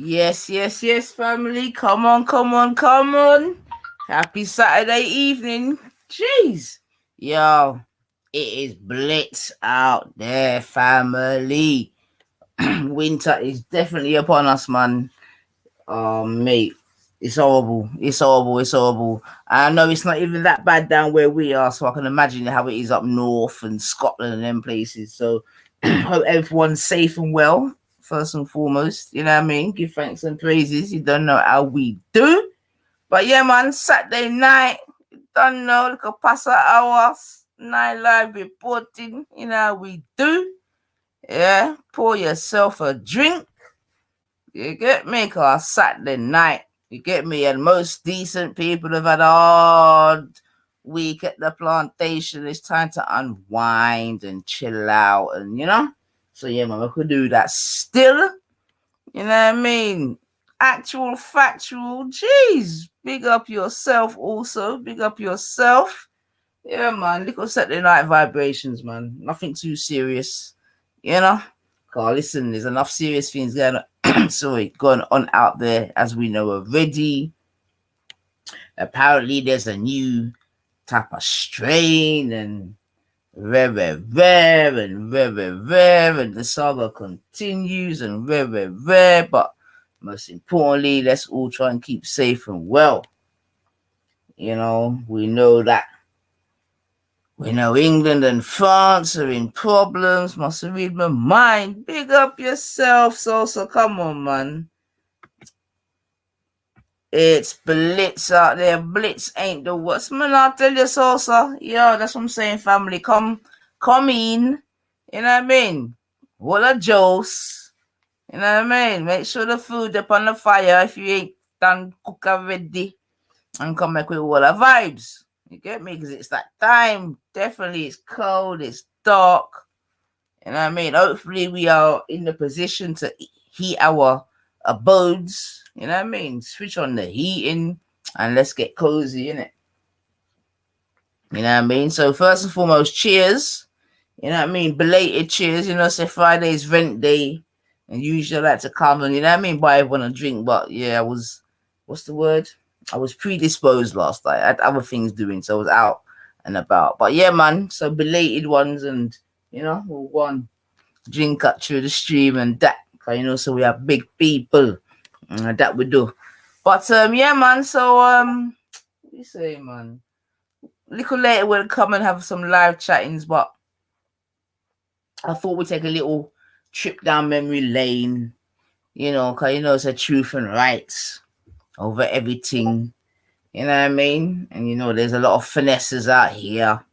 Yes, family. Come on, come on, come on. Happy Saturday evening. Jeez. Yo, it is blitz out there, family. Winter is definitely upon us, man. Mate, it's horrible. It's horrible. It's horrible. I know it's not even that bad down where we are, so I can imagine how it is up north and Scotland and them places. So, hope everyone's safe and well. First and foremost, you know what I mean? Give thanks and praises. You don't know how we do. But yeah, man, Saturday night, you don't know, look a pass hours, night live reporting, you know how we do. Yeah, pour yourself a drink. You get me? Cause Saturday night, you get me? And most decent people have had a hard week at the plantation. It's time to unwind and chill out, and So yeah, man, we could do that still. You know what I mean? Actual factual. Jeez, big up yourself. Also, big up yourself. Yeah, man. Little Saturday night vibrations, man. Nothing too serious. You know. Cause listen, there's enough serious things going on. Going on out there, as we know already. Apparently, there's a new type of strain, and very rare, and very rare, and the saga continues, and very rare. But most importantly, let's all try and keep safe and well. We know that. We know England and France are in problems. Must read my mind. Big up yourself, so come on, man. It's blitz out there. Blitz ain't the worst. Man, I'll tell you so. Yo, that's what I'm saying, family. Come in. You know what I mean? What a juice. You know what I mean? Make sure the food up on the fire if you ain't done cook already. And come back with all the vibes. You get me? Because it's that time. Definitely, it's cold. It's dark. You know what I mean? Hopefully, we are in the position to heat our abodes. You know what I mean? Switch on the heating and let's get cozy, innit? You know what I mean? So first and foremost, cheers. You know what I mean? Belated cheers. Say Friday's rent day. And usually I like to come and, you know what I mean, buy everyone a drink. But yeah, what's the word? I was predisposed last night. I had other things doing, so I was out and about. But yeah, man, so belated ones and, we'll go on drink up through the stream and that. So we have big people. That we do. But yeah, man, so what you say, man? A little later we'll come and have some live chattings, but I thought we'd take a little trip down memory lane, because it's a truth and rights over everything. You know what I mean? And there's a lot of finesses out here.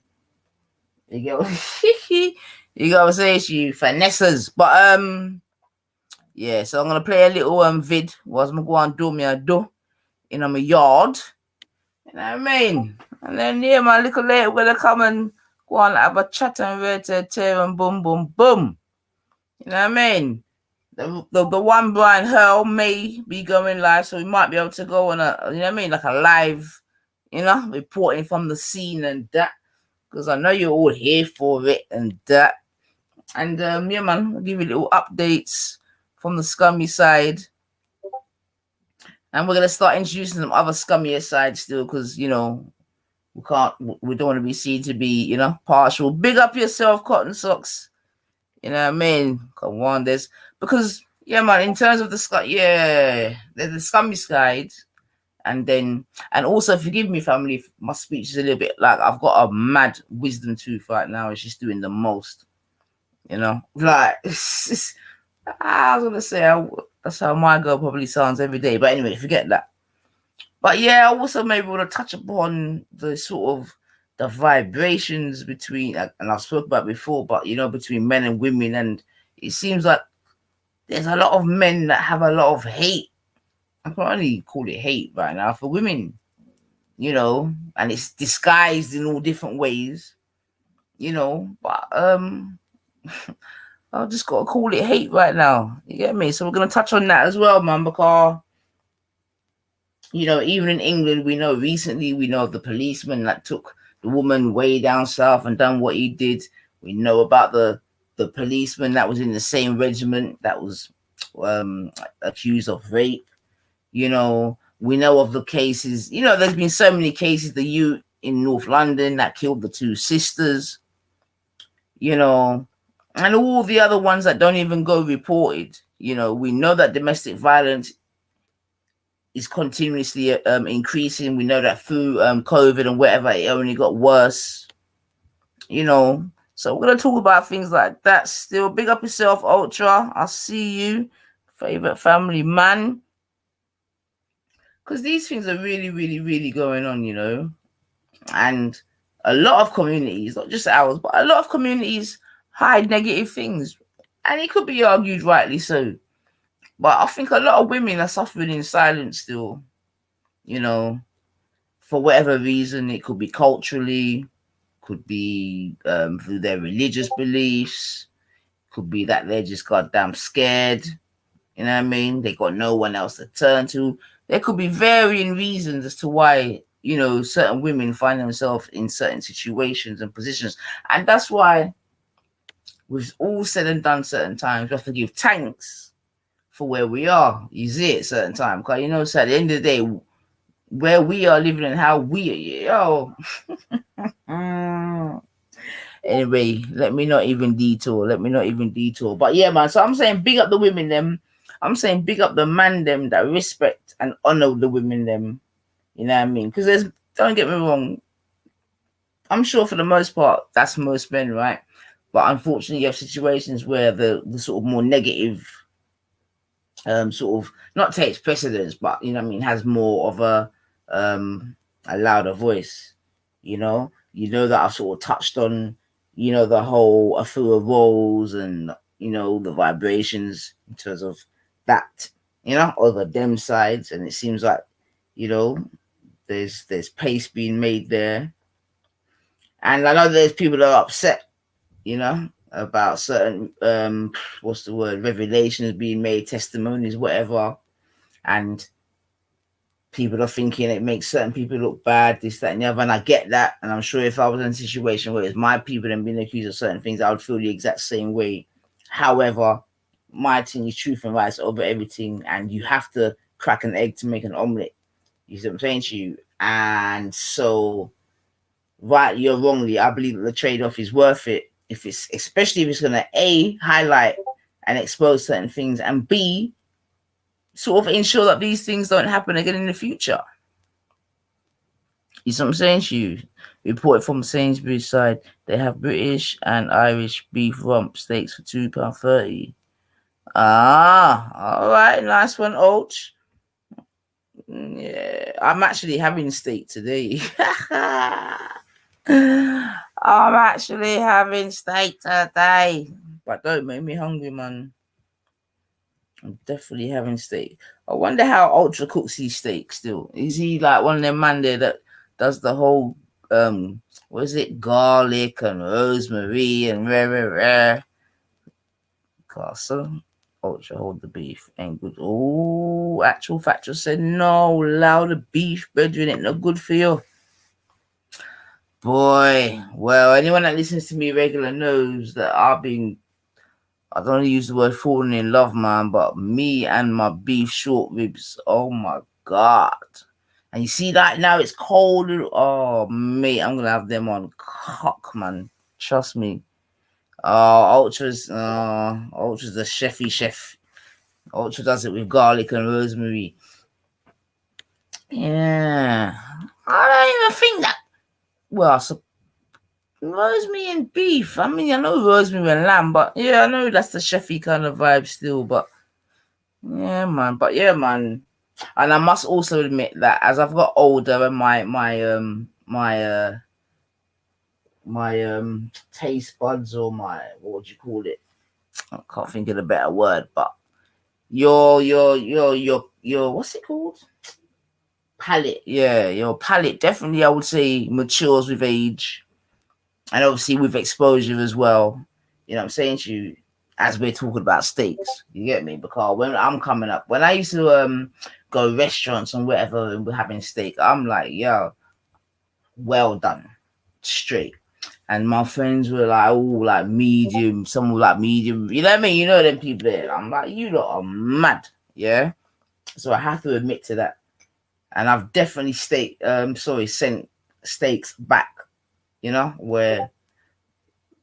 You get you gotta say it's you finesses. But yeah, so I'm gonna play a little vid whilst I'm going do me a do in my yard. You know what I mean? And then yeah, man, little later we're gonna come and go on have a chat and ready to tear and boom boom boom. You know what I mean? The one Brian Hurl may be going live, so we might be able to go on a like a live, reporting from the scene and that. Because I know you're all here for it and that. And yeah, man, I'll give you little updates from the scummy side. And we're gonna start introducing some other scummier sides still, because we don't want to be seen to be, partial. Big up yourself, Cotton Socks. You know what I mean? Come on, because yeah, man, in terms of there's the scummy side, and also forgive me, family, if my speech is a little bit like I've got a mad wisdom tooth right now. It's just doing the most, like I was gonna say that's how my girl probably sounds every day. But anyway, forget that. But yeah, I also maybe want to touch upon the sort of the vibrations between, and I've spoken about before, but between men and women, and it seems like there's a lot of men that have a lot of hate. I can only call it hate right now for women, and it's disguised in all different ways, but I just gotta call it hate right now. You get me? So we're gonna touch on that as well, man, because even in England, we know of the policeman that took the woman way down south and done what he did. We know about the policeman that was in the same regiment that was accused of rape. You know, we know of the cases. You know, there's been so many cases. The youth in North London that killed the two sisters. You know, and all the other ones that don't even go reported. You know, we know that domestic violence is continuously increasing. We know that through COVID and whatever, it only got worse. You know, so we're gonna talk about things like that. Still, big up yourself, Ultra. I'll see you, favorite family man, because these things are really, really, really going on. You know, and a lot of communities, not just ours, but a lot of communities hide negative things, and it could be argued rightly so. But I think a lot of women are suffering in silence still. You know, for whatever reason, it could be culturally, could be through their religious beliefs, could be that they're just goddamn scared. You know what I mean? They got no one else to turn to. There could be varying reasons as to why, you know, certain women find themselves in certain situations and positions. And that's why, with all said and done, certain times, we have to give thanks for where we are. You see it certain time. Because, you know, so at the end of the day, where we are living and how we are, Anyway, let me not even detour. But yeah, man. So I'm saying big up the women them. I'm saying big up the man them that respect and honor the women them. You know what I mean? Because don't get me wrong. I'm sure for the most part that's most men, right? But unfortunately, you have situations where the sort of more negative, sort of not takes precedence, but you know what I mean, has more of a louder voice. You know that I've sort of touched on, you know, the whole Afua roles and, you know, the vibrations in terms of that, you know, over them sides. And it seems like, you know, there's pace being made there. And I know there's people that are upset, you know, about certain, what's the word, revelations being made, testimonies, whatever. And people are thinking it makes certain people look bad, this, that, and the other. And I get that. And I'm sure if I was in a situation where it's my people and being accused of certain things, I would feel the exact same way. However, my thing is truth and rights over everything. And you have to crack an egg to make an omelette. You see what I'm saying to you? And so, rightly or wrongly, I believe that the trade-off is worth it. Especially if it's going to A, highlight and expose certain things, and B, sort of ensure that these things don't happen again in the future. You see what I'm saying to you? Reported from Sainsbury's side, they have British and Irish beef rump steaks for £2.30. All right, nice one, Ulch. Yeah, I'm actually having steak today. I'm actually having steak today, but don't make me hungry, man. I'm definitely having steak. I wonder how Ultra cooks his steak still. Is he like one of them man there that does the whole what is it, garlic and rosemary and rare. Castle. Ultra hold the beef. Ain't good. Oh, actual factual said no, allow the beef, brethren, ain't no good for you. Boy, well, anyone that listens to me regular knows that I don't want to use the word falling in love, man, but me and my beef short ribs, oh my God. And you see that now it's cold. Oh, mate, I'm going to have them on cock, man. Trust me. Ultra's the chefy chef. Ultra does it with garlic and rosemary. Yeah. I don't even think that. Well, rosemary and beef. I mean, I know rosemary and lamb, but yeah, I know that's the chefy kind of vibe still. But yeah, man. And I must also admit that as I've got older and my taste buds, or my, what would you call it? I can't think of a better word, but your what's it called? Palate. Yeah, your palate definitely, I would say, matures with age. And obviously with exposure as well. You know what I'm saying to you, as we're talking about steaks. You get me? Because when I'm coming up, when I used to go restaurants and whatever and we're having steak, I'm like, yo, well done. Straight. And my friends were like, oh, like medium. Some were like medium. You know what I mean? You know them people there. I'm like, you lot are mad. Yeah. So I have to admit to that. And I've definitely sent steaks back, you know, where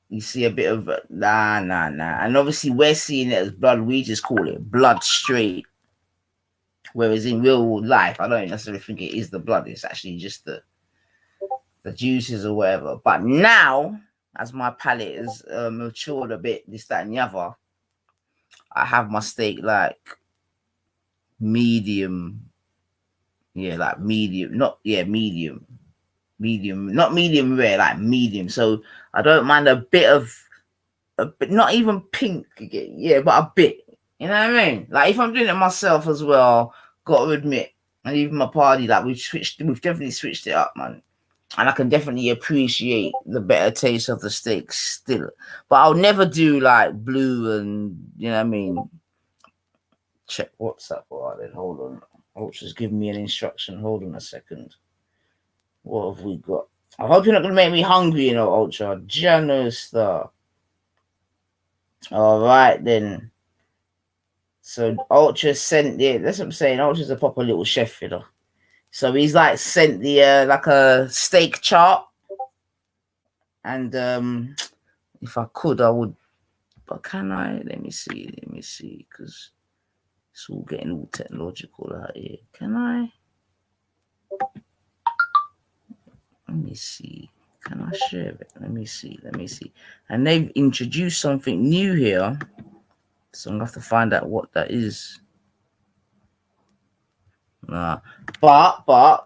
you see a bit of nah. And obviously we're seeing it as blood. We just call it blood straight. Whereas in real life, I don't necessarily think it is the blood. It's actually just the juices or whatever. But now, as my palate has matured a bit, this, that, and the other, I have my steak like medium. Yeah, like medium. Medium, not medium rare, like medium. So I don't mind a bit of, not even pink, yeah, but a bit. You know what I mean? Like if I'm doing it myself as well, got to admit, and even my party, like we've definitely switched it up, man. And I can definitely appreciate the better taste of the steak still. But I'll never do like blue and, you know what I mean? Check WhatsApp. All right, then hold on. Ultra's giving me an instruction. Hold on a second. What have we got? I hope you're not going to make me hungry, you know, Ultra. Generous star. All right, then. So Ultra sent it. That's what I'm saying. Ultra's a proper little chef, you know. So he's like sent the like a steak chart. And if I could, I would. But can I? Let me see. Because it's all getting all technological out here. Can I? Let me see. Can I share it? Let me see. And they've introduced something new here. So I'm going to have to find out what that is. But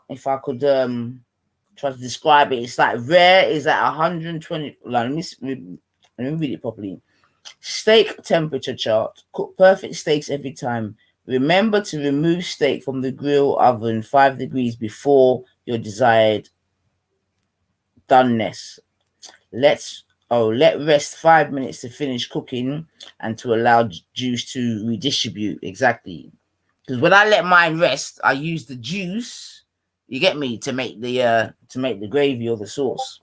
if I could try to describe it, it's like rare is at 120. Like, let me read it properly. Steak temperature chart. Cook perfect steaks every time. Remember to remove steak from the grill oven 5 degrees before your desired doneness. Let rest 5 minutes to finish cooking and to allow juice to redistribute. Exactly. Because when I let mine rest, I use the juice, you get me, to make the gravy or the sauce.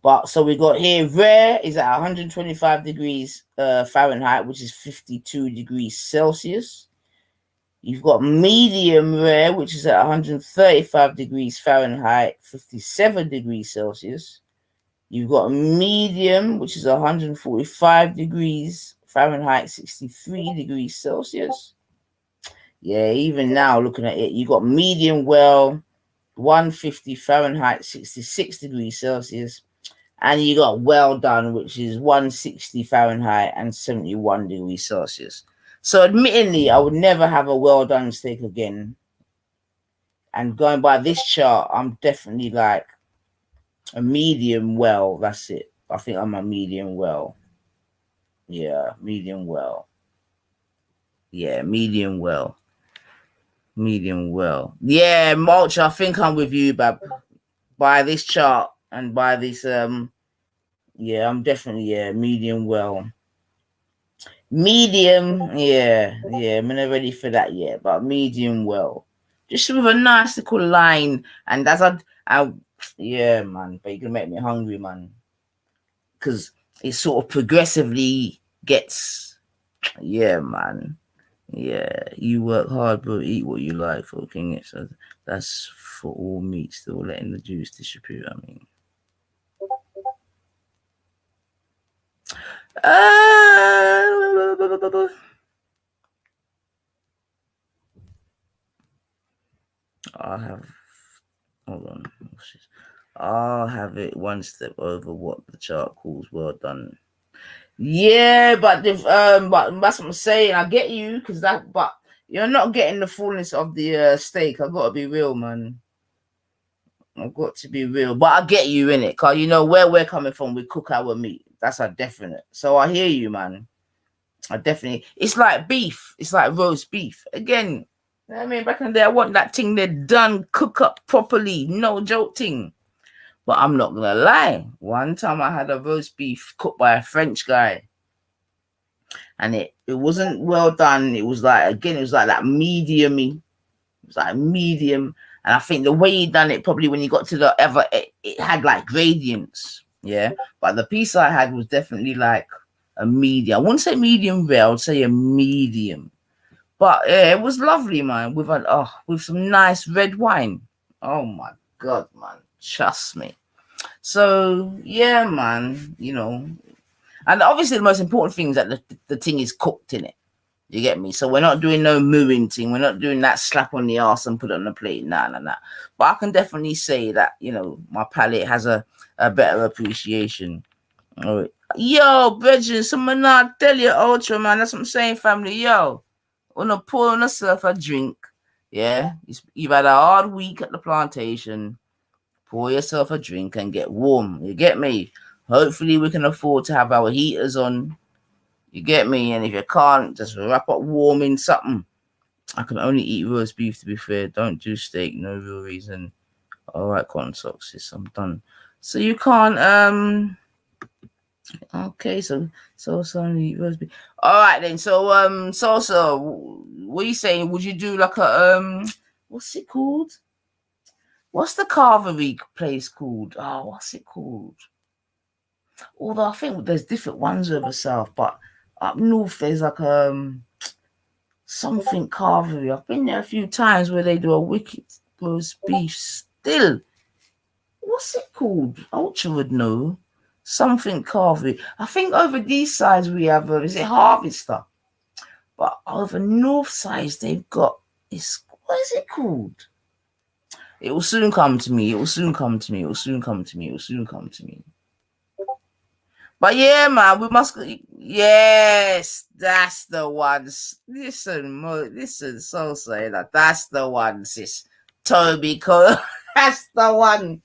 But so we got here, rare is at 125 degrees Fahrenheit, which is 52 degrees Celsius. You've got medium rare, which is at 135 degrees Fahrenheit, 57 degrees Celsius. You've got medium, which is 145 degrees Fahrenheit, 63 degrees Celsius. Yeah, even now looking at it, you got medium well, 150 Fahrenheit, 66 degrees Celsius. And you got well done, which is 160 Fahrenheit and 71 degrees Celsius. So admittedly, I would never have a well done steak again. And going by this chart, I'm definitely like a medium well. That's it. I think I'm a medium well. Yeah, medium well. Yeah, medium well. Medium well. Yeah, Mulch, I think I'm with you, but by this chart and by this yeah, I'm definitely medium well. Medium, yeah, I'm not ready for that yet, but medium well. Just with a nice little line, and that's yeah, man. But you can make me hungry, man, because it sort of progressively gets, yeah, man. Yeah, you work hard, bro. Eat what you like, fucking it. So that's for all meat. Still letting the juice distribute. I mean, I'll have. Hold on. I'll have it one step over what the chart calls well done. Yeah, but that's what I'm saying. I get you, but you're not getting the fullness of the steak. I've got to be real, man. I've got to be real, but I get you in it, cause you know where we're coming from. We cook our meat. That's a definite. So I hear you, man. I definitely. It's like beef. It's like roast beef. Again, you know I mean, back in the day, I want that thing they're done, cook up properly, no joke thing. But I'm not gonna lie. One time I had a roast beef cooked by a French guy, and it wasn't well done. It was like, again, it was like that medium-y. It was like medium, And I think the way he done it, probably when you got to the ever, it had like gradients, yeah. But the piece I had was definitely like a medium. I wouldn't say medium rare, I would say a medium. But yeah, it was lovely, man. With some nice red wine. Oh my god, man, trust me. So yeah, man, and obviously the most important thing is that the thing is cooked in it. You get me? So we're not doing no mooing thing. We're not doing that slap on the ass and put it on the plate. Nah. But I can definitely say that, my palate has a better appreciation. All right. Yo, brethren, someone not tell you, Ultra, man. That's what I'm saying, family. Yo, wanna pour on yourself a drink. Yeah? You've had a hard week at the plantation. Pour yourself a drink and get warm. You get me? Hopefully we can afford to have our heaters on. You get me? And if you can't, just wrap up warm in something. I can only eat roast beef, to be fair. Don't do steak, no real reason. All right, cotton socks, I'm done. So you can't, okay, so only roast beef. All right, then. So, Salsa, what are you saying? Would you do like a, what's it called? What's the carvery place called? Oh, what's it called? Although I think there's different ones over south, but up north there's like something carvery. I've been there a few times where they do a wicked roast beef still. What's it called? Ultra would know. Something carvery. I think over these sides we have is it Harvester? But over north sides they've got this. What is it called? It will soon come to me. It will soon come to me. It will soon come to me. It will soon come to me. But yeah, man, we must. Yes, that's the ones. Listen, so say that. That's the one, sis. Toby, that's the one.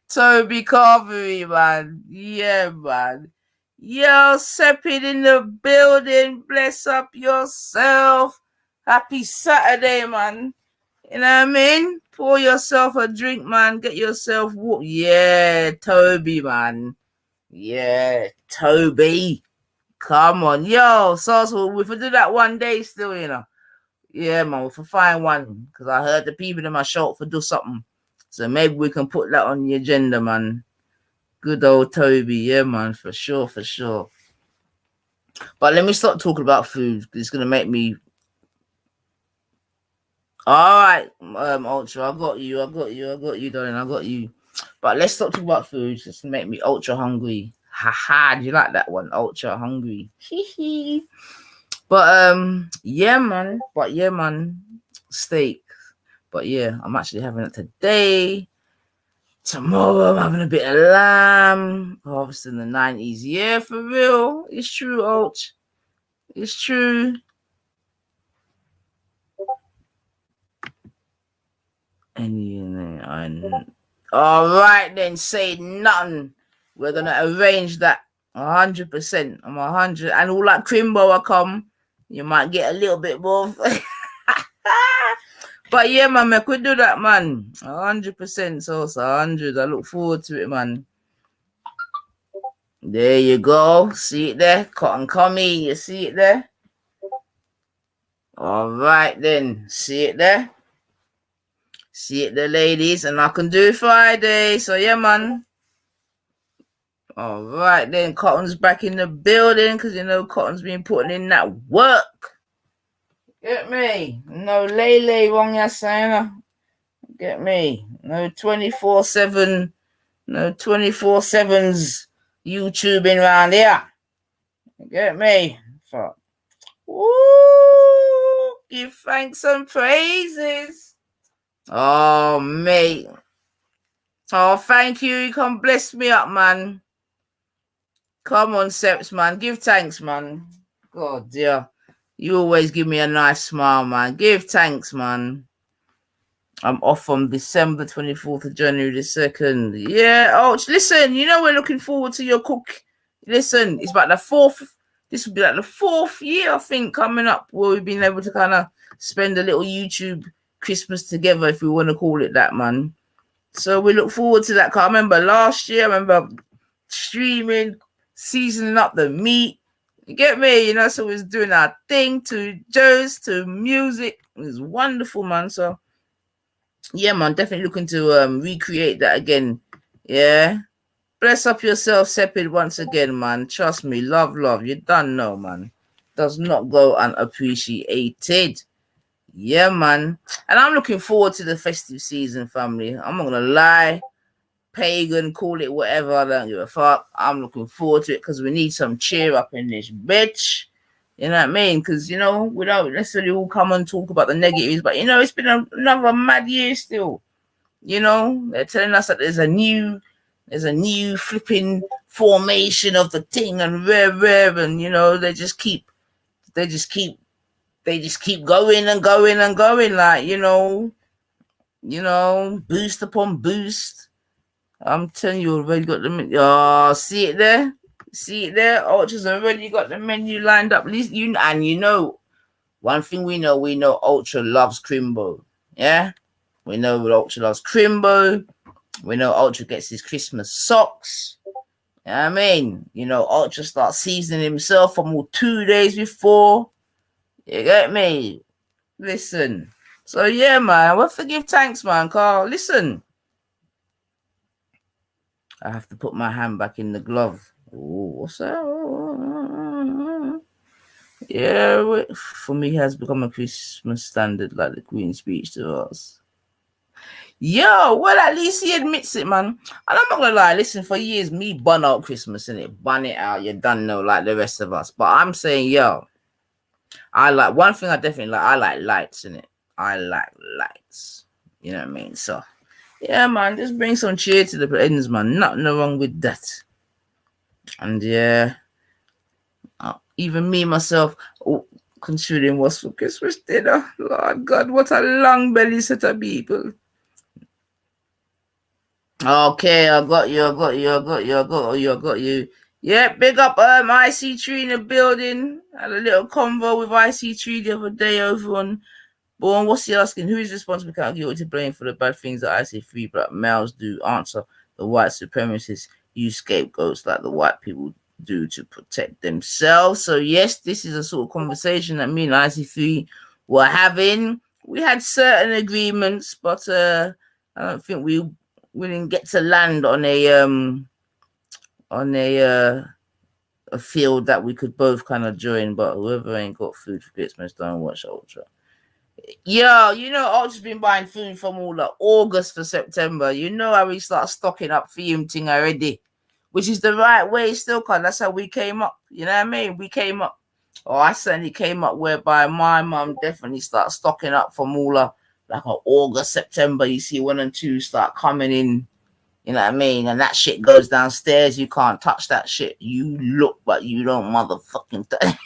Toby Carvery, man. Yeah, man. Yo, Seppin in the building. Bless up yourself. Happy Saturday, man. You know what I mean? Pour yourself a drink, man. Get yourself yeah, Toby, man. Yeah, Toby. Come on. Yo, so we could do that one day still, Yeah, man, we could find one. Because I heard the people in my show for do something. So maybe we can put that on the agenda, man. Good old Toby. Yeah, man, for sure, for sure. But let me stop talking about food. It's going to make me... All right, Ultra, I got you, darling, I got you. But let's stop talking about food. Just make me ultra hungry. Haha, do you like that one? Ultra hungry. But yeah, man. Steak. But yeah, I'm actually having it today. Tomorrow I'm having a bit of lamb. Harvesting the 90s. Yeah, for real. It's true, Ultra. It's true. All right, then, say nothing. We're gonna arrange that 100%. I'm 100, and all that Crimbo will come. You might get a little bit more. But yeah, man, we could do that, man. 100%. So 100. I look forward to it, man. There you go. See it there, cotton commie. You see it there. All right, then. See it there. See it there, ladies, and I can do Friday. So yeah, man. All right, then. Cotton's back in the building because Cotton's been putting in that work. Get me? No lay wrong, ya saying. Get me? No 24/7. No 24/7s YouTubing around here. Get me? Fuck. Woo! Give thanks and praises. Oh, mate. Oh, thank you. You can bless me up, man. Come on, Seps, man. Give thanks, man. God, dear. You always give me a nice smile, man. Give thanks, man. I'm off from December 24th of January the 2nd. Yeah. Oh, listen, we're looking forward to your cook. Listen, it's about the 4th. This will be like the 4th year, I think, coming up where we've been able to kind of spend a little YouTube Christmas together, if we want to call it that, man. So we look forward to that. I remember last year, I remember streaming, seasoning up the meat. You get me? So we was doing our thing to Joe's, to music. It was wonderful, man. So Yeah, man, definitely looking to recreate that again. Yeah. Bless up yourself, Sepid, once again, man. Trust me, love, love. You don't know, man. Does not go unappreciated. Yeah, man. And I'm looking forward to the festive season, family. I'm not gonna lie. Pagan, call it whatever. I don't give a fuck. I'm looking forward to it because we need some cheer up in this bitch. You know what I mean? Because, you know, we don't necessarily all come and talk about the negatives, but, you know, it's been another mad year still. You know, they're telling us that there's a new flipping formation of the thing and rare, and, you know, they just keep going and going and going, like, boost upon boost. I'm telling you, already got the menu. Oh, see it there? See it there? Ultra's already got the menu lined up. At least one thing we know Ultra loves Crimbo. Yeah? We know Ultra loves Crimbo. We know Ultra gets his Christmas socks. You know what I mean? You know, Ultra starts seasoning himself from all 2 days before. You get me? Listen. So yeah, man. Well, forgive thanks, man, Carl. Listen. I have to put my hand back in the glove. Oh, what's that? Yeah, for me, has become a Christmas standard, like the Queen's speech to us. Yo, well, at least he admits it, man. And I'm not gonna lie, listen, for years, me bun out Christmas, innit? Bun it out, you done know, like the rest of us. But I'm saying, yo, I like one thing I definitely like, I like lights, innit? I like lights. You know what I mean? So, yeah, man, just bring some cheer to the ends, man. Nothing wrong with that. And yeah, even me myself, considering what's for Christmas dinner. Lord God, what a long belly set of people. Okay, I got you. Yeah, big up IC3 in the building. Had a little convo with IC3 the other day over on Born. What's he asking? Who is responsible? Can't guilty to blame for the bad things that IC3 black males do? Answer: the white supremacists use scapegoats like the white people do to protect themselves. So yes, this is a sort of conversation that me and IC3 were having. We had certain agreements, but I don't think we didn't get to land on a field that we could both kind of join. But whoever ain't got food for Christmas, don't watch Ultra. Yo, you know, Ultra's been buying food from all like August for September. You know how we start stocking up for him thing already, which is the right way still, cause that's how we came up. You know what I mean? We came up, or I certainly came up whereby my mum definitely started stocking up from all like August, September. You see 1 and 2 start coming in. You know what I mean? And that shit goes downstairs. You can't touch that shit. You look, but you don't motherfucking touch.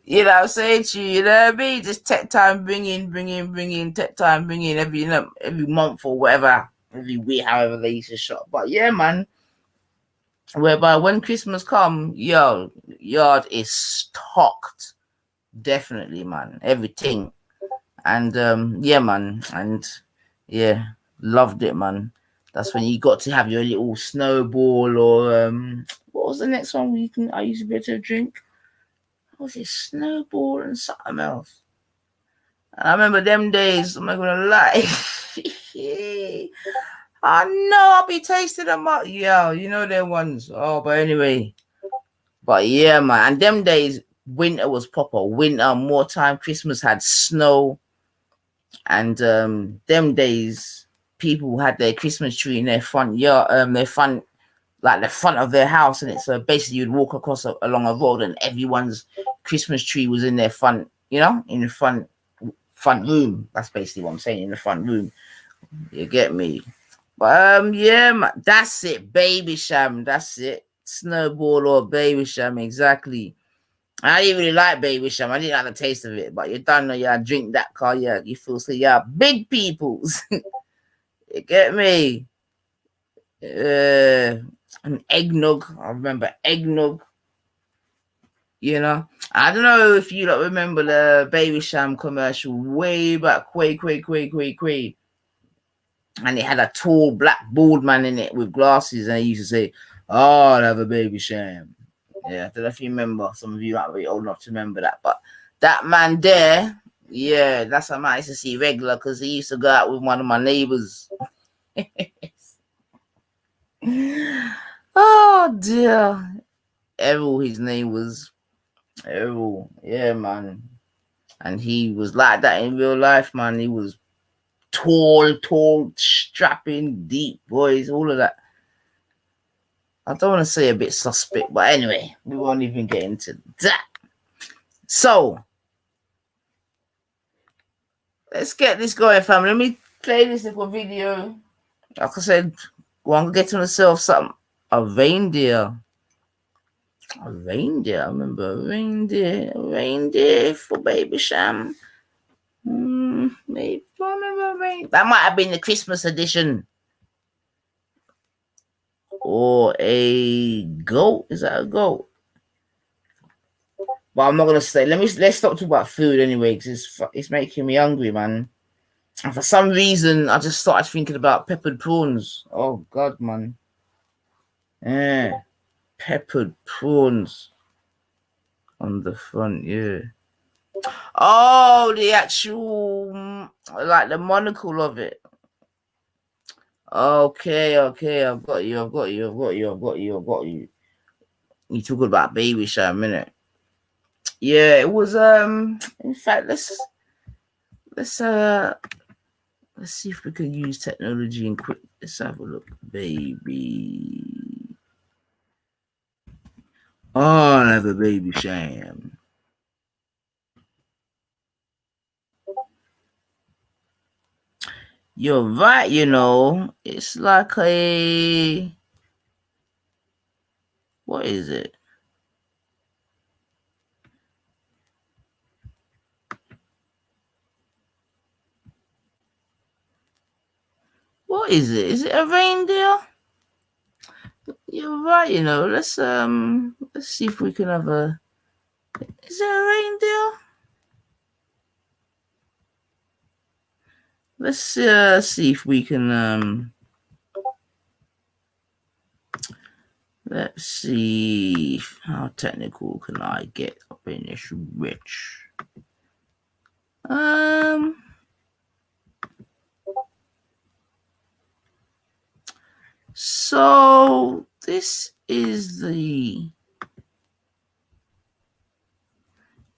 You know what I'm saying to you? You know what I mean? Just tech time, bring in, tech time, bring in every month or whatever, every week, however they used to shop. But yeah, man. Whereby when Christmas come, yo, yard is stocked. Definitely, man. Everything. And yeah, man. And yeah, loved it, man. That's when you got to have your little snowball or what was the next one I used to be able to drink? What was it? Snowball and something else. And I remember them days, I'm not gonna lie. I know I'll be tasting them up. Yeah, you know them ones. Oh, but anyway. But yeah, man. And them days, winter was proper winter, more time. Christmas had snow. And them days, people had their Christmas tree in their front yard, the front of their house, and so basically you'd walk across along a road, and everyone's Christmas tree was in their front, in the front room. That's basically what I'm saying, in the front room. You get me? But yeah, man, that's it, baby sham. That's it, snowball or baby sham, exactly. I didn't really like baby sham. I didn't like the taste of it, but you don't know, yeah, drink that car, yeah, you feel so, yeah, big peoples. You get me? And eggnog. I remember eggnog. You know, I don't know if you remember the Baby Sham commercial way back, way. And it had a tall black bald man in it with glasses, and he used to say, "Oh, I'll have a Baby Sham." Yeah, I don't know if you remember. Some of you might be old enough to remember that, but that man there Yeah, that's what I used to see regular because he used to go out with one of my neighbors. Oh dear. Errol, his name was Errol. Yeah, man. And he was like that in real life, man. He was tall, strapping, deep voice, all of that. I don't want to say a bit suspect, but anyway, we won't even get into that. So, let's get this going, family. Let me play this little video. Like I said, go on, get to myself something. A reindeer. A reindeer. I remember a reindeer for Baby Sham. Maybe I remember a reindeer. That might have been the Christmas edition. Or a goat. Is that a goat? But I'm not gonna say. Let's stop talking about food anyway, because it's making me hungry, man. And for some reason, I just started thinking about peppered prawns. Oh God, man. Yeah, peppered prawns on the front. Yeah. Oh, the actual, like the monocle of it. Okay. I've got you. You talking about Baby Sham, innit? Yeah, it was. In fact, let's see if we can use technology and quick. Let's have a look, baby. Oh, I have a Baby Sham. You're right, it's like a, what is it? What is it? Is it a reindeer? You're right, let's see if we can have a, is it a reindeer? Let's see if we can let's see how technical can I get up in this rich. So this is the,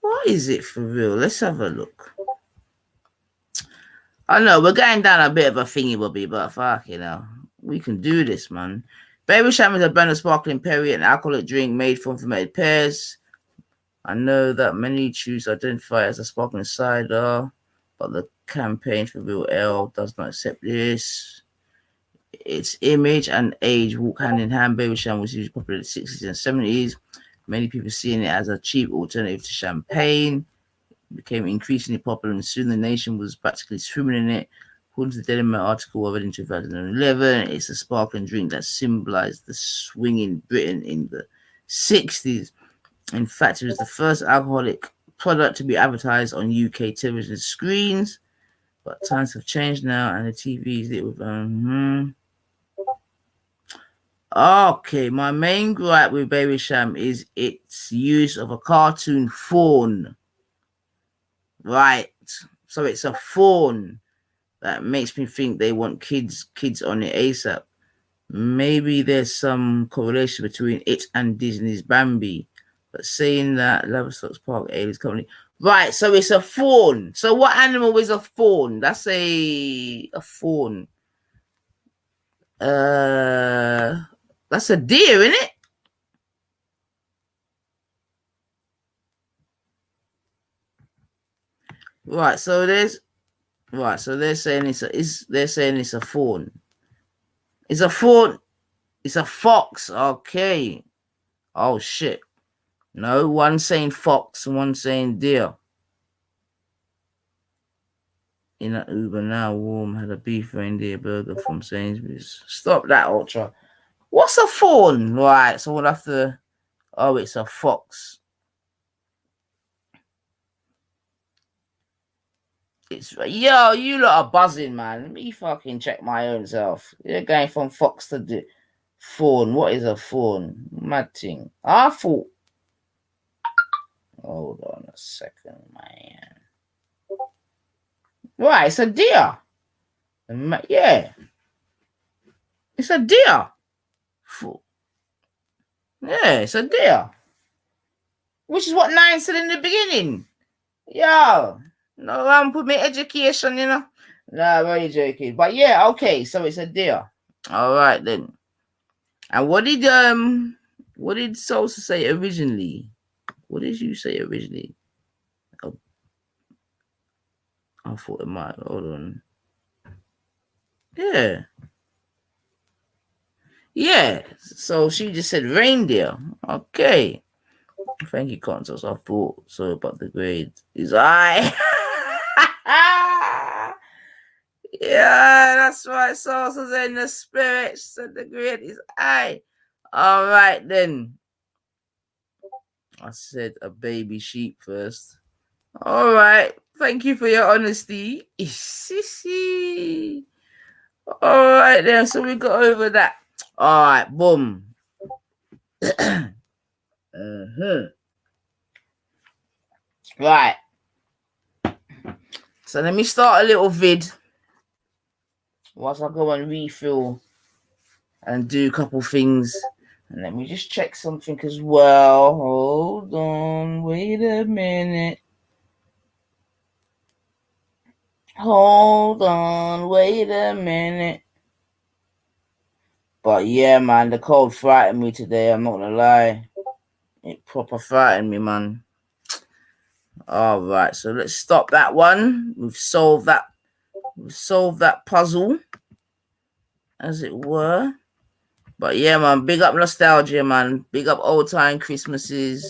what is it for real? Let's have a look. I know we're going down a bit of a thingy bobby, but fuck, we can do this, man. Baby Sham is a brand of sparkling perry, an alcoholic drink made from fermented pears. I know that many choose to identify as a sparkling cider, but the campaign for real ale does not accept this. Its image and age walk hand in hand. Baby Sham was usually popular in the 60s and 70s. Many people seeing it as a cheap alternative to champagne. It became increasingly popular, and soon the nation was practically swimming in it. According to the Daily Mail article of it in 2011, it's a sparkling drink that symbolized the swing in Britain in the 60s. In fact, it was the first alcoholic product to be advertised on UK television screens. But times have changed now, and the TVs it with Okay, my main gripe with Baby Sham is its use of a cartoon fawn. Right. So it's a fawn that makes me think they want kids on it ASAP. Maybe there's some correlation between it and Disney's Bambi. But saying that Laverstock's Park Ale is currently right, so it's a fawn. So what animal is a fawn? That's a fawn. That's a deer, isn't it? Right, so they're saying it's a fawn. It's a fawn. It's a fox. Okay. Oh shit. No, one saying fox and one saying deer. In an Uber now, warm had a beef reindeer burger from Sainsbury's. Stop that, Ultra. What's a fawn? Right, so we'll have to. Oh, it's a fox. It's yo, you lot are buzzing, man. Let me fucking check my own self. You're going from fox to fawn. What is a fawn? Mad thing. I thought. Hold on a second, man. Right, it's a deer. Yeah. It's a deer. Yeah, it's a deer. Which is what Nine said in the beginning. Yo, no, put me education, you know. Nah, very joking. But yeah, okay, so it's a deer. All right then. And what did Sosa say originally? What did you say originally? Oh, I thought it might. Hold on. Yeah. Yeah. So she just said reindeer. Okay. Thank you, Consos. I thought so about the grade. Is I. Yeah, that's right. Sosa's in the spirit. So the grade is I. All right then. I said a baby sheep first. All right. Thank you for your honesty. All right then. So we got over that. All right. Boom. Right. So let me start a little vid. Whilst I go and refill and do a couple things. And let me just check something as well. Hold on. Wait a minute. Hold on. Wait a minute. But yeah, man, the cold frightened me today. I'm not gonna lie. It proper frightened me, man. All right, so let's stop that one. We've solved that. We've solved that puzzle, as it were. But yeah, man, big up nostalgia, man. Big up old time Christmases.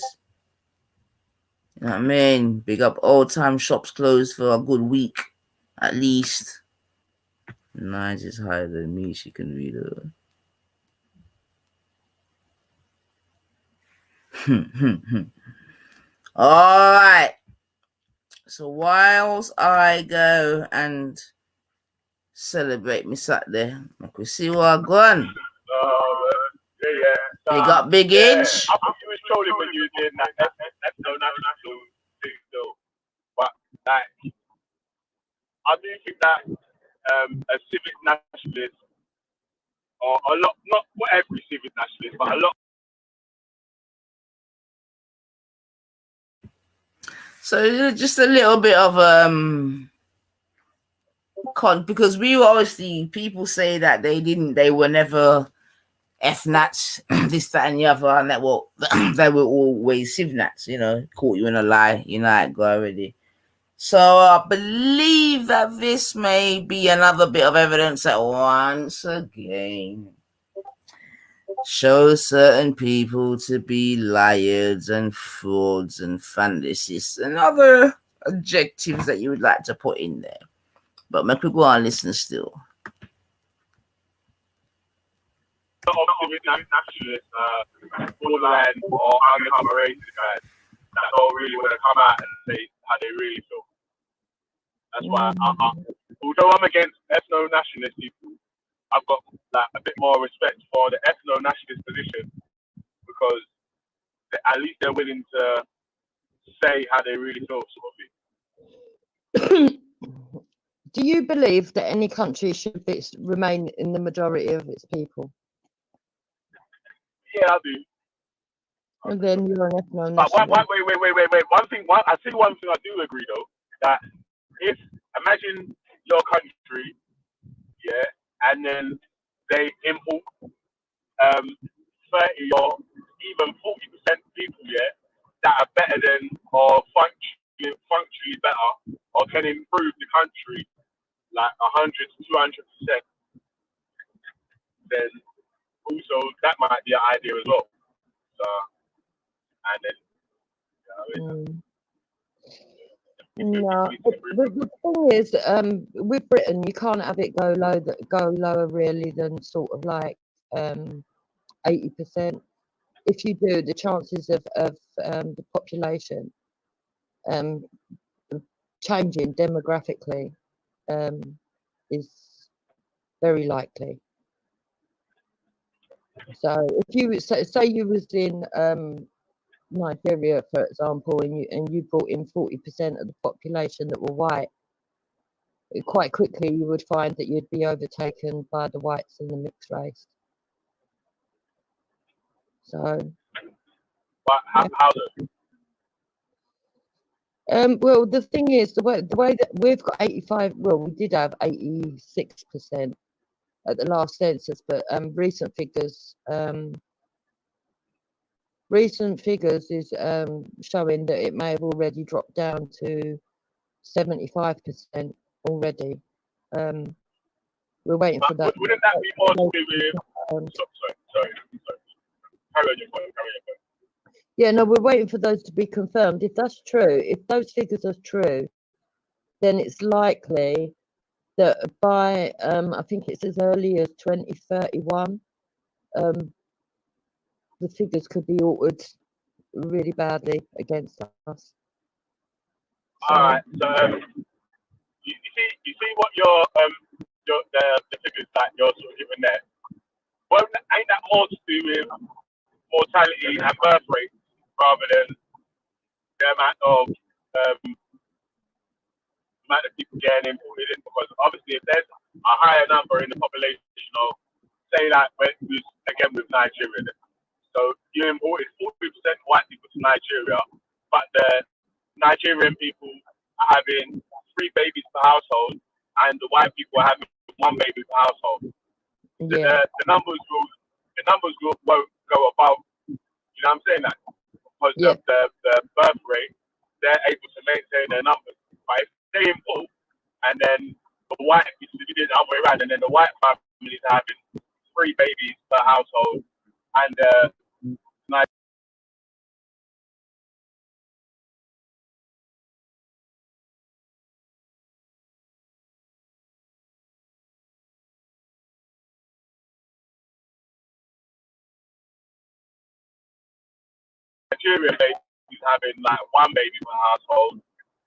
You know what I mean? Big up old time shops closed for a good week, at least. Nines is higher than me. She can read her. All right. So whilst I go and celebrate me Saturday, like we see what I gone. Yeah. Big up Big Edge. I thought you was trolling when you was doing that national thing though. But like I do think that a civic nationalist or a lot, not every civic nationalist, but a lot. So just a little bit of because we were obviously, people say that they were never F-nats, this, that, and the other, and that they were always civ-nats, you know, caught you in a lie, you know how it go already. So I believe that this may be another bit of evidence that once again shows certain people to be liars and frauds and fantasists and other adjectives that you would like to put in there. But make people go on listen still. A lot of civic nationalists, borderline or undercover racist guys that don't really want to come out and say how they really feel. That's why, although I'm against ethno-nationalist people, I've got like a bit more respect for the ethno-nationalist position because at least they're willing to say how they really feel, sort of thing. Do you believe that any country should remain in the majority of its people? Yeah, I do. And then you're an ethno-nationalist. But wait. One thing I do agree though, that if imagine your country, yeah, and then they import 30 or even 40% people, yeah, that are better than or functionally better or can improve the country like 100 to 200%, then also that might be an idea as well. So, and then, no, the thing is, with Britain, you can't have it go lower really than sort of like 80%. If you do, the chances of the population changing demographically is very likely. So if you say you was in Nigeria, for example, and you brought in 40% of the population that were white, quite quickly you would find that you'd be overtaken by the whites and the mixed race. So, But how do? well, the thing is, the way that we've got 85, well, we did have 86% at the last census, but recent figures is showing that it may have already dropped down to 75% already. We're waiting for that. Wouldn't that be more to do with? Sorry. Carry on your point. Yeah, no, we're waiting for those to be confirmed. If that's true, if those figures are true, then it's likely that by I think it's as early as 2031, the figures could be altered really badly against us. All right. So you see what your the figures that you're sort of giving there. Well, ain't that more to do with mortality and birth rates rather than the amount of people getting imported in? Because obviously, if there's a higher number in the population, say that again with Nigeria, so you imported 40% white people to Nigeria, but the Nigerian people are having 3 babies per household, and the white people are having 1 baby per household. Yeah. The numbers won't go above. You know what I'm saying? That because Yeah. the birth rate, they're able to maintain their numbers. But if they import, and then the white, if you did the other way around, and then the white families are having 3 babies per household, and Nigerian babies having like 1 baby per household,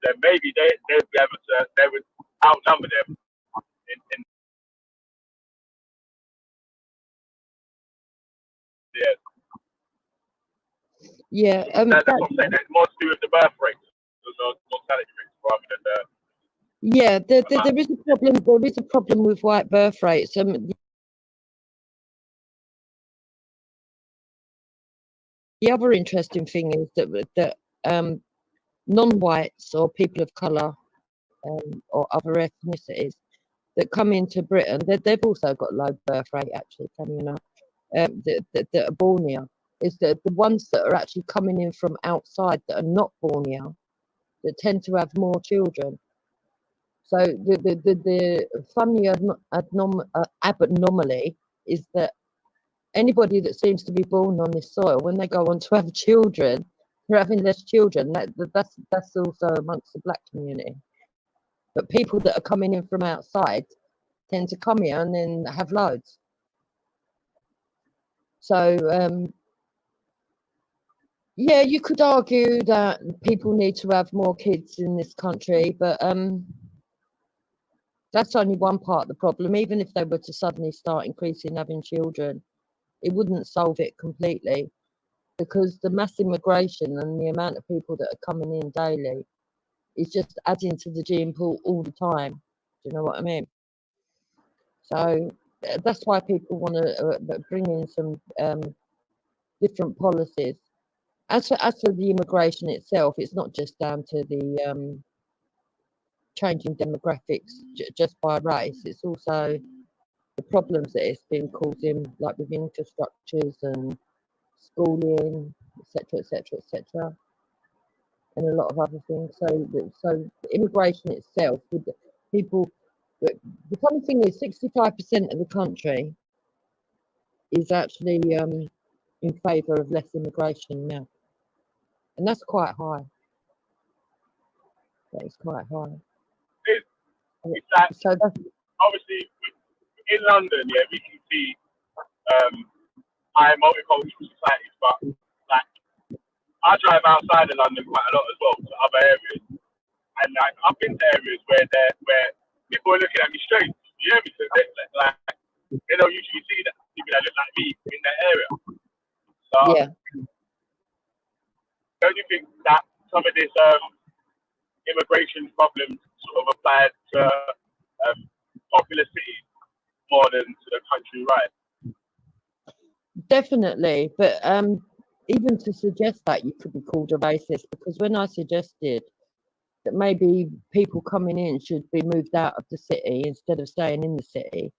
then maybe they'd be able to, they would outnumber them in the Yeah. that's what I'm saying. It's more to do with the birth rates, the mortality rates, rather than the. Yeah, there is a problem. There is a problem with white birth rates. The other interesting thing is that non-whites or people of colour or other ethnicities that come into Britain, they've also got low birth rate. Actually, funny enough, that are born here is the ones that are actually coming in from outside that are not born here that tend to have more children. So the funny abnormally is that anybody that seems to be born on this soil, when they go on to have children, they're having less children. That's also amongst the black community. But people that are coming in from outside tend to come here and then have loads. So yeah, you could argue that people need to have more kids in this country, but that's only one part of the problem. Even if they were to suddenly start increasing having children, it wouldn't solve it completely, because the mass immigration and the amount of people that are coming in daily is just adding to the gene pool all the time. Do you know what I mean? So that's why people want to bring in some different policies. As for the immigration itself, it's not just down to the changing demographics just by race. It's also the problems that it's been causing, like with infrastructures and schooling, etc., etc., etc., and a lot of other things. So immigration itself, with people, the funny thing is, 65% of the country is actually in favour of less immigration now, and that's quite high. That is quite high. It's like, so that's, obviously in London, yeah, we can see high multicultural societies, but like I drive outside of London quite a lot as well to other areas, and like I've been to areas where people are looking at me strange. You hear me? So like they don't usually see that people that look like me in that area. So yeah. don't you think that some of this immigration problems sort of applied to do right. Definitely, but even to suggest that you could be called a racist, because when I suggested that maybe people coming in should be moved out of the city instead of staying in the city,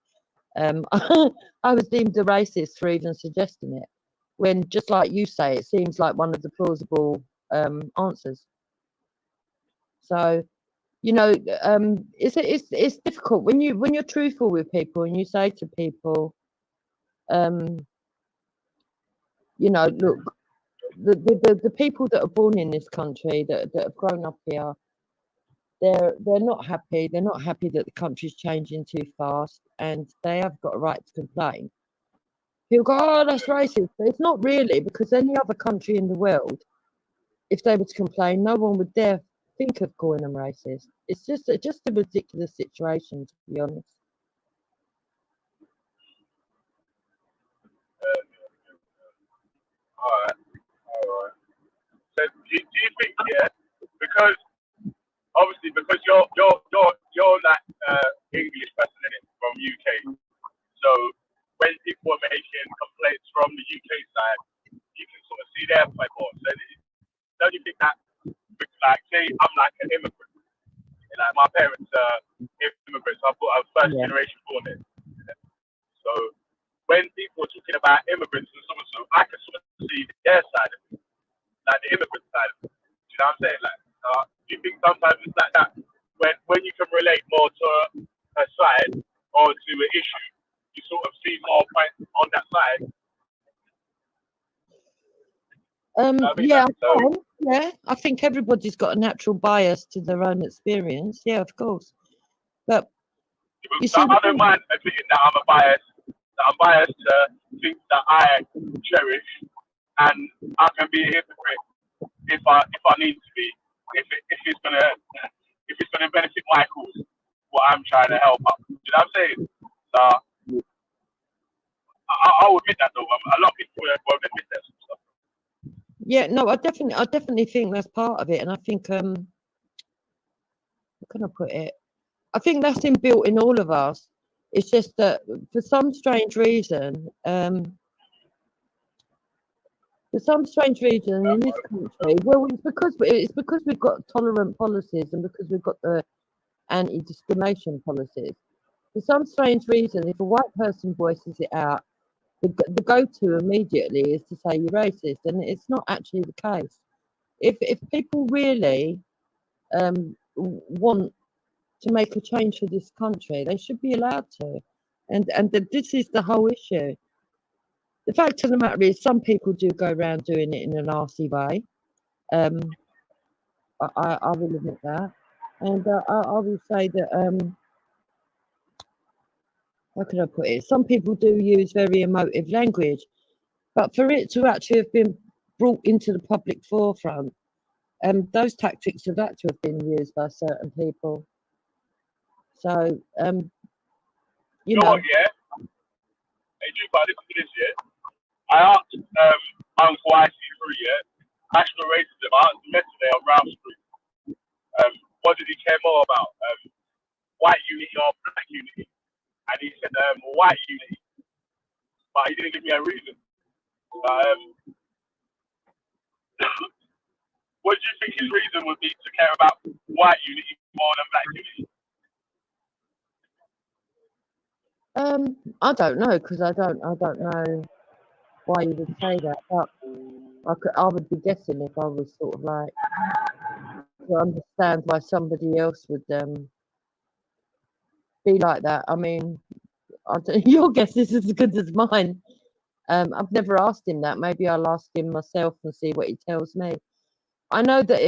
I was deemed a racist for even suggesting it. When, just like you say, it seems like one of the plausible answers. So, you know, it's difficult when you're truthful with people and you say to people, you know, look, the people that are born in this country that have grown up here, they're not happy. They're not happy that the country's changing too fast, and they have got a right to complain. People go, oh, that's racist. But it's not really, because any other country in the world, if they were to complain, no one would dare think of calling them racist. It's just a ridiculous situation, to be honest. All right. So do you think, yeah, because obviously because you're like English person in it from UK, so when people are making complaints from the UK side, you can sort of see their point more. So don't you think that, like, say I'm like an immigrant, like my parents are immigrants, so I'm first generation born in. So when people are talking about immigrants and so I can sort of see their side of it, like the immigrant side of it. Do you know what I'm saying? Like, do you think sometimes it's like that when you can relate more to a side or to an issue, you sort of see more points on that side? Yeah, yeah. I think everybody's got a natural bias to their own experience. Yeah, of course. But you see, I don't mind admitting that I'm biased to things that I cherish, and I can be a hypocrite if I need to be, if it's gonna benefit my cause, what I'm trying to help out. You know what I'm saying? So I'll admit that though. A lot of people won't admit that sort of stuff. yeah, no, I definitely think that's part of it, and I think how can I put it? I think that's inbuilt in all of us. It's just that for some strange reason, in this country, well, it's because we've got tolerant policies and because we've got the anti-discrimination policies. For some strange reason, if a white person voices it out, the go-to immediately is to say you're racist, and it's not actually the case. If people really want to make a change for this country, they should be allowed to, and this is the whole issue. The fact of the matter is, some people do go around doing it in an arsey way. Um, I will admit that, and I will say that how can I put it? Some people do use very emotive language, but for it to actually have been brought into the public forefront, those tactics have had to have been used by certain people. So, you know know, what, yeah? Hey, Duke, listen to this, yeah? I asked Uncle IC3, yeah, national racism. I asked him yesterday on Round Street. What did he care more about? White unity or black unity? And he said white unity, but he didn't give me a reason. What do you think his reason would be to care about white unity more than black unity? I don't know, because I don't know why you would say that, but I would be guessing if I was sort of like to understand why somebody else would be like that. I mean, your guess is as good as mine. I've never asked him that. Maybe I'll ask him myself and see what he tells me. I know that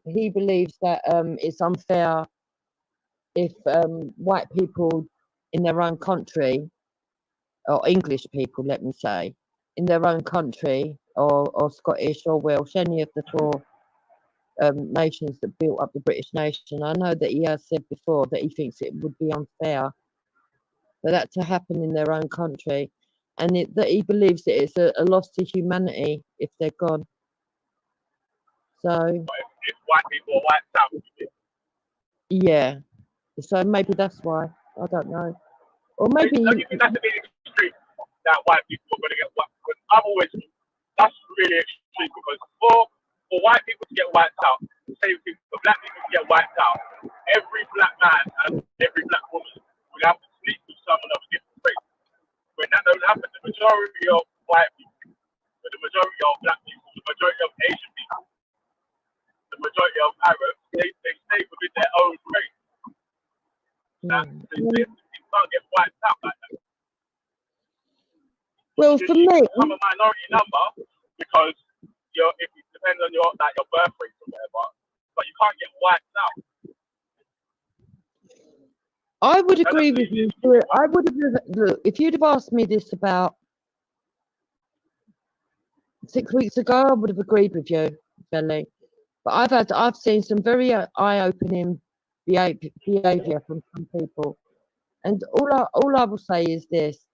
he believes that it's unfair if white people in their own country, or English people, let me say, in their own country, or Scottish or Welsh, any of the four nations that built up the British nation. I know that he has said before that he thinks it would be unfair for that to happen in their own country, and that he believes that it's a loss to humanity if they're gone. So, if white people are wiped out, yeah. So maybe that's why. I don't know. Or maybe don't you think that's a bit that white people are going to get wiped. Because I've always, that's really extreme because for white people to get wiped out, same thing for black people to get wiped out, every black man and every black woman would have to sleep with someone of a different race. When that don't happen, the majority of white people, the majority of black people, the majority of Asian people, the majority of Arabs, they stay within their own race. They can't get wiped out like that. Well, for me, become a minority number because if it depends on your birth rate or whatever, but you can't get wiped out. I would agree with you. I would have look, if you'd have asked me this about 6 weeks ago, I would have agreed with you, Belly. But I've seen some very eye-opening behaviour from some people, and all I will say is this: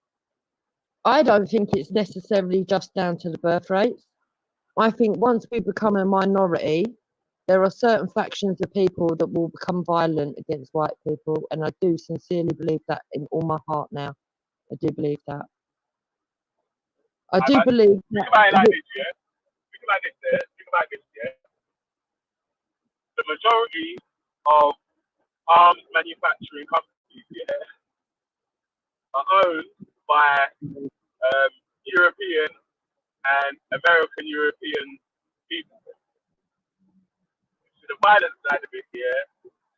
I don't think it's necessarily just down to the birth rates. I think once we become a minority, there are certain factions of people that will become violent against white people, and I do sincerely believe that in all my heart now. I do believe that. I do believe that. Think about it like this, yeah? Think about this, yeah? The majority of arms manufacturing companies, yeah, are owned by European and American European people. So the violence side of it, yeah,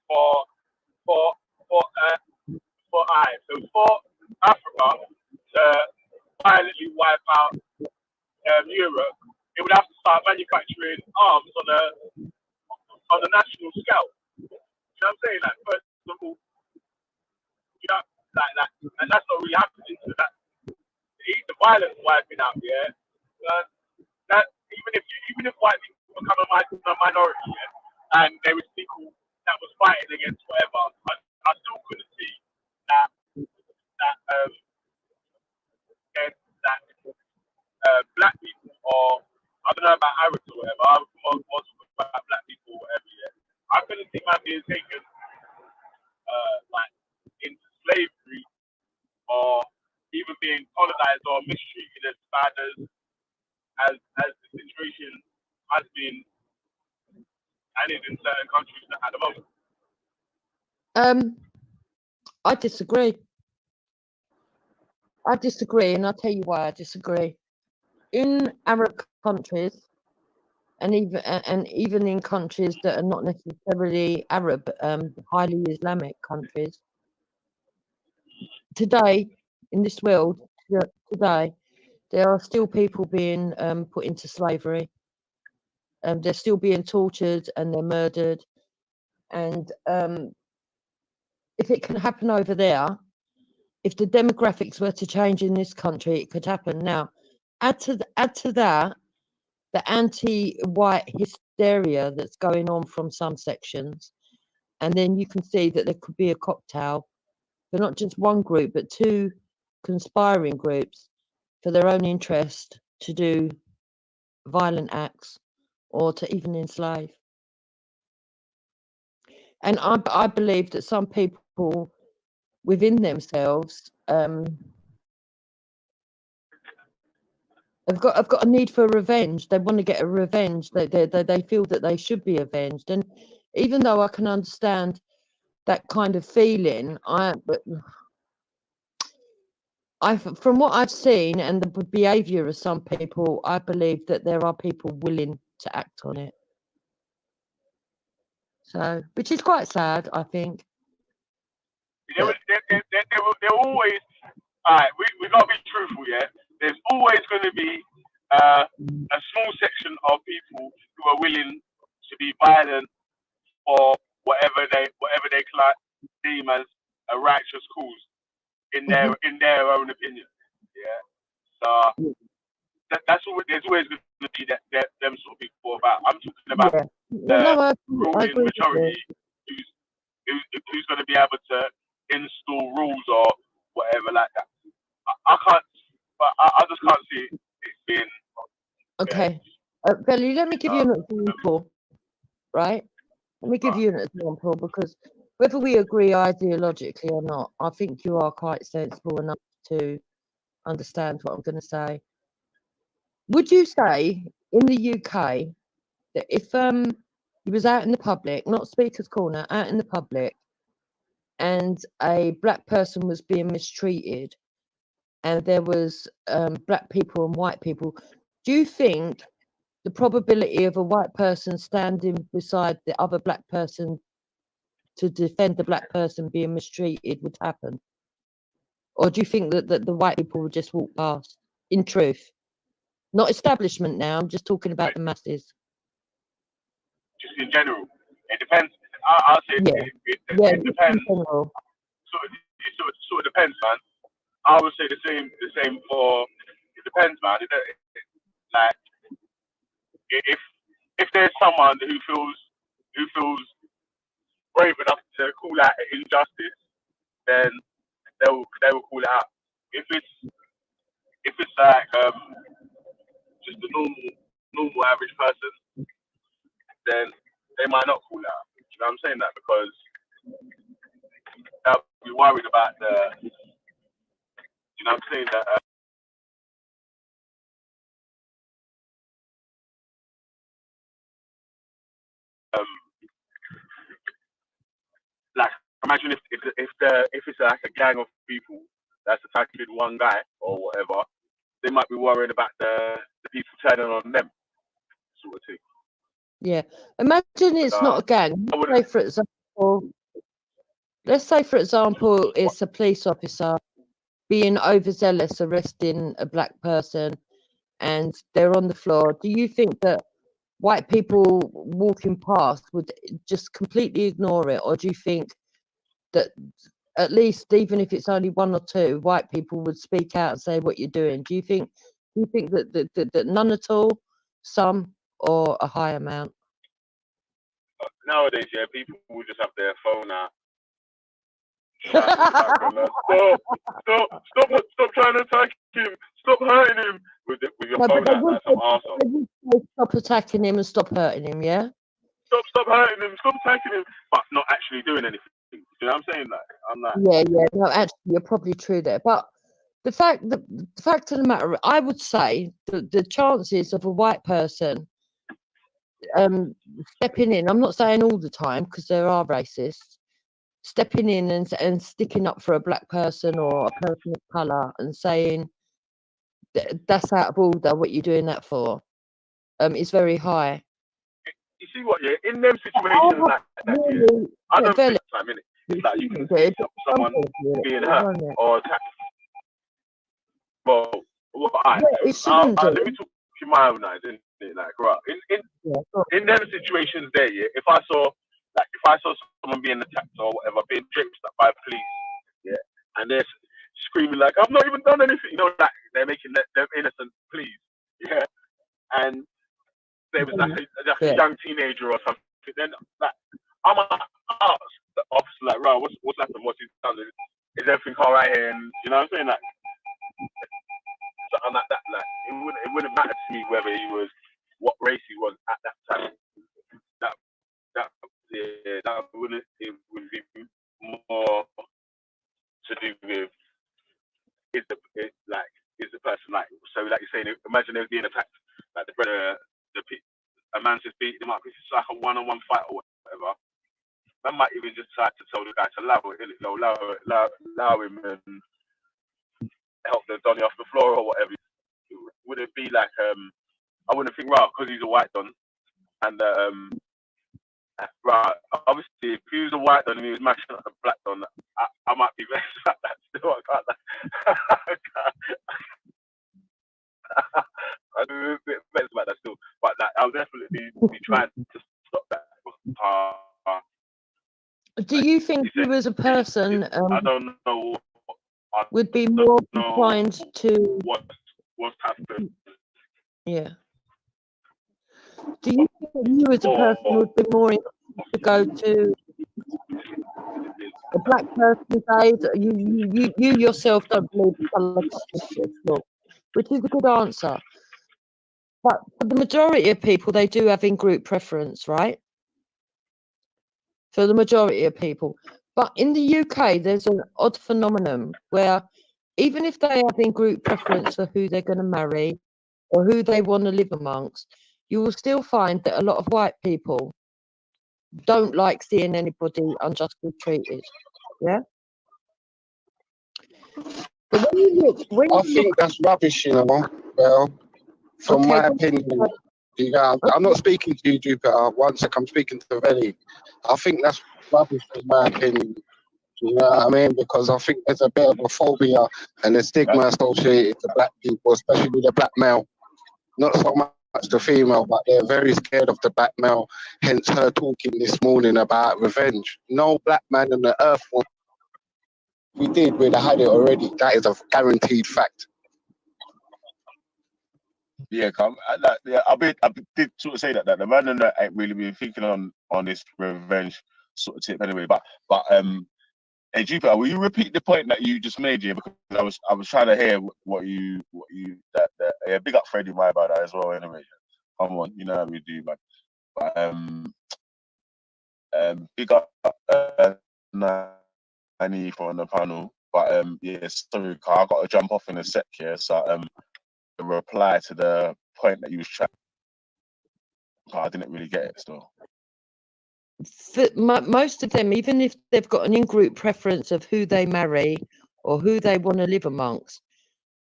for Africa to violently wipe out Europe, it would have to start manufacturing arms on a national scale. You know what I'm saying? Like, first of all, you know, like, and that's not really happening. So that the violence wiping out, yeah. That even if white people become a minority, yeah, and there was people that was fighting against whatever, I still couldn't see that black people, or I don't know about Arabs or whatever. I was more talking about black people or whatever. Yeah, I couldn't see man being taken like into slavery or even being colonized or mistreated as bad as the situation has been and is in certain countries at the moment. I disagree, and I'll tell you why I disagree. In Arab countries, and even in countries that are not necessarily Arab, highly Islamic countries, today in this world, today there are still people being put into slavery. They're still being tortured and they're murdered. And if it can happen over there, if the demographics were to change in this country, it could happen. Now, add to that the anti-white hysteria that's going on from some sections, and then you can see that there could be a cocktail for not just one group, but two conspiring groups for their own interest to do violent acts or to even enslave. And I believe that some people within themselves have got a need for revenge. They want to get a revenge. They feel that they should be avenged. And even though I can understand that kind of feeling, from what I've seen and the behaviour of some people, I believe that there are people willing to act on it. So, which is quite sad, I think. There always, alright, we got to be truthful, yeah? There's always going to be a small section of people who are willing to be violent for whatever they deem as a righteous cause in their own opinion. Yeah. So that's always, there's always going to be them sort of people about. I'm talking about the ruling majority who's going to be able to install rules or whatever like that. I can't, but I just can't see it being. Okay, Belly, let me give you an example, right? Let me give you an example, because whether we agree ideologically or not, I think you are quite sensible enough to understand what I'm going to say. Would you say in the UK that if you was out in the public, not speaker's corner, out in the public, and a black person was being mistreated, and there was black people and white people, do you think the probability of a white person standing beside the other black person to defend the black person being mistreated would happen? Or do you think that the white people would just walk past, in truth? Not establishment now, I'm just talking about the masses. Just in general, it depends. I'll say it depends. Sort of depends, man. I would say the same for. It depends, man. Like if there's someone who feels brave enough to call out an injustice, then they will call it out. If it's like just a normal average person, then they might not call it out. You know what I'm saying that because they'll be worried about the. You know what I'm saying that. Like imagine if it's like a gang of people that's attacking one guy or whatever, they might be worrying about the people turning on them, sort of thing. Yeah, imagine it's not a gang. Let's say, for example, it's a police officer being overzealous, arresting a black person, and they're on the floor. Do you think that white people walking past would just completely ignore it, or do you think that at least, even if it's only one or two, white people would speak out and say what you're doing? Do you think that none at all, some, or a high amount? Nowadays, yeah, people will just have their phone out. Stop trying to attack him. Stop hurting him with your phone out like some arsehole. Stop attacking him and stop hurting him, yeah? Stop hurting him, stop attacking him, but not actually doing anything. You know what I'm saying? Like, I'm like, yeah. No, actually, you're probably true there. But the fact of the matter, I would say the chances of a white person stepping in, I'm not saying all the time because there are racists, stepping in and sticking up for a black person or a person of colour and saying that's out of order, what you're doing that for, is very high. You see what? Yeah, in them situations like that, yeah, I don't think time in it. It's like you can see someone being hurt or attacked. Well, let me talk to my own eyes, isn't it? Like, right, in them situations there, yeah, if I saw someone being attacked or whatever, being tripped by police, yeah, and they're screaming like, "I've not even done anything," you know, like they're making them innocent pleas, yeah, and there was like a young teenager or something, then like I might ask the officer like, "Right, what's happened? What's he done? Is everything alright here?" And you know what I'm saying, like something like that. Like it wouldn't matter to me whether he was what race he was at that time. That wouldn't. It would be more to do with is the person like, so like you're saying, imagine they're being attacked, like a man just beat them up. It's just like a one-on-one fight or whatever. Man might even just try to tell the guy to allow him and help the Donny off the floor or whatever. Would it be like I wouldn't think, right, because he's a white Don and right, obviously if he was a white Don and he was mashing up a black Don, I might be vexed at that still. I do a bit vexed about that still, but like, I'll definitely be trying to stop that. Do you think you as a person I don't know would be more inclined to what's happened? Yeah. Do you think you as a person would be more inclined to go to a black person's aid? You yourself don't believe in colour law, which is a good answer. But for the majority of people, they do have in-group preference, right? For the majority of people. But in the UK, there's an odd phenomenon where even if they have in group preference for who they're going to marry or who they want to live amongst, you will still find that a lot of white people don't like seeing anybody unjustly treated. Yeah. But I think that's rubbish, you know. Well, from okay, my well, opinion, I'm not speaking to you, Jupiter. One sec, I'm speaking to Veli. I think that's rubbish, in my opinion. You know what I mean? Because I think there's a bit of a phobia and a stigma associated to black people, especially the black male. Not so much the female, but they're very scared of the black male. Hence her talking this morning about revenge. No black man on the earth we did, we'd have had it already. That is a guaranteed fact. Yeah, I did sort of say that the man and that ain't really been thinking on this revenge sort of tip anyway. But hey Jupiter, will you repeat the point that you just made here? Because I was trying to hear what you that yeah, big up Freddie my about that as well. Anyway, come on, you know how we do, man. But big up Annie for on the panel. But yeah, sorry, I got to jump off in a sec here. So the reply to the point that you was trying. I didn't really get it still. for most of them, even if they've got an in-group preference of who they marry or who they want to live amongst,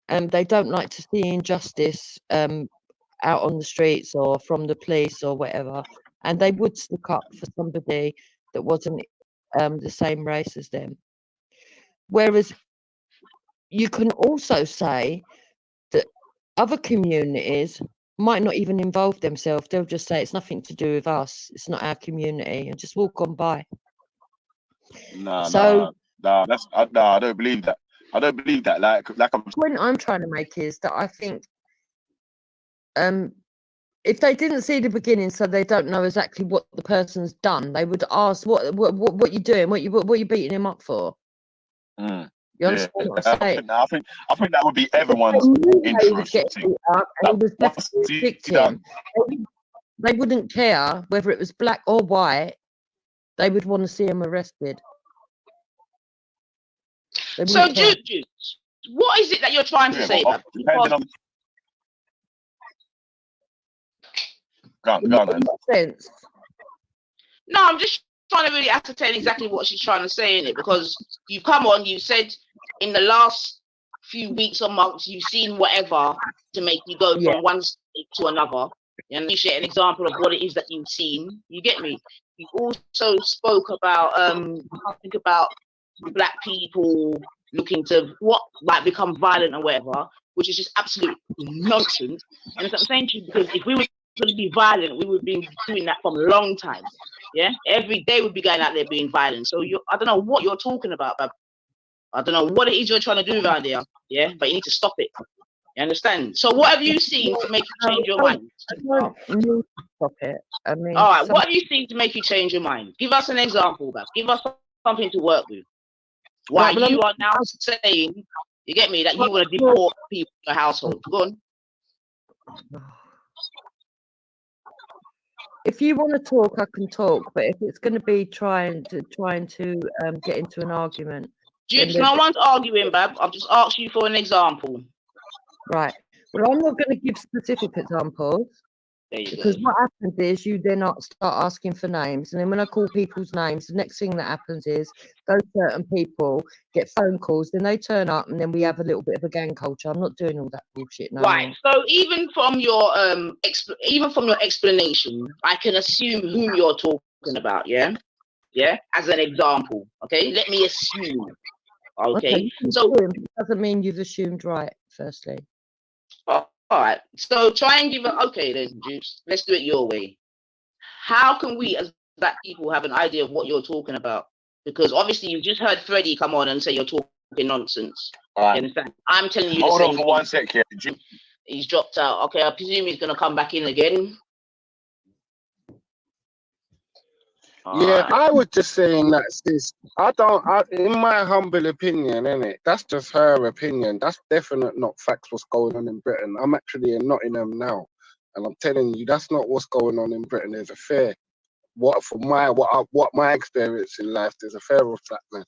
they don't like to see injustice out on the streets or from the police or whatever, and they would stick up for somebody that wasn't the same race as them. Whereas you can also say that other communities might not even involve themselves. They'll just say it's nothing to do with us. It's not our community, and just walk on by. Nah, So I don't believe that. I don't believe that. Like I'm. the point I'm trying to make is that I think if they didn't see the beginning, so they don't know exactly what the person's done, they would ask, "What you doing? What you beating him up for?" You understand what I'm saying? I think that would be everyone's interest. He was definitely a victim. They wouldn't care whether it was black or white. They would want to see him arrested. So, Jude, what is it that you're trying to say? Sense. No, I'm just trying to really ascertain exactly what she's trying to say in it, because you come on, you said in the last few weeks or months you've seen whatever to make you go from one state to another, and you share an example of what it is that you've seen. You get me? You also spoke about think about black people looking to become violent or whatever, which is just absolute nonsense. And that's what I'm saying to you, because if we were going to be violent, we would be doing that from a long time. Yeah, every day we'd be going out there being violent. So I don't know what you're talking about, but I don't know what it is you're trying to do around there. Yeah, but you need to stop it. You understand? So what have you seen to make you change your mind? Stop it. I mean, all right, what have you seen to make you change your mind? Give us an example, Bab. Give us something to work with. Why you are now saying, you get me, that you want to deport people in your household. Go on. If you want to talk, I can talk. But if it's going to be trying to get into an argument, no one's arguing, Bab. I've just asked you for an example. Right. Well, I'm not going to give specific examples. Because what happens is you then start asking for names, and then when I call people's names, the next thing that happens is those certain people get phone calls, then they turn up, and then we have a little bit of a gang culture. I'm not doing all that bullshit now. Right. So even from your explanation, I can assume whom you're talking about. Yeah. Yeah. As an example. Okay. Let me assume. Okay. So it doesn't mean you've assumed right. Firstly. All right, so try and give it. Okay, then, Juice. Let's do it your way. How can we, as black people, have an idea of what you're talking about? Because obviously, you just heard Freddie come on and say you're talking nonsense. You understand? I'm telling you. Hold on for 1 sec here. He's dropped out. Okay, I presume he's going to come back in again. Yeah, I was just saying that, sis. In my humble opinion, innit? That's just her opinion. That's definitely not facts what's going on in Britain. I'm actually in Nottingham now, and I'm telling you, that's not what's going on in Britain. There's a fair what my experience in life, there's a fair of that, man.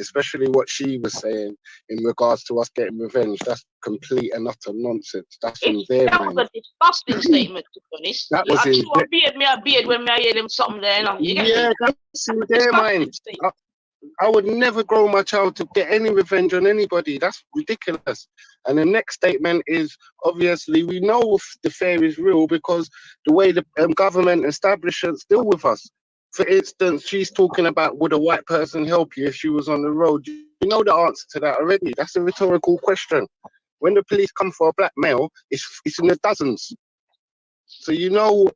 Especially what she was saying in regards to us getting revenge. That's complete and utter nonsense. That's in their That mind. was a disgusting statement, to be honest. That was in a beard when I hear them something there. You get yeah, me? that's in their mind. I would never grow my child to get any revenge on anybody. That's ridiculous. And the next statement is, obviously, we know the fear is real because the way the government establishments deal with us. For instance, she's talking about, would a white person help you if she was on the road? You know the answer to that already. That's a rhetorical question. When the police come for a black male, it's in the dozens. So you know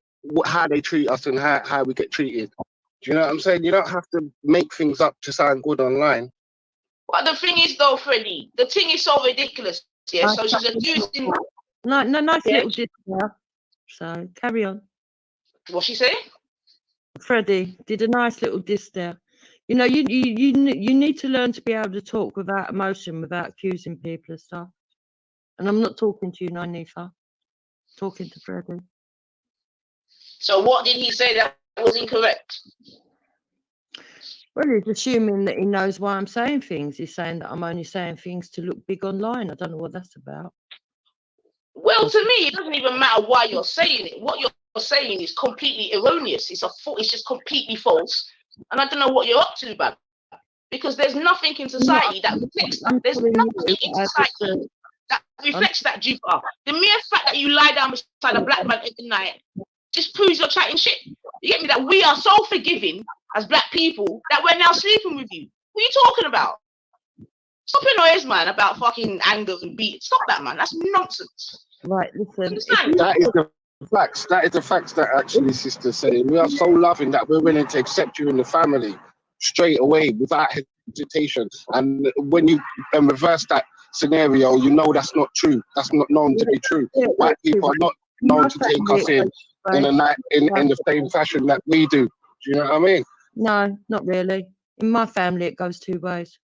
how they treat us and how we get treated. Do you know what I'm saying? You don't have to make things up to sound good online. But the thing is, though, Freddie, the thing is so ridiculous. Yeah, so she's accusing. Nice little diss there. So carry on. What she say? Freddie did a nice little diss there. You know, you need to learn to be able to talk without emotion, without accusing people of stuff. And I'm not talking to you, Nifa. Talking to Freddie. So what did he say that was incorrect? Well, he's assuming that he knows why I'm saying things. He's saying that I'm only saying things to look big online. I don't know what that's about. Well, to me, it doesn't even matter why you're saying it. What you're saying is completely erroneous. It's just completely false. And I don't know what you're up to, man. Because there's nothing in society that reflects that. There's nothing in society that reflects that, Jupiter. The mere fact that you lie down beside a black man every night just proves you're chatting shit. You get me? That we are so forgiving as black people that we're now sleeping with you. What are you talking about? Stop your noise, man, about fucking anger and beat. Stop that, man. That's nonsense. Right, listen. That is the facts. That is the facts that actually sister's saying. We are so loving that we're willing to accept you in the family straight away without hesitation. And when you reverse that scenario, you know that's not true. That's not known to be true. White people are not known to take us in the same fashion that we do. Do you know what I mean? No, not really. In my family, it goes two ways.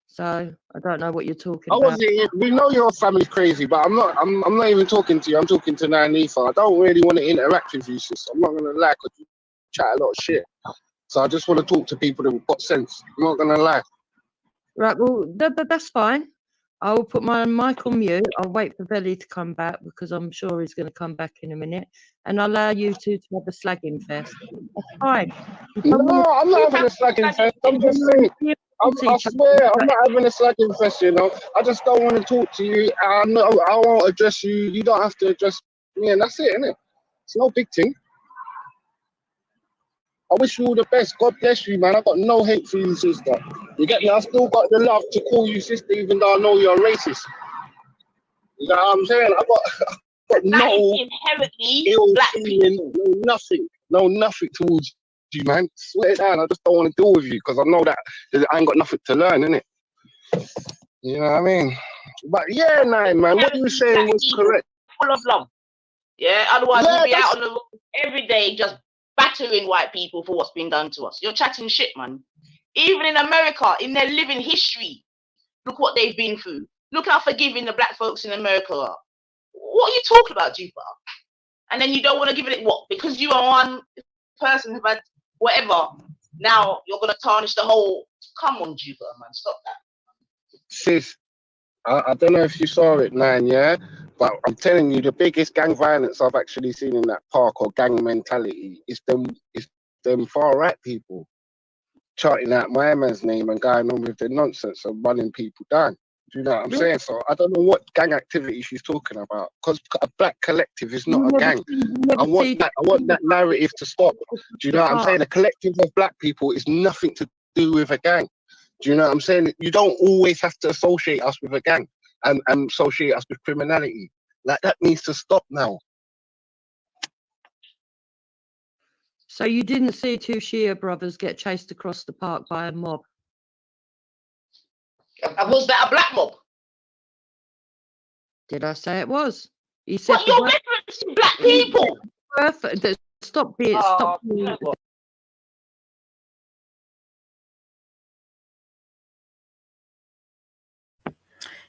So I don't know what you're talking about. We know your family's crazy, but I'm not even talking to you. I'm talking to Nifa. I don't really want to interact with you, sis. I'm not gonna lie, because you chat a lot of shit. So I just want to talk to people that have got sense. I'm not gonna lie. Right, well, that's fine. I will put my mic on mute. I'll wait for Belly to come back because I'm sure he's going to come back in a minute. And I'll allow you two to have a slagging fest. That's fine. No, I'm not having a slagging fest. I'm just saying. I swear, I'm not having a slagging fest, you know. I just don't want to talk to you. I won't address you. You don't have to address me, and that's it, innit? It's no big thing. I wish you all the best. God bless you, man. I got no hate for you, sister. You get me? I still got the love to call you sister, even though I know you're a racist. You know what I'm saying? I got no ill feeling, no nothing towards you, man. Swear down, I just don't want to deal with you because I know that I ain't got nothing to learn, innit? You know what I mean? But yeah, man, what you saying was correct. Full of love. Yeah, otherwise we'll be out on the road every day just battering white people for what's been done to us. You're chatting shit, man. Even in America, in their living history, look what they've been through. Look how forgiving the black folks in America are. What are you talking about, Jupiter? And then you don't want to give it what? Because you are one person who had whatever. Now you're going to tarnish the whole. Come on, Jupiter, man. Stop that. Sis, I don't know if you saw it, man, yeah? But I'm telling you, the biggest gang violence I've actually seen in that park or gang mentality is them far right people charting out my man's name and going on with their nonsense and running people down. Do you know what I'm saying? So I don't know what gang activity she's talking about, because a black collective is not a gang. I want that narrative to stop. Do you know what I'm saying? A collective of black people is nothing to do with a gang. Do you know what I'm saying? You don't always have to associate us with a gang and associate us with criminality. Like, that needs to stop now. So you didn't see two Shia brothers get chased across the park by a mob? Was that a black mob? Did I say it was? He said but you're referencing black people. Stop being.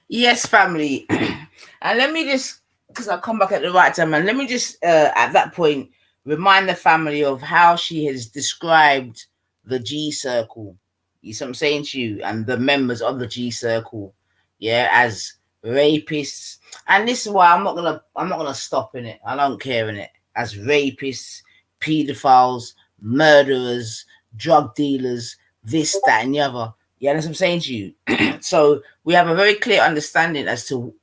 Yes, family. And let me just, because I'll come back at the right time, and let me just, at that point, remind the family of how she has described the G circle. You see what I'm saying to you, and the members of the G circle, yeah, as rapists. And this is why I'm not gonna stop in it. I don't care in it. As rapists, pedophiles, murderers, drug dealers, this, that, and the other. Yeah, that's what I'm saying to you. So we have a very clear understanding as to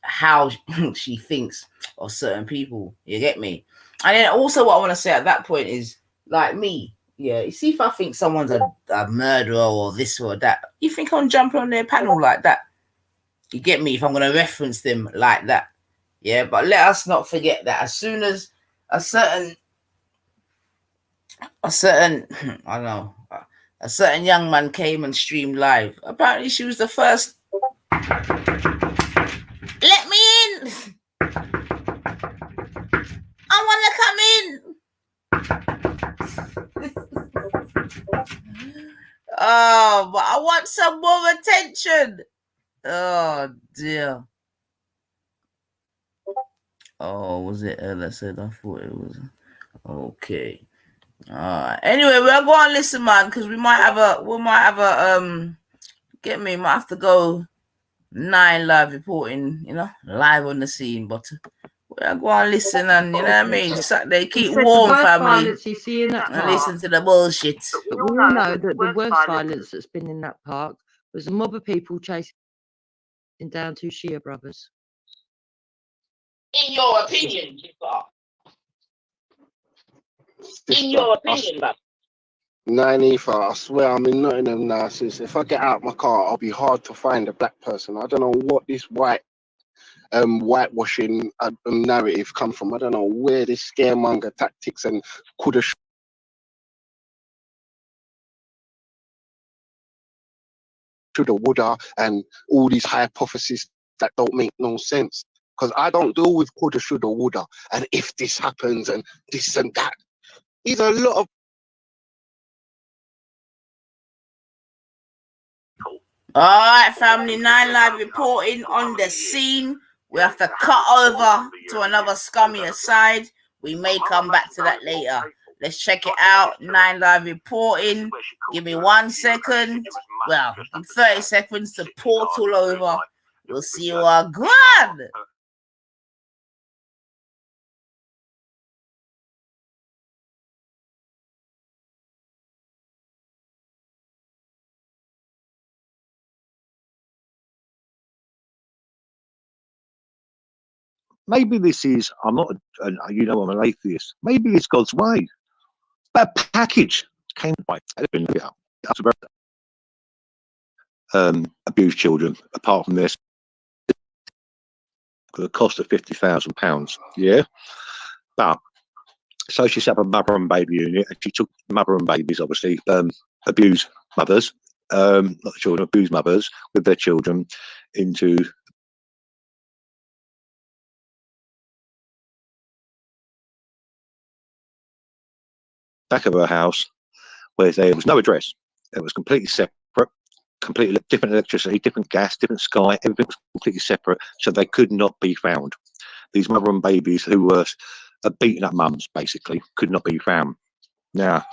how she thinks of certain people. You get me? And then also what I want to say at that point is, like me, yeah, you see, if I think someone's a murderer or this or that, you think I'm jumping on their panel like that? You get me? If I'm going to reference them like that. Yeah, but let us not forget that as soon as a certain I don't know, a certain young man came and streamed live, apparently she was the first. Let me in. I want to come in. Oh, but I want some more attention. Oh dear. Oh, was it Ella said? I thought it was. Okay. Anyway, we'll go and listen, man, because we might have a get me, might have to go 9 live reporting, live on the scene, but we'll go and listen, and you know what I mean, Saturday, keep warm, family, you see in that and park, listen to the bullshit. but we all know that the worst violence that's been in that park was a mob of people chasing down 2 Shia brothers. In your opinion, in your opinion, man. Nanifa, I swear I'm in Nottingham now, sis. If I get out my car, I'll be hard to find a black person. I don't know what this whitewashing narrative come from. I don't know where this scaremonger tactics and coulda, shoulda, woulda, and all these hypotheses that don't make no sense. Because I don't deal with coulda, shoulda, woulda, and if this happens and this and that. These are a lot of. All right, family, 9 live reporting on the scene. We have to cut over to another scummy aside. We may come back to that later. Let's check it out. 9 live reporting. Give me 1 second. Well, 30 seconds to portal over. We'll see you again. Maybe this is, I'm not, I'm an atheist. Maybe it's God's way. But a package came by. Abused children, apart from this, for the cost of £50,000. Yeah. But so she set up a mother and baby unit, and she took mother and babies, obviously, abused mothers, not the children, abused mothers with their children into back of her house where there was no address. It was completely separate, completely different electricity, different gas, different sky. Everything was completely separate, so they could not be found. These mother and babies who were beaten up mums, basically, could not be found. Now,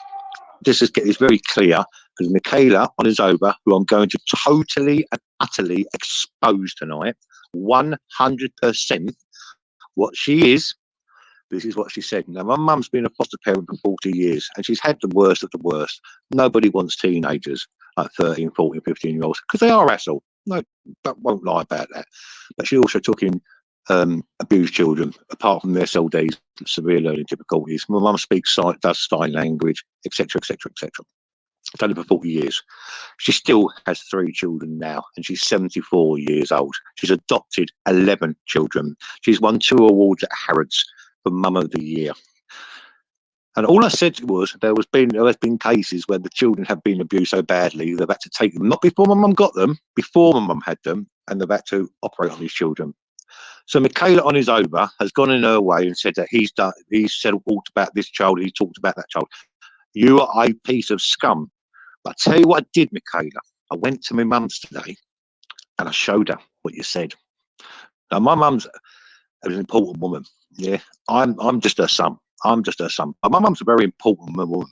this is very clear because Michaela Onizuba, who I'm going to totally and utterly expose tonight, 100% what she is. This is what she said. Now, my mum's been a foster parent for 40 years, and she's had the worst of the worst. Nobody wants teenagers like 13, 14, 15-year-olds because they are asshole. No, that won't lie about that. But she also took in abused children, apart from their SLDs, severe learning difficulties. My mum does sign language, etc., etc., etc. Done it for 40 years. She still has 3 children now, and she's 74 years old. She's adopted 11 children. She's won 2 awards at Harrods for Mum of the Year. And all I said was there has been cases where the children have been abused so badly they've had to take them, not before my mum got them, before my mum had them, and they've had to operate on these children. So Michaela Onizuba has gone in her way and said that he's said all about this child, he talked about that child. You are a piece of scum. But I tell you what I did, Michaela. I went to my mum's today and I showed her what you said. Now my mum's an important woman. Yeah, I'm just her son. I'm just her son. But my mum's a very important woman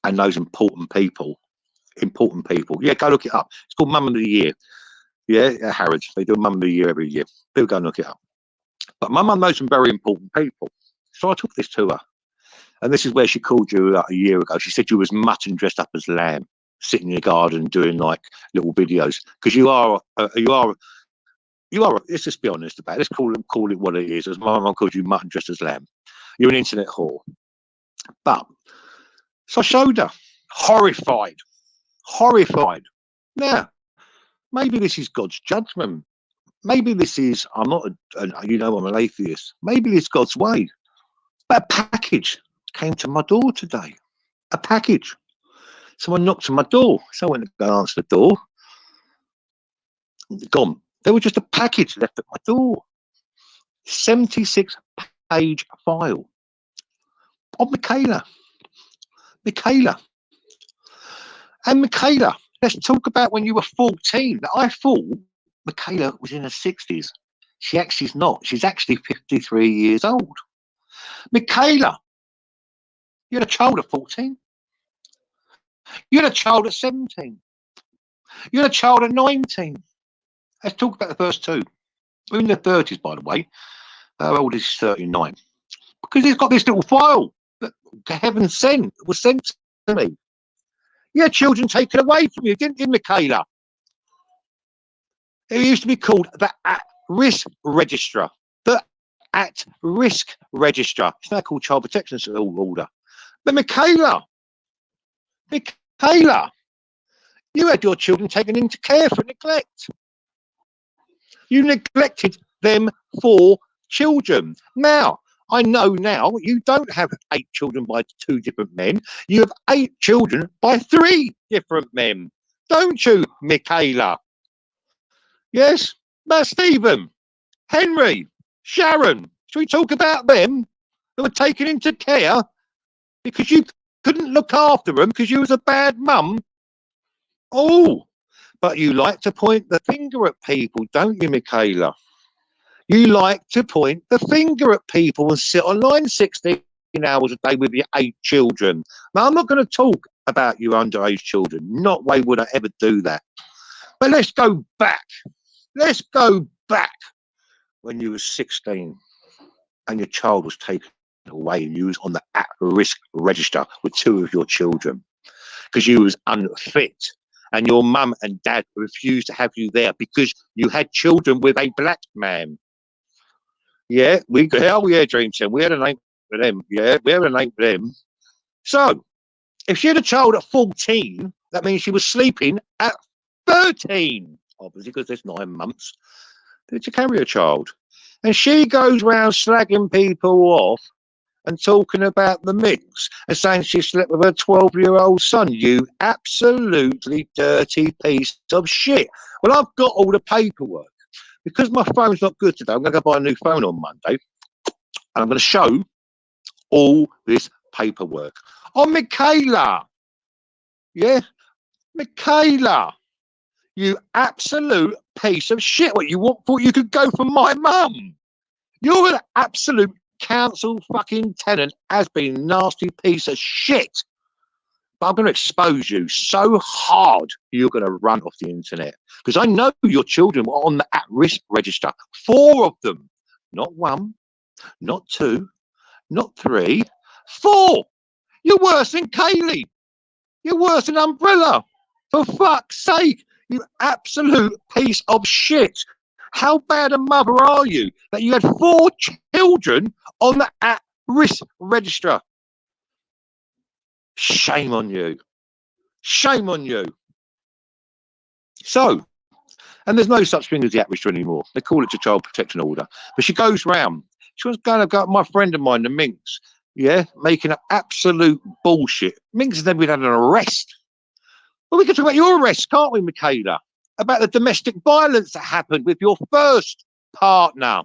and knows important people. Important people. Yeah, go look it up. It's called Mum of the Year. Yeah, at Harrods. They do Mum of the Year every year. People go and look it up. But my mum knows some very important people. So I took this to her. And this is where she called you a year ago. She said you was mutton dressed up as lamb, sitting in your garden doing like little videos. Because you are, let's just be honest about it. Let's call it what it is. As my mum called you mutton dressed as lamb. You're an internet whore. But, so I showed her. Horrified. Now, maybe this is God's judgment. Maybe this is, I'm not, I'm an atheist. Maybe it's God's way. But a package came to my door today. A package. Someone knocked on my door. So I went to go answer the door. Gone. There was just a package left at my door. 76-page file. Of Michaela. And Michaela, let's talk about when you were 14. I thought Michaela was in her 60s. She actually is not. She's actually 53 years old. Michaela, you had a child at 14. You had a child at 17. You had a child at 19. Let's talk about the first two. We're in their 30s, by the way. How old is he? 39. Because he's got this little file that heaven was sent to me. You had children taken away from you, didn't you, Michaela? It used to be called the at-risk register. The at-risk register. It's now called child protection order. But Michaela, you had your children taken into care for neglect. You neglected them for children. Now, I know now you don't have 8 children by 2 different men. You have 8 children by 3 different men. Don't you, Michaela? Yes? But Stephen, Henry, Sharon, should we talk about them who were taken into care because you couldn't look after them because you was a bad mum? Oh, but you like to point the finger at people, don't you, Michaela? You like to point the finger at people and sit online 16 hours a day with your 8 children. Now, I'm not going to talk about your underage children. Not way would I ever do that. But let's go back. Let's go back when you were 16 and your child was taken away and you was on the at-risk register with 2 of your children because you was unfit and your mum and dad refused to have you there because you had children with a black man. Yeah, Dream Team. We had a name for them. Yeah, we had a name for them. So, if she had a child at 14, that means she was sleeping at 13. Obviously, because there's 9 months to carry a child. And she goes round slagging people off and talking about the mix and saying she slept with her 12-year-old son. You absolutely dirty piece of shit. Well, I've got all the paperwork. Because my phone's not good today, I'm going to go buy a new phone on Monday. And I'm going to show all this paperwork. Oh, Michaela. Yeah? Michaela. You absolute piece of shit. What you thought you could go for my mum? You're an absolute council fucking tenant, has been nasty piece of shit. But I'm going to expose you so hard you're going to run off the internet. Because I know your children were on the at-risk register. 4 of them. Not 1, not 2, not 3, 4. You're worse than Kaylee. You're worse than Umbrella. For fuck's sake. You absolute piece of shit. How bad a mother are you that you had 4 children on the at-risk register? Shame on you. Shame on you. So, and there's no such thing as the at-risk anymore. They call it a child protection order. But she goes round. She was going to go, my friend of mine, the Minx, yeah, making up absolute bullshit. Minx has never had an arrest. Well, we can talk about your arrest, can't we, Michaela? About the domestic violence that happened with your first partner.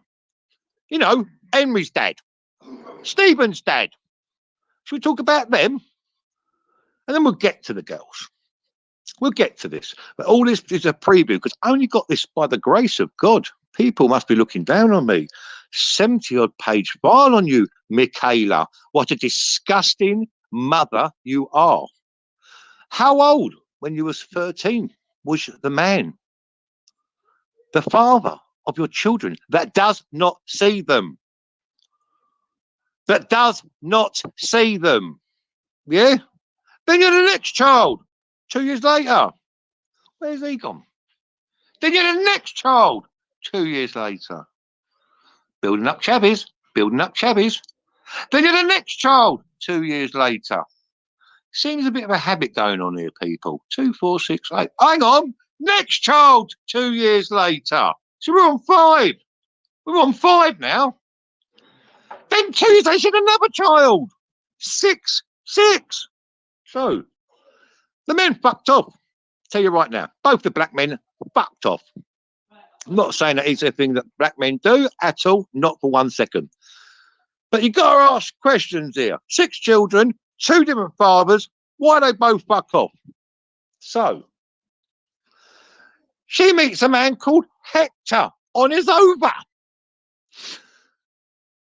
You know, Henry's dad. Stephen's dad. Should we talk about them? And then we'll get to the girls. We'll get to this. But all this is a preview because I only got this by the grace of God. People must be looking down on me. 70-odd page file on you, Michaela. What a disgusting mother you are. How old when you was 13 was the man, the father of your children that does not see them? That does not see them. Yeah? Then you're the next child. 2 years later. Where's he gone? Then you're the next child. 2 years later. Building up chabbies. Building up chabbies. Then you're the next child. 2 years later. Seems a bit of a habit going on here, people. 2, 4, 6, 8. Hang on. Next child. 2 years later. So we're on 5. We're on 5 now. Then 2 years later, another child. 6. So the men fucked off. Tell you right now, both the black men fucked off. I'm not saying that it's a thing that black men do at all, not for 1 second. But you got to ask questions here. 6 children, 2 different fathers. Why they both fuck off? So she meets a man called Hector on his over.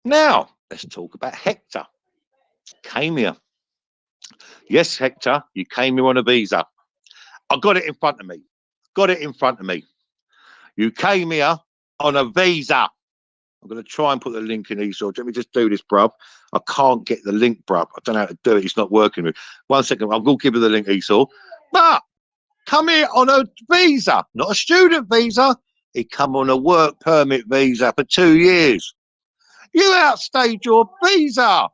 Now let's talk about Hector. Came here. Yes, Hector, you came here on a visa. I got it in front of me. Got it in front of me. You came here on a visa. I'm going to try and put the link in Esau. Let me just do this, bruv. I can't get the link, bruv. I don't know how to do it. It's not working. 1 second. I'm going to give you the link, Esau. But come here on a visa, not a student visa. He come on a work permit visa for 2 years. You outstayed your visa,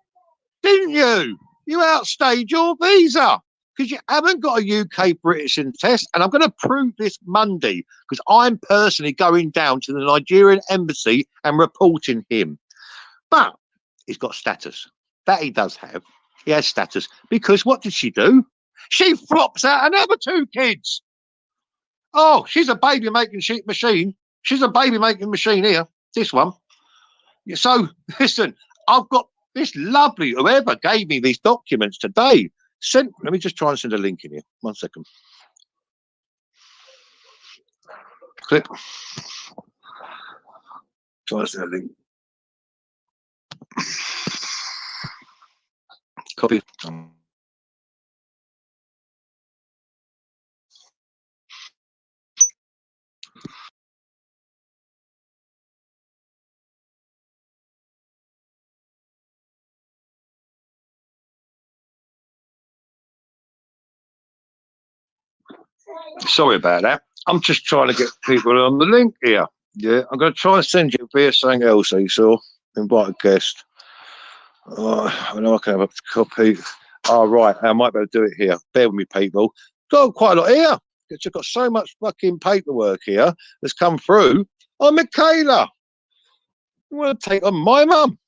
didn't you? You outstayed your visa because you haven't got a UK British test. And I'm going to prove this Monday because I'm personally going down to the Nigerian embassy and reporting him. But he's got status. That he does have. He has status because what did she do? She flops out another 2 kids. Oh, she's a baby making machine. She's a baby making machine here. This one. So listen, I've got this lovely, whoever gave me these documents today, let me just try and send a link in here. 1 second. Click. Try and send a link. Copy. Sorry about that. I'm just trying to get people on the link here. Yeah, I'm going to try and send you via something else, Esau. Invite a guest. I know I can have a copy. Oh, right. I might be able to do it here. Bear with me, people. Got quite a lot here. It's got so much fucking paperwork here that's come through. Oh, Michaela. You want to take on my mum?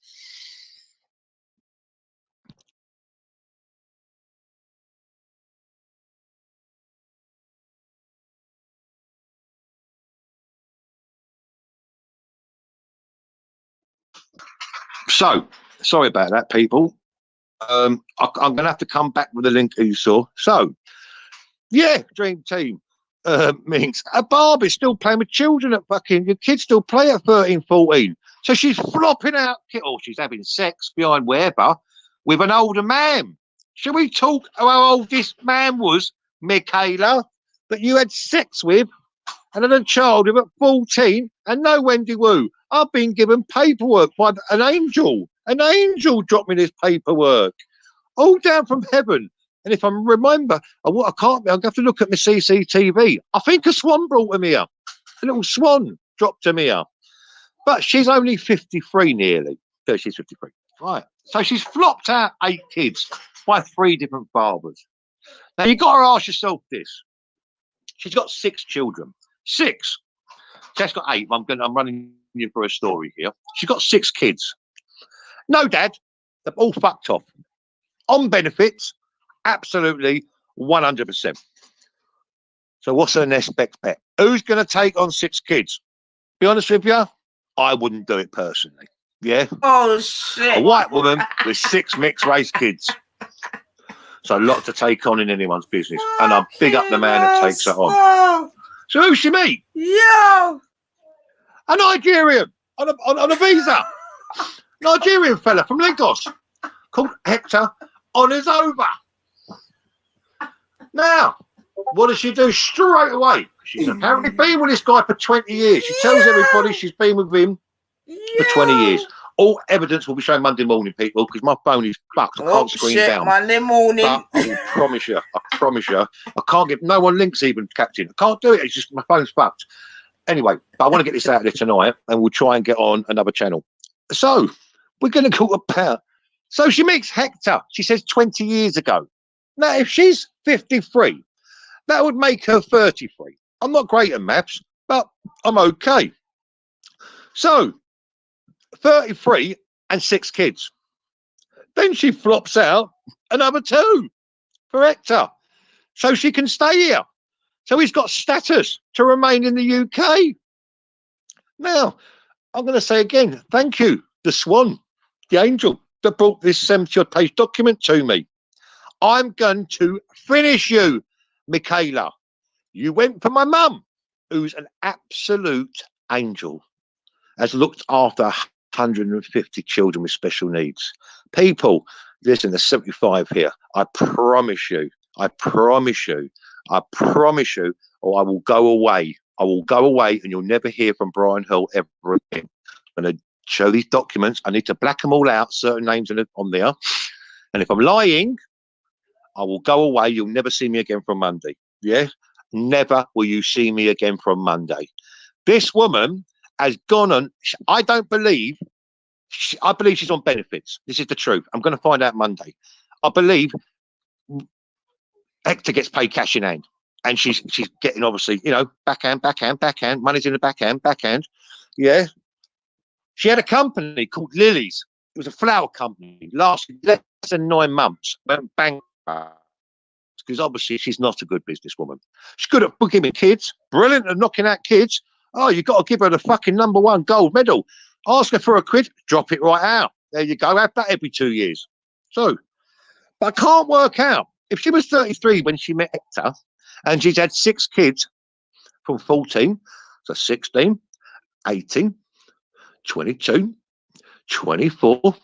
So, sorry about that, people. I'm going to have to come back with a link Esau. So, yeah, Dream Team. Minx. A Barbie's still playing with children at fucking, your kids still play at 13, 14. So she's flopping out, or she's having sex behind wherever with an older man. Shall we talk how old this man was, Michaela, that you had sex with and had a child with at 14 and no Wendy Woo? I've been given paperwork by an angel. An angel dropped me this paperwork. All down from heaven. And if I remember, I'm going to have to look at my CCTV. I think a swan brought him here. A little swan dropped him here. But she's only 53 nearly. So she's 53. Right. So she's flopped out 8 kids by 3 different fathers. Now, you've got to ask yourself this. She's got 6 children. 6. She's got 8. I'm running you through a story here. She's got 6 kids. No, Dad. They've all fucked off. On benefits. Absolutely 100%. So what's her next best bet? Who's going to take on 6 kids? Be honest with you, I wouldn't do it personally. Yeah. Oh shit. A white woman with 6 mixed race kids. So a lot to take on in anyone's business. And I big up the man that takes it on. So who's she meet? Yo. A Nigerian on a visa. Nigerian fella from Lagos called Hector Onizova. Now, what does she do straight away? She's apparently been with this guy for 20 years. She tells everybody she's been with him for 20 years. All evidence will be shown Monday morning, people, because my phone is fucked. I can't screen down. Monday morning. But I will promise you, I can't give no one links even, Captain. I can't do it. It's just my phone's fucked. Anyway, but I want to get this out there tonight, and we'll try and get on another channel. So we're going to talk about. So she meets Hector. She says 20 years ago. Now, if she's 53, that would make her 33. I'm not great at maths, but I'm okay. So 33 and 6 kids. Then she flops out another 2 for Hector, so she can stay here. So he's got status to remain in the UK. Now, I'm going to say again, thank you, the Swan, the angel that brought this 70-odd page document to me. I'm going to finish you, Michaela. You went for my mum, who's an absolute angel, has looked after 150 children with special needs. People, listen, there's 75 here. I promise you, or I will go away. I will go away and you'll never hear from Brian Hill ever again. I'm going to show these documents. I need to black them all out, certain names on there. And if I'm lying, I will go away. You'll never see me again from Monday. Yeah? Never will you see me again from Monday. This woman has gone on. I don't believe. I believe she's on benefits. This is the truth. I'm going to find out Monday. I believe Hector gets paid cash in hand. And she's getting, obviously, you know, backhand. Money's in the backhand. Yeah. She had a company called Lily's. It was a flower company. Lasted less than 9 months. Went bankrupt. Because obviously she's not a good businesswoman. She's good at booking kids. Brilliant at knocking out kids. Oh, you've got to give her the fucking #1 gold medal. Ask her for a quid. Drop it right out. There you go. Have that every 2 years. So, but I can't work out. If she was 33 when she met Hector, and she's had 6 kids from 14, so 16, 18, 22, 24,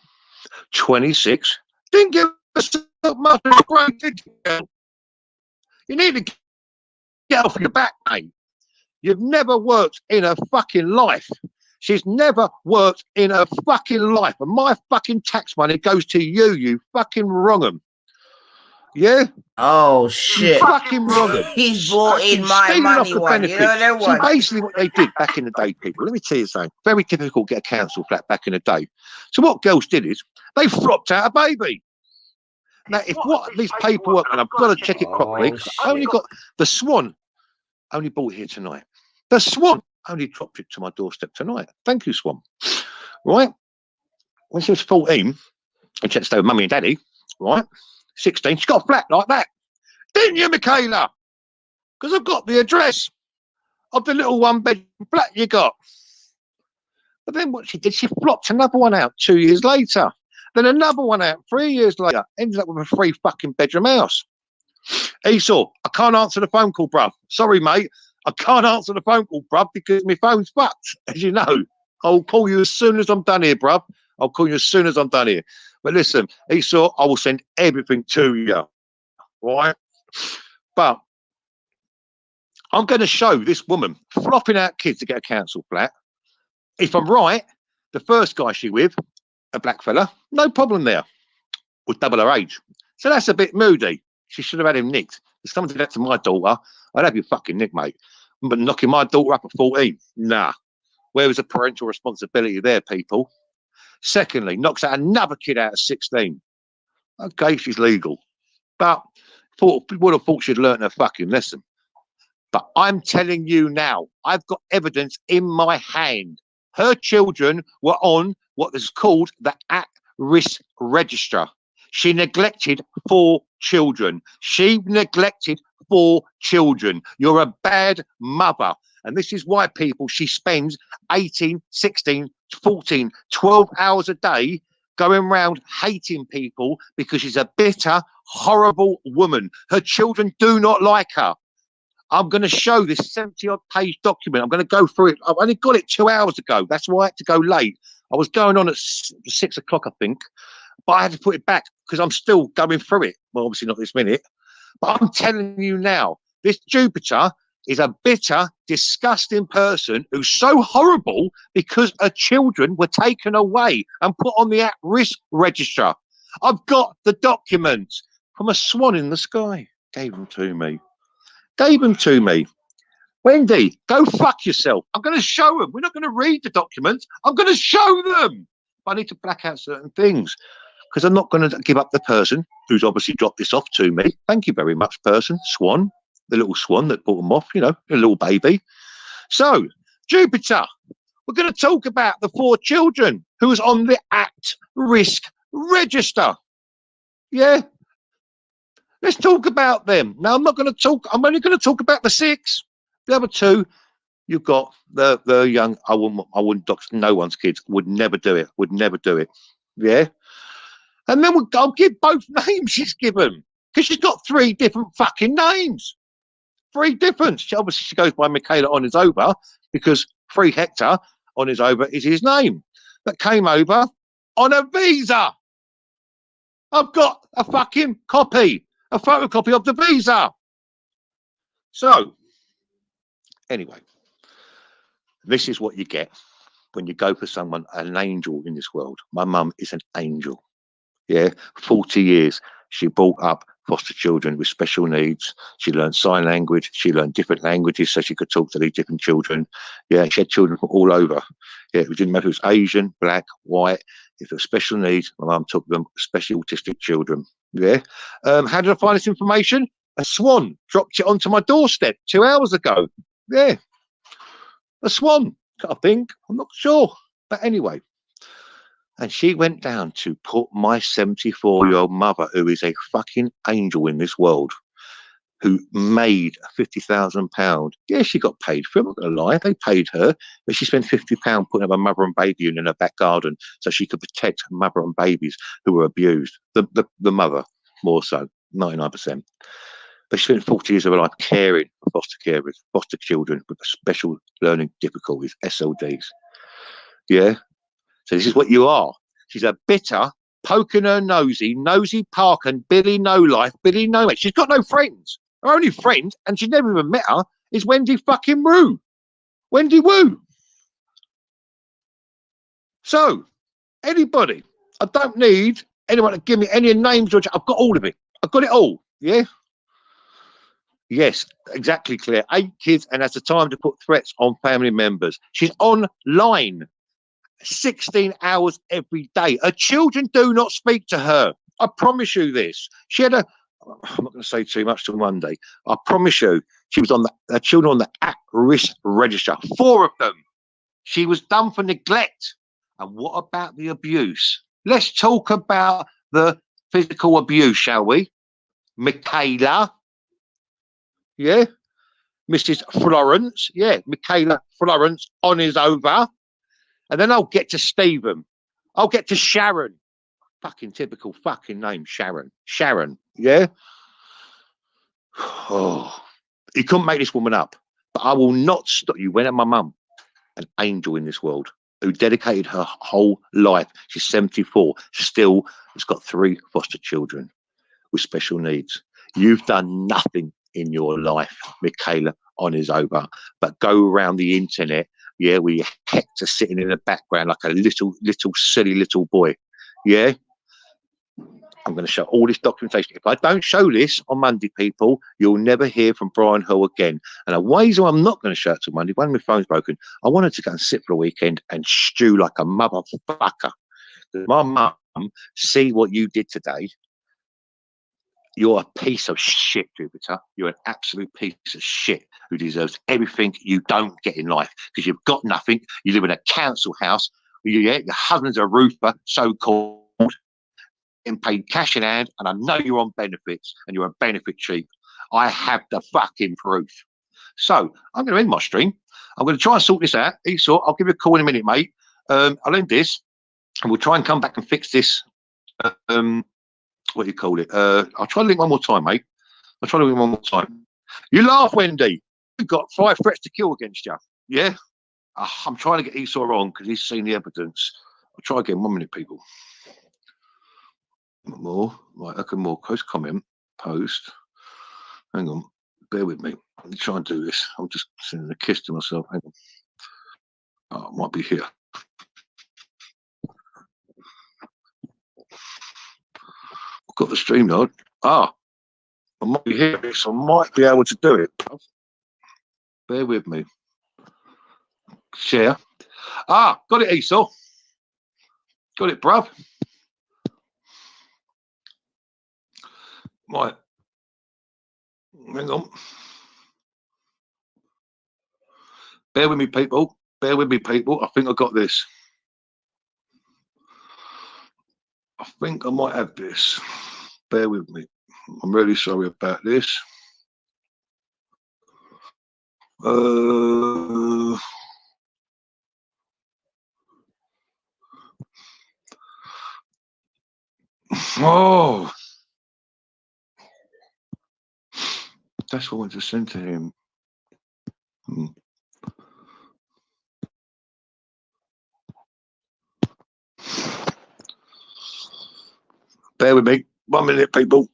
26. Didn't give us much of a great, did you? You need to get off your back, mate. You've never worked in her fucking life. She's never worked in her fucking life. And my fucking tax money goes to you, you fucking wrong 'em. Yeah? Oh, shit. Fucking wrong 'em. He's brought in my money one. You know that one? So basically what they did back in the day, people, let me tell you something. Very difficult to get a council flat back in the day. So what girls did is they flopped out a baby. Now, if what these paperwork, and I've got to check it properly, I only got the Swan, only bought it here tonight. The Swan only dropped it to my doorstep tonight. Thank you, Swan. Right? When she was 14, and she had to stay with mummy and daddy, right? 16, she got a flat like that. Didn't you, Michaela? Because I've got the address of the little 1-bedroom flat you got. But then what she did, she flopped another one out 2 years later. Then another one out 3 years later. Ended up with a 3 fucking bedroom house. Esau, I can't answer the phone call, bruv. Sorry, mate. I can't answer the phone call, bruv, because my phone's fucked, as you know. I'll call you as soon as I'm done here, bruv. I'll call you as soon as I'm done here. But listen, Esau, I will send everything to you. Right? But I'm going to show this woman flopping out kids to get a council flat. If I'm right, the first guy she with, a black fella, no problem there, was double her age. So that's a bit moody. She should have had him nicked. If someone did that to my daughter, I'd have you fucking nicked, mate. But knocking my daughter up at 14, nah. Where was the parental responsibility there, people? Secondly, knocks out another kid out at 16. Okay, she's legal. But would have thought she'd learned her fucking lesson. But I'm telling you now, I've got evidence in my hand. Her children were on what is called the at-risk register. She neglected 4 children. She neglected 4 children. You're a bad mother. And this is why, people, she spends 18, 16, 14, 12 hours a day going around hating people because she's a bitter, horrible woman. Her children do not like her. I'm going to show this 70-odd page document. I'm going to go through it. I've only got it 2 hours ago. That's why I had to go late. I was going on at 6 o'clock, I think, but I had to put it back because I'm still going through it. Well, obviously not this minute, but I'm telling you now, this Jupiter is a bitter, disgusting person who's so horrible because her children were taken away and put on the at-risk register. I've got the documents from a swan in the sky. Gave them to me. Gave them to me. Wendy, go fuck yourself. I'm going to show them. We're not going to read the documents. I'm going to show them. But I need to black out certain things because I'm not going to give up the person who's obviously dropped this off to me. Thank you very much, person. Swan, the little swan that brought them off, you know, a little baby. So, Jupiter, we're going to talk about the 4 children who was on the at-risk register. Yeah. Let's talk about them. Now, I'm only going to talk about the 6. The other 2, you've got the young, I wouldn't dox no one's kids, would never do it. Yeah. And then I'll give both names she's given because she's got 3 different fucking names. 3 different. Obviously, she goes by Michaela on his over because 3 Hector on his over is his name. That came over on a visa. I've got a fucking copy, a photocopy of the visa. So, anyway, this is what you get when you go for someone, an angel in this world. My mum is an angel. Yeah, 40 years. She brought up foster children with special needs. She learned sign language. She learned different languages so she could talk to these different children. Yeah, she had children from all over. Yeah, it didn't matter if it was Asian, black, white. If it was special needs, my mum took them, especially autistic children. Yeah. How did I find this information? A swan dropped it onto my doorstep 2 hours ago. Yeah. A swan, I think. I'm not sure. But anyway. And she went down to put my 74-year-old mother, who is a fucking angel in this world, who made £50,000. Yeah, she got paid for it. I'm not going to lie. They paid her, but she spent £50 putting up a mother and baby in her back garden so she could protect mother and babies who were abused. The mother, more so, 99%. But she spent 40 years of her life caring for foster carers, foster children with special learning difficulties, SLDs. Yeah. So this is what you are. She's a bitter, poking her nosy Park and Billy No Life, Billy No Mate. She's got no friends. Her only friend, and she's never even met her, is Wendy fucking Woo. Wendy Woo. So, anybody, I don't need anyone to give me any names. I've got all of it. I've got it all. Yeah? Yes, exactly, Claire. 8 kids and has the time to put threats on family members. She's online 16 hours every day. Her children do not speak to her. I promise you this. She had I'm not going to say too much till Monday. I promise you, she was on her children on the at-risk register. 4 of them. She was done for neglect. And what about the abuse? Let's talk about the physical abuse, shall we? Michaela. Yeah. Mrs. Florence. Yeah. Michaela Florence on his over. And then I'll get to Stephen. I'll get to Sharon. Fucking typical fucking name, Sharon. Sharon, yeah? Oh, you couldn't make this woman up. But I will not stop you. Went at my mum, an angel in this world, who dedicated her whole life. She's 74. Still has got 3 foster children with special needs. You've done nothing in your life, Michaela on his over, but go around the internet. Yeah, we Hector sitting in the background like a little silly little boy. Yeah. I'm going to show all this documentation. If I don't show this on Monday, people, you'll never hear from Brian Hill again. And the reason I'm not going to show it till Monday, when my phone's broken, I wanted to go and sit for a weekend and stew like a motherfucker. My mum, see what you did today. You're a piece of shit, Jupiter. You're an absolute piece of shit who deserves everything you don't get in life because you've got nothing. You live in a council house. Your husband's a roofer, so-called, and paid cash in hand, and I know you're on benefits and you're a benefit cheap. I have the fucking proof. So I'm going to end my stream. I'm going to try and sort this out. Esau, I'll give you a call in a minute, mate. I'll end this and we'll try and come back and fix this. What do you call it? I'll try to link one more time, mate. I'll try to link one more time. You laugh, Wendy. You've got 5 threats to kill against you. Yeah? I'm trying to get Esau on because he's seen the evidence. I'll try again. 1 minute, people. More. Right, okay, more. Post comment. Post. Hang on. Bear with me. Let me try and do this. I'm just sending a kiss to myself. Hang on. Oh, it might be here. I've got the stream node. I might be here, so I might be able to do it. Bear with me. Share. Got it, Esau. Got it, bruv. Right. Hang on. Bear with me, people. Bear with me, people. I think I got this. I think I might have this. Bear with me. I'm really sorry about this. Oh, that's what I wanted to send to him. Bear with me. 1 minute, people.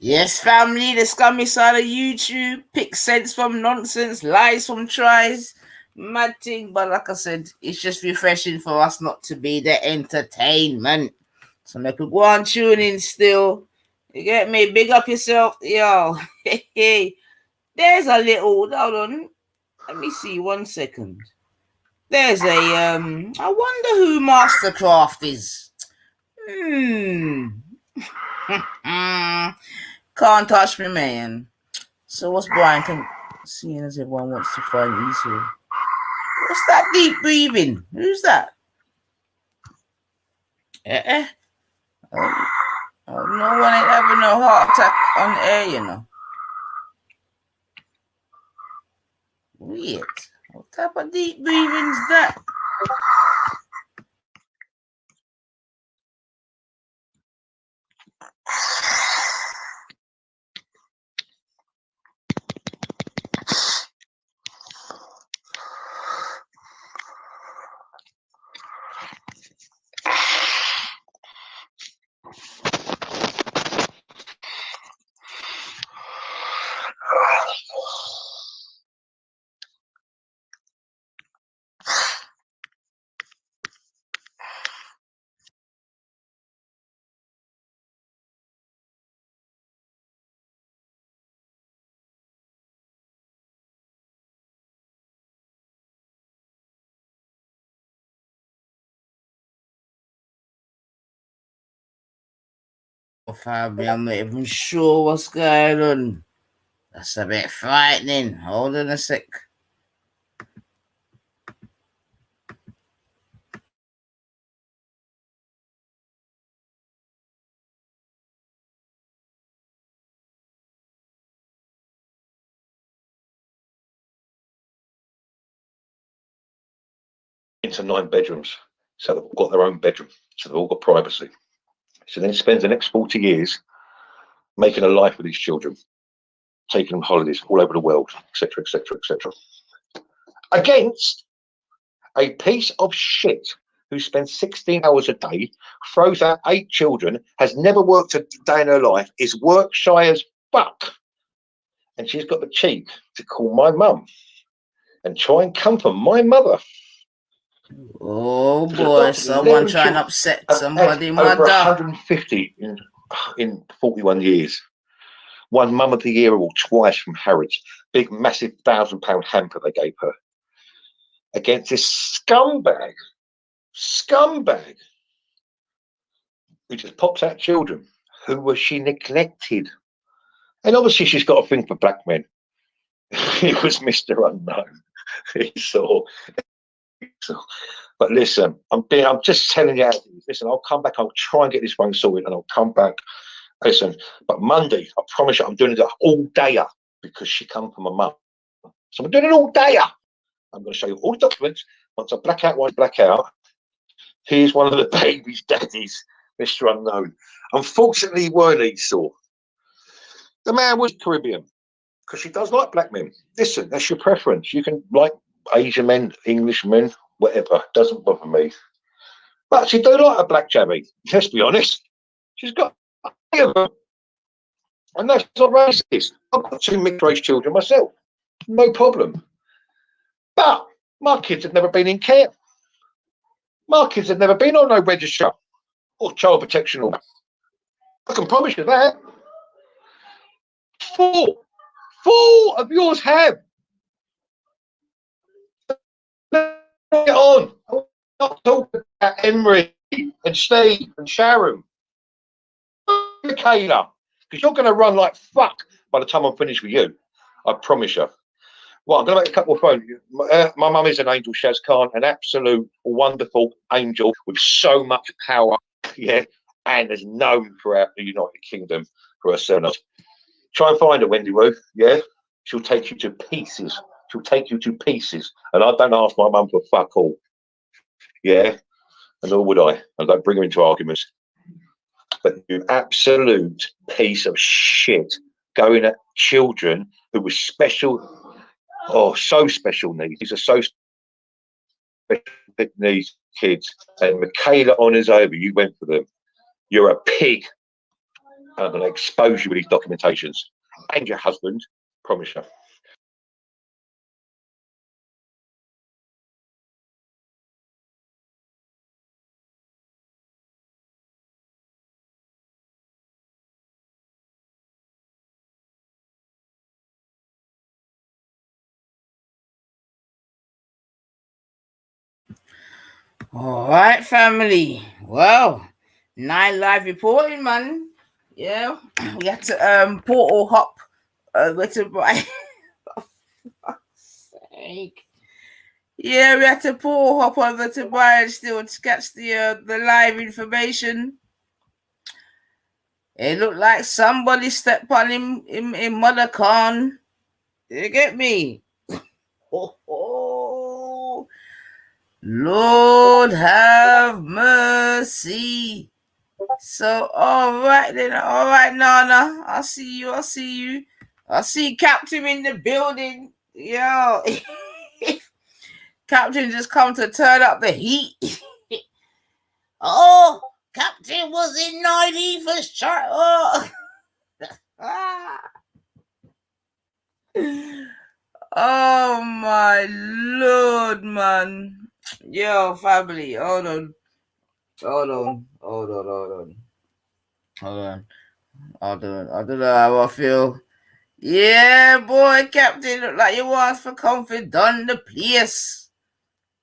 Yes, family, the scummy side of YouTube. Pick sense from nonsense, lies from tries. Mad thing, but like I said, it's just refreshing for us not to be the entertainment. So make people go on tune in still. You get me? Big up yourself. Yo. Hey. There's a little, hold on. Let me see 1 second. There's a I wonder who Mastercraft is. Can't touch me, man. So what's Brian seeing as everyone wants to find Esau? What's that deep breathing? Who's that? Oh, no one ain't having no heart attack on air, you know. Weird. What type of deep breathing is that? Fabi, I'm not even sure what's going on. That's a bit frightening. Hold on a sec. Into 9 bedrooms, so they've got their own bedroom, so they've all got privacy. So then he spends the next 40 years making a life with his children, taking them holidays all over the world, etc., etc., etc. Against a piece of shit who spends 16 hours a day, throws out 8 children, has never worked a day in her life, is work shy as fuck, and she's got the cheek to call my mum and try and comfort my mother. Oh boy, someone trying to upset somebody. Over 150 in 41 years. Won Mum of the Year award twice from Harrods. Big, massive £1,000 hamper they gave her. Against this scumbag who just pops out children. Who was she neglected? And obviously she's got a thing for black men. It was Mr. Unknown. He saw. But listen, I'm just telling you how it is. listen, I'll come back. I'll try and get this one sorted, and I'll come back. Listen, but Monday, I promise you, I'm doing it all dayer because she come from my mum. So I'm doing it all dayer. I'm going to show you all the documents. Once I black out one, black out. Here's one of the baby's daddies, Mr. Unknown. Unfortunately, he weren't Esau. The man was Caribbean because she does like black men. Listen, that's your preference. You can like Asian men, English men, whatever. Doesn't bother me. But she do like a black jabby. Let's be honest. She's got a them. And that's not racist. I've got 2 mixed race children myself. No problem. But my kids have never been in care. My kids have never been on no register or child protection order. I can promise you that. 4 of yours have. Get on. I'm not talking about Emery and Steve and Sharon. Michaela, because you're going to run like fuck by the time I'm finished with you. I promise you. Well, I'm going to make a couple of phones. My mum is an angel, Shaz Khan, an absolute wonderful angel with so much power, yeah, and is known throughout the United Kingdom for her service. Try and find her, Wendy Ruth, yeah? She'll take you to pieces. She'll take you to pieces. And I don't ask my mum for fuck all, yeah? And nor would I. I don't bring her into arguments. But you absolute piece of shit going at children who were special. Oh, so special needs. These are so special needs kids. And Michaela honours over. You went for them. You're a pig. And I'm going to expose you with these documentations. And your husband, promise you. All right, family. Well, 9 live reporting, man. Yeah, we had to portal hop over to Brian. For fuck's sake. Yeah, we had to portal hop over to Brian still to catch the live information. It looked like somebody stepped on him in Mother Khan. You get me? Oh, Lord have mercy. So, all right then. All right, Nana. I see you. I see Captain in the building. Yo. Captain just come to turn up the heat. Oh, Captain was in 91st chart. Oh. Oh my Lord, man. Yo, family, hold on. I don't know how I feel. Yeah, boy, Captain, look like you want for comfort done the place.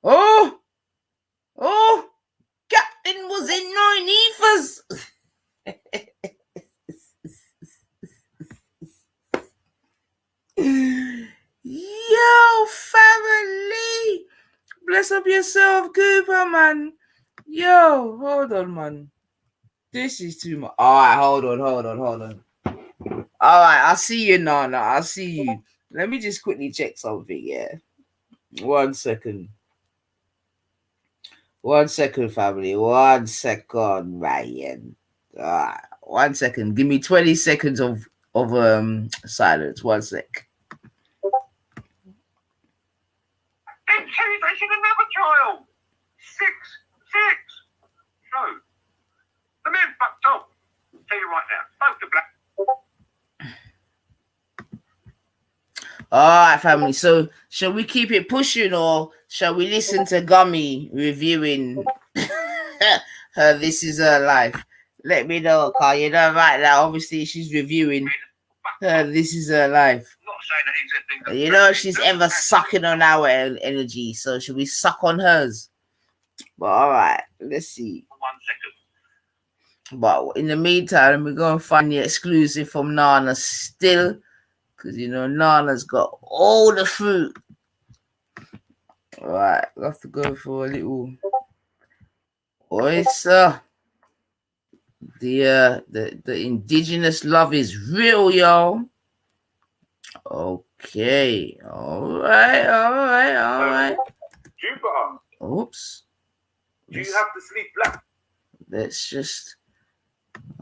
Oh, Captain was in 9 Ephas. Yo, family. Bless up yourself, Cooper, man. Yo, hold on, man. This is too much. All right, hold on. All right, I'll see you, Nana. I'll see you. Let me just quickly check something, yeah. 1 second. 1 second, family. 1 second, Ryan. 1 second. Give me 20 seconds of silence. 1 sec. Intimidation another child. 6. So, the men fucked up. I'll tell you right now. Both the black. All right, family. So, shall we keep it pushing or shall we listen to Gummy reviewing her This Is Her Life? Let me know, Carl. You know, right now, obviously, she's reviewing her This Is Her Life. Not saying that he's You know, she's ever sucking on our energy. So, should we suck on hers? But all right, let's see. 1 second. But in the meantime, we're going to find the exclusive from Nana still. Because, you know, Nana's got all the fruit. All right, we'll have to go for a little Boys, the indigenous love is real, y'all. Okay, all right. Jupiter, Oops. do you have to sleep black? Let's just.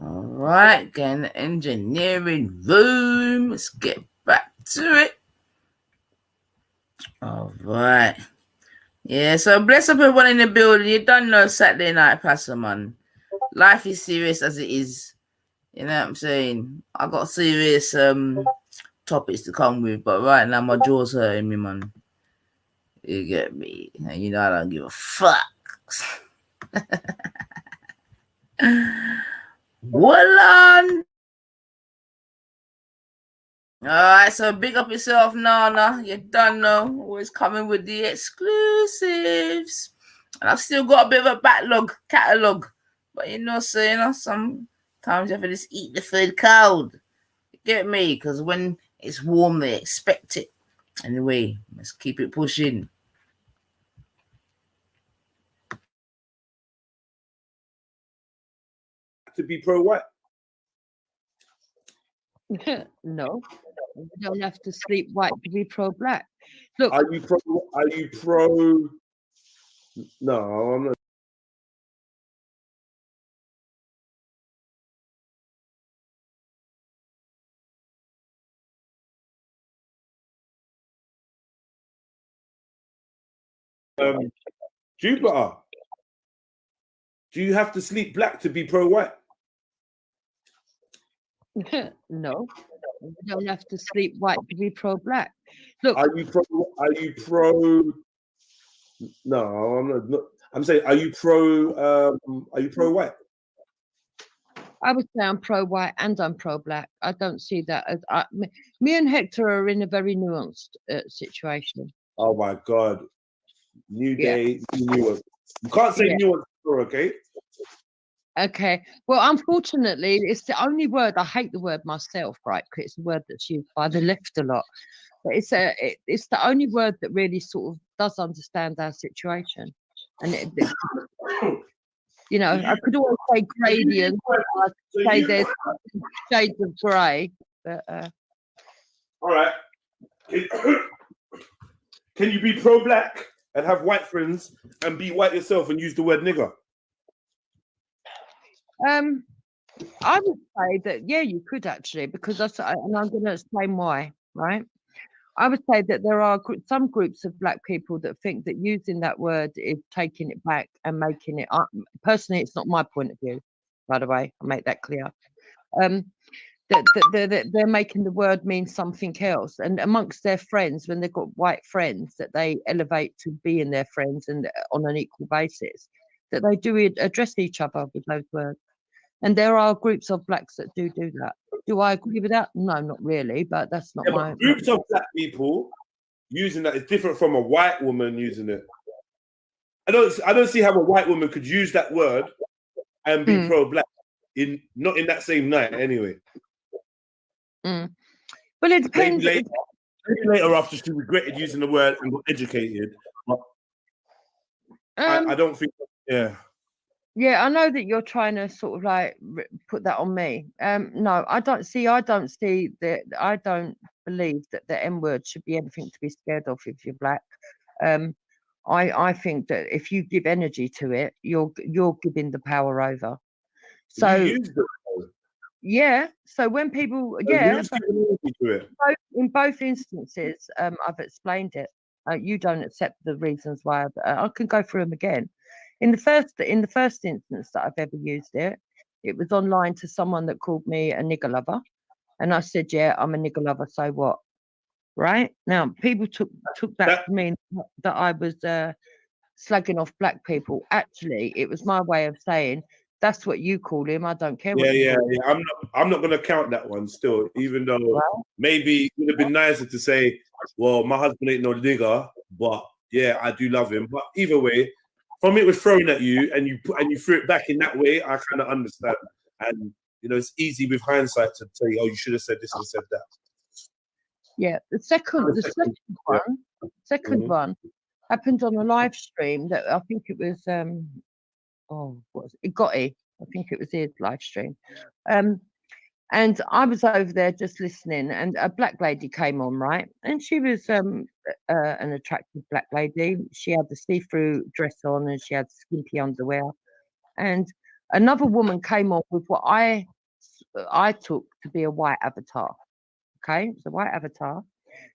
All right, getting the engineering room. Let's get back to it. All right. Yeah, so bless up everyone in the building. You don't know Saturday Night Passer, man. Life is serious as it is. You know what I'm saying? I got serious topics to come with, but right now my jaw's hurting me, man. You get me? And you know I don't give a fuck. What on? Alright, so big up yourself, Nana. You done know. Always coming with the exclusives. And I've still got a bit of a catalogue. But you know, so you know, sometimes you have to just eat the food cold. You get me? Because when it's warm, they expect it. Anyway, let's keep it pushing. To be pro-white? No, you don't have to sleep white to be pro-black. Look, Are you pro? No, I'm not. Jupiter, do you have to sleep black to be pro-white? no, you don't have to sleep white to be pro-black. Look, Are you pro? No, I'm not. I'm saying, are you pro-white? I would say I'm pro-white and I'm pro-black. I don't see that as me and Hector are in a very nuanced situation. Oh my God. New day, new nuance. You can't say nuance, okay? Okay. Well, unfortunately, it's the only word. I hate the word myself, right? Because it's a word that's used by the left a lot. But it's the only word that really sort of does understand our situation. And you know, I could always say gradient. I'd say there's shades of grey. But all right. Can you be pro-black and have white friends and be white yourself and use the word nigger? I would say that you could actually, because and I'm going to explain why. Right? I would say that there are some groups of black people that think that using that word is taking it back and making it up. Personally, it's not my point of view. By the way, I'll make that clear. That they're making the word mean something else, and amongst their friends, when they've got white friends that they elevate to being their friends and on an equal basis, that they do address each other with those words. And there are groups of blacks that do that. Do I agree with that? No, not really, but that's not my... Groups of black people using that is different from a white woman using it. I don't see how a white woman could use that word and be pro-black not in that same night anyway. Well, it depends. Maybe later after she regretted using the word and got educated. But I don't think, Yeah, I know that you're trying to sort of like put that on me. No, I don't believe that the N word should be anything to be scared of if you're black. I think that if you give energy to it, you're giving the power over. So so when people in both instances, I've explained it. You don't accept the reasons why. I can go through them again. In the first instance that I've ever used it, it was online to someone that called me a nigger lover, and I said, "Yeah, I'm a nigger lover. So what?" Right now, people took that to mean that I was slagging off black people. Actually, it was my way of saying that's what you call him. I don't care. I'm not going to count that one still, even though maybe it would have been nicer to say, "Well, my husband ain't no nigger, but yeah, I do love him." But either way, from it was thrown at you and you threw it back in that way, I kind of understand. And you know, it's easy with hindsight to say, "Oh, you should have said this and said that." Yeah, the second one happened on a live stream that I think it was what was it? Gotti. I think it was his live stream. And I was over there just listening, and a black lady came on, right? And she was an attractive black lady. She had the see-through dress on, and she had skimpy underwear. And another woman came on with what I took to be a white avatar. Okay, it was a white avatar.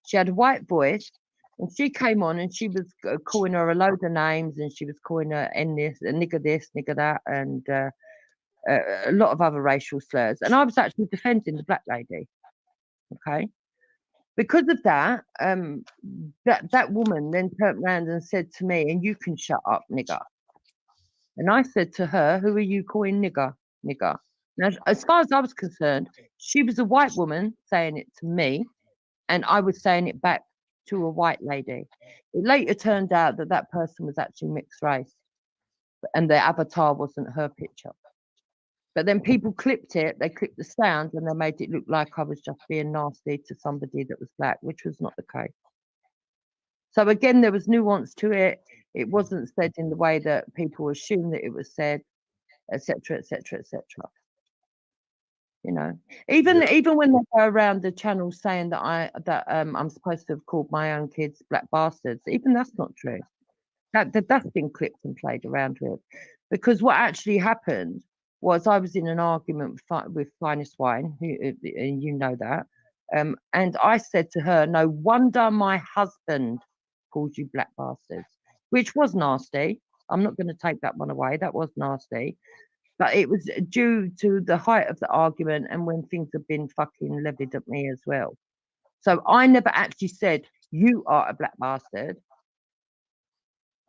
She had a white voice, and she came on, and she was calling her a load of names, and she was calling her this, nigger that, and a lot of other racial slurs. And I was actually defending the black lady. Okay, because of that, that woman then turned around and said to me, "And you can shut up, nigger." And I said to her, "Who are you calling nigger, nigger?" Now, as far as I was concerned, she was a white woman saying it to me, and I was saying it back to a white lady. It later turned out that that person was actually mixed race, and the avatar wasn't her picture. But then people clipped it, they clipped the sound, and they made it look like I was just being nasty to somebody that was black, which was not the case. So again, there was nuance to it. It wasn't said in the way that people assume that it was said, etc., etc., etc. You know, even when they go around the channel saying that I'm supposed to have called my own kids black bastards, even that's not true. That's been clipped and played around with, because what actually happened was I was in an argument with Finest Wine, and you know that, and I said to her, "No wonder my husband calls you black bastards," which was nasty. I'm not going to take that one away. That was nasty. But it was due to the height of the argument and when things have been fucking levied at me as well. So I never actually said, "You are a black bastard."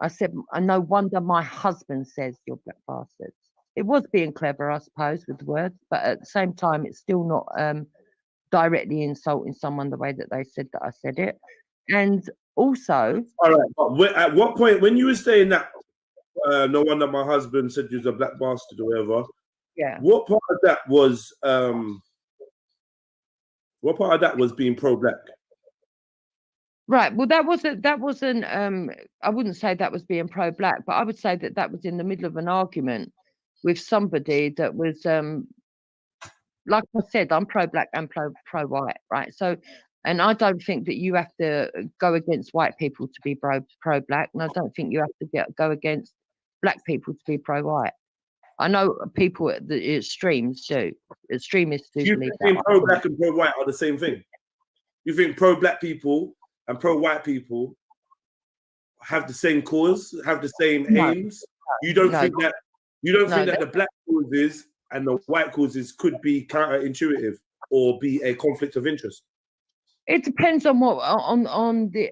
I said, "No wonder my husband says you're black bastards." It was being clever, I suppose, with the words, but at the same time, it's still not directly insulting someone the way that they said that I said it. And also... All right, but at what point, when you were saying that, no wonder my husband said you was a black bastard or whatever. Yeah. What part of that was being pro-black? Right. Well, that wasn't. I wouldn't say that was being pro-black, but I would say that was in the middle of an argument with somebody that was, like I said, I'm pro-black and pro-white, right? So, and I don't think that you have to go against white people to be pro-black, and I don't think you have to go against black people to be pro-white. I know people at the extremes do. Extremists do believe that. You think pro-black and pro-white are the same thing? You think pro-black people and pro-white people have the same cause, have the same aims? You don't think that the black causes and the white causes could be counterintuitive or be a conflict of interest? It depends on what on the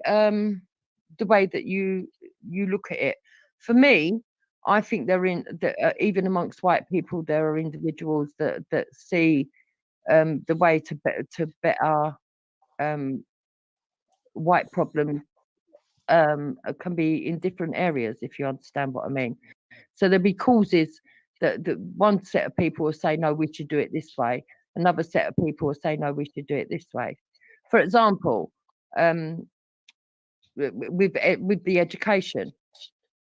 way that you look at it. For me, I think even amongst white people, there are individuals that see the way to better white problems can be in different areas, if you understand what I mean. So there'll be causes that one set of people will say, "No, we should do it this way." Another set of people will say, "No, we should do it this way." For example, with the education,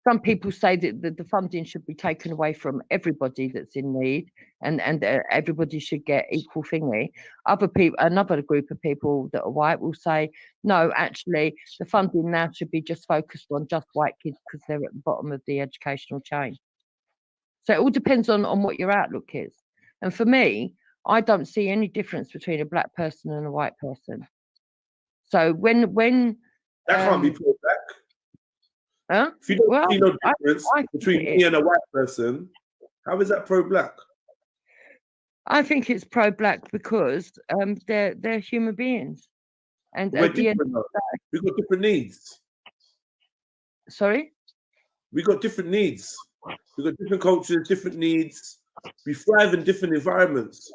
some people say that the funding should be taken away from everybody that's in need, and everybody should get equal thingy. Another group of people that are white will say, "No, actually, the funding now should be just focused on just white kids because they're at the bottom of the educational chain." So it all depends on what your outlook is. And for me, I don't see any difference between a black person and a white person. So when that can't be pro-black. Huh? If you don't see no difference between me and a white person, how is that pro-black? I think it's pro-black because they're human beings, and we're different. We've got different needs. Sorry? We got different needs. We've got different cultures, different needs. We thrive in different environments.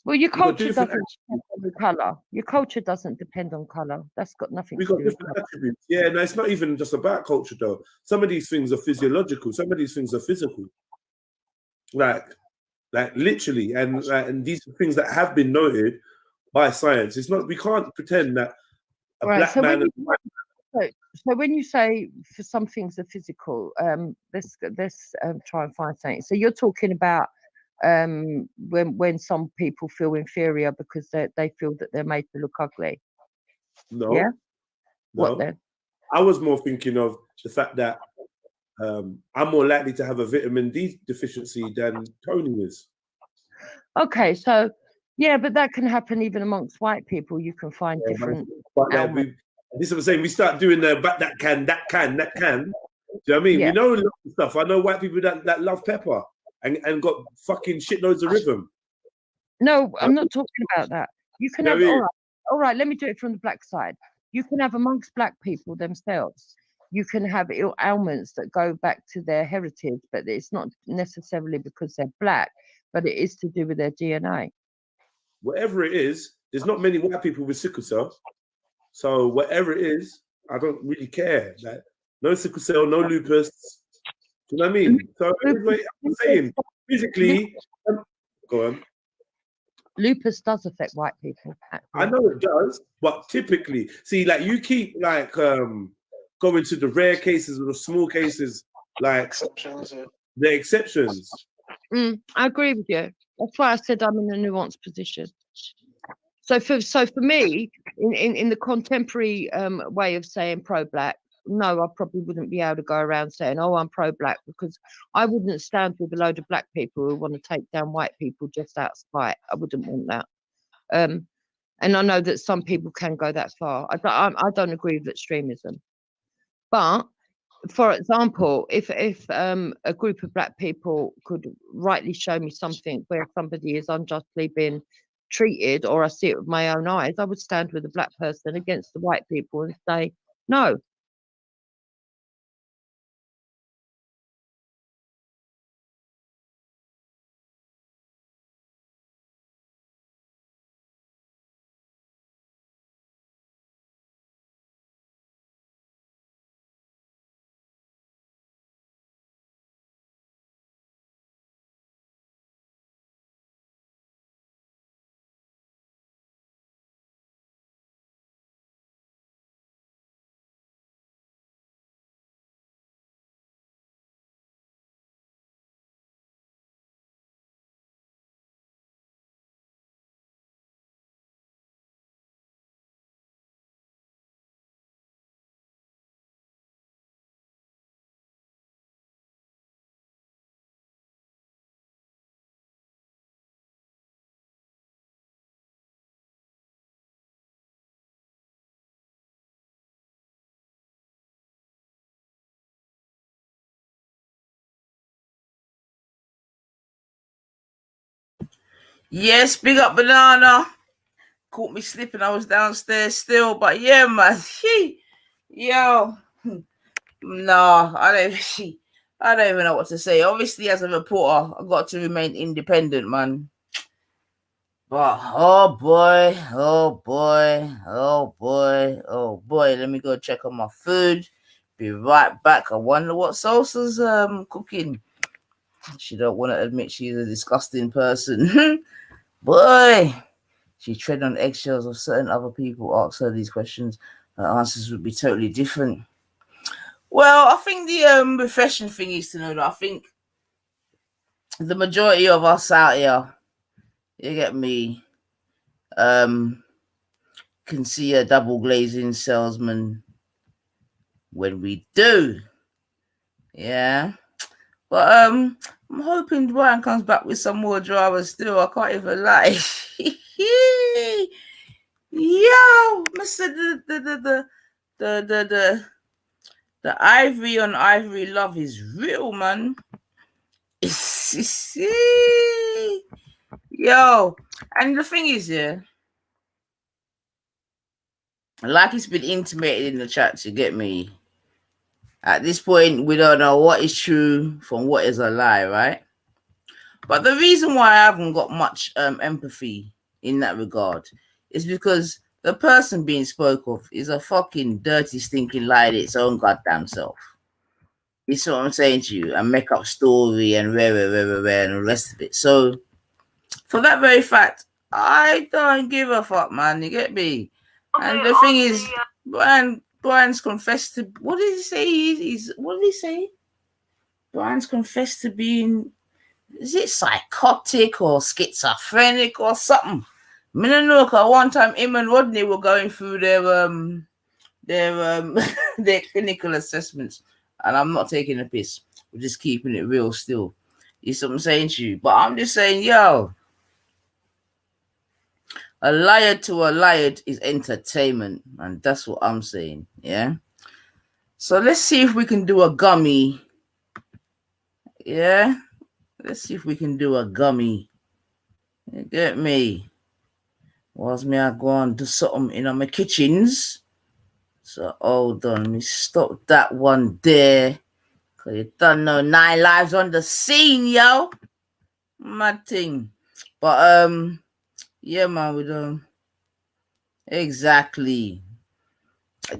Well, your culture doesn't depend on colour. Your culture doesn't depend on colour. That's got nothing to do with different attributes. Yeah, no, it's not even just about culture, though. Some of these things are physiological. Some of these things are physical. Like literally, and these are things that have been noted by science. It's not. We can't pretend that a black man and a white man. So when you say for some things are physical, let's try and find something. So you're talking about when some people feel inferior because they feel that they're made to look ugly. No, Yeah. What no. then? I was more thinking of the fact that I'm more likely to have a vitamin D deficiency than Tony is. Okay, so yeah, but that can happen even amongst white people. You can find Yeah, different but yeah, ailments. this is what I'm saying. We start doing the but that can. Do you know what I mean? Yeah. We know a lot of stuff. I know white people that love pepper and got fucking shitloads of rhythm. No, I'm not talking about that. You can You know have what I mean? all right. Let me do it from the black side. You can have amongst black people themselves. You can have ailments that go back to their heritage, but it's not necessarily because they're black, but it is to do with their DNA. Whatever it is, there's not many white people with sickle cell. So whatever it is, I don't really care. Like, no sickle cell, no lupus. Do you know what I mean? So I'm saying physically, go on. Lupus does affect white people. I know it does, but typically, see, like you keep like going to the rare cases or the small cases, like Exceptions. the exceptions. I agree with you. That's why I said I'm in a nuanced position. So for me, in the contemporary way of saying pro-black, no, I probably wouldn't be able to go around saying, oh, I'm pro-black, because I wouldn't stand with a load of black people who want to take down white people just out of spite. I wouldn't want that. And I know that some people can go that far. I don't agree with extremism. But for example, if a group of black people could rightly show me something where somebody is unjustly being treated, or I see it with my own eyes, I would stand with the black person against the white people and say, no. Yes, big up banana. Caught me slipping. I was downstairs still, but yeah, man. Yo, no, I don't even know what to say. Obviously, as a reporter, I've got to remain independent, man. But oh boy, let me go check on my food. Be right back. I wonder what Salsa's cooking. She don't want to admit she's a disgusting person. Boy, she tread on eggshells of certain other people. Ask her these questions, her answers would be totally different. Well, I think the refreshing thing is to know that I think the majority of us out here, you get me, can see a double glazing salesman when we do. Yeah. But I'm hoping Brian comes back with some more drama still. I can't even lie. Yo, Mr. The ivory on ivory love is real, man. Yo, and the thing is, yeah, like it's been intimated in the chat, to get me. At this point, we don't know what is true from what is a lie, right? But the reason why I haven't got much empathy in that regard is because the person being spoke of is a fucking dirty, stinking lie its own goddamn self. You see what I'm saying to you? And make up story and rare, and the rest of it. So, for that very fact, I don't give a fuck, man. You get me? And the thing is, Brian Brian's confessed to. What did he say? What did he say? Brian's confessed to being. Is it psychotic or schizophrenic or something? I don't know. Cause one time him and Rodney were going through their their clinical assessments, and I'm not taking a piss. We're just keeping it real still. You see what I'm saying to you? But I'm just saying, yo, a liar to a liar is entertainment, and that's what I'm saying. Yeah. So let's see if we can do a gummy. Yeah. Let's see if we can do a gummy. You get me? Whilst me I go and do something in my kitchens. So hold on, let me stop that one there. Cause you don't know 9 lives on the scene, yo. Mad thing. But yeah, man, we don't exactly.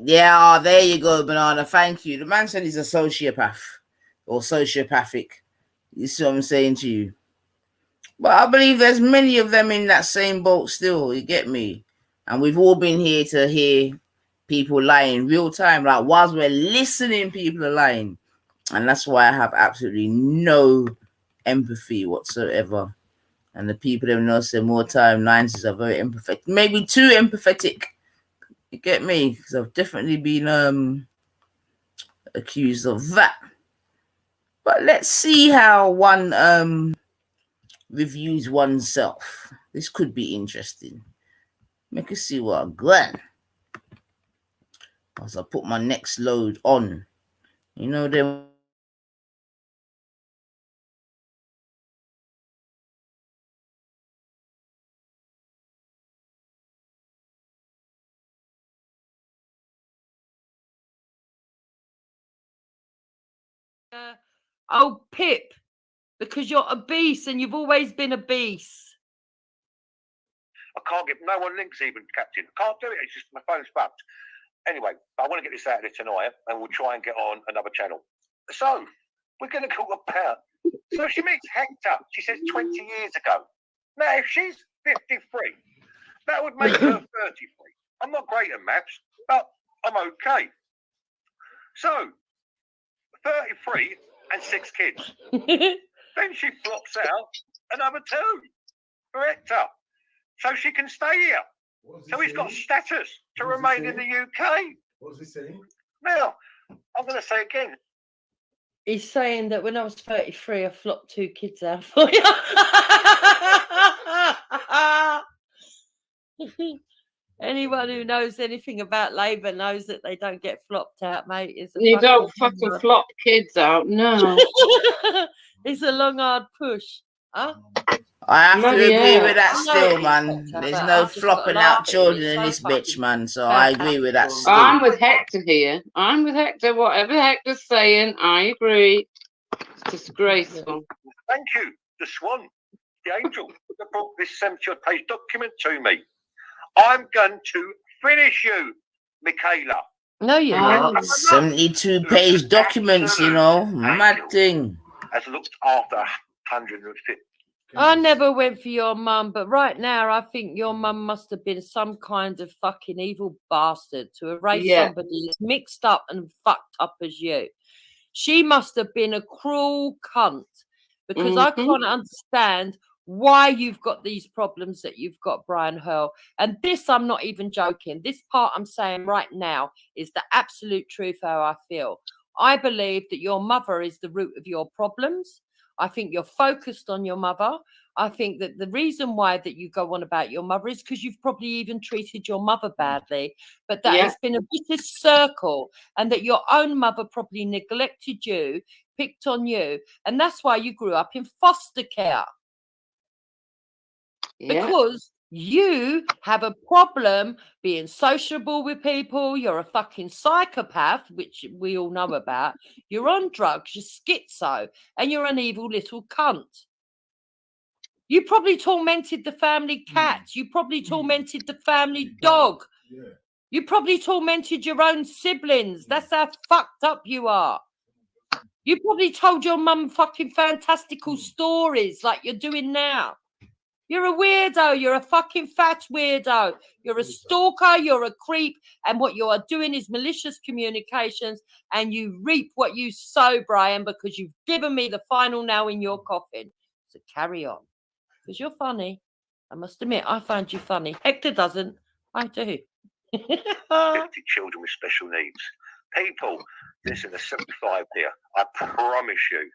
Yeah, there you go, Banana. Thank you. The man said he's a sociopath or sociopathic. You see what I'm saying to you? But I believe there's many of them in that same boat still. You get me? And we've all been here to hear people lying real time. Like whilst we're listening, people are lying. And that's why I have absolutely no empathy whatsoever. And the people that know say more time, 90s are very empathetic. Maybe too empathetic. You get me? Because I've definitely been accused of that. But let's see how one reviews oneself. This could be interesting. Make us see what I've got. As I put my next load on. You know them. Oh, Pip, because you're a beast and you've always been a beast. I can't get no one links even, Captain. I can't do it. It's just my phone's fucked. Anyway, I want to get this out of there tonight, and we'll try and get on another channel. So we're going to talk about. So she meets Hector. She says 20 years ago. Now, if she's 53, that would make her 33. I'm not great at maths, but I'm okay. So 33 and 6 kids. Then she flops out another 2 for Hector, so she can stay here. So he's got status to remain in the UK. What was he saying? Now, I'm going to say again. He's saying that when I was 33, I flopped 2 kids out for you. Anyone who knows anything about Labour knows that they don't get flopped out, mate. You don't fucking flop kids out, no. It's a long, hard push. Huh? I have to Bloody agree hell. with that I know still, it's man. fucked up, There's but no I've just got to flopping laugh out at it. children It's in so this bitch, fucking man. So I agree with that still. I'm with Hector here. I'm with Hector. Whatever Hector's saying, I agree. It's disgraceful. Thank you, the Swan, the angel, that brought this 70-odd-page document to me. I'm going to finish you, Michaela. No, you're Oh. not. 72-page documents, you know. Mad thing. Has looked after 150. I never went for your mum, but right now I think your mum must have been some kind of fucking evil bastard to erase Yeah. somebody as mixed up and fucked up as you. She must have been a cruel cunt because I can't understand why you've got these problems that you've got, Brian Hurl. And this, I'm not even joking. This part I'm saying right now is the absolute truth how I feel. I believe that your mother is the root of your problems. I think you're focused on your mother. I think that the reason why that you go on about your mother is because you've probably even treated your mother badly, but that it's been a vicious circle and that your own mother probably neglected you, picked on you, and that's why you grew up in foster care. Because you have a problem being sociable with people. You're a fucking psychopath, which we all know about. You're on drugs, you're schizo, and you're an evil little cunt. You probably tormented the family cat. You probably tormented the family dog. You probably tormented your own siblings. That's how fucked up you are. You probably told your mum fucking fantastical stories like you're doing now. You're a weirdo. You're a fucking fat weirdo. You're a stalker. You're a creep. And what you are doing is malicious communications. And you reap what you sow, Brian, because you've given me the final nail in your coffin. So carry on. Because you're funny. I must admit, I find you funny. Hector doesn't. I do. Gifted children with special needs. People, listen, there's 75 here. I promise you,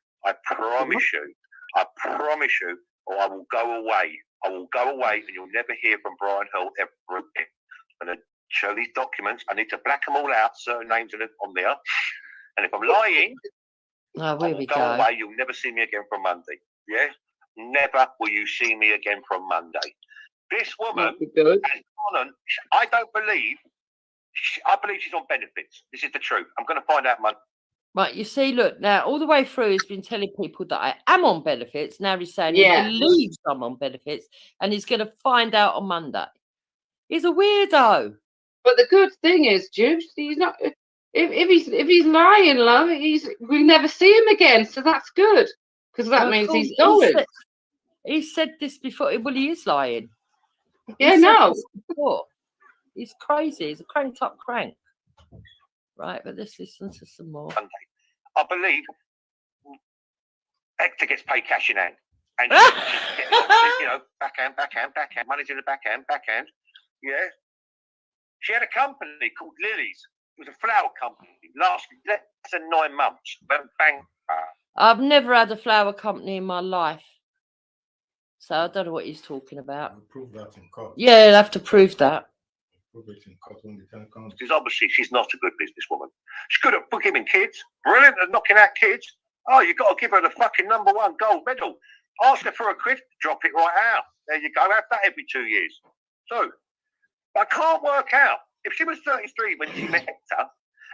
or I will go away. I will go away and you'll never hear from Brian Hill ever again. I'm going to show these documents. I need to black them all out, certain names on there. And if I'm lying, I will go away. You'll never see me again from Monday. Yeah? Never will you see me again from Monday. This woman, I don't believe, I believe she's on benefits. This is the truth. I'm going to find out Monday. Right, you see, look, now all the way through he's been telling people that I am on benefits. Now he's saying he believes I'm on benefits and he's going to find out on Monday. He's a weirdo. But the good thing is, Juice, he's not. If he's lying, love, we'll never see him again. So that's good because that means he's going. He said this before. Well, he is lying. Yeah, no. He's crazy. He's a cranked up crank. Right, but let's listen to some more. I believe Hector gets paid cash in hand. And, backhand. Money's in the backhand. Yeah. She had a company called Lily's. It was a flower company. Lasted less than 9 months. Went bankrupt. I've never had a flower company in my life. So I don't know what he's talking about. I'll prove that in court. Yeah, you'll have to prove that. Because obviously she's not a good businesswoman. She's good at giving kids, brilliant at knocking out kids. Oh, you've got to give her the fucking #1 gold medal. Ask her for a quid, drop it right out. There you go, have that every 2 years. So, I can't work out. If she was 33 when she met Hector,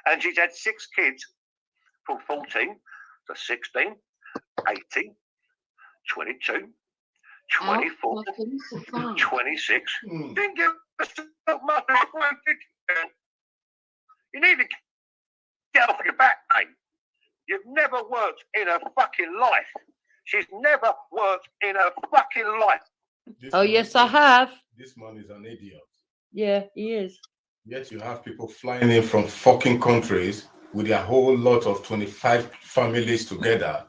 and she's had 6 kids from 14 to 16, 18, 22, 24, 26, didn't give us much. You need to get off your back, mate. You've never worked in her fucking life. She's never worked in her fucking life. Yes, I have. This man is an idiot. Yeah, he is. Yet you have people flying in from fucking countries with a whole lot of 25 families together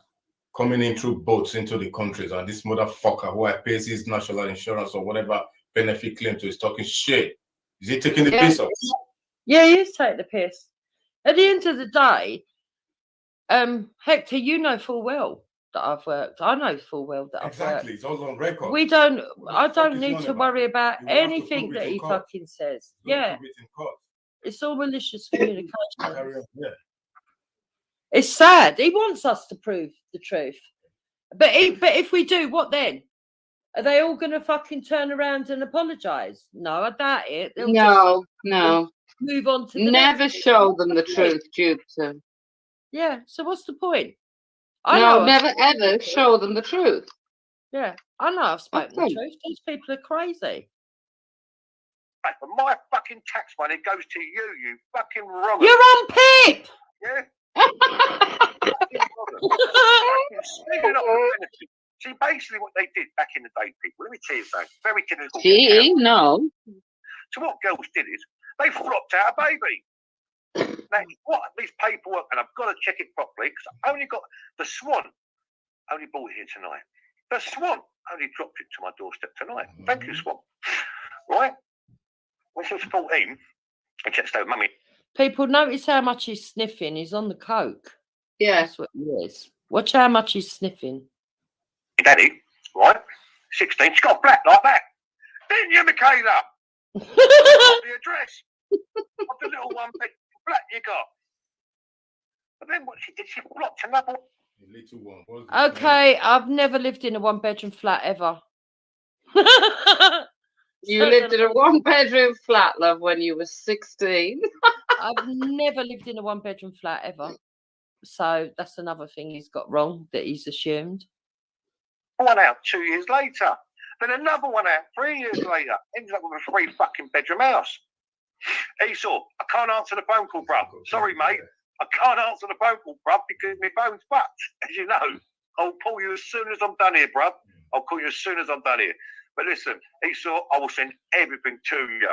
coming in through boats into the countries, and this motherfucker who pays his national insurance or whatever benefit claim to is talking shit. Is he taking the piss off? Yeah, he is taking the piss. At the end of the day, Hector, you know full well that I've worked. I know full well that I've worked. Exactly, it's all on record. I don't need to worry about anything that he fucking says. Yeah. It's all malicious communication. It's sad. He wants us to prove the truth. But if we do, what then? Are they all going to fucking turn around and apologise? No, I doubt it. No. Move on to the never show them the truth, Jupiter. Yeah, so what's the point? Never ever show them the truth. Yeah, I know I've spoken the truth. These people are crazy. But my fucking tax money goes to you, you fucking wrong. You're on PIP! Yeah. See, basically what they did back in the day, people, let me tell you something, very difficult. No. So what girls did is, they flopped out a baby. Now, what? These paperwork, and I've got to check it properly, because I only got, the Swan only bought it here tonight. The Swan only dropped it to my doorstep tonight. Thank you, Swan. Right? When she was 14, I checked over, Mummy. People, notice how much he's sniffing. He's on the coke. Yeah. That's what he is. Watch how much he's sniffing. Daddy, right? 16, she got a flat like that. Didn't you, Michaela? The address of the little 1-bed flat you got. But then what she did, she blocked another little one. Okay, I've never lived in a 1-bedroom flat ever. You lived in a 1-bedroom flat, love, when you were 16. I've never lived in a 1-bedroom flat ever. So that's another thing he's got wrong that he's assumed. One out 2 years later. Then another one out 3 years later. Ends up with a 3 fucking bedroom house. Esau, I can't answer the phone call, bruv. Sorry, mate. I can't answer the phone call, bruv, because my phone's fucked. As you know, I'll call you as soon as I'm done here, bruv. I'll call you as soon as I'm done here. But listen, Esau, I will send everything to you,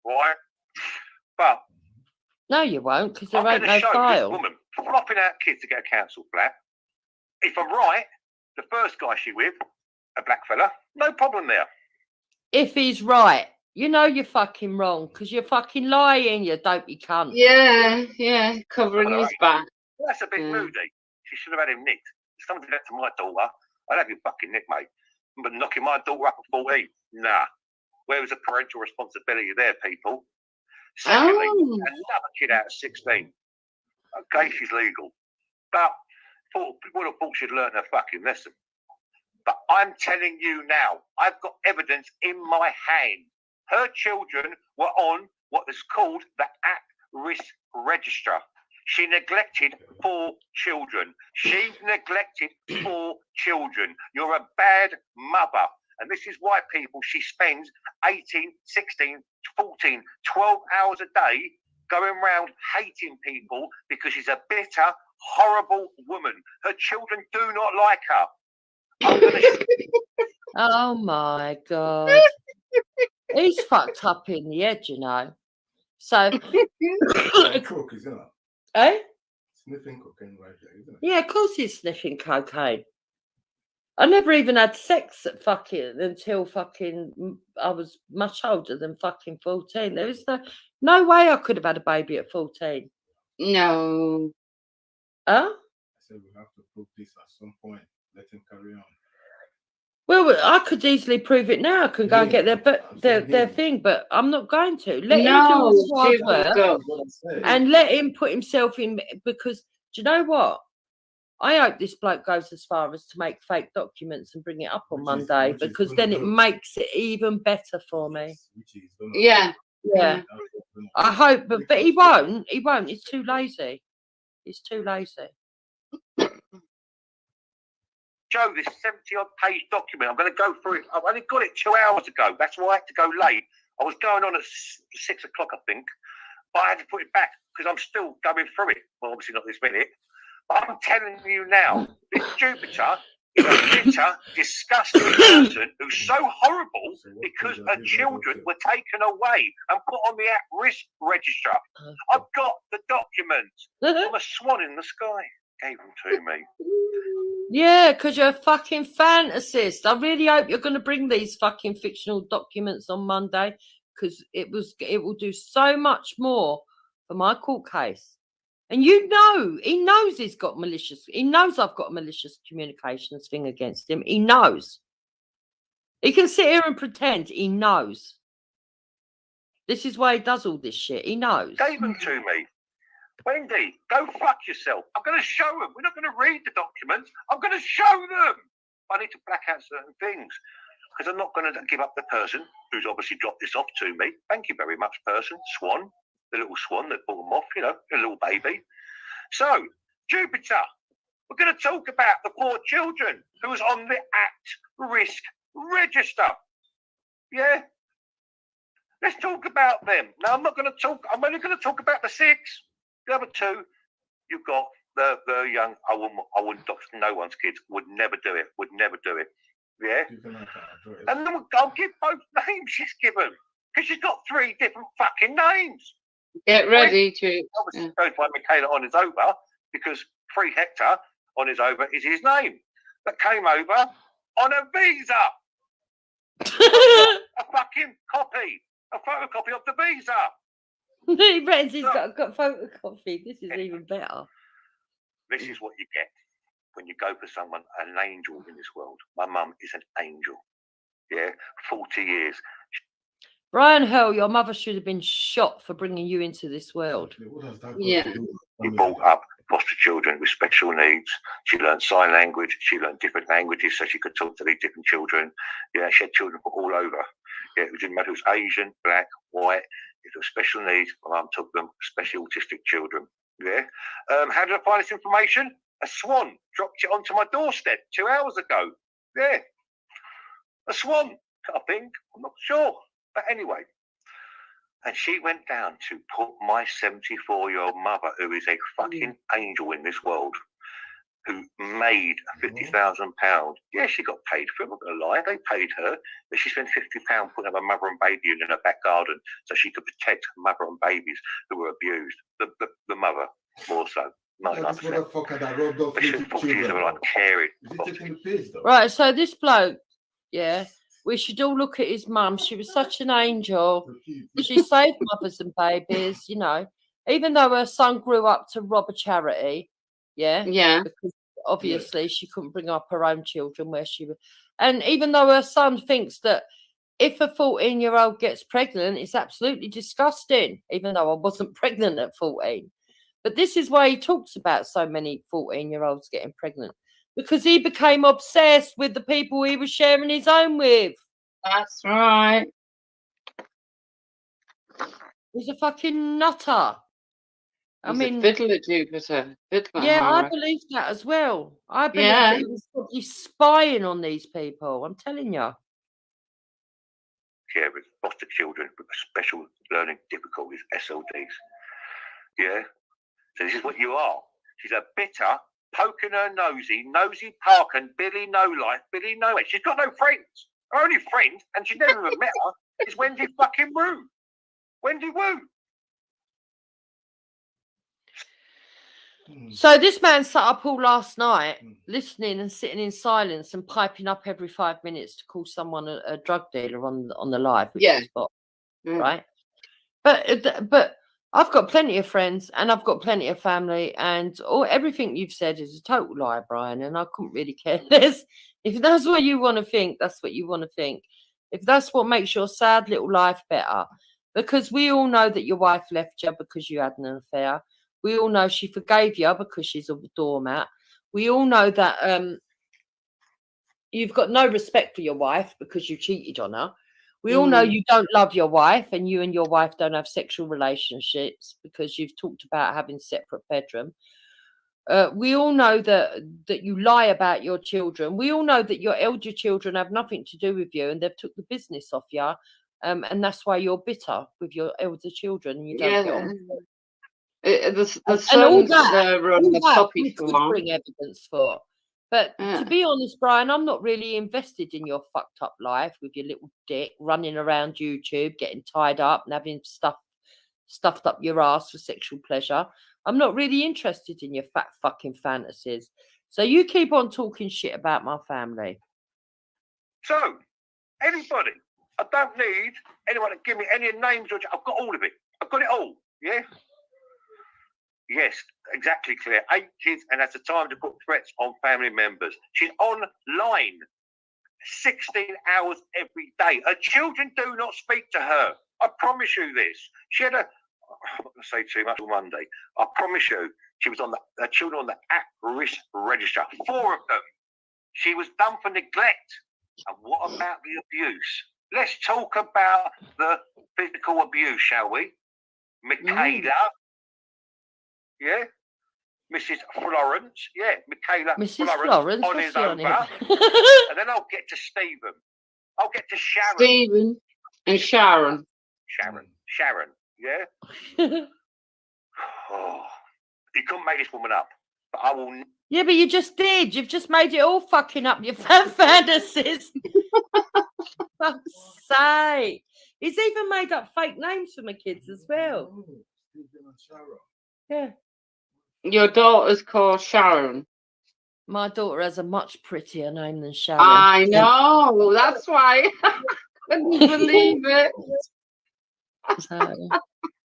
right? But No, you won't, because there I'm ain't going to no show this file. woman flopping out kids to get a council flat. If I'm right, the first guy she with, a black fella, no problem there. If he's right, you know you're fucking wrong, because you're fucking lying, you dopey cunt. Yeah, covering his back. That's a bit moody. She should have had him nicked. If someone did that to my daughter, I'd have you fucking nicked, mate. But knocking my daughter up at 14, nah. Where was the parental responsibility there, people? Secondly, another kid out of 16. Okay, she's legal. But would have thought she'd learn her fucking lesson. But I'm telling you now, I've got evidence in my hand. Her children were on what is called the at-risk register. She neglected 4 children. She neglected 4 children. You're a bad mother. And this is why, people, she spends 18, 16, 14, 12 hours a day going around hating people because she's a bitter, horrible woman. Her children do not like her. Oh my God. He's fucked up in the head, you know. So Coke, isn't it? eh? Sniffing cocaine right there, isn't it? Yeah, of course he's sniffing cocaine. I never even had sex at fucking until fucking I was much older than fucking 14. There is no way I could have had a baby at 14. No. Huh? I said we have to prove this at some point. Let him carry on. Well, I could easily prove it now. I can go and get their thing, but I'm not going to. Let him do all the hard work and let him put himself in, because do you know what? I hope this bloke goes as far as to make fake documents and bring it up on Monday, because then it makes it even better for me. Yeah. I hope, but he won't. He won't. He's too lazy. He's too lazy. Joe, this 70-odd page document, I'm going to go through it. I've only got it 2 hours ago. That's why I had to go late. I was going on at 6 o'clock, I think, but I had to put it back because I'm still going through it. Well, obviously not this minute. But I'm telling you now, this Jupiter is a bitter, disgusting person who's so horrible because her children were taken away and put on the at-risk register. I've got the documents. I'm a swan in the sky. Gave them to me. Yeah, because you're a fucking fantasist. I really hope you're going to bring these fucking fictional documents on Monday, because it will do so much more for my court case. And you know, he knows he's got malicious. He knows I've got a malicious communications thing against him. He knows. He can sit here and pretend he knows. This is why he does all this shit. He knows. Gave them to me. Wendy, go fuck yourself. I'm going to show them. We're not going to read the documents. I'm going to show them. I need to black out certain things because I'm not going to give up the person who's obviously dropped this off to me. Thank you very much, person. Swan, the little swan that brought them off, you know, a little baby. So, Jupiter, we're going to talk about the 4 children who was on the at-risk register. Yeah? Let's talk about them. Now, I'm only going to talk about the 6. The other 2, you've got the young, I wouldn't dox no one's kids, would never do it. Yeah? And then I'll give both names she's given, because she's got 3 different fucking names. Get ready to. Obviously, goes by Michaela on his over, because 3 Hector on his over is his name. That came over on a visa. A fucking copy. A photocopy of the visa. He reckons he's got photocopy. This is even better. This is what you get when you go for someone, an angel in this world. My mum is an angel. Yeah, 40 years. Brian Hurl, your mother should have been shot for bringing you into this world. Yeah. We brought up foster children with special needs. She learned sign language. She learned different languages so she could talk to these different children. Yeah, she had children from all over. Yeah, it didn't matter if it was Asian, black, white. If it was special needs, my mum took them, especially autistic children. Yeah. How did I find this information? A swan dropped it onto my doorstep 2 hours ago. Yeah. A swan, I think. I'm not sure. But anyway. And she went down to put my 74-year-old mother, who is a fucking angel in this world, who made £50,000. Yeah, she got paid for it. I'm not going to lie. They paid her, but she spent £50 putting up a mother and baby in her back garden so she could protect mother and babies who were abused. The mother, more so. 99%. But she thought she was like caring. Right, so this bloke, yeah, we should all look at his mum. She was such an angel. She saved mothers and babies, you know, even though her son grew up to rob a charity. Yeah. Yeah. Because obviously she couldn't bring up her own children where she was. And even though her son thinks that if a 14-year-old gets pregnant, it's absolutely disgusting, even though I wasn't pregnant at 14. But this is why he talks about so many 14-year-olds getting pregnant, because he became obsessed with the people he was sharing his home with. That's right. He's a fucking nutter. I He's mean, a fiddler, Jupiter. Fiddler, yeah, I Mara. believe that as well. I believe that he was probably spying on these people. I'm telling you. Carers, foster children with special learning difficulties, SLDs. Yeah? So this is what you are. She's a bitter, poking her nosy Park and Billy No Life, Billy No Way. She's got no friends. Her only friend, and she's never even met her, is Wendy fucking Woo. Wendy Woo. So this man sat up all last night, listening and sitting in silence and piping up every 5 minutes to call someone a drug dealer on the live, which is bot, right? But I've got plenty of friends and I've got plenty of family, and everything you've said is a total lie, Brian. And I couldn't really care less. If that's what you want to think, that's what you want to think. If that's what makes your sad little life better, because we all know that your wife left you because you had an affair. We all know she forgave you because she's a doormat. We all know that you've got no respect for your wife because you cheated on her. We all know you don't love your wife, and you and your wife don't have sexual relationships because you've talked about having separate bedroom. We all know that you lie about your children. We all know that your elder children have nothing to do with you and they've took the business off you. And that's why you're bitter with your elder children and you don't get on. The sons all that, run the puppy we could farm. bring evidence for. But to be honest, Brian, I'm not really invested in your fucked up life with your little dick running around YouTube, getting tied up and having stuffed up your ass for sexual pleasure. I'm not really interested in your fat fucking fantasies. So you keep on talking shit about my family. So, anybody, I don't need anyone to give me any names. I've got all of it. I've got it all. Yeah? Yes, exactly, Claire. 8 kids, and that's the time to put threats on family members. She's online 16 hours every day. Her children do not speak to her. I promise you this. She had I'm not going to say too much on Monday. I promise you, she was on her children on the at-risk register. 4 of them. She was done for neglect. And what about the abuse? Let's talk about the physical abuse, shall we? Michaela. Yeah, Mrs. Florence. Yeah, Michaela. Mrs. Florence on his over. And then I'll get to Stephen. I'll get to Sharon. Stephen and Sharon. Sharon. Yeah. Oh, you couldn't make this woman up, but I will. Yeah, but you just did. You've just made it all fucking up. Your fantasies. Fuck's sake. He's even made up fake names for my kids as well. Yeah. Your daughter's called Sharon. My daughter has a much prettier name than Sharon. I know. That's why I couldn't believe it. So,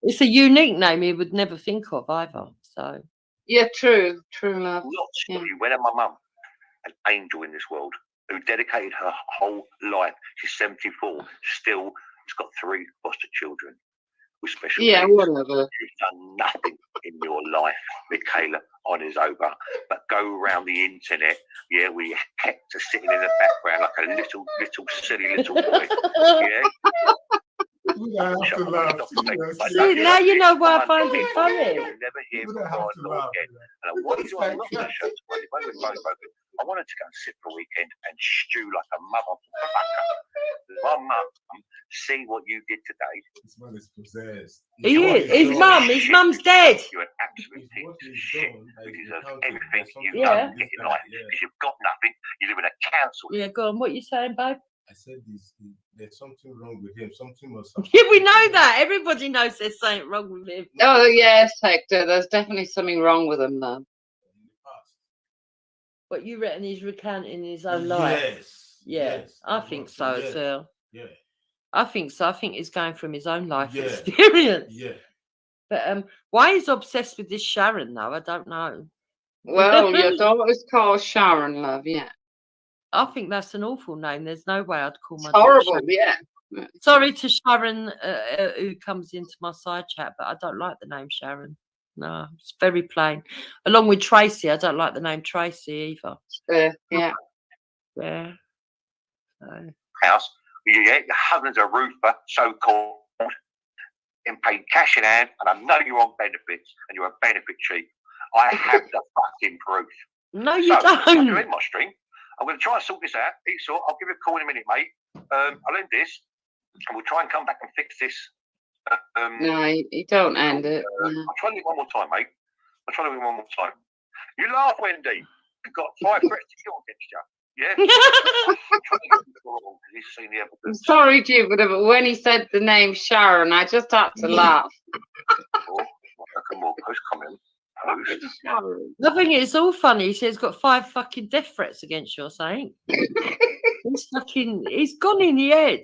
it's a unique name you would never think of either. So yeah, true love. You went at my mum, an angel in this world who dedicated her whole life. She's 74, still has got 3 foster children with special needs. Whatever. You've done nothing in your life, Michaela, on his over, but go around the internet, where you kept her sitting in the background like a little silly little boy, See, now you know why I find it funny. You'll never hear from her again. And what is on not going to show I wanted to go and sit for a weekend and stew like a motherfucker. My mum, see what you did today. He is. His mum's dead. You're an absolute It's what piece of he's shit done that who is deserves recounting. everything There's you've something done Yeah. to with get this in guy. life Yeah. because you've got nothing. You live in a council. Yeah, go on. What you saying, babe? I said this. There's something wrong with him. Something must have Yeah, we happened to know him. that. Everybody knows there's something wrong with him. Oh yes, Hector. There's definitely something wrong with him, though. In the past. But you reckon he's recounting his own life? Yes. Yeah, Yes. I That's think what- so yes. as well. Yeah. I think so. I think he's going from his own life Yeah. experience. Yeah. But why he's obsessed with this Sharon though, I don't know. Well, your daughter's called Sharon, love. Yeah. I think that's an awful name. There's no way I'd call It's my daughter horrible. Sharon. Yeah. Sorry to Sharon who comes into my side chat, but I don't like the name Sharon. No, it's very plain. Along with Tracy, I don't like the name Tracy either. Yeah. Yeah. So. House. Yeah, your husband's a roofer, so-called, and paid cash in hand, and I know you're on benefits, and you're a benefit cheat. I have the fucking proof. No, you So, don't. you're in my stream. I'm going to try and sort this out. Esau, I'll give you a call in a minute, mate. I'll end this, and we'll try and come back and fix this. No, you don't end it. No. I'll try and do it one more time, mate. I'll try and do it one more time. You laugh, Wendy. You've got 5 threats to kill against you. Yeah? He's seen the I'm evidence. sorry, Jupiter, but when he said the name Sharon, I just had to laugh. More post comment. Sharon. The thing is, it's all funny. He says he's got 5 fucking death threats against you or something. He's gone in the head.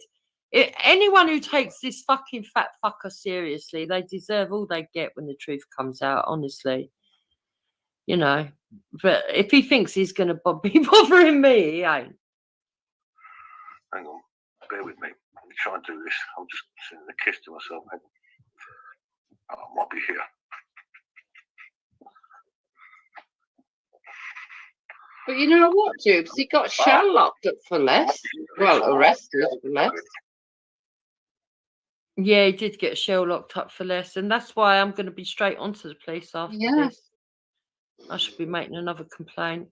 Anyone who takes this fucking fat fucker seriously, they deserve all they get when the truth comes out, honestly. You know. But if he thinks he's going to be bothering me, he ain't. Hang on. Bear with me. Let me try and do this. I'm just sending a kiss to myself. Hang on. Oh, I might be here. But you know what, Jubes? He got shell locked up for less. Well, arrested for less. Yeah, he did get shell locked up for less, and that's why I'm going to be straight onto the police after this. I should be making another complaint.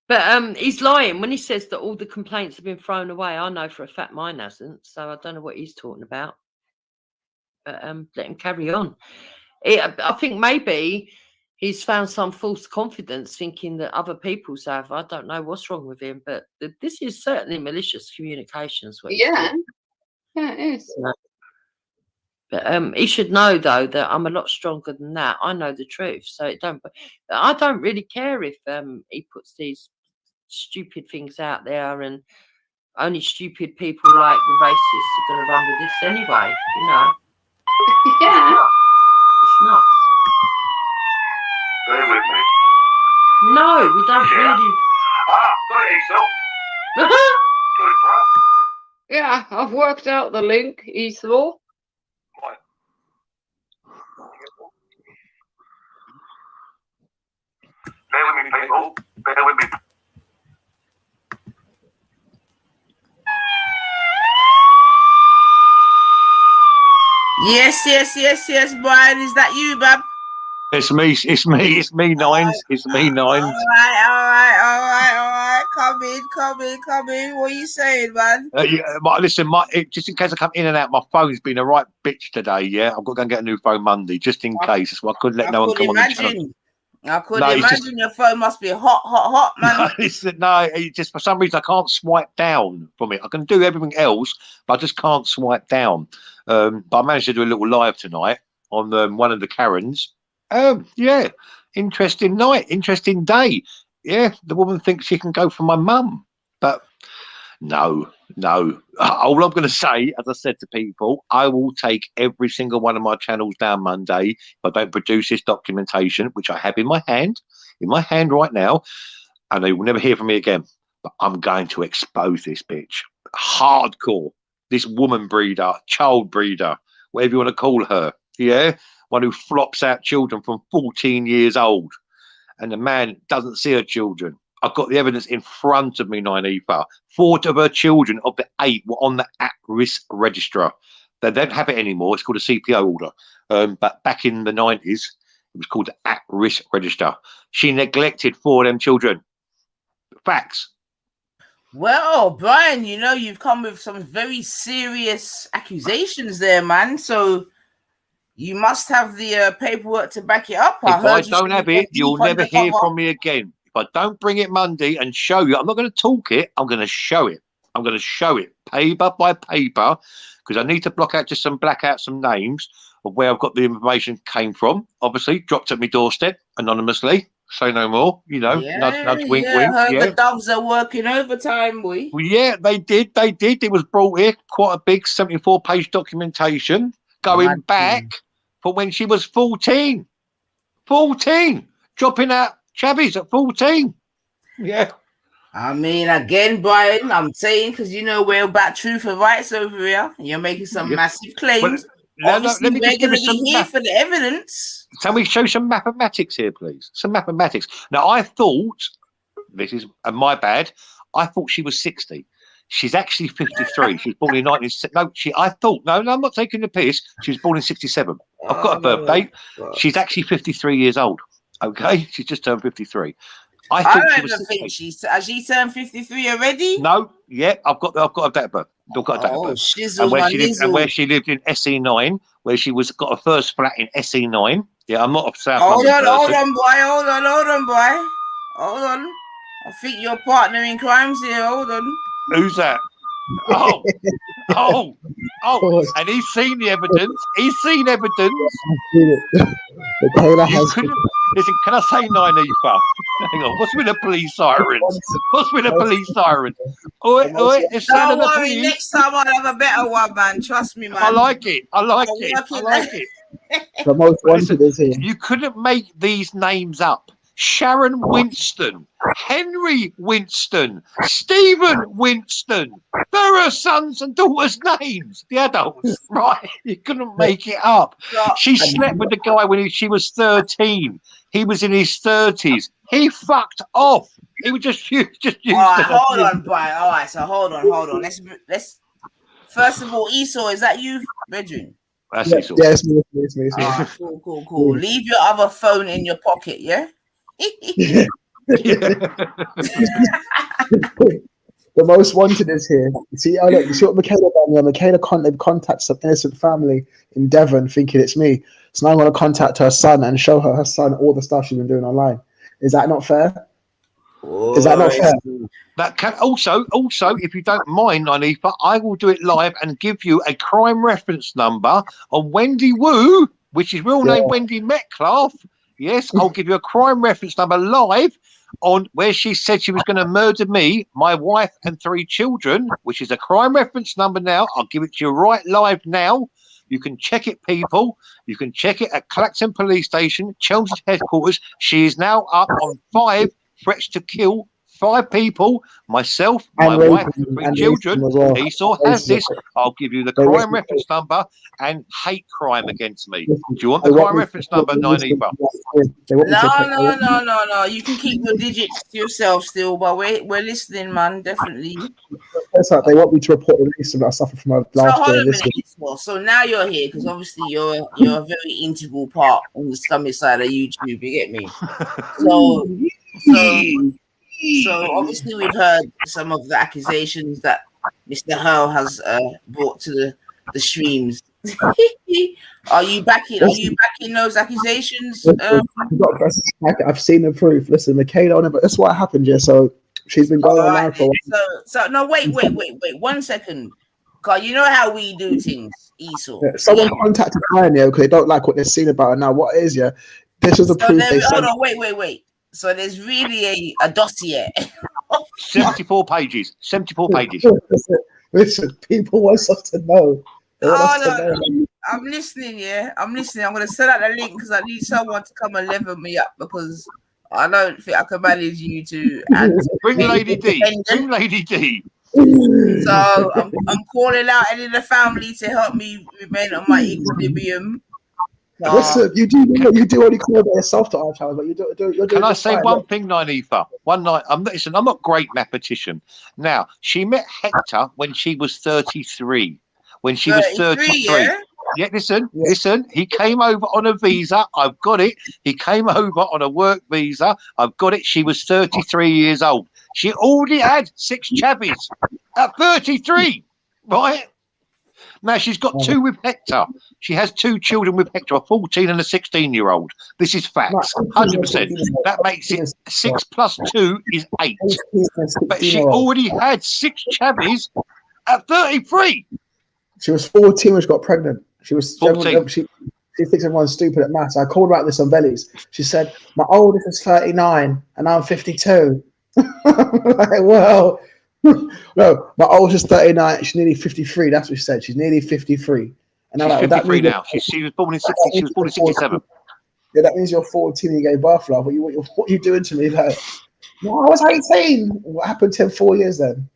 But he's lying when he says that all the complaints have been thrown away. I know for a fact mine hasn't, so I don't know what he's talking about. But let him carry on. I think maybe he's found some false confidence, thinking that other people's have. I don't know what's wrong with him, but this is certainly malicious communications. Yeah, it is. But he should know though that I'm a lot stronger than that. I know the truth, so I don't really care if he puts these stupid things out there, and only stupid people like the racists are going to run with this anyway. You know. Yeah. It's nuts. Bear with me. No, we don't really. Got it, Esau. Got it, bro. Yeah, I've worked out the link, Esau. Right. Bear with me, people. Bear with me. Yes, Brian. Is that you, Bab? It's me, Nines. It's me, Nines. All right. Come in. What are you saying, man? Listen, just in case I come in and out, my phone's been a right bitch today, yeah? I've got to go and get a new phone Monday, just in case. That's why I couldn't let no one come on the channel. I could imagine your phone must be hot, man. It's just for some reason I can't swipe down from it. I can do everything else, but I just can't swipe down. But I managed to do a little live tonight on one of the Karens. Yeah, interesting night, interesting day. Yeah, the woman thinks she can go for my mum, but no. All I'm going to say, as I said to people, I will take every single one of my channels down Monday if I don't produce this documentation, which I have in my hand right now, and they will never hear from me again. But I'm going to expose this bitch. Hardcore. This woman breeder, child breeder, whatever you want to call her. Yeah? One who flops out children from 14 years old. And the man doesn't see her children. I've got the evidence in front of me, Nynefa. 4 of her children of the 8 were on the at-risk register. They don't have it anymore. It's called a CPO order. But back in the 90s, it was called the at-risk register. She neglected 4 of them children. Facts. Well, Brian, you've come with some very serious accusations there, man. So, You must have the paperwork to back it up. If I heard you don't say have you're it, you'll deep never hear undercover. from me again. If I don't bring it Monday and show you, I'm not going to talk it. I'm going to show it. I'm going to show it paper by paper because I need to black out some names of where I've got the information came from. Obviously, dropped at my doorstep anonymously. Say no more. You know, nudge, nudge, wink, wink. I heard Yeah. the doves are working overtime, boy. Well, yeah, they did. They did. It was brought here, quite a big 74-page documentation going Mad back for when she was 14. 14. Dropping out chavvies at 14. Yeah. I mean, again, Brian, I'm saying because you know we're about truth and rights over here. You're making some massive claims. Obviously, we're going to be here for the evidence. Can we show some mathematics here, please? Some mathematics. Now, I thought, this is my bad, I thought she was 60. She's actually 53. She was born in 19... No, I'm not taking the piss. She was born in 67. I've got a birthday. She's actually 53 years old. Okay? She's just turned 53. I don't even think has she turned 53 already? No, yeah, I've got a date of birth. I've got a date of birth. And where she lived in SE9, where she got her first flat in SE9. Yeah, I'm not a South London person. Hold on, boy. Hold on. I think you're partner in crimes here. Hold on. Who's that? Oh, and he's seen the evidence. He's seen evidence. Listen, can I say Nynefa? Hang on, what's with the police sirens? What's with the police sirens? Oi, it's don't worry, next time I'll have a better one, man. Trust me, man. I like it. The most wanted is here. You couldn't make these names up. Sharon Winston, Henry Winston, Stephen Winston. They're her sons and daughters' names, the adults, right? You couldn't make it up. She slept with the guy when she was 13. He was in his 30s. He fucked off. He was just used. All right, hold on, Brian. All right, so hold on. Let's. First of all, Esau, is that you, Bedroom? That's Esau. Yeah, it's me. Right, cool. Leave your other phone in your pocket, yeah? The most wanted is here. You see what Michaela done? Yeah, Michaela contacts some innocent family in Devon thinking it's me. So now I'm going to contact her son and show her son all the stuff she's been doing online. Is that not fair? Is that not fair? That can also, if you don't mind, Nynefa, I will do it live and give you a crime reference number on Wendy Wu, which is real name Wendy Metcalf. Yes, I'll give you a crime reference number live on where she said she was going to murder me, my wife, and 3 children, which is a crime reference number now. I'll give it to you right live now. You can check it, people. You can check it at Clacton Police Station, Chelmsford headquarters. She is now up on 5 threats to kill 5 people, myself, my wife, and 3 children. Well. Esau has this. I'll give you the crime reference number and hate crime against me. Do you want the crime reference number, Nynefa? No. You can keep your digits to yourself still, but we're listening, man. Definitely. That's right. They want me to report the racism that I suffered from my last year. So now you're here because obviously you're a very integral part on the scummy side of YouTube. You get me? So obviously we've heard some of the accusations that Mr. Hurl has brought to the streams. Are you backing those accusations? I've seen the proof. Listen, Michaela on it, but that's what happened, yeah. So she's been going online for a while. So no, wait, 1 second. Cause you know how we do things, Esau. Yeah, someone contacted Ryan, yeah, because they don't like what they're seeing about her now. What is, yeah? This is the proof. Hold on, wait. So there's really a dossier. 74 pages. 74 pages. Listen, people want us to know. I'm listening, yeah. I'm listening. I'm going to send out the link because I need someone to come and level me up because I don't think I can manage you to. Bring Lady D. So I'm calling out any of the family to help me remain on my equilibrium. Listen, you do only call yourself to our child, but you do. Can I say one thing, Nynefa? One night, I'm not a great mathematician. Now, she met Hector when she was 33. When she was 33. Yeah, listen. He came over on a visa. I've got it. He came over on a work visa. I've got it. She was 33 years old. She already had 6 chavvies at 33, right? Now she's got 2 with Hector. She has 2 children with Hector, a 14 and a 16-year-old. This is facts, 100%. That makes it 6 plus 2 is 8. But she already had 6 chavvies at 33. She was 14 when she got pregnant. She was 14. She thinks everyone's stupid at maths. I called her about this on Bellies. She said, my oldest is 39 and I'm 52. Like, well, no, my oldest is 39. She's nearly 53. That's what she said. She's nearly 53. And She's I'm like, 53 now. She was born in 60. She was born in 67. Yeah, that means you're 14 and you gave birth, love. What are you doing to me? Like, no, I was 18. What happened to him 4 years then?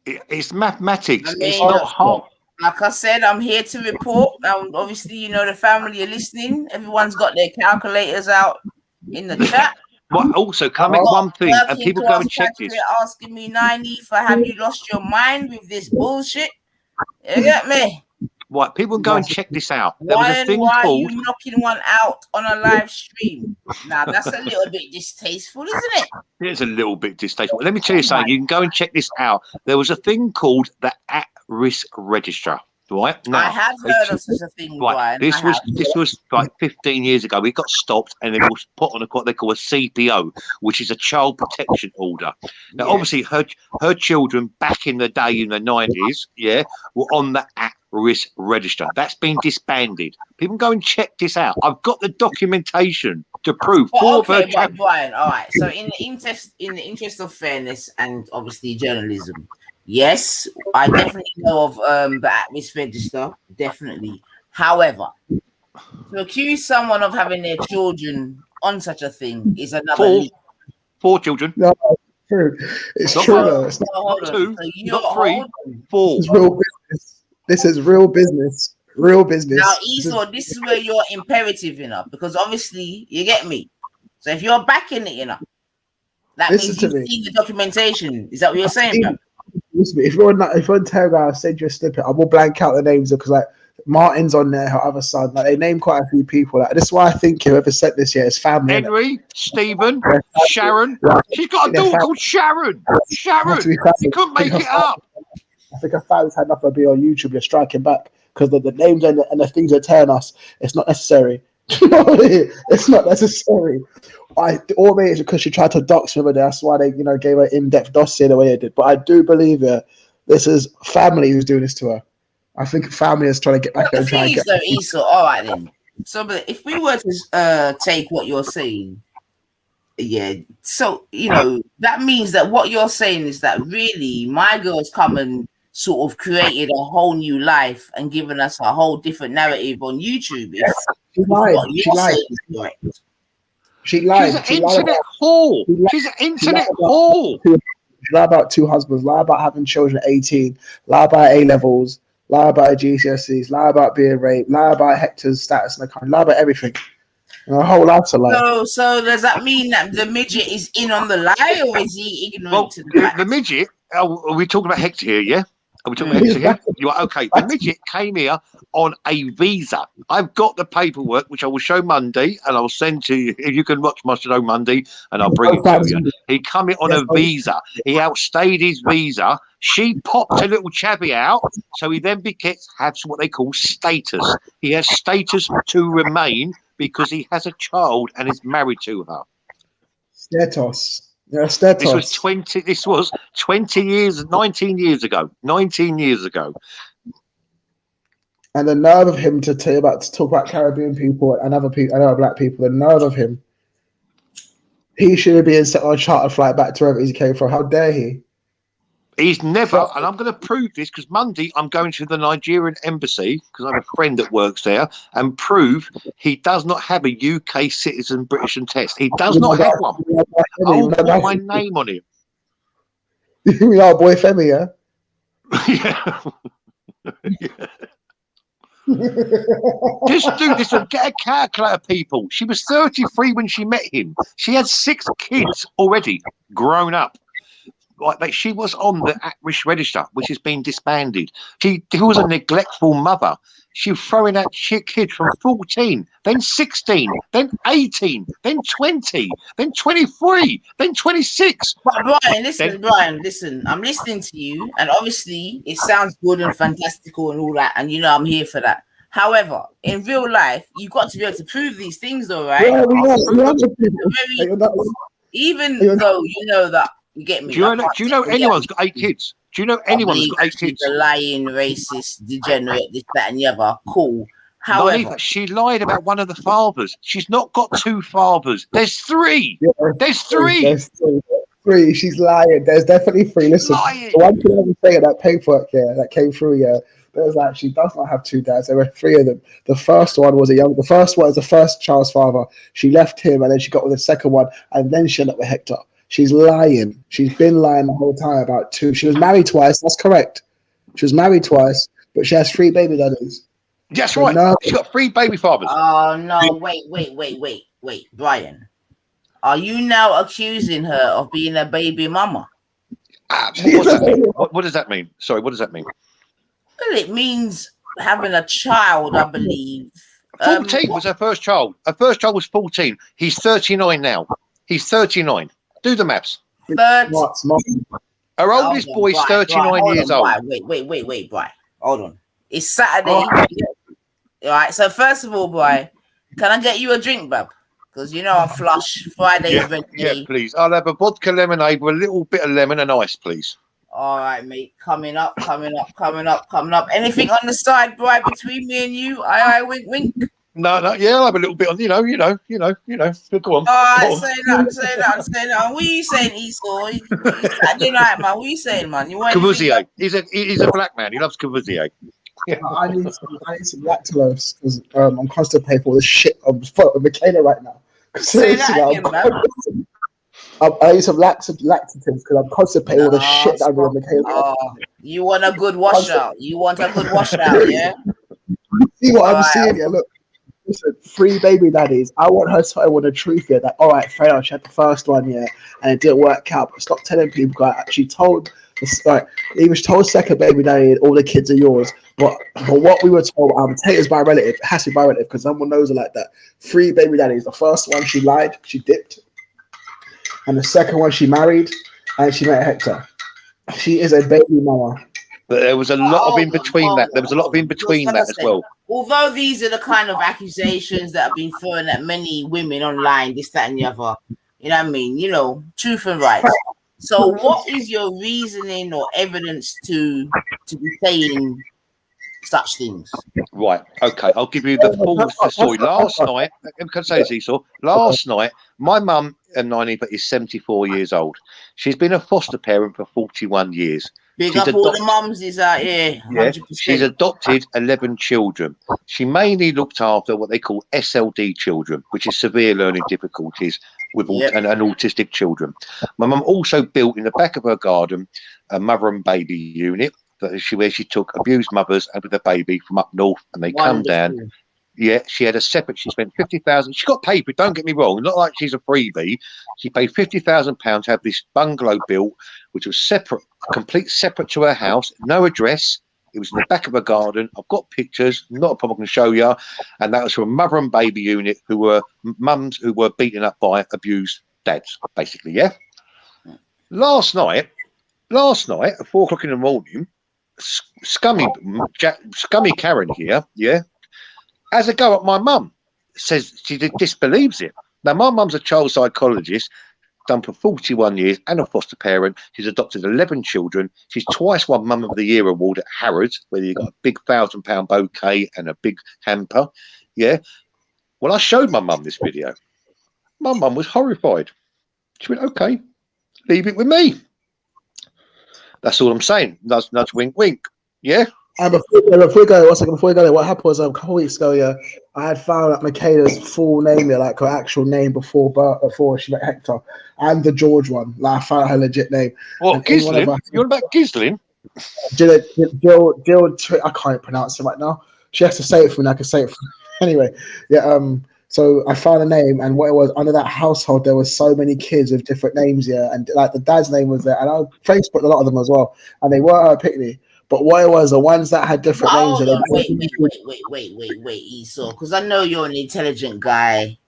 It's mathematics. I mean, it's not hard. Like I said, I'm here to report. Obviously, you know, the family are listening. Everyone's got their calculators out in the chat. But also, come in one thing, and people go and check this. Asking me, 90, for have you lost your mind with this bullshit? You get me? Right, people go and check this out. There Why was a thing are called. you knocking one out on a live stream? Now, that's a little bit distasteful, isn't it? It's a little bit distasteful. Let me tell you something. You can go and check this out. There was a thing called the at-risk register. Right now, I have heard of such a thing. Right, Brian. this was like 15 years ago. We got stopped and it was put on what they call a CPO, which is a child protection order. Now, obviously, her children back in the day in the 90s, were on the at-risk register. That's been disbanded. People go and check this out. I've got the documentation to prove. But Brian, all right. So, in the interest of fairness and obviously journalism. Yes, I definitely know of the at-risk register, definitely. However, to accuse someone of having their children on such a thing is another. 4 children. No, it's true. It's not true. One, though. It's not 2, not 3, 4. This is real business. This is real business. Real business. Now, Esau, this is where you're imperative, because obviously you get me. So if you're backing it, that means you've seen the documentation. Is that what you're saying, bro? If you're on Telegram, I'll send you a snippet. I will blank out the names because like Martin's on there, her other son. Like they name quite a few people. Like this is why I think whoever said this is family. Henry, Stephen, Sharon. She's got a daughter called Sharon. Sharon. You couldn't make it up. I think her fans had enough to be on YouTube. They're striking back because the names and the things they're telling us, it's not necessary. It's not necessary. All it is because she tried to dox me, that's why they, gave her in-depth dossier the way they did. But I do believe this is family who's doing this to her. I think family is trying to get back at her. The thing is, though, Esau, all right then. So, but if we were to take what you're saying, so that means that what you're saying is that really my girl's come and sort of created a whole new life and given us a whole different narrative on YouTube. She lied. She lied. She's an internet whore. She's an internet whore. She lied about 2 husbands, lie about having children at 18, lie about A-levels, lie about her GCSEs, lie about being raped, lie about Hector's status in the country, lie about everything. Her whole life's a lie. So does that mean that the midget is in on the lie, or is he ignorant to the midget? Are we talking about Hector here? Yeah. Are we talking about Hector here? You are okay. The midget came here on a visa. I've got the paperwork, which I will show Monday, and I'll send to you. If you can watch my show Monday, and I'll bring it to you. He come in on a visa. He outstayed his visa. She popped a little chavvy out, so he then has what they call status. He has status to remain because he has a child and is married to her. Status. Yeah, status. This was 19 years ago. 19 years ago. And the nerve of him to talk about Caribbean people and other black people, the nerve of him. He should have been set on a charter flight back to wherever he came from. How dare he? He's never, and I'm going to prove this because Monday I'm going to the Nigerian embassy because I have a friend that works there and prove he does not have a UK citizen British test. He does not have one. I'll put my name on him. We are boy Femi, yeah. Just do this and get a calculator, people. She was 33 when she met him. She had 6 kids already grown up. Like she was on the at-risk register, which has been disbanded. She was a neglectful mother. She was throwing out kids from 14, then 16, then 18, then 20, then 23, then 26. But Brian, listen. I'm listening to you, and obviously it sounds good and fantastical and all that, and you know I'm here for that. However, in real life, you've got to be able to prove these things, though, right? Yeah, Even though you know that, you get me. Do you know anyone's got 8 kids? Do you know anyone who's got 8 kids? A lying, racist, degenerate, this, that, and the other. Cool. However, she lied about one of the fathers. She's not got 2 fathers. There's 3. Yeah, there's 3. There's 3. She's lying. There's definitely 3. Listen, the one thing I would say that paperwork, that came through, there's like she does not have 2 dads. There were 3 of them. The first one was the first one is the first child's father. She left him, and then she got with the second one, and then she ended up with Hector. She's lying. She's been lying the whole time about 2. She was married twice. That's correct. She was married twice, but she has 3 baby daddies. That's right. No. She's got 3 baby fathers. Oh no! Wait, Brian. Are you now accusing her of being a baby mama? What does that mean? Sorry, what does that mean? Well, it means having a child, I believe. 14 was her first child. Her first child was 14. He's 39 now. He's 39. Do the maths. Her oldest boy is 39 years old. Wait, boy. Hold on. It's Saturday. All right. So first of all, boy, can I get you a drink, bub? Because you know I'm flush Friday. Yeah, please. I'll have a vodka lemonade with a little bit of lemon and ice, please. All right, mate. Coming up. Anything on the side, boy, between me and you? Aye, wink. No, yeah, I'll have a little bit on, you know. Go on. All right, say that. What are you saying, Esau? Saturday night, man. What are you saying, man? You want Cavazier. He's a black man. He loves Cavazier. Yeah. I need some lactulose because I'm constipated for all this shit I'm with Michaela right now. Say that again, man. I need some laxatives because I'm constipated with all the shit that I'm with Michaela. You want a good washout? Yeah? See what I'm seeing here? Look. Listen, 3 baby daddies. I want her to know the truth here. That all right, fair enough. She had the first one, and it didn't work out. But stop telling people. She told, even she told second baby daddy, all the kids are yours. But what we were told, Tater's by relative. It has to be by relative because someone knows her like that. 3 baby daddies. The first one she lied, she dipped, and the second one she married, and she met Hector. She is a baby mama. But there was a lot of in between that. There was a lot of in between that as well. Although these are the kind of accusations that have been thrown at many women online, this, that, and the other, you know what I mean? You know, truth and rights. So what is your reasoning or evidence to be saying such things? Right, okay, I'll give you the full story. Last night, can I say this, Esau? Last night, my mum, 90, but is 74 years old. She's been a foster parent for 41 years. Big up all the mums is out here. 100%. Yeah, she's adopted 11 children. She mainly looked after what they call SLD children, which is severe learning difficulties with and autistic children. My mum also built in the back of her garden a mother and baby unit where she took abused mothers and with a baby from up north, and they come down. Yeah, she had a separate. She spent 50,000. She got paid, but don't get me wrong, not like she's a freebie. She paid £50,000 to have this bungalow built, which was separate, complete separate to her house, no address. It was in the back of her garden. I've got pictures, not a problem I can show you. And that was for a mother and baby unit who were mums who were beaten up by abused dads, basically. Yeah. Last night at 4 o'clock in the morning, scummy Karen here, yeah, has a go at my mum. Says she disbelieves it. Now, my mum's a child psychologist, done for 41 years and a foster parent. She's adopted 11 children. She's twice won Mum of the Year award at Harrods, where you got a big £1,000 bouquet and a big hamper. Yeah. Well, I showed my mum this video. My mum was horrified. She went, okay, leave it with me. That's all I'm saying. Nudge, nudge, wink, wink. Yeah. And before we go, what happened was a couple weeks ago, I had found out Michaela's full name, like her actual name before she met Hector, and the George one. Like I found out her legit name. What, Gislin? You're about Gislin? Jill, I can't pronounce it right now. She has to say it for me, and I can say it for me. Anyway, yeah, So I found a name, and what it was under that household, there was so many kids with different names, yeah, and like the dad's name was there, and I Facebooked a lot of them as well, and they weren't Pickney. But what it was, the ones that had different names, Hold and on, wait, Esau, because I know you're an intelligent guy.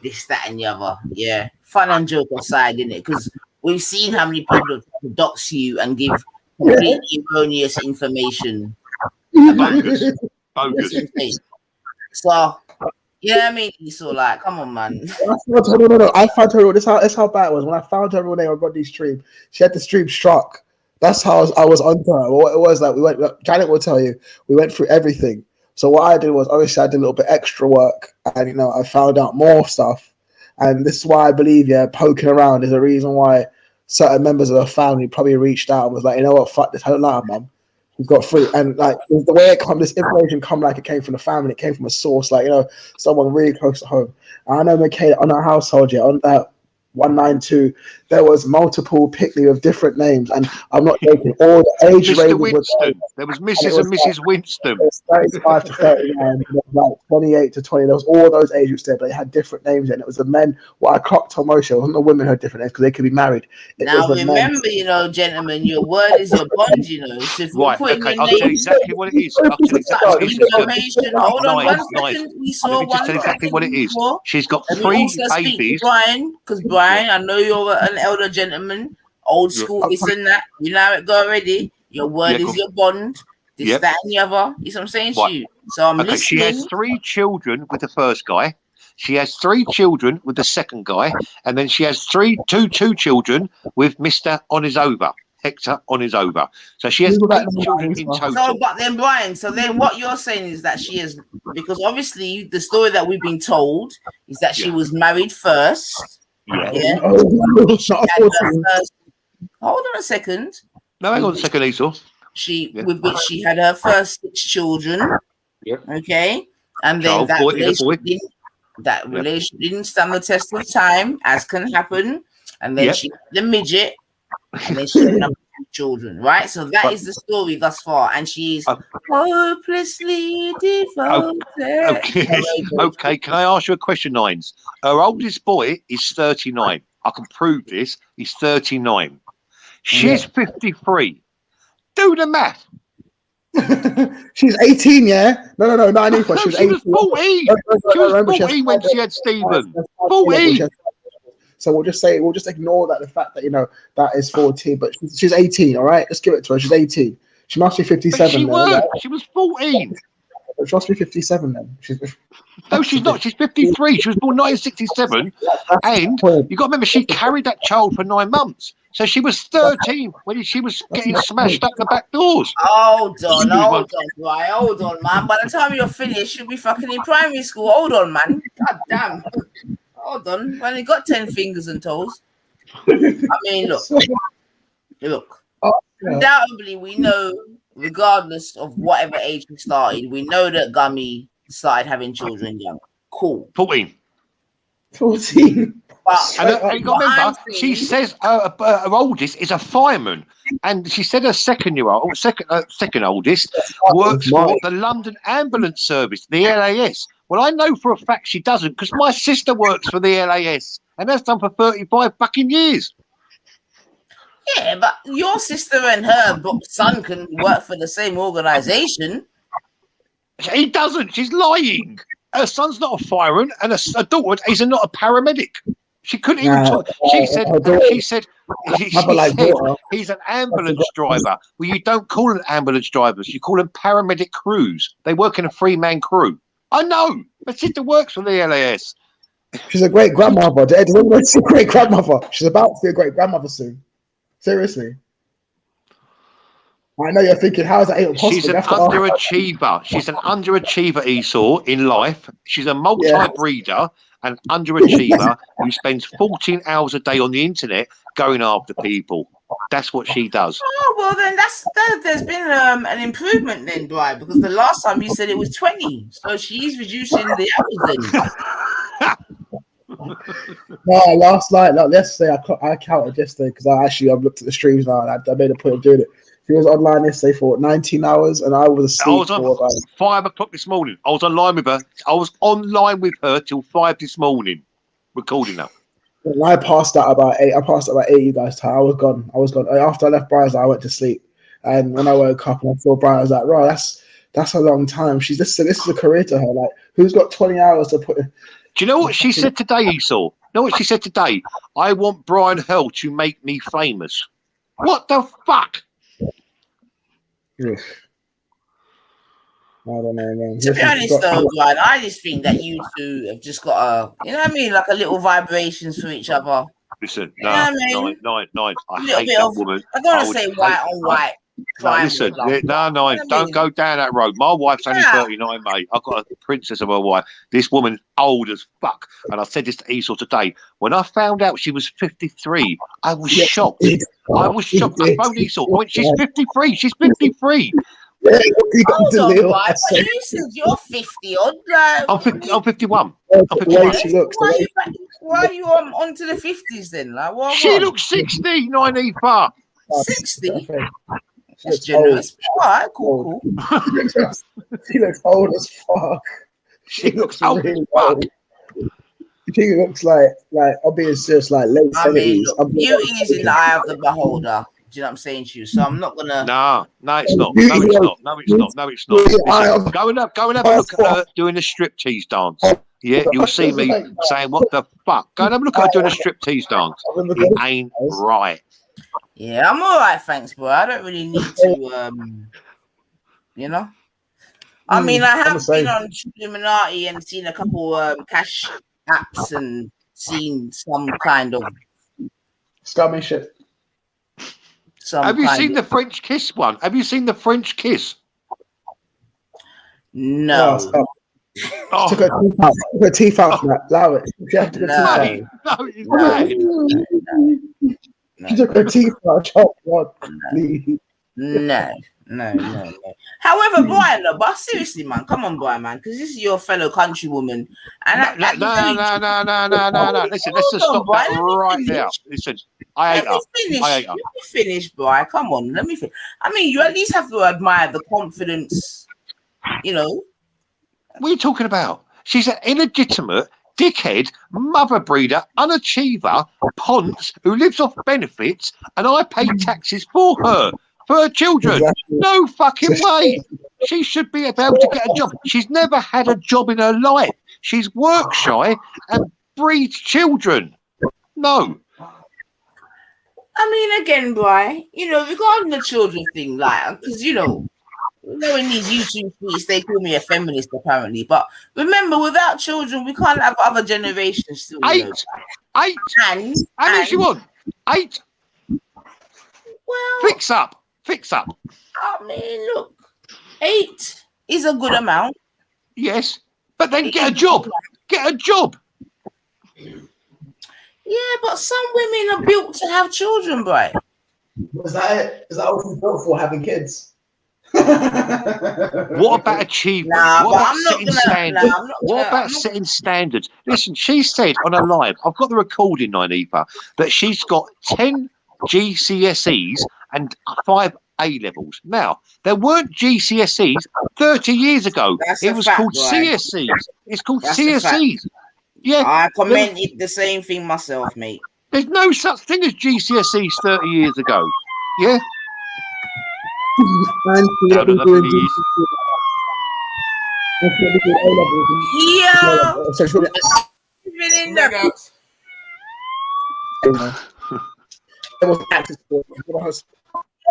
This, that, and the other, yeah. Fun and joke aside, innit? Because we've seen how many people have dox you and give completely erroneous information. Bogus. So, yeah, I mean, Esau, like, come on, man. No. I found her. That's how bad it was. When I found her when I got this stream, she had the stream struck. That's how I was onto her. What it was like, we went. Janet will tell you, we went through everything. So what I did was, obviously, I did a little bit extra work, and I found out more stuff. And this is why I believe, poking around is a reason why certain members of her family probably reached out and was like, you know what, fuck this, I don't like her, mum. We've got free, and like the way it come, this information come like it came from the family, it came from a source, like someone really close to home. And I know Michaela on our household, on that 192, there was multiple Pickley of different names, and I'm not joking. All the age Mr. ranges Winston. There was Mrs. and Mrs. Winston. It was 35 to 39, like 28 to 20. There was all those age groups there, but they had different names, and it was the men. What I clocked on most, it wasn't the women who had different names because they could be married. Now remember, gentlemen, your word is your bond, So if right, you're okay, I'll tell you exactly what it is. I'll tell you exactly what it is. information, hold on one second. We saw Let me just tell you exactly what it is. She's got 3 babies. Brian, because Brian, I know you're an elder gentleman, old school, this and that. You know how it go already. Your word is your bond. This, that, and the other. You know what I'm saying to you? So I'm listening. She has 3 children with the first guy. She has 3 children with the second guy, and then she has two children with Mr. On His Over, Hector On His Over. So she has 8 children in total. So, but then Brian, what you're saying is that she is, because obviously the story that we've been told is that she was married first. Yeah. Hold on a second. No, hang on a second, Esau. With which she had her first 6 children. Yeah. Okay. And then that relation didn't stand the test of time, as can happen. And then she had the midget, and then she had another 2 children, right? So that is the story thus far, and she's hopelessly devoted. Okay. Can I ask you a question, Nines? Her oldest boy is 39. I can prove this. He's 39. She's 53. Do the math. She's 18, yeah? No, not anymore. She was 14. She was 14 when she had Stephen. 14. So we'll just ignore that, the fact that, that is 14, but she's 18, all right? Let's give it to her. She's 18. She must be 57. She was 14. She must be 57 then. No, she's not. She's 53. She was born 1967. And you've got to remember, she carried that child for 9 months. So she was 13 when she was getting smashed out the back doors. Hold on, right? Hold on, man. By the time you're finished, you'll be fucking in primary school. Hold on, man. God damn. Hold on. Well, you got 10 fingers and toes. I mean, look. Undoubtedly, we know, regardless of whatever age we started, we know that Gummy started having children young. Cool. 14. But you got to remember, she says her oldest is a fireman, and she said her second oldest works for the London Ambulance Service, the LAS. Well, I know for a fact she doesn't, because my sister works for the LAS, and that's done for 35 fucking years. Yeah, but your sister and her son can work for the same organisation. He doesn't. She's lying. Her son's not a fireman, and her daughter is not a paramedic. She couldn't even talk. She said he's an ambulance driver. Well, you don't call them ambulance drivers. You call them paramedic crews. They work in a 3-man crew. I know. My sister works for the LAS. She's a great grandmother. She's a great grandmother. She's about to be a great grandmother soon. Seriously. I know you're thinking, how is that even possible? She's an underachiever. She's an underachiever, Esau, in life. She's a multi-breeder, an underachiever who spends 14 hours a day on the internet going after people. That's what she does. Oh, well, then there's been an improvement then, Brian, because the last time you said it was 20. So she's reducing the hours then. No, last night, yesterday, I counted yesterday because I've looked at the streams now and I made a point of doing it. She was online yesterday for 19 hours, and I was asleep I was on for about 5 o'clock this morning. I was online with her. I was online with her till 5 this morning, recording her. And I passed out about 8. I passed out about 8 you guys' time. I was gone. After I left Brian's, I went to sleep. And when I woke up and I saw Brian, I was like, "Right, that's a long time." This is a career to her. Like, who's got 20 hours to put in? Do you know what she said today, Esau? You know what she said today? I want Brian Hurl to make me famous. What the fuck? Ugh. I don't know, man. To be honest, though, Brian, I just think that you two have just got you know what I mean, like a little vibrations for each other. Listen, You know what I mean? nine. I A little hate bit that of, woman. I don't want would to say hate- white on white. No, crime listen, with love. no, don't go down that road. My wife's only Yeah. 39, mate. I've got a princess of a wife. This woman's old as fuck. And I said this to Esau today. When I found out she was 53, I was shocked. I was shocked. I phoned Esau. I went, she's 53. She's 53. Hold on, Brian, but you said you're 50 odd. Like, I'm 51. The I'm way 51. she looks, why are you on to the 50s then? Like, what? She looks 60, Ninefa. 60? She That's looks generous. old. All right, cool. She looks old as fuck. She looks old really as fuck. old. She looks like I'm being serious, like late I mean, 70s. look, beauty is in the eye of the beholder. Do you know what I'm saying to you? So I'm not gonna. No, it's not. No, it's not. No, it's not. Listen, go and have a look at her doing a striptease dance. Yeah, you'll see me saying, "What the fuck?" Go and have a look at her doing a striptease dance. It ain't right. Yeah, I'm all right, thanks, bro. I don't really need to, you know. I mean, I have been on Illuminati and seen a couple cash apps and seen some kind of scummy shit. Have you seen the French kiss one? Have you seen the French kiss? No. Oh, took her teeth out. Allow it. She had to go She took her teeth out. No. However, Brian, but seriously, man, come on, Brian, man, because this is your fellow countrywoman. And no. Listen, let's just stop that right now. Listen, I hate her. Let me finish, Brian. Come on, let me finish. I mean, you at least have to admire the confidence, you know. What are you talking about? She's an illegitimate, dickhead, mother breeder, unachiever, ponce who lives off benefits, and I pay taxes for her children. Exactly. No fucking way. She should be able to get a job. She's never had a job in her life. She's work shy and breeds children. No. I mean, again, Brian, you know, regarding the children thing, like, because, you know in these YouTube tweets, they call me a feminist, apparently. But remember, without children, we can't have other generations still. Eight. And how many you want? 8. Well, fix up. I mean, look, 8 is a good amount. Yes, but then get a job. Get a job. Yeah, but some women are built to have children, Brian. Was that it? Is that what we're built for, having kids? What about achievement? What about setting standards? What about setting standards? Listen, she said on a live, I've got the recording, Ninefa, that she's got 10 GCSEs and 5 A levels. Now, there weren't GCSEs 30 years ago. It was called CSEs. It's called CSEs. Yeah, I commented the same thing myself, mate. There's no such thing as GCSEs 30 years ago. Yeah.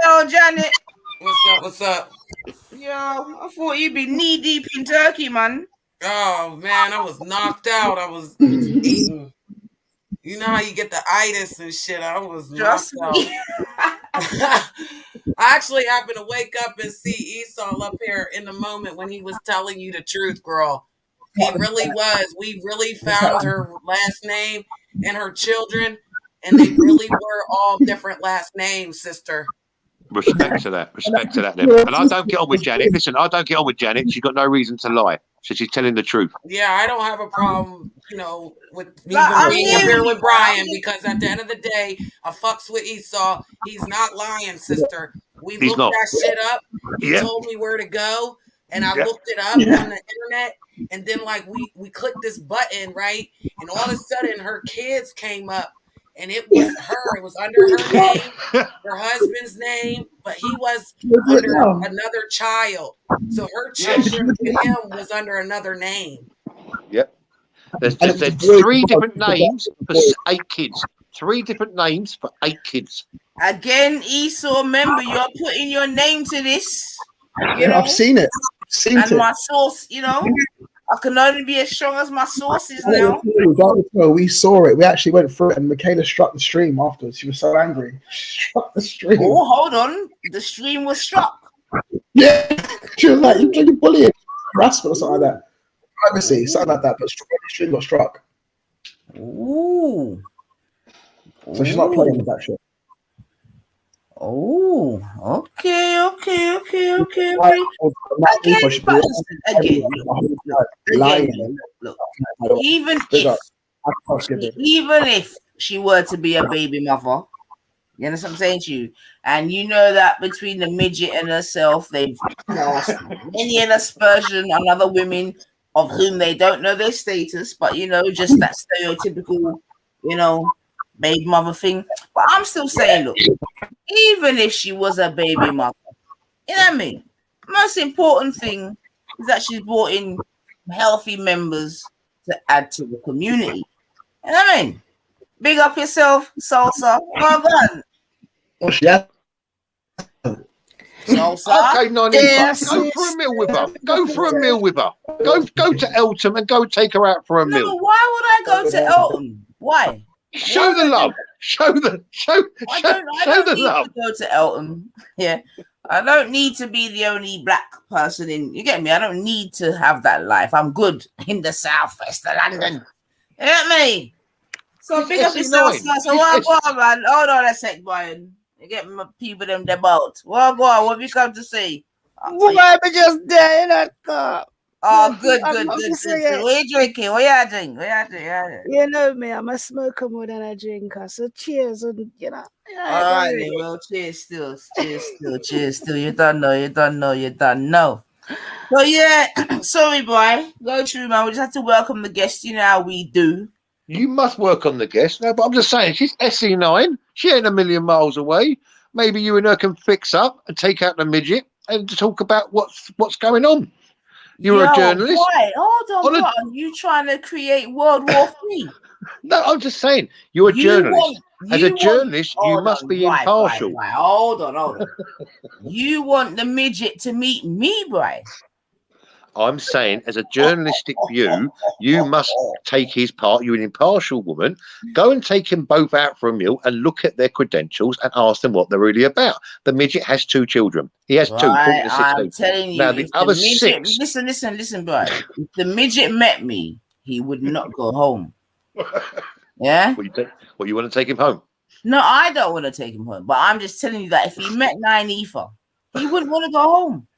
Yo, Janet. What's up? Yo, I thought you'd be knee deep in turkey, man. Oh man, I was knocked out. I was eating. You know how you get the itis and shit. I was knocked out. I actually happened to wake up and see Esau up here in the moment when he was telling you the truth, girl. He really was. We really found her last name and her children, and they really were all different last names, sister. Respect to that. Then. And I don't get on with Janet. Listen, I don't get on with Janet. She's got no reason to lie. So she's telling the truth. Yeah, I don't have a problem, with even being up here with Brian, because at the end of the day, I fucks with Esau. He's not lying, sister. We He's looked not. that shit up. He Yeah. told me where to go, and I Yeah. looked it up on the internet. And then like we clicked this button, right? And all of a sudden her kids came up, and it was her. It was under her name, her husband's name, but he was under another child. So her children with him was under another name. Yep. There's 3 different names for 8 kids. 3 different names for 8 kids. Again, Esau, remember, you're putting your name to this. You know? I've seen it. And my source, you know, I can only be as strong as my sources now. We saw it. We actually went through it, and Michaela struck the stream afterwards. She was so angry. Struck the stream. Oh, hold on. The stream was struck. Yeah. She was like, you're bullying, harassment or something like that. Privacy, something like that. But the stream got struck. Ooh. So she's not playing with that shit. Oh, okay. Look, even if she were to be a baby mother, you understand what I'm saying to you? And you know that between the midget and herself, they've cast many an aspersion on other women of whom they don't know their status, but you know, just that stereotypical, you know, baby mother thing. But I'm still saying, look, even if she was a baby mother, you know what I mean? Most important thing is that she's brought in healthy members to add to the community. You know what I mean? Big up yourself, Salsa. Well done. Oh, yeah. Salsa. Okay, Nani, go for a meal with her. Go for a meal with her. Go to Eltham and go take her out for a meal. But why would I go to Eltham? Why? Show the love. Show the love. To go to Eltham. Yeah. I don't need to be the only black person in. You get me? I don't need to have that life. I'm good in the southwest of London. You get me? So big up yourself. So what go on, man? Hold on a sec, Brian. You get my people them about. What go on? What have you come to say? Why be just there in that car? Oh, good. What you drinking? What you drink? You know me, I'm a smoker more than a drinker. So cheers, and you know. All right, well, cheers still. You don't know. So yeah, sorry, boy. Go through, man. We just have to welcome the guests. You know how we do. You must work on the guest. No, but I'm just saying, she's SE9. She ain't a million miles away. Maybe you and her can fix up and take out the midget and talk about what's going on. You're a journalist. Boy, hold on, you trying to create World War III? No, I'm just saying, you're a journalist. As a journalist, you must be impartial. Right. Hold on. You want the midget to meet me, boy? I'm saying, as a journalistic view, you must take his part. You're an impartial woman. Go and take him both out for a meal and look at their credentials and ask them what they're really about. The midget has 2 children. He has 2. I'm telling you. Now, the other 6. Listen, bro. If the midget met me, he would not go home. Yeah? What, you want to take him home? No, I don't want to take him home. But I'm just telling you that if he met Nynefa, he wouldn't want to go home.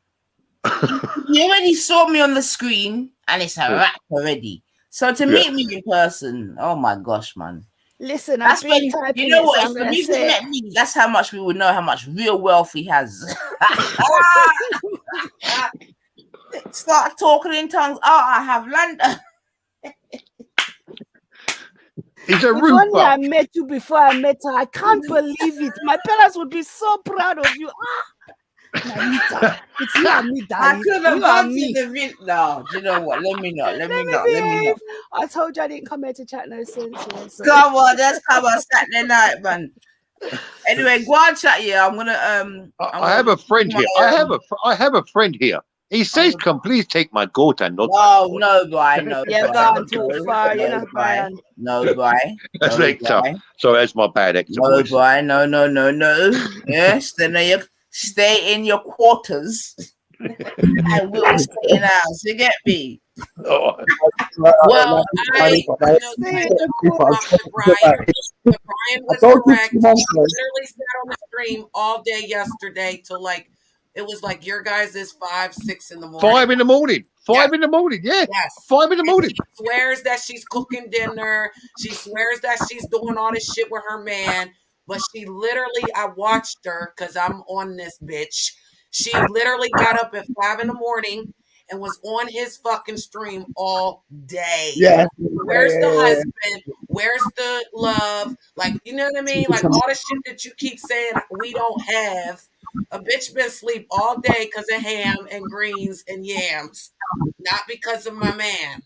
He already saw me on the screen, and it's a wrap already. So to meet me in person, oh my gosh, man! Listen, that's when you know what? If the midget met me, that's how much we would know how much real wealth he has. Start talking in tongues. Oh, I have land. He's a if only I met you before I met her. I can't believe it. My parents would be so proud of you. Nanita, it's you and me, darling. I could have gone to the vid. No, do you know what? Let me not. I told you I didn't come here to chat no sense. So. Come on, let's come on Saturday night, man. Anyway, go on chat here. I'm gonna I have a friend here. I have a friend here. He says, "Come, please take my goat and not." Oh no, boy, no. You're gone too far. You're not Brian. No, boy. That's Hector. So that's my bad Hector. No, boy. No. Yes, then you stay in your quarters, and we'll stay in ours. You get me? Well, Brian was correct. He literally sat on the stream all day yesterday till it was like your guys is 5, 6 in the morning. 5 in the morning. 5 in the morning. Yeah. Yes. 5 in the morning. She swears that she's cooking dinner. She swears that she's doing all this shit with her man. but she literally, I watched her because I'm on this bitch. She literally got up at 5 in the morning and was on his fucking stream all day. Yeah. Where's the husband? Where's the love? Like, you know what I mean? Like all the shit that you keep saying we don't have. A bitch been asleep all day because of ham and greens and yams, not because of my man.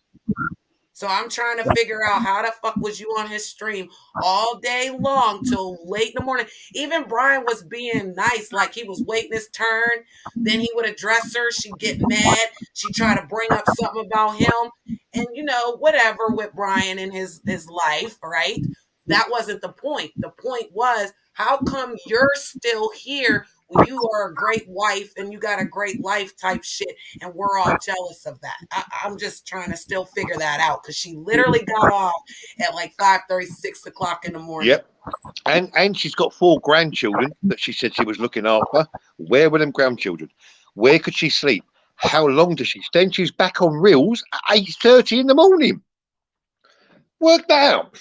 So I'm trying to figure out how the fuck was you on his stream all day long till late in the morning. Even Brian was being nice, like he was waiting his turn. Then he would address her. She'd get mad. She'd try to bring up something about him. And, you know, whatever with Brian and his life, right? That wasn't the point. The point was, how come you're still here when you are a great wife and you got a great life type shit, and we're all jealous of that? I'm just trying to still figure that out, because she literally got off at like 5:30, 6 o'clock in the morning. Yep. And she's got 4 grandchildren that she said she was looking after. Where were them grandchildren? Where could she sleep? How long does she spend? She's back on reels at 8:30 in the morning. Work that out.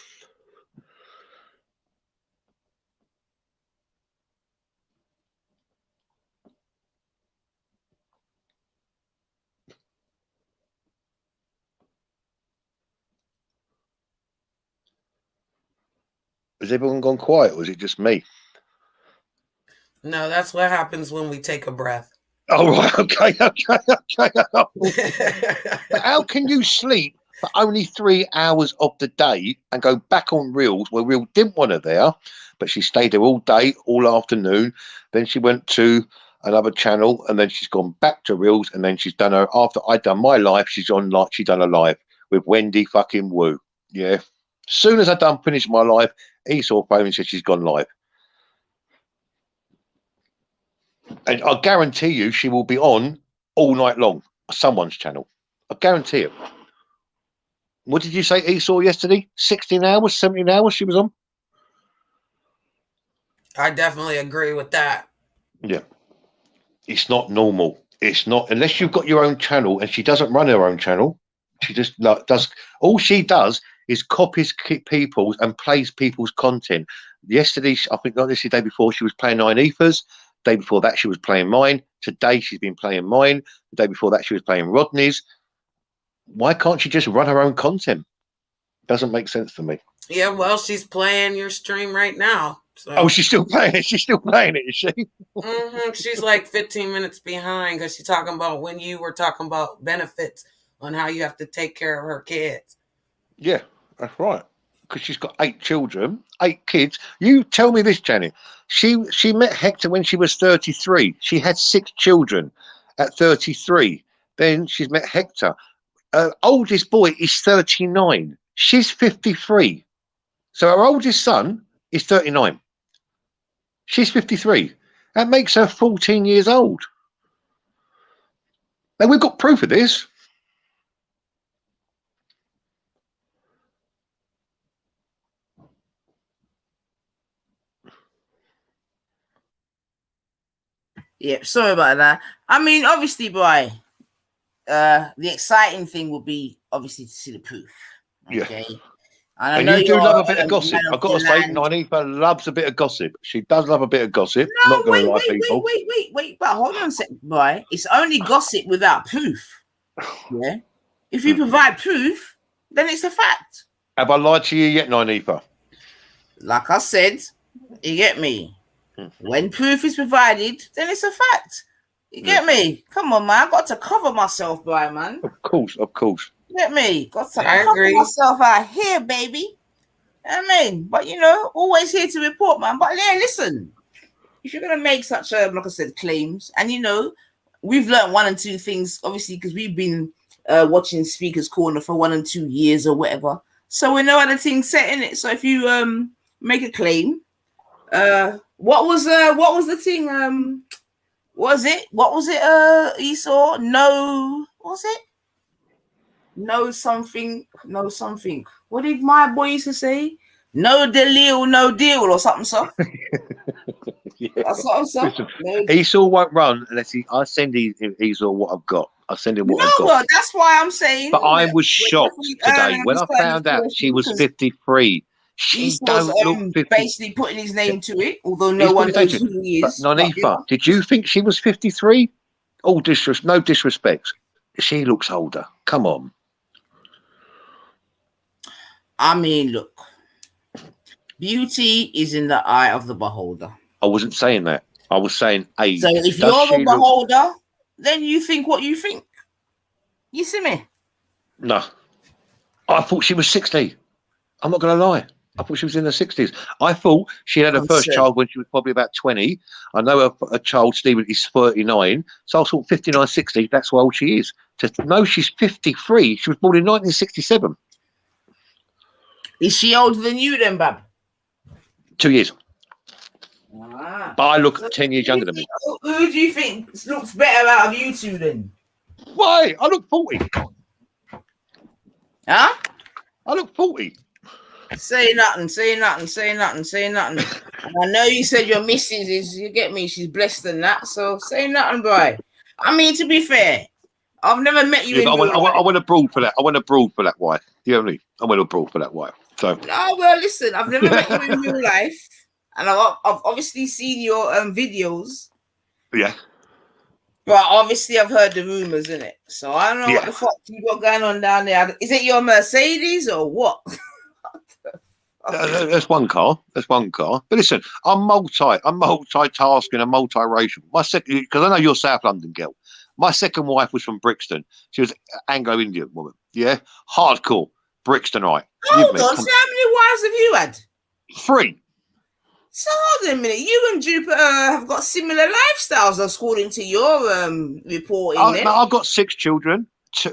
Has everyone gone quiet, or is it just me? No, that's what happens when we take a breath. Oh, right. Okay. But how can you sleep for only 3 hours of the day and go back on reels where Real didn't want her there, but she stayed there all day, all afternoon. Then she went to another channel, and then she's gone back to reels, and then she's done her, after I'd done my live, she done a live with Wendy fucking Woo. Yeah. Soon as I finished my live, Esau phoned and said she's gone live. And I guarantee you she will be on all night long, someone's channel. I guarantee it. What did you say, Esau, yesterday? 16 hours, 17 hours she was on? I definitely agree with that. Yeah. It's not normal. It's not, unless you've got your own channel, and she doesn't run her own channel. She just does, all she does is copies people's and plays people's content. Yesterday, I think not this, the day before, she was playing 9 Ethers. The day before that, she was playing mine. Today, she's been playing mine. The day before that, she was playing Rodney's. Why can't she just run her own content? Doesn't make sense to me. Yeah, well, she's playing your stream right now. So. Oh, she's still playing it. She's still playing it, is she? She's like 15 minutes behind, because she's talking about when you were talking about benefits on how you have to take care of her kids. Yeah, that's right. Because she's got 8 children, 8 kids. You tell me this, Janet. She met Hector when she was 33. She had 6 children at 33. Then she's met Hector. Oldest boy is 39. She's 53. So her oldest son is 39. She's 53. That makes her 14 years old. Now, we've got proof of this. Yeah, sorry about that. I mean, obviously, boy, the exciting thing would be obviously to see the proof. Okay. Yeah. And I And know you do you're love a bit of a gossip. man of I've got to the say, land. Nanifa loves a bit of gossip. She does love a bit of gossip. No, Not going to lie, people. wait. But hold on a second, boy. It's only gossip without proof. Yeah. If you provide proof, then it's a fact. Have I lied to you yet, Nanifa? Like I said, you get me. When proof is provided, then it's a fact. You get me? Come on, man. I got to cover myself, boy, man. Of course. You get me? Got to I cover agree. myself out here, baby. I mean, but you know, always here to report, man. But yeah, listen, if you're gonna make such like I said, claims, and you know, we've learned 1 and 2 things, obviously, because we've been watching Speaker's Corner for 1 and 2 years or whatever, so we know how the thing's set in it. So if you make a claim, what was the thing? What was it? Esau? No, what was it? No something. What did my boy used to say? No deal, no deal, or something, so. Yeah. That's what I'm saying. No. Esau won't run unless I send Esau what I've got. I send him what I've got. Well, that's why I'm saying. But I was shocked today when I found out she was 53. She don't look 50. Basically putting his name to it, although no He's one putting his knows name to who he But is. Nonifa, did you think she was 53? No disrespect. She looks older. Come on. I mean, look, beauty is in the eye of the beholder. I wasn't saying that. I was saying age. So if you're the beholder, then you think what you think. You see me? No. I thought she was 60. I'm not going to lie. I thought she was in her 60s. I thought she had her first child when she was probably about 20. I know her child, Stephen, is 39. So I thought 59, 60, that's how old she is. To know she's 53, she was born in 1967. Is she older than you then, Bab? 2 years. Ah. But I look 10 years younger than me. Who do you think looks better out of you two then? Why? I look 40. Huh? I look 40. Say nothing. And I know you said your missus is, you get me, she's blessed than that. So say nothing, boy. I mean, to be fair, I've never met you in I real life. went abroad for that. I went abroad for that wife. You know what I mean? I went abroad for that wife. So. No, well, listen, I've never met you in real life. And I've obviously seen your videos. Yeah. But obviously I've heard the rumors, innit? So I don't know what the fuck you got going on down there. Is it your Mercedes or what? That's one car. But listen, I'm multitasking, I'm multiracial. My second, because I know you're South London girl. My second wife was from Brixton. She was Anglo-Indian woman. Yeah, hardcore Brixtonite. Hold on. So how many wives have you had? 3. So hold on a minute. You and Jupiter have got similar lifestyles, according to your reporting. I've got 6 children.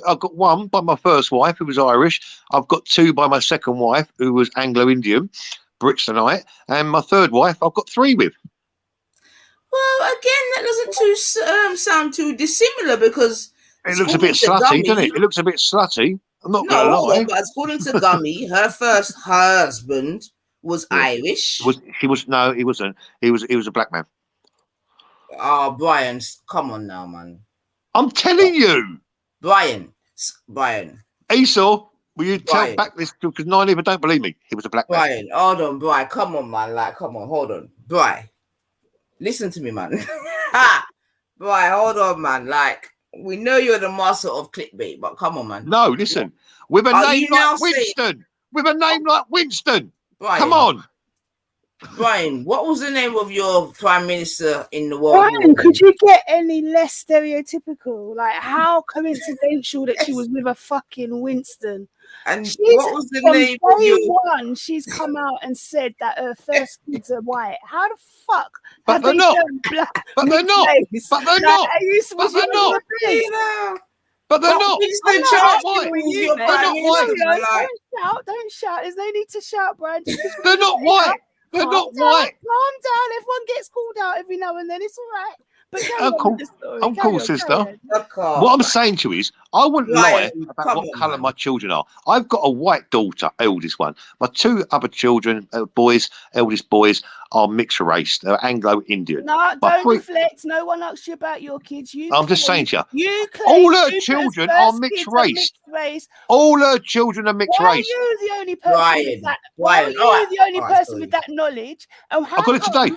I've got 1 by my first wife, who was Irish. I've got 2 by my second wife, who was Anglo-Indian, Brixtonite, and my third wife I've got 3 with. Well, again, that doesn't sound too dissimilar, because it looks a bit slutty, doesn't it? It looks a bit slutty. I'm not going to lie. But according to Gummy, her first husband was Irish. He wasn't. He was a black man. Oh, Brian, come on now, man. I'm telling you. Brian. Esau, will you tell back this? Because 9 people don't believe me. He was a black man. Brian, hold on, Brian. Come on, man. Come on, hold on. Brian, listen to me, man. Brian, hold on, man. We know you're the master of clickbait, but come on, man. No, listen. With a name like Winston. With a name like Winston. Brian, come on. Brian, what was the name of your prime minister in the world? Brian, could you get any less stereotypical? How coincidental that she was with a fucking Winston. And what was the name of your one? She's come out and said that her first kids are white. How the fuck? But they're not. But they're not. But they're not. But they're not. But they're not. They're not white. Don't shout. There's no need to shout, Brian. They're not white. They're not white. Calm down. Everyone gets called out every now and then. It's all right. But I'm cool, sister. What I'm saying to you is, I wouldn't lie about what colour my children are. I've got a white daughter, eldest one. My 2 other children, eldest boys, are mixed race. They're Anglo-Indian. No, don't reflect. No one asks you about your kids. I'm just saying to you, all her children are mixed race. All her children are mixed race. Why are you the only person with that? Why are you the only person with that knowledge? And I got it today.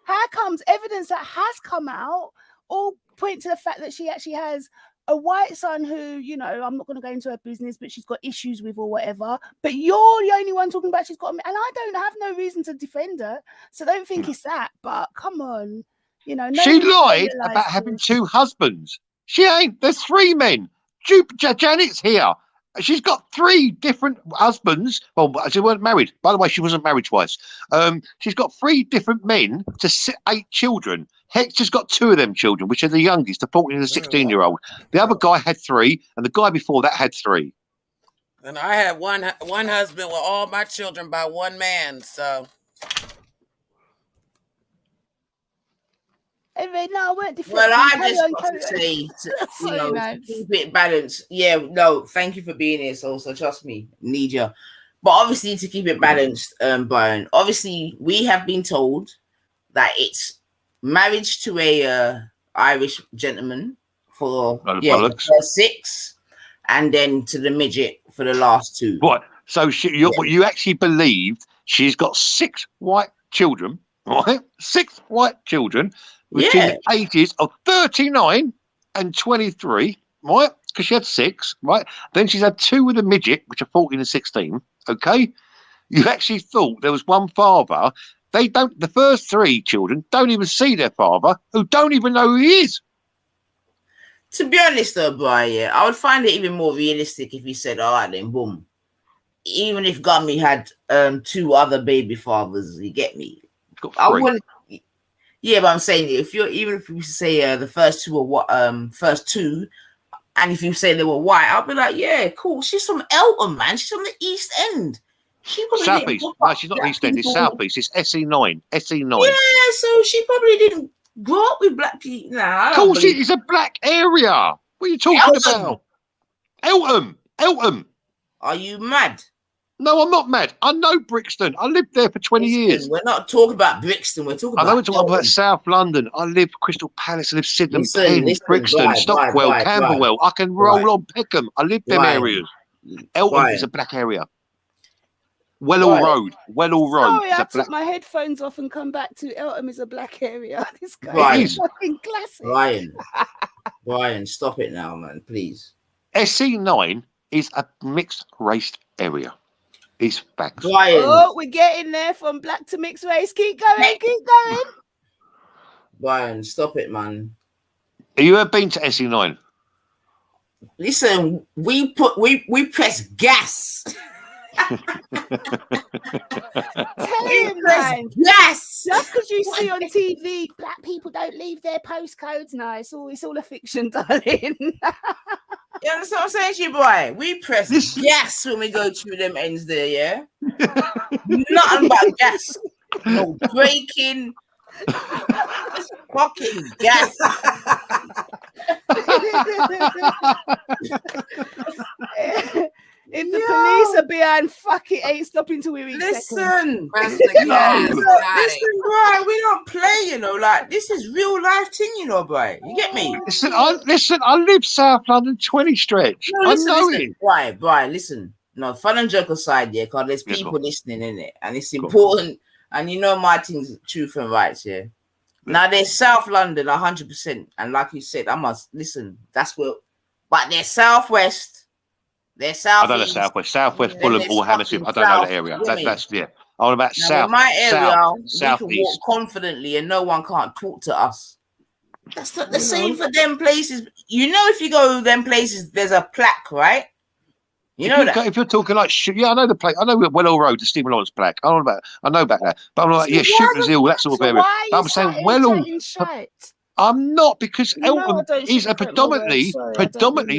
How comes evidence that has come out all point to the fact that she actually has a white son who, I'm not going to go into her business, but she's got issues with or whatever. But you're the only one talking about she's got, and I don't have no reason to defend her. So don't think it's that. But come on, she lied about having 2 husbands. She ain't. There's 3 men. Janet's here. She's got 3 different husbands. Well, she weren't married. By the way, she wasn't married twice. She's got 3 different men to 8 children. Hector's got 2 of them children, which are the youngest, the 14 and the 16-year-old. The other guy had 3, and the guy before that had 3. And I had one husband with all my children by one man. So. Anyway, no, I weren't deflecting. Well, I just got to say, to keep it balanced. Yeah, no, thank you for being here, so trust me, need you. But obviously, to keep it balanced, Brian, obviously, we have been told that it's marriage to a Irish gentleman for the first 6, and then to the midget for the last 2. What? So you actually believed She's got 6 white children, right? 6 white children between the ages of 39 and 23, right? Because she had 6, right? Then she's had 2 with a midget, which are 14 and 16. Okay, you actually thought there was one father. They don't. The first 3 children don't even see their father, who don't even know who he is. To be honest, though, Brian, yeah, I would find it even more realistic if you said, "All right, then, boom." Even if Gummy had 2 other baby fathers, you get me? I wouldn't. Yeah, but I'm saying if you say the first 2 or what first 2, and if you say they were white, I'll be like, yeah, cool. She's from Elton, man. She's from the East End. She Southeast. No, she's not East End. It's Southeast. It's SE9. SE9. Yeah, so she probably didn't grow up with black people. Nah, of course, it's a black area. What are you talking about? Eltham. Are you mad? No, I'm not mad. I know Brixton. I lived there for 20 years. We're not talking about Brixton. We're talking about. I know we're talking about South London. I lived Crystal Palace. I lived Sydenham, Penn, Brixton, Stockwell, Camberwell. I can roll on Peckham. I lived them areas. Eltham is a black area. Wellall Road. Sorry, I took my headphones off and come back to Eltham is a black area. This guy is fucking classic. Brian, stop it now, man, please. SE9 is a mixed race area. These facts. Oh, we're getting there from black to mixed race. Keep going. Brian, stop it, man. Have you ever been to SE9? Listen, we press gas. Tell him, man. Yes. Just because you see on TV, black people don't leave their postcodes. No, it's all a fiction, darling. You understand what I'm saying to you, boy? We press gas when we go through them ends there, yeah? Nothing but gas. No braking. Fucking gas. If the police are behind, fuck it, ain't stopping till we reach. Listen, Brian, we don't play, you know. Like this is real life thing, you know, Brian. You get me? Listen, I live South London 20 stretch. No, listen. Brian, listen. No, fun and joke aside, yeah, because there's people listening in it, and it's important. And you know my thing's truth and rights, yeah. Now there's South London 100%, and like you said, I must listen. That's where, but they're Southwest. They're South. I don't know Southwest, Fulham, or Hammersmith. I don't know the area. That's all about now, South. In my area, South, we can walk confidently, and no one can't talk to us. That's not the same for them places. You know, if you go to them places, there's a plaque, right? You know that. If you're talking like, I know the plaque. I know Wellall Road, the Stephen Lawrence plaque. I know about that. But I'm like, yeah, Shooter's Hill, that sort of area. But I'm saying Wellall. I'm not, because Eltham is a predominantly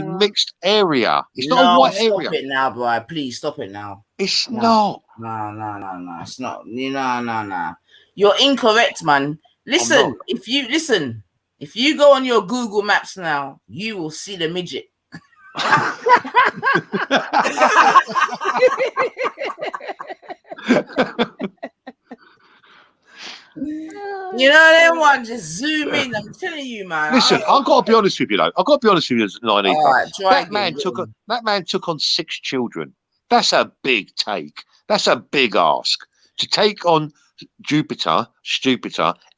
mixed area. It's not a white area. Stop it now, boy. Please stop it now. It's not. No. It's not. No. You're incorrect, man. Listen, if you go on your Google Maps now, you will see the midget. You know, they want to just zoom in. I'm telling you, man. Listen, I've got to be honest with you, though. That man took on 6 children. That's a big take. That's a big ask to take on Jupiter,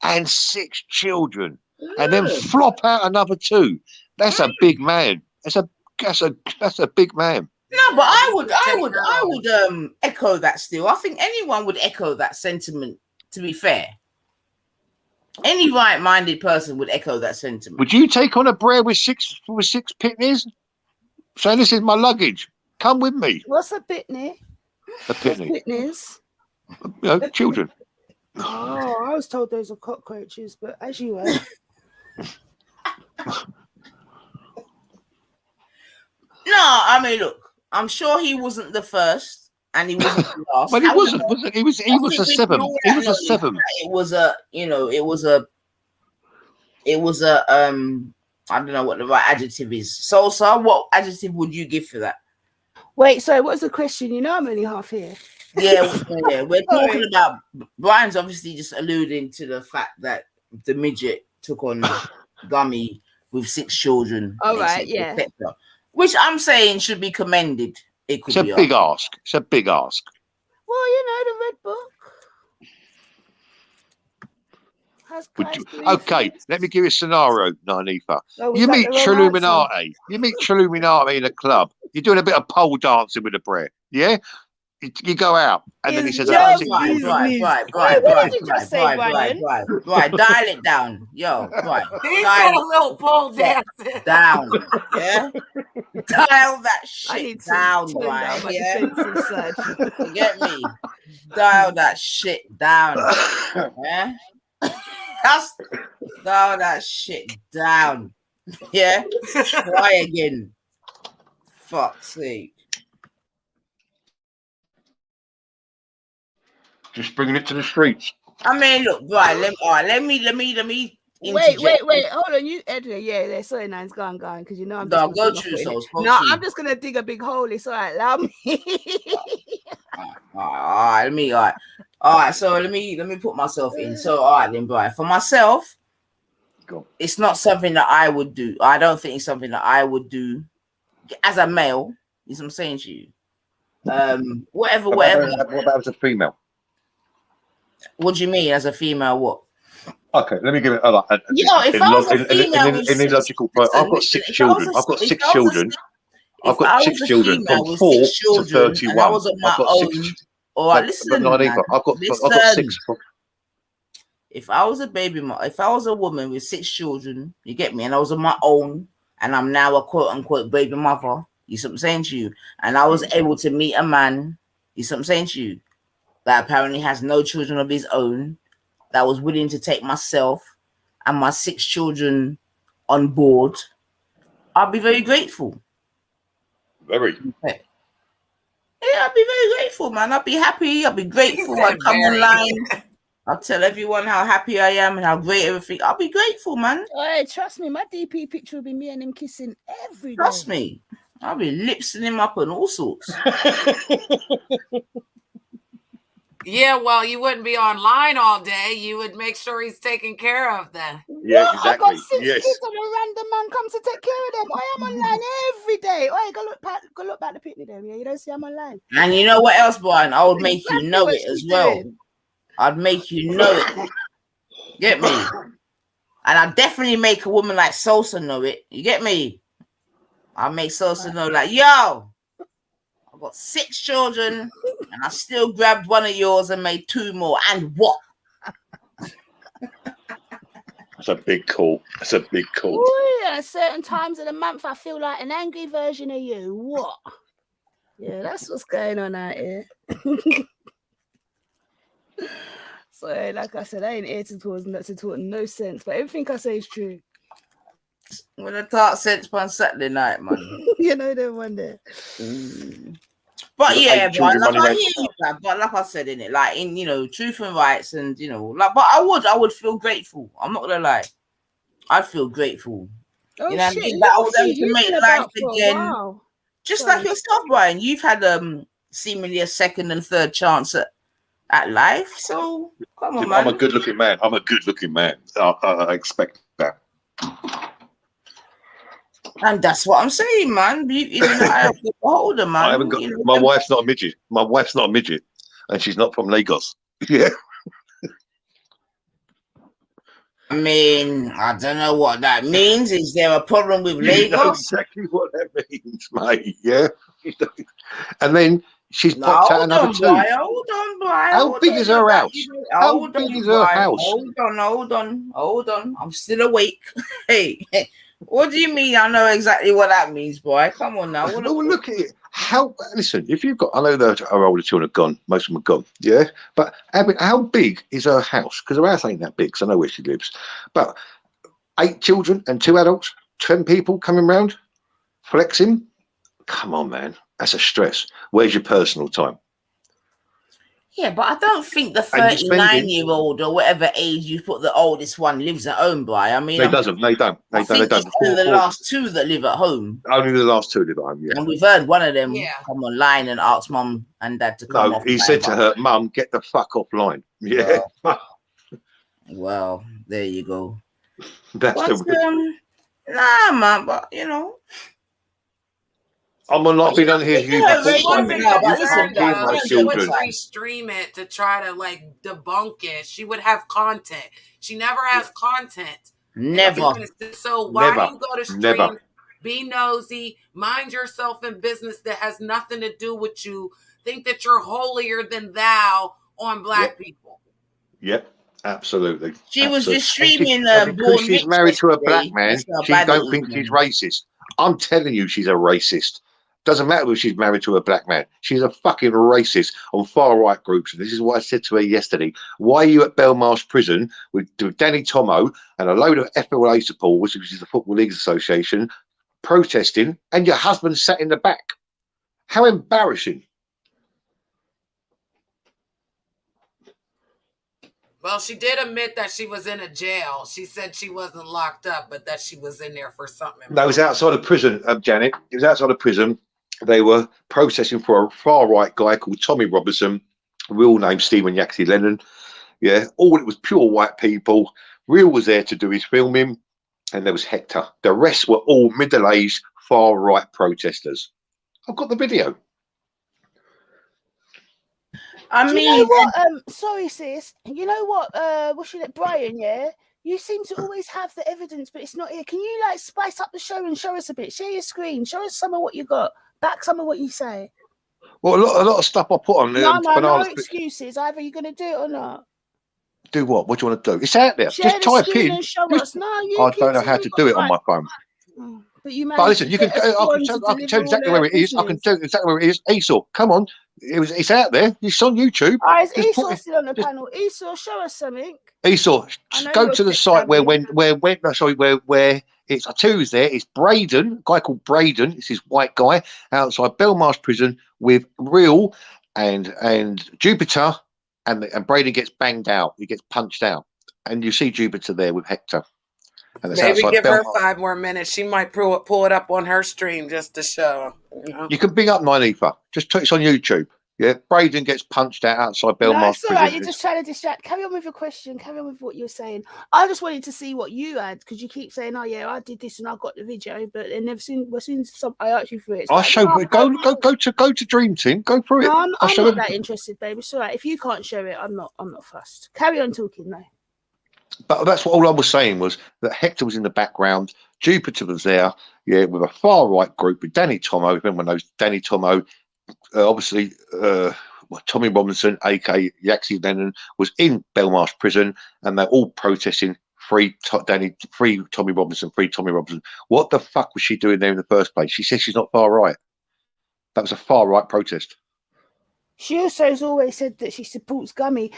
and 6 children, and then flop out another 2. That's a big man. That's a big man. No, but I would echo that still. I think anyone would echo that sentiment, to be fair. Any right-minded person would echo that sentiment. Would you take on a brer with 6 pitneys? So this is my luggage. Come with me. What's a pitney? A pitney. Pitneys? Children. Oh, I was told those are cockroaches, but as you were. No, I mean, look, I'm sure he wasn't the first. And he wasn't the last. But he wasn't. He was a 7. He was a 7. It was a I don't know what the right adjective is. So, what adjective would you give for that? Wait, so what was the question? You know, I'm only half here. Yeah. We're talking about, Brian's obviously just alluding to the fact that the midget took on Gummy with 6 children. All right, yeah. Which I'm saying should be commended. It's a big ask. It's a big ask. Well, you know, the Red Book has Christ Okay, let me give you a scenario, Nanifa. Oh, was You that meet the wrong answer? Triluminati. You meet Triluminati in a club. You're doing a bit of pole dancing with a Brit. Yeah? You go out, and then he It's says, your "I've got 6 Right, business. children." Wait, what did you just say, Brian? Right. Dial it down. Yo, right. He Dial said a little pole it dancing. down. Yeah? Dial that I shit need to down, tone down right? my Yeah? defensive side. You get me? Dial that shit down. Yeah? Just dial that shit down. Yeah? Try again. Fuck's sake. Just bringing it to the streets. I mean, look, right, let me Wait, interject. hold on, you Edward, yeah, sorry, Nine's gone, because you know I'm No, just go gonna through, Souls, go No, through. I'm just gonna dig a big hole. It's all right, allow me. All right, so let me put myself in. So all right then, Brian. For myself, it's not something that I would do. I don't think it's something that I would do as a male. Is what I'm saying to you. Whatever. What about as a female? What do you mean as a female? What? Okay, let me give it. If I was a female in illogical, I've got 6 children. I've got 6 children. I've got 6 children from 4 to 31. And I was on my own. All right, listen, not either. I've got 6. If I was if I was a woman with 6 children, you get me, and I was on my own, and I'm now a quote unquote baby mother, you see what I'm saying to you, and I was able to meet a man, you see what I'm saying to you, that apparently has no children of his own, that was willing to take myself and my 6 children on board, I'd be very grateful. Very. Yeah, I'd be very grateful, man. I'd be happy. I'd be grateful. I'd come online. I'll tell everyone how happy I am and how great everything. I'll be grateful, man. Hey, trust me, my DP picture will be me and him kissing every day. Trust me. I'll be lipsing him up and all sorts. Yeah, well, you wouldn't be online all day. You would make sure he's taken care of then. Yeah, exactly. I got 6 kids and a random man comes to take care of them. I am online every day. Oh, go look back the picnic there. Yeah, you don't see I'm online. And you know what else, Brian? I would make you know it as well. I'd make you know it. Get me? And I'd definitely make a woman like Sosa know it. You get me? I'll make Sosa know, like, yo, I've got 6 children and I still grabbed one of yours and made 2 more. And what? That's a big call. That's a big call. Ooh, at certain times of the month, I feel like an angry version of you. What? Yeah, that's what's going on out here. So, like I said, I ain't here to talk no sense, but everything I say is true. We're gonna talk sense on Saturday night, man. You know that one there. But yeah, but like I said, in it, like in truth and rights, and but I would feel grateful. I'm not gonna lie, I'd feel grateful. Oh, you know, shit, that I was able to make life again. Wow. Just like yourself, Brian. You've had seemingly a second and third chance at life. So come on, man. I'm a good-looking man. I expect that. And that's what I'm saying, man. Beauty in the eye of the beholder, man. I haven't got. My wife's not a midget. And she's not from Lagos. Yeah. I mean, I don't know what that means. Is there a problem with Lagos? You know exactly what that means, mate. Yeah. And then she's popped out another 2. Hold on, Brian. How big is her house? How big is her house? Hold on. I'm still awake. Hey, what do you mean? I know exactly what that means, boy. Come on now. Look at it. Listen, if you've got, I know that our older children are gone, most of them are gone, yeah? But how big is her house? Because her house ain't that big, so I know where she lives. But 8 children and 2 adults, 10 people coming round, flexing. Come on, man. That's a stress. Where's your personal time? Yeah, but I don't think the 39-year-old or whatever age you put the oldest one lives at home, boy. I mean, They don't. I think it's only the last 2 that live at home. Only the last 2 live at home, yeah. And we've heard one of them come online and ask mum and dad to come off. He said to her, Mum, get the fuck offline. Yeah. Well, there you go. That's nah, man, but I'm not been on here with you Yeah, before. right, She So wasn't no, but listen, concerned fucking guys, though. my don't She get wouldn't children. restream it to try to like debunk it. She would have content. She never has content. never. So why do Never. you go to Never. stream? Be nosy. Mind yourself in business that has nothing to do with you. Think that you're holier than thou on black people. Yep. Absolutely. She was Absolutely. just streaming And because Born she's Rich married to a black yesterday. man, That's how she bad it don't is, think she's man. racist. I'm telling you, she's a racist. Doesn't matter if she's married to a black man. She's a fucking racist on far right groups. And this is what I said to her yesterday. Why are you at Belmarsh Prison with Danny Tomo and a load of FLA supporters, which is the Football Leagues Association, protesting, and your husband sat in the back? How embarrassing. Well, she did admit that she was in a jail. She said she wasn't locked up, but that she was in there for something. No, it was outside of prison, Janet. It was outside of prison. They were protesting for a far right guy called Tommy Robinson, real name Stephen Yaxley Lennon. Yeah, all it was pure white people. Real was there to do his filming, and there was Hector. The rest were all middle-aged far right protesters. I've got the video. I Do mean, you know what? Sorry, sis. You know what? What's your name, Brian? Yeah, you seem to always have the evidence, but it's not here. Can you like spice up the show and show us a bit? Share your screen. Show us some of what you got. Back some of what you say. Well, a lot of stuff I put on there. No excuses. Either you're going to do it or not. Do what? What do you want to do? It's out there. Share Just the type screen in. and show us. No, you. I don't know how to do it on my phone. But you But listen, you can. I can tell exactly where it is. I can tell exactly where it is. Esau, come on. It's out there. It's on YouTube. Is Esau still on the panel? Esau, show us something. Esau, go to the site where it's. I tell you, there. It's Braden, a guy called Braden. It's this white guy outside Belmarsh Prison with Real and Jupiter, and Braden gets banged out. He gets punched out, and you see Jupiter there with Hector. And maybe give her 5 more minutes. She might pull it up on her stream just to show. You can bring up Nynefa. Just it's on YouTube. Yeah, Braden gets punched out outside Belmarsh Prison. Right. You're just trying to distract. Carry on with your question. Carry on with what you're saying. I just wanted to see what you had because you keep saying, "Oh yeah, I did this and I got the video," but then never seen. As soon as I asked you for it, I'll show. Go to Dream Team. Go through it. No, I'm not that interested, baby. It's all right. If you can't show it, I'm not fussed. Carry on talking though. But that's what all I was saying was that Hector was in the background. Jupiter was there, yeah, with a far right group with Danny Tomo. If anyone knows Danny Tomo, obviously, Tommy Robinson, aka Yaxley Lennon, was in Belmarsh Prison, and they're all protesting free Tommy Robinson, free Tommy Robinson. What the fuck was she doing there in the first place? She says she's not far right. That was a far right protest. She also has always said that she supports Gummy.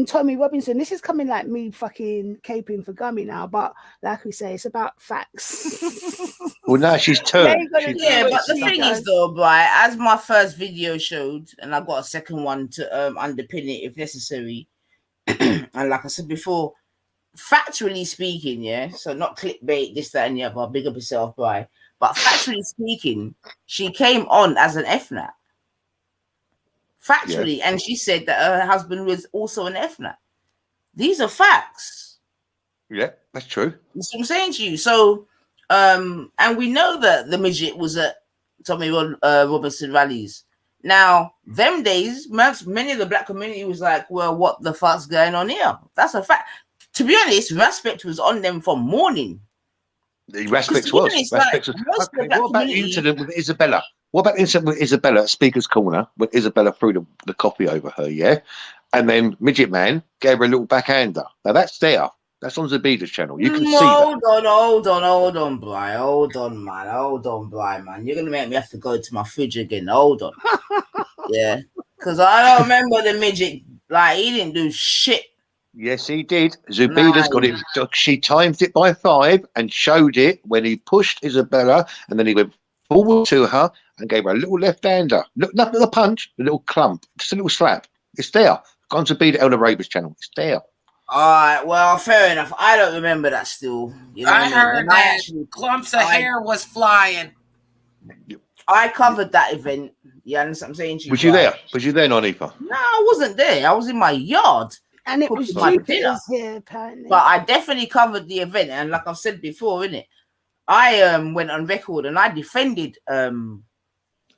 Tommy Robinson. This is coming like me fucking caping for Gummy now, but like we say, it's about facts. Well, now she's turned. But the thing is, though, right, as my first video showed, and I've got a second one to underpin it if necessary, and like I said before, factually speaking, yeah, so not clickbait, this, that, and the other, big up yourself, bye. But factually speaking, she came on as an FNAT. Factually, and she said that her husband was also an FNAT. These are facts. Yeah, that's true. That's what I'm saying to you. So, and we know that the midget was at Tommy Robinson rallies. Now, them days, many of the black community was like, well, what the fuck's going on here? That's a fact. To be honest, Respect was on them from morning. The Respect was. Okay, what about the incident with Isabella? What about the incident with Isabella at Speaker's Corner when Isabella threw the coffee over her, yeah? And then Midget Man gave her a little backhander. Now, that's there. That's on Zabida's channel. You can see that. Hold on, Brian. Hold on, man. You're going to make me have to go to my fridge again. Hold on. Yeah. Because I don't remember the midget. Like, he didn't do shit. Yes, he did. Zubida's got it. She timed it by 5 and showed it when he pushed Isabella, and then he went forward to her and gave her a little left-hander. Look, nothing a punch, a little clump, just a little slap. It's there. Gone to be the El Arabia's channel. It's there. All right, well, fair enough. I don't remember that still. You know I heard that clumps of hair was flying. I covered that event. You understand what I'm saying to you? Was you there? Was you there, Nynefa? No, I wasn't there. I was in my yard. And it was Jupiter's here, apparently. But I definitely covered the event. And like I've said before, innit, I went on record and I defended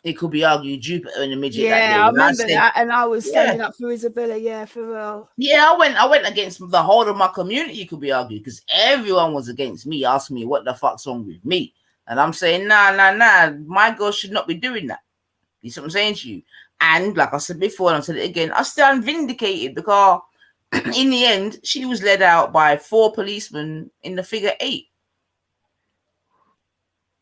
it could be argued Jupiter and the midget. Yeah, that day. I And remember said, that, and I was Yeah. standing up for Isabella. Yeah, for real. Yeah, I went against the whole of my community, could be argued, because everyone was against me, asking me what the fuck's wrong with me. And I'm saying, nah, my girl should not be doing that. You see what I'm saying to you? And like I said before, and I said it again, I stand vindicated because in the end, she was led out by 4 policemen in the figure 8.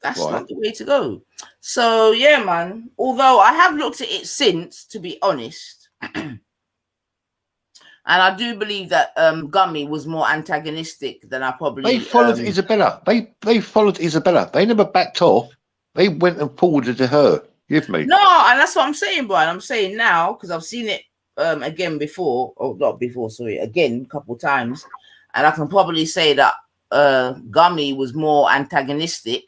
That's Right. not the way to go. So yeah, man. Although I have looked at it since, to be honest, and I do believe that Gummy was more antagonistic than I probably. They followed Isabella. They followed Isabella. They never backed off. They went and forwarded to her. Give me. No, and that's what I'm saying, Brian. I'm saying now because I've seen it again before, or not before, sorry, again a couple of times, and I can probably say that Gummy was more antagonistic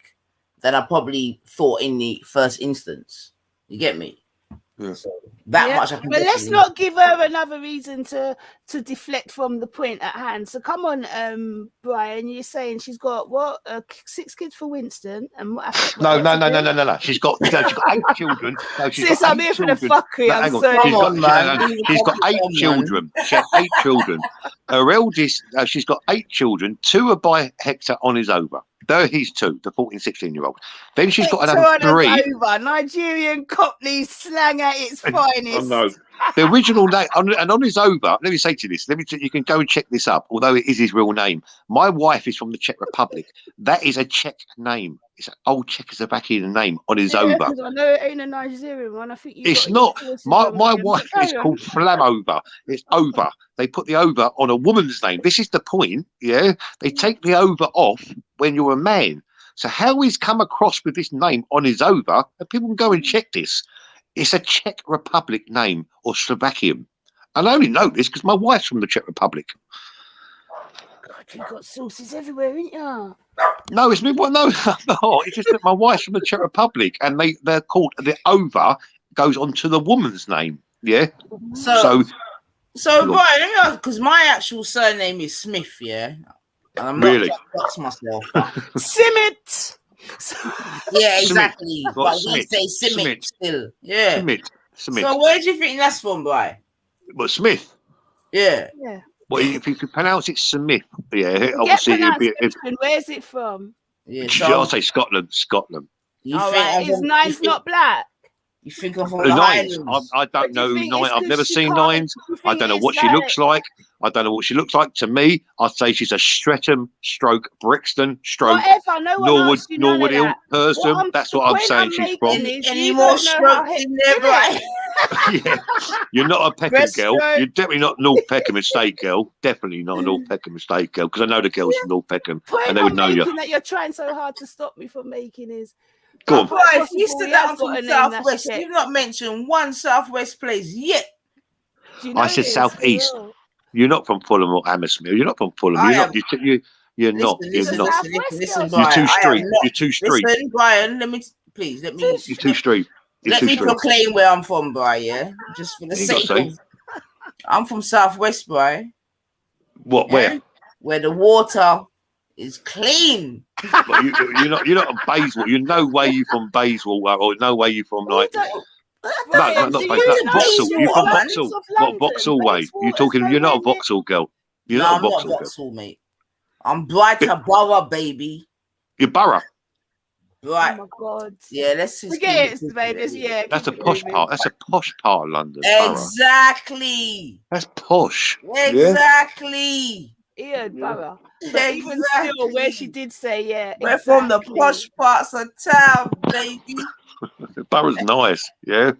than I probably thought in the first instance. You get me? Yeah. So that much I can. But let's not give her another reason to deflect from the point at hand. So come on, Brian, you're saying she's got what 6 kids for Winston, and what? No. She's got 8 children. No, she's Sis, got I'm 8 here for the children. fuckery. No, I'm hang on. sorry. She's got 8 children. She has 8 children. Her eldest, she's got 8 children. 2 are by Hector on his over. They're his 2, the 14, 16-year-old. Then she's got another 3. Over. Nigerian Cockney slang at its finest. No. The original name, and on his over, let me say to you this, you can go and check this up, although it is his real name. My wife is from the Czech Republic. That is a Czech name. It's an old Czechoslovakian name on his over. I know it ain't a Nigerian one. I think It's not. My wife is called Flamover. It's over. They put the over on a woman's name. This is the point, yeah? They take the over off when you're a man. So how he's come across with this name on his over, and people can go and check this. It's a Czech Republic name or Slovakian. And I only know this because my wife's from the Czech Republic. God, you've got sources everywhere, ain't you? No, it's me. Well, no, no. It's just that my wife's from the Czech Republic, and they're called the over goes onto the woman's name. Yeah. So Brian, let me ask, because my actual surname is Smith. Yeah. And I'm really? Not box myself. Simit. Yeah, exactly. Smith. But we say Simit still. Yeah. Smith. So where do you think that's from, Brian? What, Smith? Yeah. Yeah. Well, if you could pronounce it Smith, yeah, obviously it'd be. Where's it from? Yeah, I'll say Scotland. Scotland. You think is Nines not black? You think of the Nines? I don't know. I've never seen Nines. I don't know what she looks like. I don't know what she looks like. To me, I'd say she's a Streatham stroke Brixton stroke Norwood Hill person. That's what I'm saying she's from. Any more strokes in there, right? Yeah, you're not a Peckham girl. You're definitely not North Peckham Estate girl. Definitely not a North Peckham Estate girl, because I know the girls from North Peckham and they would know you. That you're trying so hard to stop me from making is. Go on. If you said that from Southwest, you've not mentioned one Southwest place yet. I said Southeast. You're not from Fulham or Hammersmith. You're not from Fulham. You're not. Listen, you're too street. You're too street. Listen, Brian, let me. You're too street. Let me proclaim where I'm from, Brian. Yeah, just for the sake of. I'm from Southwest, Brian. What? Yeah? Where? Where the water is clean. You're not from Bayswater. You no way you from Bayswater, or no way you from like. No, not Vauxhall. You're from Vauxhall. Not Vauxhall way. You're talking. You're not a Vauxhall girl. You're not a Vauxhall girl, mate. I'm Brighter Borough, baby. You're Borough. Right. Oh my God. Yeah, let's just forget it, Vedas. Yeah. That's a posh part. That's a posh part of London. Exactly. That's posh. Exactly. Yeah, Borough. But even still, where she did say, yeah. We're from the posh parts of town, baby. Borough's nice, yeah.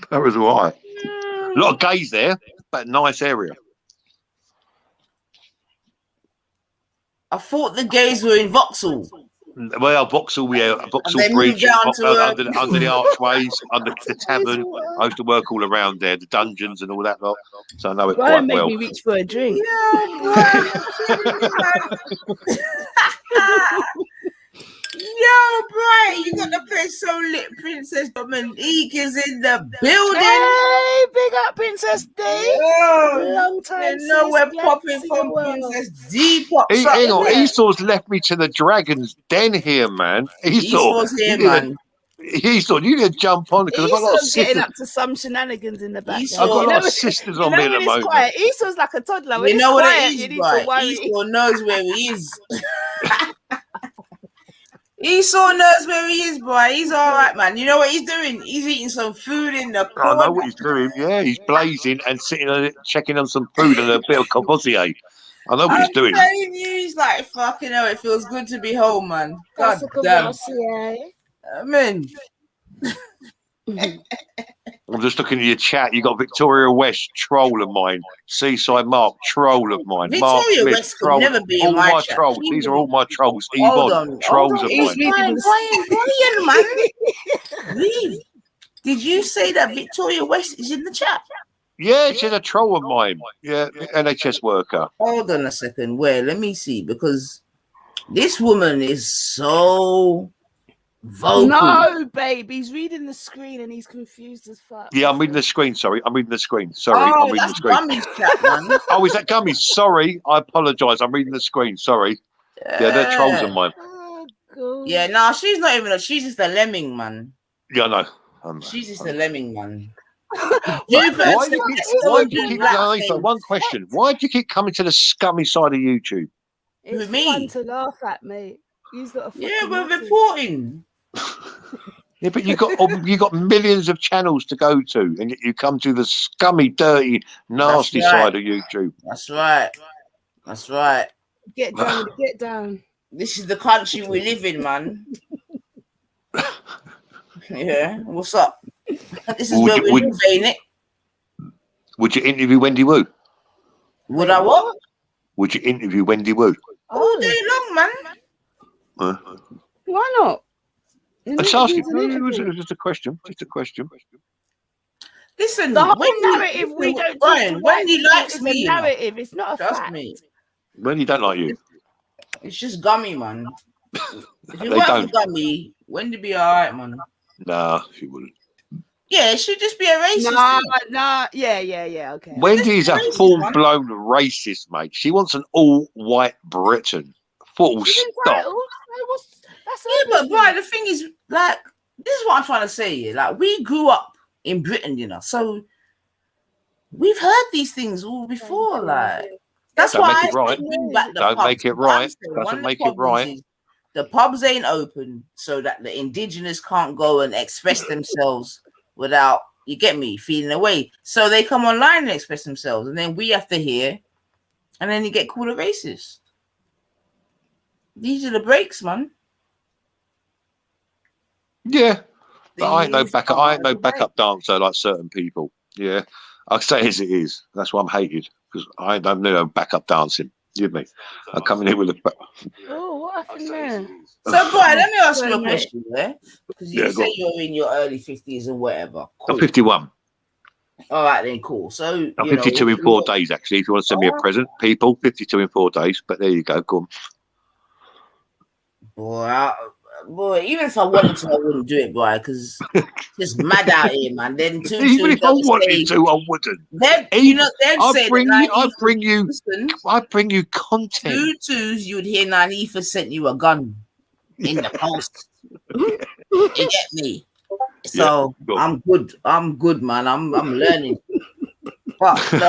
Borough's all right. A lot of gays there, but nice area. I thought the gays were in Vauxhall. Well, Vauxhall, yeah, Vauxhall Bridge, under the archways, under the tavern. I used to work all around there, the dungeons and all that lot. So I know it quite well. Me reach for a drink. Yo, Brian, you got the place so lit. Princess Dominique is in the building. Hey, big up Princess D. Long time. You know we're popping from Princess D. Hang on, Esau's left me to the Dragon's Den here, man. Esau's here, man. He thought you need to jump on because I've got a lot of Esau's getting sisters. up to some shenanigans in the background. I've got a lot of sisters on me at the when it's moment. quiet, Esau's like a toddler. When You it's know what quiet, it you is, need boy? to worry. Esau knows where he is. Esau knows where he is, boy. He's all right, man. You know what he's doing? He's eating some food in the I corner. know what he's doing. Yeah, he's blazing and sitting on it, checking on some food and a bit of Courvoisier. I know what he's doing. I'm telling you, he's like, fucking hell, it feels good to be home, man. God damn. Amen. I'm just looking at your chat. You got Victoria West, troll of mine. Seaside Mark, troll of mine. Mark Victoria Smith, West could troll. never be in All my my chat. trolls. She These would are all my trolls. Hold Yvonne, on, trolls of He's mine. Brian, man. Read. Did you say that Victoria West is in the chat? Yeah, she's a troll of mine. Yeah, NHS worker. Hold on a second. Where? Let me see, because this woman is so vocal. No, babe, he's reading the screen and he's confused as fuck. Yeah, I'm reading the screen. Sorry, I'm reading the screen. Sorry, Oh, I'm reading the that's screen. Gummy's chat, man. Oh, is that Gummy? Sorry, I apologise. I'm reading the screen. Sorry. Yeah, they're trolls of mine. Oh, God. Yeah, nah, she's not even. She's just a lemming, man. Yeah, I know. She's just a lemming, man. Why do you keep one question? Why do you keep coming to the scummy side of YouTube? It's me? fun to laugh at, mate. He's got a Yeah, we're fucking reporting. Yeah, but you got millions of channels to go to, and yet you come to the scummy, dirty, nasty That's right. side of YouTube. That's right. That's right. Get down, get down. This is the country we live in, man. Yeah, what's up? This is where we live, ain't it? Would you interview Wendy Wu? Would I what? Would you interview Wendy Wu? All day long, man. Why not? Just ask you. It was just a question. Just a question. Listen, The whole Wendy, narrative we don't Brian, talk to Wendy white likes people me. is a You know. narrative. It's not a Trust fact. me. Wendy don't like you. It's just Gummy, man. If you They work don't. for Gummy, Wendy be alright, man. Nah, she wouldn't. Yeah, she'd just be a racist. Nah. Yeah. Okay. Wendy's a racist, full-blown racist, mate. She wants an all-white Britain. Full She's stop. entitled. That's Yeah, but Brian, the thing is, like, this is what I'm trying to say. Yeah, like, we grew up in Britain, you know, so we've heard these things all before. Like, that's Don't why make it I right. bring back the Don't pubs. make it What I'm right. saying, one Doesn't of the make it problems right. is the pubs ain't open, so that the indigenous can't go and express themselves without, you get me, feeling away. So they come online and express themselves, and then we have to hear, and then you get called a racist. These are the breaks, man. Yeah, but I ain't no backup. I ain't no backup dancer like certain people. Yeah, I say as it is. That's why I'm hated, because I don't know backup dancing. You me? I'm coming in with a. Oh, what happened there? So, Brian, let me ask you a Sorry, mate. question, yeah? Because you Yeah, go say on. you're in your early 50s and whatever. Cool. I'm 51. All right, then, cool. So, I'm you 52 know, in 4 days, actually. If you want to send me a present, people, 52 in 4 days. But there you go. Go on. Boy, even if I wanted to, I wouldn't do it, boy, because it's just mad out here, man. Then Even if I wanted to, I wouldn't. They'd say I bring you content. Tutus, you'd hear Nanifa sent you a gun in the post. You get me? So Yeah, I'm good. I'm good, man. I'm learning. But no,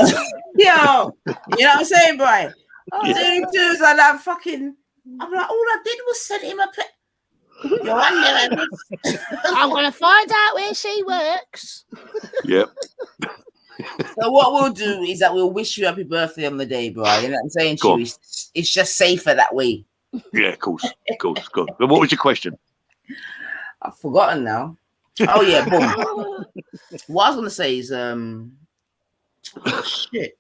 you know what I'm saying, Brian? Tutus and that fucking. I'm like, all I did was send him a. I'm gonna find out where she works. Yep. So what we'll do is that we'll wish you happy birthday on the day, Brian. You know what I'm saying to you? It's just safer that way. Yeah, of course. But what was your question? I've forgotten now. Oh yeah, boom. What I was gonna say is shit.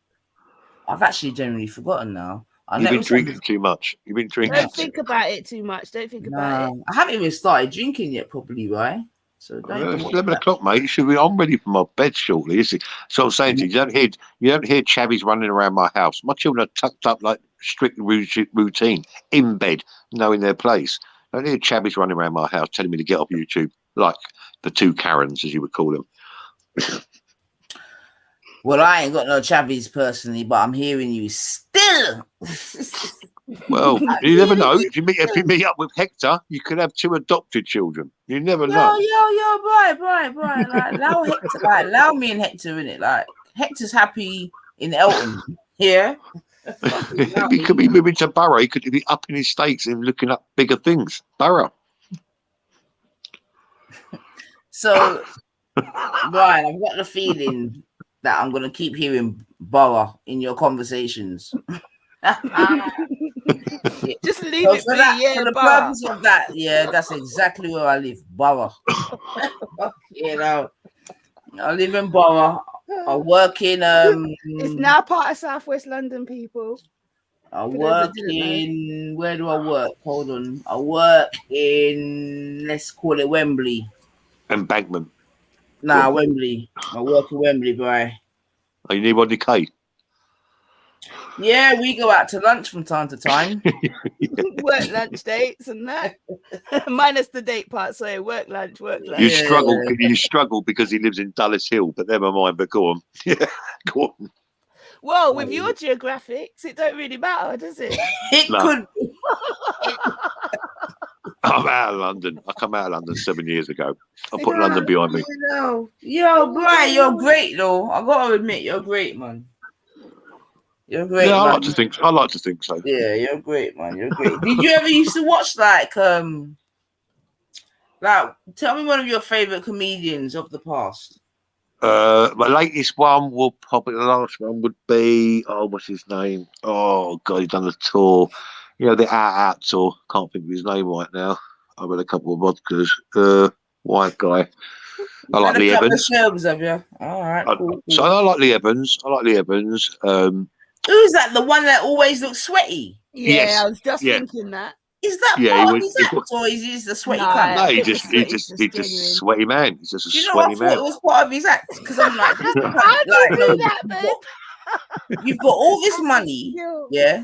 I've actually generally forgotten now. You've been drinking too much. You've been drinking. Don't think about it too much. Don't think about it. I haven't even started drinking yet, probably, right? So It's 11 o'clock, mate. I'm ready for my bed shortly. So I'm saying to you, you don't hear chavvies running around my house. My children are tucked up like strict routine in bed, knowing their place. I don't hear chavvies running around my house telling me to get off YouTube, like the two Karens, as you would call them. Well, I ain't got no chavvies personally, but I'm hearing you still. Well, you never know. If you meet up with Hector, you could have 2 adopted children. You never know. Yo, right. Like, allow Hector, like, allow me and Hector in it. Like, Hector's happy in Elton. Yeah. He could be moving to Borough. He could be up in his States and looking up bigger things. Borough. So, Brian, I've got the feeling that I'm going to keep hearing Borough in your conversations. Just leave it for the purpose of that, that's exactly where I live, Borough. You know, I live in Borough. I work in it's now part of Southwest London, people. I work in, where do I work? Hold on. I work in, let's call it Wembley. Embankment. Nah, Wembley. I work in Wembley, boy. Are you near Rodney K? Yeah, we go out to lunch from time to time. Work lunch dates and that. Minus the date part, so work lunch. You struggle because he lives in Dulles Hill, but never mind, but go on. Yeah, go on. Well, with your geographics, it don't really matter, does it? It could be. I'm out of London. I come out of London 7 years ago. I put London behind me. Yo, Brian, you're great though. I gotta admit, you're great, man. You're great. Yeah, man. I like to think so. Yeah, you're great, man. You're great. Did you ever used to watch like tell me one of your favorite comedians of the past? My latest one will probably, the last one would be, what's his name? Oh God, he's done a tour. You know, the Out tour. Can't think of his name right now. I've had a couple of vodkas. White guy. I like Lee Evans. Have you? All right, cool. So I like Lee Evans. Who's that? The one that always looks sweaty? Yeah, yes. I was just thinking that. Is that part of his act, or is he just a sweaty cunt? No, he's just a sweaty man. He's just a sweaty man. I thought it was part of his act because I'm like, you've got all this money, yeah.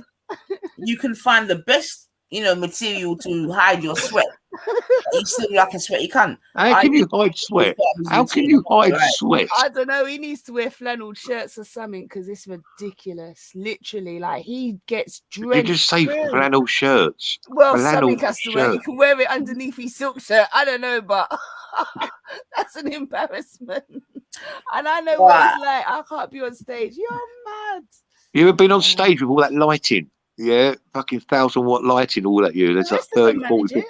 You can find the best, material to hide your sweat. You still like a sweaty cunt. How can you hide sweat? How can you hide sweat? I don't know. He needs to wear flannel shirts or something because it's ridiculous. Literally, like he gets drenched. You just say flannel shirts. Well, flannel something has to wear. He can wear it underneath his silk shirt. I don't know, but that's an embarrassment. And I know what it's like. I can't be on stage. You're mad. You ever been on stage with all that lighting? Yeah, fucking 1,000-watt lighting, all at you. There's like 30, 40 people.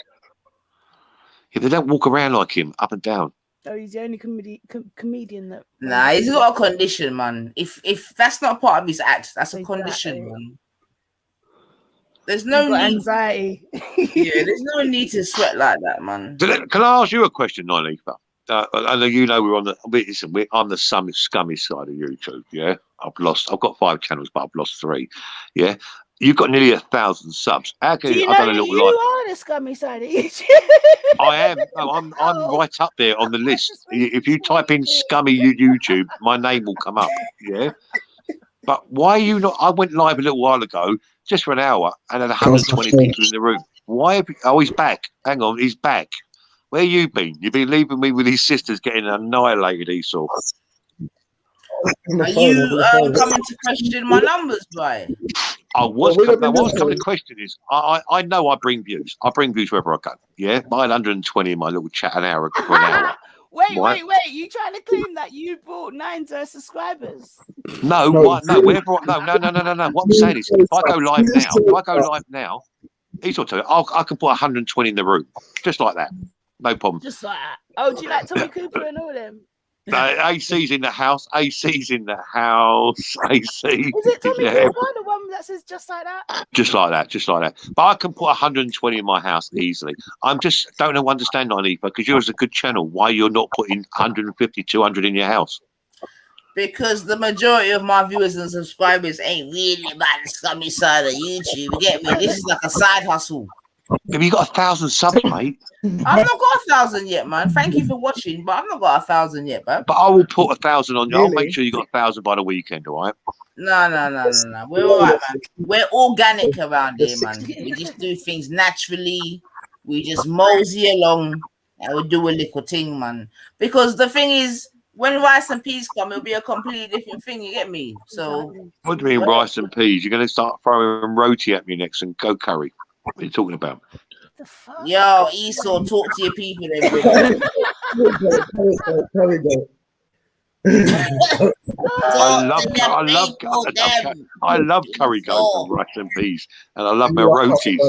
Yeah, they don't walk around like him, up and down. Oh, he's the only comedian that. Nah, he's got a condition, man. If that's not part of his act, that's a condition, man. There's no need. Anxiety. Yeah, there's no need to sweat like that, man. Can I ask you a question, Nilifa? I know we're on the. I'm the scummy side of YouTube. Yeah, I've got 5 channels, but I've lost 3. Yeah. You've got nearly 1,000 subs. How can you are the scummy side of YouTube? I am. No, I'm right up there on the list. If you type in scummy YouTube, my name will come up. Yeah. But why are you not? I went live a little while ago, just for an hour, and had 120 people in the room. Why? He's back. Hang on, he's back. Where you been? You've been leaving me with his sisters getting annihilated, Esau. Are you coming to question my numbers, Brian? What was coming to question is, I know I bring views. I bring views wherever I go. Yeah, I had 120 in my little chat an hour ago for an hour. Wait! You trying to claim that you brought 9 subscribers? No. What? No. Wherever. No. What I'm saying is, if I go live now, Esau, I can put 120 in the room, just like that. No problem. Just like that. Oh, do you like Tommy Cooper and all them? AC's in the house. AC's in the house. AC. Is it Tommy Cooper, the one that says just like that? Just like that. But I can put 120 in my house easily. I'm just don't understand, Nanifa, because yours is a good channel. Why you're not putting 150, 200 in your house? Because the majority of my viewers and subscribers ain't really about the scummy side of YouTube. You get me? This is like a side hustle. Have you got 1,000 subs, mate? I've not got 1,000 yet, man. Thank you for watching, but I've not got 1,000 yet, man. But I will put 1,000 on you. Really? I'll make sure you got 1,000 by the weekend, all right? No. We're all right, man. We're organic around here, man. We just do things naturally. We just mosey along and we do a little thing, man. Because the thing is, when rice and peas come, it'll be a completely different thing. You get me? So What do you mean rice and peas? You're going to start throwing roti at me next and go curry. What are you talking about? The fuck? Yo, Esau, talk to your people then, bro. I love curry goat and rice and peas, and I love my rotis.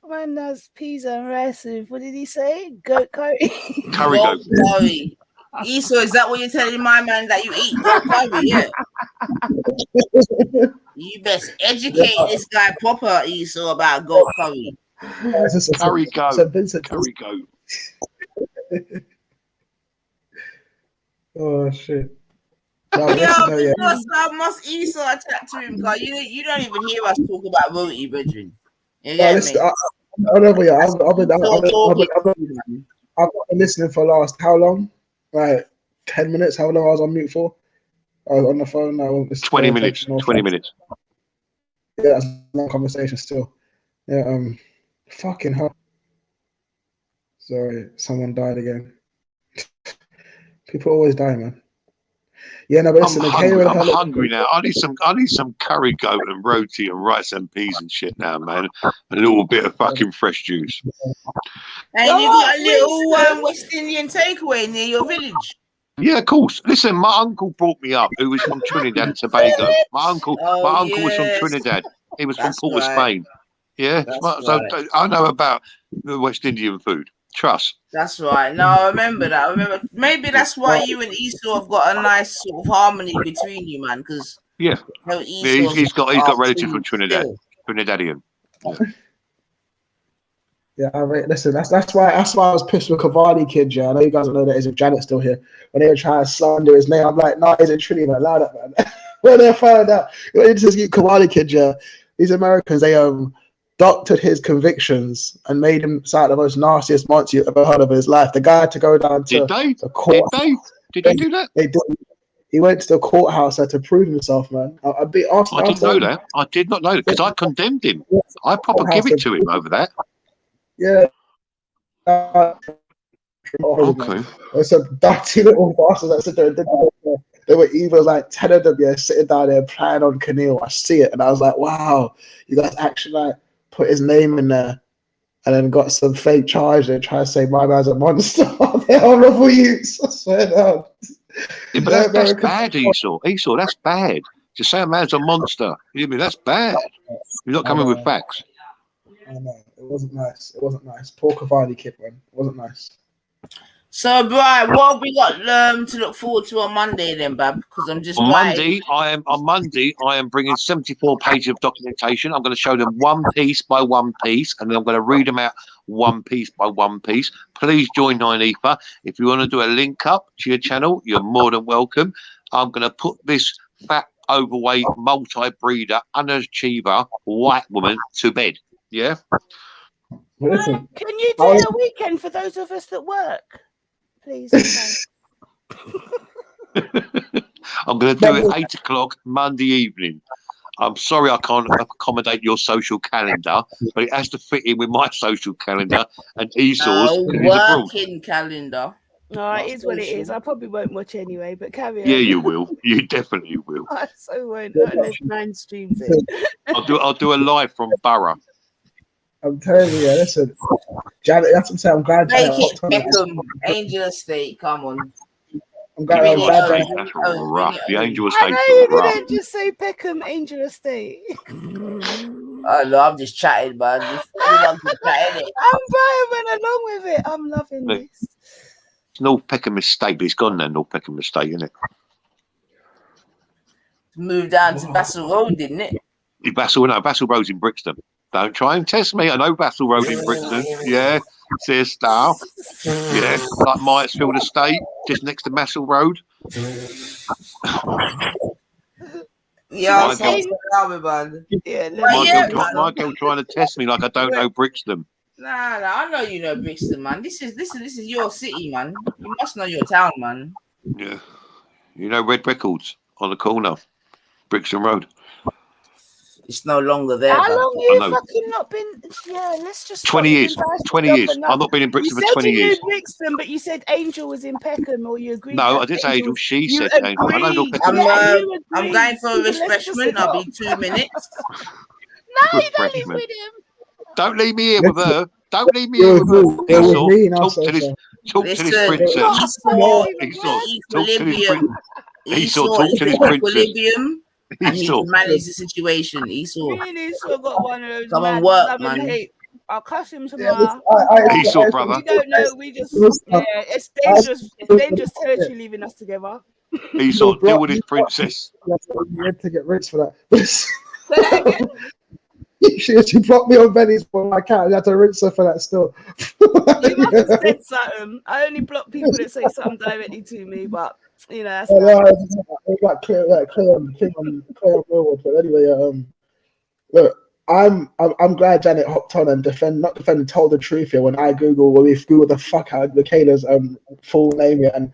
Man does peas and rice with, what did he say? Goat curry. Curry goat. Curry. Esau, is that what you're telling my man that you eat goat curry? Yeah. You best educate this guy proper, Esau, about goat curry. Curry goat. Curry goat. Oh shit. Yo, must Esau chat to him, because you don't even hear us talk about roti, brethren. You get me? I've been listening for last how long? Like 10 minutes. How long I was on mute for? I was on the phone. 20 minutes. 20 minutes. Yeah, that's a long conversation still. Yeah. Fucking hell. Sorry, someone died again. People always die, man. Yeah, no, but listen, I'm hungry now. I need some curry goat and roti and rice and peas and shit now, man. A little bit of fucking fresh juice. And you got a little West Indian takeaway near your village. Yeah, of course. Listen, my uncle brought me up, who was from Trinidad and Tobago. My uncle was from Trinidad. He was from Port of Spain. Yeah, so I know about the West Indian food. Trust. That's right. No, I remember that. Maybe that's why you and Esau have got a nice sort of harmony between you, man. Because he's got relatives from Trinidad, Trinidadian. Yeah, listen. That's why I was pissed with Cavani kid. Yeah, I know you guys don't know that. Is if Janet's still here? When they were trying to slander his name, I'm like, no, he's in Trinidad. Allow that, man. When they found out, it just Cavani kid. Yeah, these Americans, they doctored his convictions and made him sound the most nastiest monster you've ever heard of in his life. The guy had to go down to the court. Did they do that? They did. He went to the courthouse to prove himself, man. I didn't know that. I did not know that because I condemned him. I proper give it to him over that. Yeah. Okay. There's some dirty little bastards that sit there and did that. There were evil, like 10 of them, sitting down there playing on Keneal. I see it, and I was like, wow, you guys actually put his name in there and then got some fake charge and try to say my man's a monster. They're horrible youths. I swear down. Yeah, but that's bad, Esau. Esau, that's bad. To say a man's a monster, that's bad. You're not coming with facts. I know. It wasn't nice. It wasn't nice. Poor Cavani kid, man. It wasn't nice. So, Brian, what have we got to look forward to on Monday then, Bab? Because I'm just Monday, I am bringing 74 pages of documentation. I'm going to show them one piece by one piece, and then I'm going to read them out one piece by one piece. Please join 9ether. If you want to do a link up to your channel, you're more than welcome. I'm going to put this fat, overweight, multi-breeder, underachiever white woman to bed. Yeah. Listen, can you do a weekend for those of us that work? Please. I'm going to do it 8 o'clock Monday evening. I'm sorry I can't accommodate your social calendar, but it has to fit in with my social calendar and Esau's working calendar. No, it is what it is. I probably won't watch anyway, but carry on. Yeah, you will. You definitely will. I so won't, not unless 9 streams it. I'll do a live from Borough. I'm telling you, listen, Janet, that's what I'm saying. I'm glad Janet Peckham, Angel Estate, come on. I'm glad that's rough. The Angel Estate. I know you didn't just say Peckham, Angel Estate. Oh no, I'm just chatting, man. I'm Brian went along with it. I'm loving this. It's North Peckham Estate, but it's gone now, North Peckham Estate, isn't it? Moved down to Bassel Road, didn't it? Bassel Road's in Brixton. Don't try and test me. I know Bassel Road in Brixton. Yeah, see a star. Yeah, like Myertsfield Estate, just next to Bassel Road. Yeah, my girl trying to test me like I don't know Brixton. Nah, I know you know Brixton, man. This is your city, man. You must know your town, man. Yeah, you know Red Records on the corner, Brixton Road. It's no longer there. How Bab. long you fucking not been? Yeah, let's just 20 years. 20 years. I've not been in Brixton for 20 You years. said you knew Brixton, but you said Angel was in Peckham, or you agreed. No, that I didn't say Angel. She You said Angel. I know agreed. Peckham. I'm going for a refreshment. I'll be 2 minutes. No, you don't live with him. Don't leave me here with her. Don't leave me It here was with her. me. It was Esau, me, and I talk said to this. so. Talk to this Listen, princess. Esau, Esau, talk to this equilibrium. princess. Esau, Esau talk is to this in princess. equilibrium. I need Esau. to manage the situation. Esau, Me and Esau got one of those come and mad work, love and man. hate. I'll cuss him Yeah, tomorrow. Esau, brother. We don't know. We just it's dangerous. It's dangerous territory leaving us together. Esau, deal with this princess. You had to get rich for that. Say that again. She blocked me on Benny's for my account. I had to rinse her for that still. You must have said something. I only block people that say something directly to me, but you know that's it's like clear on Millwall. But anyway, look, I'm glad Janet hopped on and told the truth here. When I Google the fuck out of Michaela's full name here, and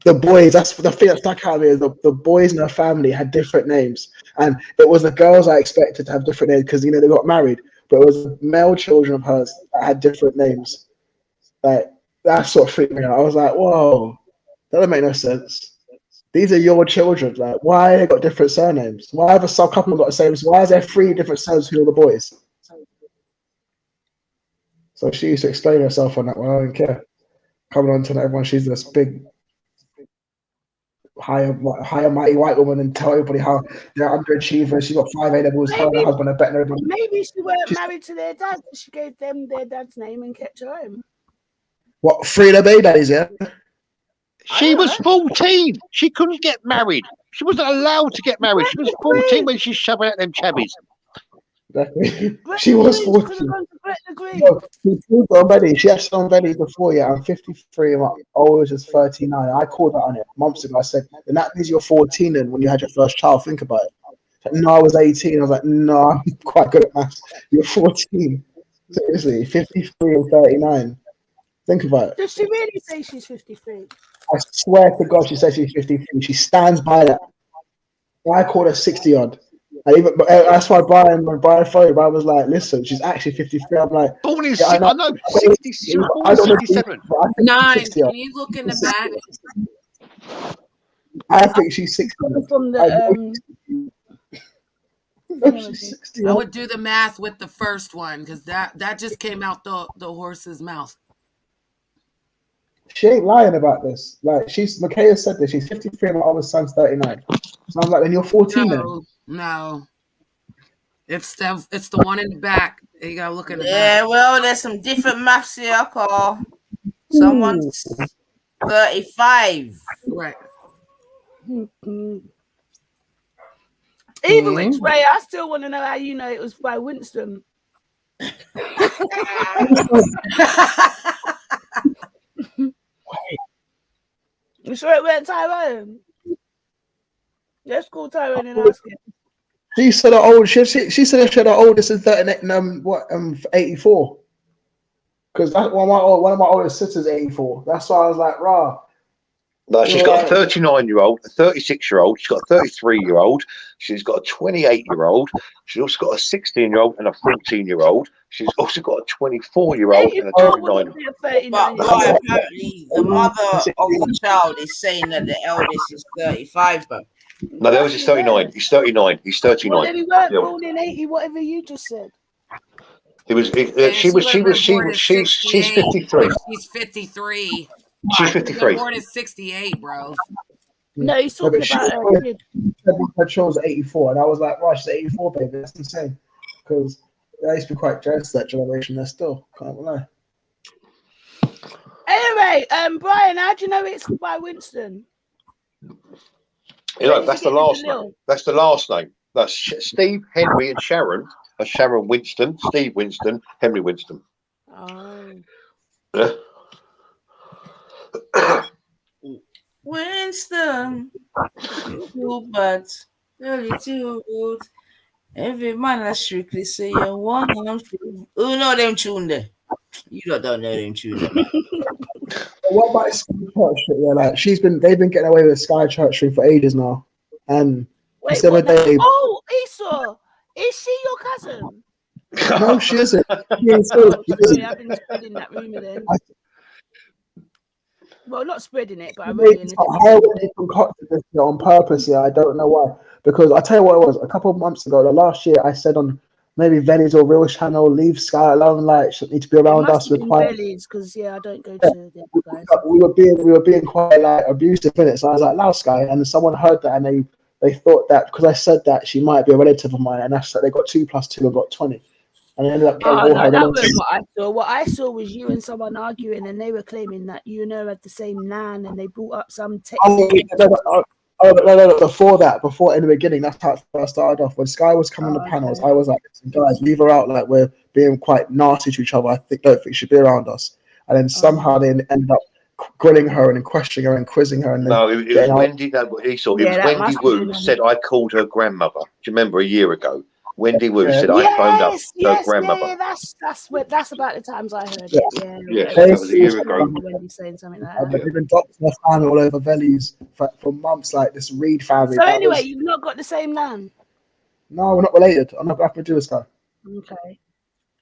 the boys, that's the thing that stuck out of me is the boys in her family had different names, and it was the girls I expected to have different names because they got married, but it was male children of hers that had different names. Like that sort of freaked me out. I was like, whoa, that don't make no sense. These are your children. Like, why they got different surnames? Why have a couple got the same? Why is there 3 different surnames for all the boys? So she used to explain herself on that one. I don't care. Coming on to everyone, she's this big, higher mighty white woman and tell everybody how they're underachievers. She got 5 A-levels. Her and her husband are better than everybody. Maybe she weren't married to their dad. She gave them their dad's name and kept her home. What, 3 of their babies, yeah? She was 14. She couldn't get married. She wasn't allowed to get married. She was 14 when she's shoving out them chabbies. She was 14. No, she had on Benny before, yeah. I'm 53 and my oldest is 39. I called her on it months ago. I said, and that means you're 14 then when you had your first child. Think about it. Like, no, I was 18. I was like, no, I'm quite good at maths. You're 14. Seriously, 53 and 39. Think about it. Does she really say she's 53? I swear to God, she says she's 53. She stands by that. I called her 60 odd. That's why when Brian phoned, Brian was like, listen, she's actually 53. I'm like, born in 67. 9. Can you look in the back? I think she's 60. From the I would do the math with the first one because that just came out the horse's mouth. She ain't lying about this. Like Michaela said this. She's 53 and my oldest son's 39. So I'm like, then you're 14 then. No. It's the one in the back. You gotta look in the back. Yeah, well, there's some different maths here, Carl. Someone's 35. Right. Either which way, I still want to know how you know it was by Winston. You sure it went Tyrone? Let's call Tyrone and ask him. She said her old. She said she had her oldest is 84. Because one of my oldest sisters 84. That's why I was like, rah. No, she's got a 39-year-old, a 36-year-old. She's got a 33-year-old. She's got a 28-year-old. She's also got a 16-year-old and a 14-year-old. She's also got a 24-year-old and a 29-year-old. But apparently, the mother of the child is saying that the eldest is 35, but no, the eldest is 39. He's 39. He's 39. Well, then he weren't born in 80, whatever you just said. She's 53. She's 53. She's 53. Born in 68, bro. No, he's talking about her kid. Her child's 84, and I was like, right, she's 84, baby. That's insane. Because I used to be quite jealous of that generation. They're still, can't lie. Anyway, Brian, how do you know it's by Winston? You know, that's the last name. That's the last name. That's Steve, Henry, and Sharon. Sharon Winston, Steve Winston, Henry Winston. Oh. Yeah. Winston, but too good. Every man that strictly say you want them. Who know them tune there? You don't know them tune there. What about Sky Church? Yeah, like they've been getting away with Sky Church for ages now. And wait, the other day, oh, Esau, Is she your cousin? No, she isn't. Sorry, I've been spreading that rumor then. Well, not spreading it, but I read it. How they concocted this on purpose? Yeah, I don't know why. Because I tell you what it was. A couple of months ago, the last year, I said on maybe Veni's or Real channel, leave Sky alone. Like, she need to be around us. We're quite. Because I don't go to the guys. We were being quite like abusive in it. So I was like, "Loud Sky," and someone heard that and they thought that because I said that she might be a relative of mine, and that's they got 2 + 2 and got 20. And ended up getting that wasn't what I saw. What I saw was you and someone arguing, and they were claiming that you and her had the same nan, and they brought up some text. No, before in the beginning, that's how it first started off. When Sky was coming on the panels, I was like, guys, leave her out. Like, we're being quite nasty to each other. I don't think she should be around us. And then somehow they ended up grilling her and questioning her and quizzing her. And no, it was Wendy. It was Wendy Wu said I called her grandmother. Do you remember a year ago? Wendy Wu said I phoned up her grandmother. Yeah, that's about the times I heard it. Yeah, that was a year ago. Wendy saying something like that. They've been doxing their family all over Veni's for months, like this Reed family. So anyway, you've not got the same nan? No, we're not related. I'm not going to do with Sky. Okay.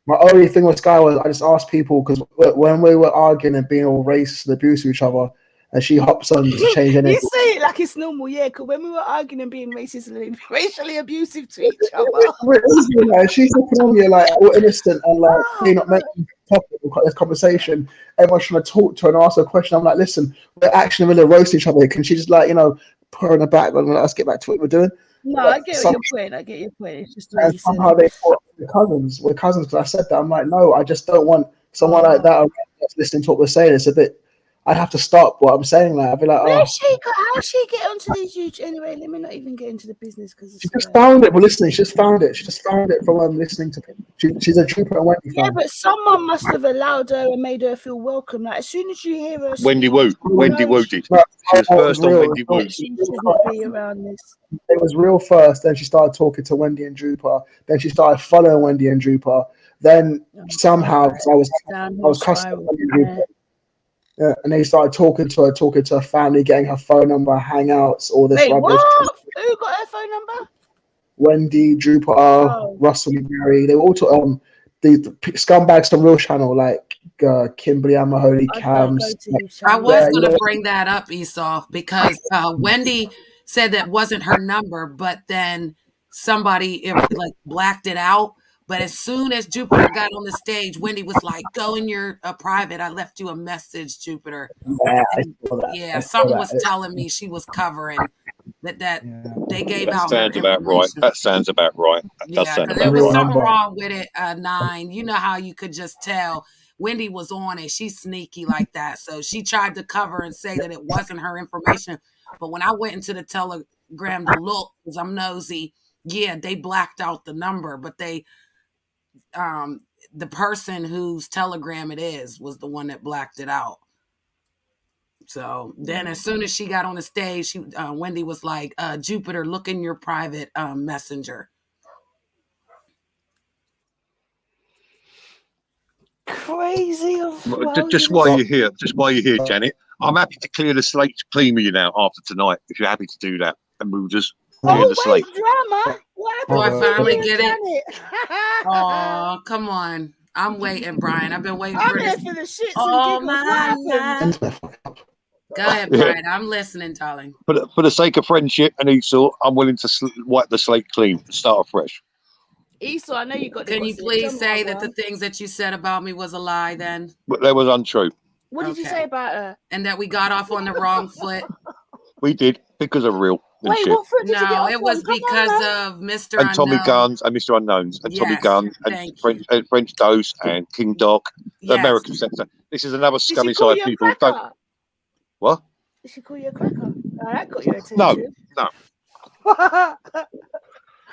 My only thing with Sky was I just asked people because when we were arguing and being all racist and abusive to each other, and she hops on to change anything. You say it like it's normal, yeah. Because when we were arguing and being racist and racially abusive to each other, she's looking on you like all innocent and like you're not making topic of this conversation. Everyone's trying to talk to her and ask her a question. I'm like, listen, we're actually really roasting each other. Can she just like put her in the back and let us get back to what we're doing? No, I get your point. It's just and somehow they thought we're cousins. We're cousins because I said that. I'm like, no, I just don't want someone like that listening to what we're saying. It's a bit. I'd have to stop what I'm saying. Like I'd be like, how she get onto these YouTube? Anyway, let me not even get into the business because she just found it. We're listening. She just found it. She just found it from listening to people. She's a Jupiter and Wendy fan. Yeah, but someone must have allowed her and made her feel welcome. Like as soon as you hear her, Wendy Wu did. She was first on Wendy Wu. She shouldn't be around this. It was real first. Then she started talking to Wendy and Jupiter. Then she started following Wendy and Jupiter. Then somehow I was cussing Wendy and Jupiter. Yeah, and they started talking to her family, getting her phone number, hangouts, all this rubbish. What? Who got her phone number? Wendy, Jupiter, Russell, and Mary. They were all the scumbags from Real Channel, like Kimberly and Mahoney, Cams. I was going to bring that up, Esau, because Wendy said that wasn't her number, but then somebody like blacked it out. But as soon as Jupiter got on the stage, Wendy was like, go in your private. I left you a message, Jupiter. Yeah, something was telling me she was covering that they gave out. That sounds about right. That sounds about right. Yeah, there was something wrong with it, 9. You know how you could just tell Wendy was on it. She's sneaky like that. So she tried to cover and say that it wasn't her information. But when I went into the Telegram to look, because I'm nosy, yeah, they blacked out the number, but the person whose Telegram it is was the one that blacked it out. So then as soon as she got on the stage, Wendy was like, Jupiter, look in your private messenger. Crazy. Just while you're here, Janet, I'm happy to clear the slate clean with you now after tonight, if you're happy to do that and move us. Drama. Do I finally get it? Oh, come on. I'm waiting, Brian. I've been waiting for this. For the shits oh, and my. Go ahead, Brian. I'm listening, darling. For the sake of friendship and Esau, I'm willing to wipe the slate clean and start afresh. Esau, I know you got. Can you please say that the things that you said about me was a lie then? But that was untrue. What did you say about her? And that we got off on the wrong foot? We did, because of real. Wait, what foot did you get off it was because of Mr. And Tommy Guns and Mr. Unknowns and Tommy Guns and French Dose and King Doc, the American sector. This is another scummy side people. What? Did she call you a cracker? Oh, that got your attention. No.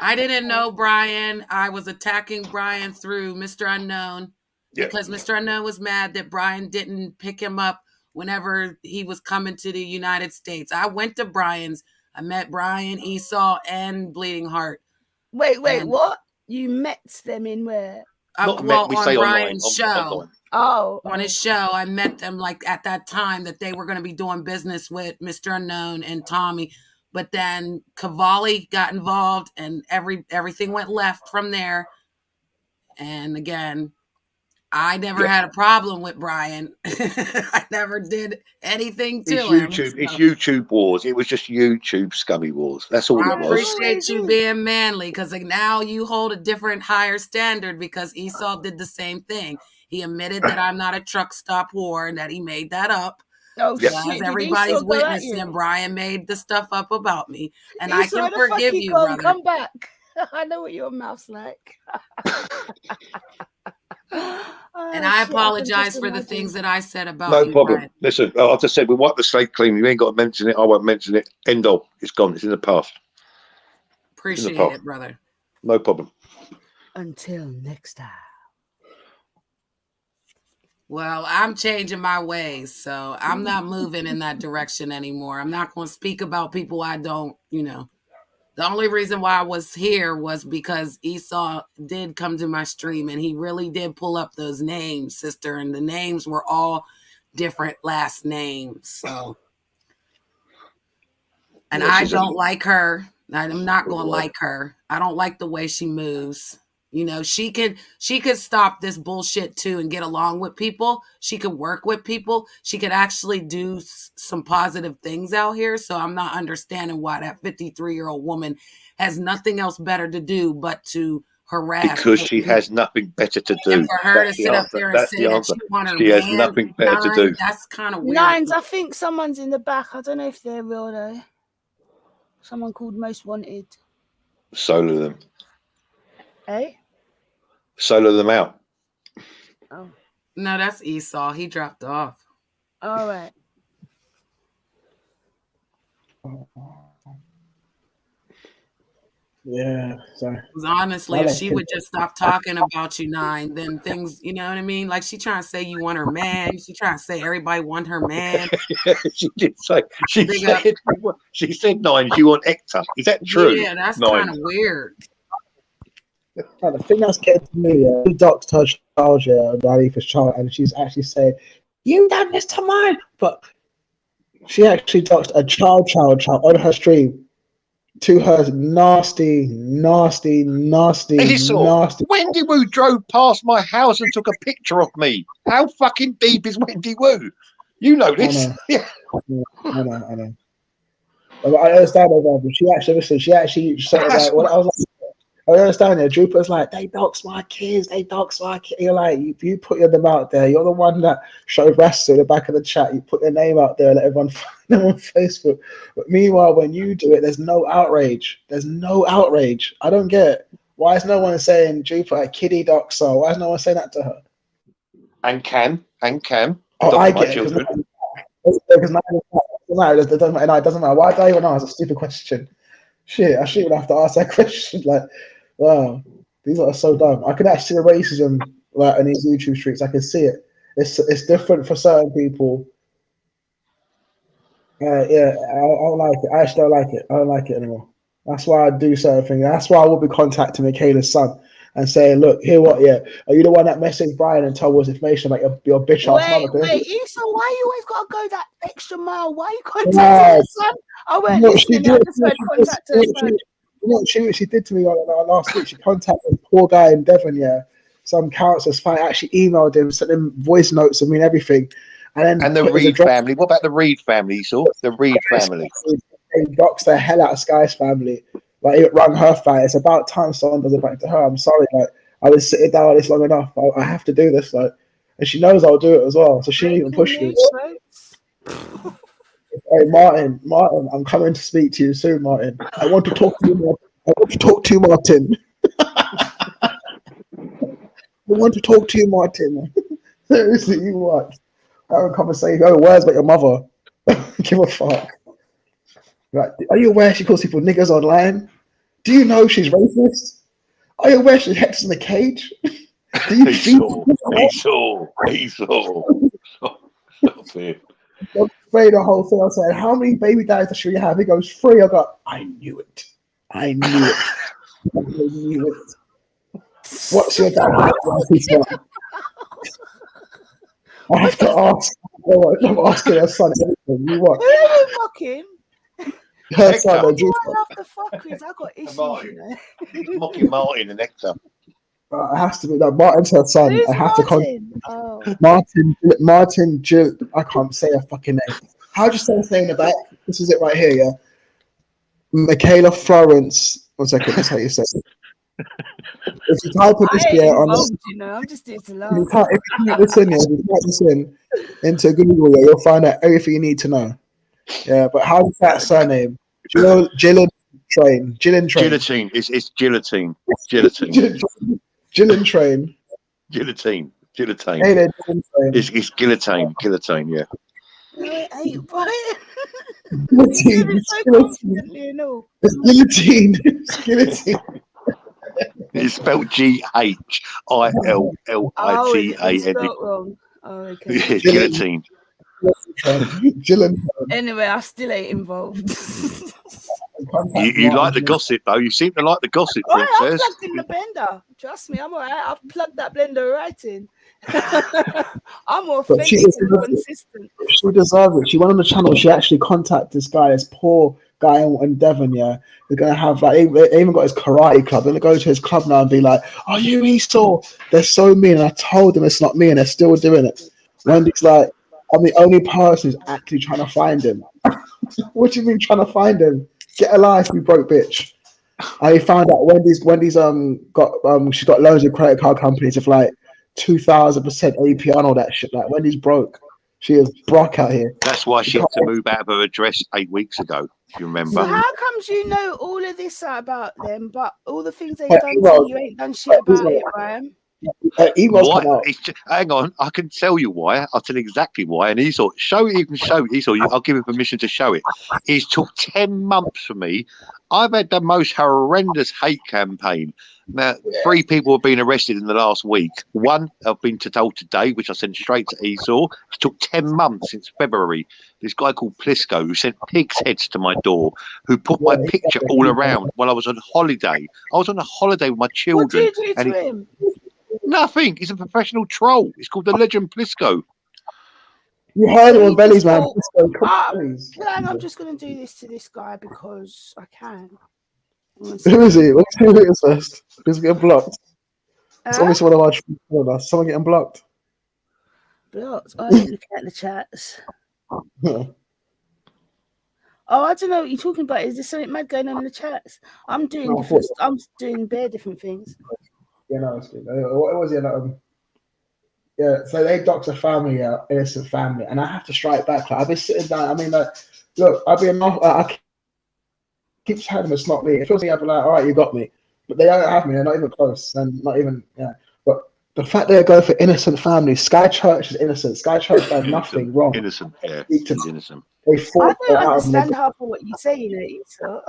I didn't know Brian. I was attacking Brian through Mr. Unknown because Mr. Unknown was mad that Brian didn't pick him up whenever he was coming to the United States. I went to Brian's. I met Brian, Esau, and Bleeding Heart. Wait, what? You met them in where? On Brian's show. Online. On his show, I met them like at that time that they were going to be doing business with Mr. Unknown and Tommy. But then Cavalli got involved, and everything went left from there. And again, I never had a problem with Brian. I never did anything to It's him. YouTube. It's YouTube wars. It was just YouTube scummy wars. That's all I it was. appreciate you being manly, because like now you hold a different, higher standard, because Esau did the same thing. He admitted that I'm not a truck stop whore and that he made that up. Oh So shit! as Did everybody's Esau go at witnessing, you? Brian made the stuff up about me, and Esau, I can the fuck forgive you you, gone? brother. Come back. I know what your mouth's like. And I apologize for the things that I said about No you, problem. Brian. Listen, I just said we wipe the slate clean. You ain't got to mention it. I won't mention it. End of. It's gone. It's in the past. Appreciate it, brother. No problem. Until next time. Well, I'm changing my ways, so I'm not moving in that direction anymore. I'm not going to speak about people I don't, The only reason why I was here was because Esau did come to my stream, and he really did pull up those names, sister, and the names were all different last names. So, and I don't like her. I'm not going to like her. I don't like the way she moves. She could stop this bullshit too and get along with people. She could work with people. She could actually do some positive things out here. So I'm not understanding why that 53-year-old woman has nothing else better to do but to harass. Because she has nothing better to do. And for her to sit up there and say that she want her She has nothing better to do. That's kind of weird. Nines, I think someone's in the back. I don't know if they're real though. Someone called Most Wanted. Solo them. Eh? Solo them out. Oh. No, that's Esau. He dropped off. All right. Yeah, sorry. Honestly, if she would just stop talking about you, Nine, then things, you know what I mean? Like, she trying to say you want her man. She trying to say everybody want her man. She did say. She said, Nine, you want Hector. Is that true? Yeah, that's kind of weird. The thing that's getting to me, she doxed her child, Khalifa's child, and she's actually saying, "You done this to mine," but she actually doxed a child on her stream to her nasty. Wendy Wu drove past my house and took a picture of me. How fucking deep is Wendy Wu? You know this. I know. But I understand her, but she actually said like, well, I was like, I understand it. Jupiter's like, they dox my kids. You're like, you put them out there. You're the one that showed Rasta in the back of the chat. You put their name out there, let everyone find them on Facebook. But meanwhile, when you do it, there's no outrage. I don't get it. Why is no one saying Jupiter, kiddie doxer? Why is no one saying that to her? And Cam. Oh, I get it. Because it doesn't matter. Why do I even ask? It's a stupid question. Shit, I shouldn't have to ask that question. Like, wow, these are so dumb. I can actually see the racism like in these YouTube streets. I can see it. It's different for certain people. Yeah, I don't like it. I actually don't like it. I don't like it anymore. That's why I do certain things. That's why I will be contacting Michaela's son and saying, look, here what, are you the one that messaged Brian and told us information about your bitch ass mother? Wait, Issa, why you always gotta go that extra mile? Why you contacting her son? I went listening, I just heard contact her son. You know what she did to me last week? She contacted a poor guy in Devon, some counselor's fine, actually emailed him, sent him voice notes and everything. And the Reed family. What about the Reed family, you saw? The Reed family. They doxed the hell out of Sky's family. Like, it rang her fight. It's about time someone does it back to her. I'm sorry. Like, I was sitting down on this long enough. I have to do this. Like, and she knows I'll do it as well. So she didn't even push me. Hey, Martin, I'm coming to speak to you soon, Martin. I want to talk to you, Martin. I want to talk to you, Martin. Seriously, you what? Have a conversation. Oh, words about your mother. Give a fuck. Right. Are you aware she calls people niggers online? Do you know she's racist? Are you aware she Hector's in the cage? Do you Esau. Afraid the whole thing. I said, how many baby daddies does she have? He goes, 3. I got, I knew it. What's your dad? I have to ask. I'm asking her son everything. You what? Who are you mocking? Her son, Why do I love the fuckers? I got issues, you know. Mocking Martin and Hector. It has to be that Martin's her son. Who's I have Martin? to Martin Jill. I can't say her fucking name. How do you say his name in the back? This is it right here, yeah. Michaela Florence. 1 second, that's how you say it. If you type this here on this, you know, I'm just here to laugh. if you type this in, if you type this in into Google, yeah, you'll find out everything you need to know. Yeah, but how is that surname? Gillen Train. Guillotine. It's guillotine. Guillotine. Gillen Train. Guillotine. Hey there, Gillen Train. It's guillotine. Guillotine. Yeah. No, it ain't, Brian. Guillotine. It's guillotine. It's guillotine. It's spelled GHILLITANE. Wrong. Oh, okay. It's guillotine. Anyway, I still ain't involved. You like the gossip though. You seem to like the gossip, I Princess. plugged in the blender. Trust me, I'm alright. I've plugged that blender right in. I'm authentic and consistent. She deserves it. She went on the channel. She actually contacted this guy, this poor guy in Devon. Yeah, they're gonna have like they even got his karate club. They're gonna go to his club now and be like, "Oh, you Esau?" They're so mean. And I told them it's not me, and they're still doing it. Wendy's like, I'm the only person who's actually trying to find him. What do you mean trying to find him? Get a life, you broke bitch. I found out Wendy's got she's got loads of credit card companies of like 2,000% APR and all that shit. Like Wendy's broke. She is broke out here. That's why she had to move out of her address 8 weeks ago. If you remember. So how comes you know all of this about them, but all the things they've done to you, you ain't done shit about it, Brian? Hang on, I can tell you why. I'll tell you exactly why. And Esau, you can show Esau. I'll give you permission to show it. It's took 10 months for me. I've had the most horrendous hate campaign. Now, 3 people have been arrested in the last week. 1 I've been told today, which I sent straight to Esau. It took 10 months since February. This guy called Plisco, who sent pigs' heads to my door, who put my picture all around while I was on holiday. I was on a holiday with my children. What did you do to him? Nothing. He's a professional troll. It's called the Legend Plisco. You heard it on Bellies, man. I'm just going to do this to this guy because I can. Who is he? Let's see who it is first. Who's getting blocked? It's obviously one of our children. Someone getting blocked. Blocked? I ain't looking at the chats. Yeah. Oh, I don't know what you're talking about. Is there something mad going on in the chats? I'm doing bare different things. Yeah, no, it's good. What was it? Yeah, so they dox a family, innocent family, and I have to strike back. Like, I've been sitting down. I mean, like, look, I keep telling them it's not me. It feels like I'd be like, all right, you got me, but they don't have me. They're not even close, and not even But the fact they're going for innocent families, Sky Church is innocent. Sky Church did nothing wrong. Innocent, yeah, he's innocent. They fought I don't understand half of what you say, you know. So.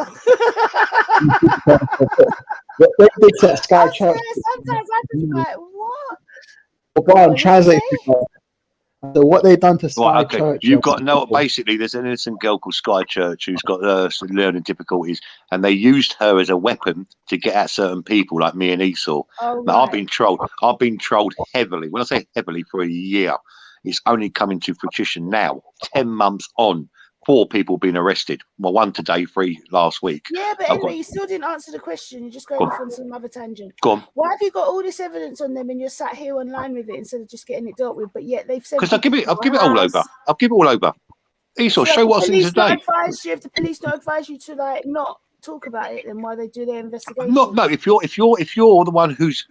They did that Sky Church. Sometimes I just like, what? Well, I'm translating. So what they done to Sky Church? You've got basically, there's an innocent girl called Sky Church who's got some learning difficulties, and they used her as a weapon to get at certain people like me and Esau. Oh, now, I've been trolled heavily. When I say heavily, for a year. It's only coming to fruition now. 10 months on, 4 people been arrested. Well, 1 today, 3 last week. Yeah, but anyway, you still didn't answer the question. You're just going off on some other tangent. Go on. Why have you got all this evidence on them and you're sat here online with it instead of just getting it dealt with? But yet they've said because I'll give it all over. I'll give it all over. Esau, show what's in today. If the police don't advise you to like not talk about it, then why they do their investigation? No. If you're the one who's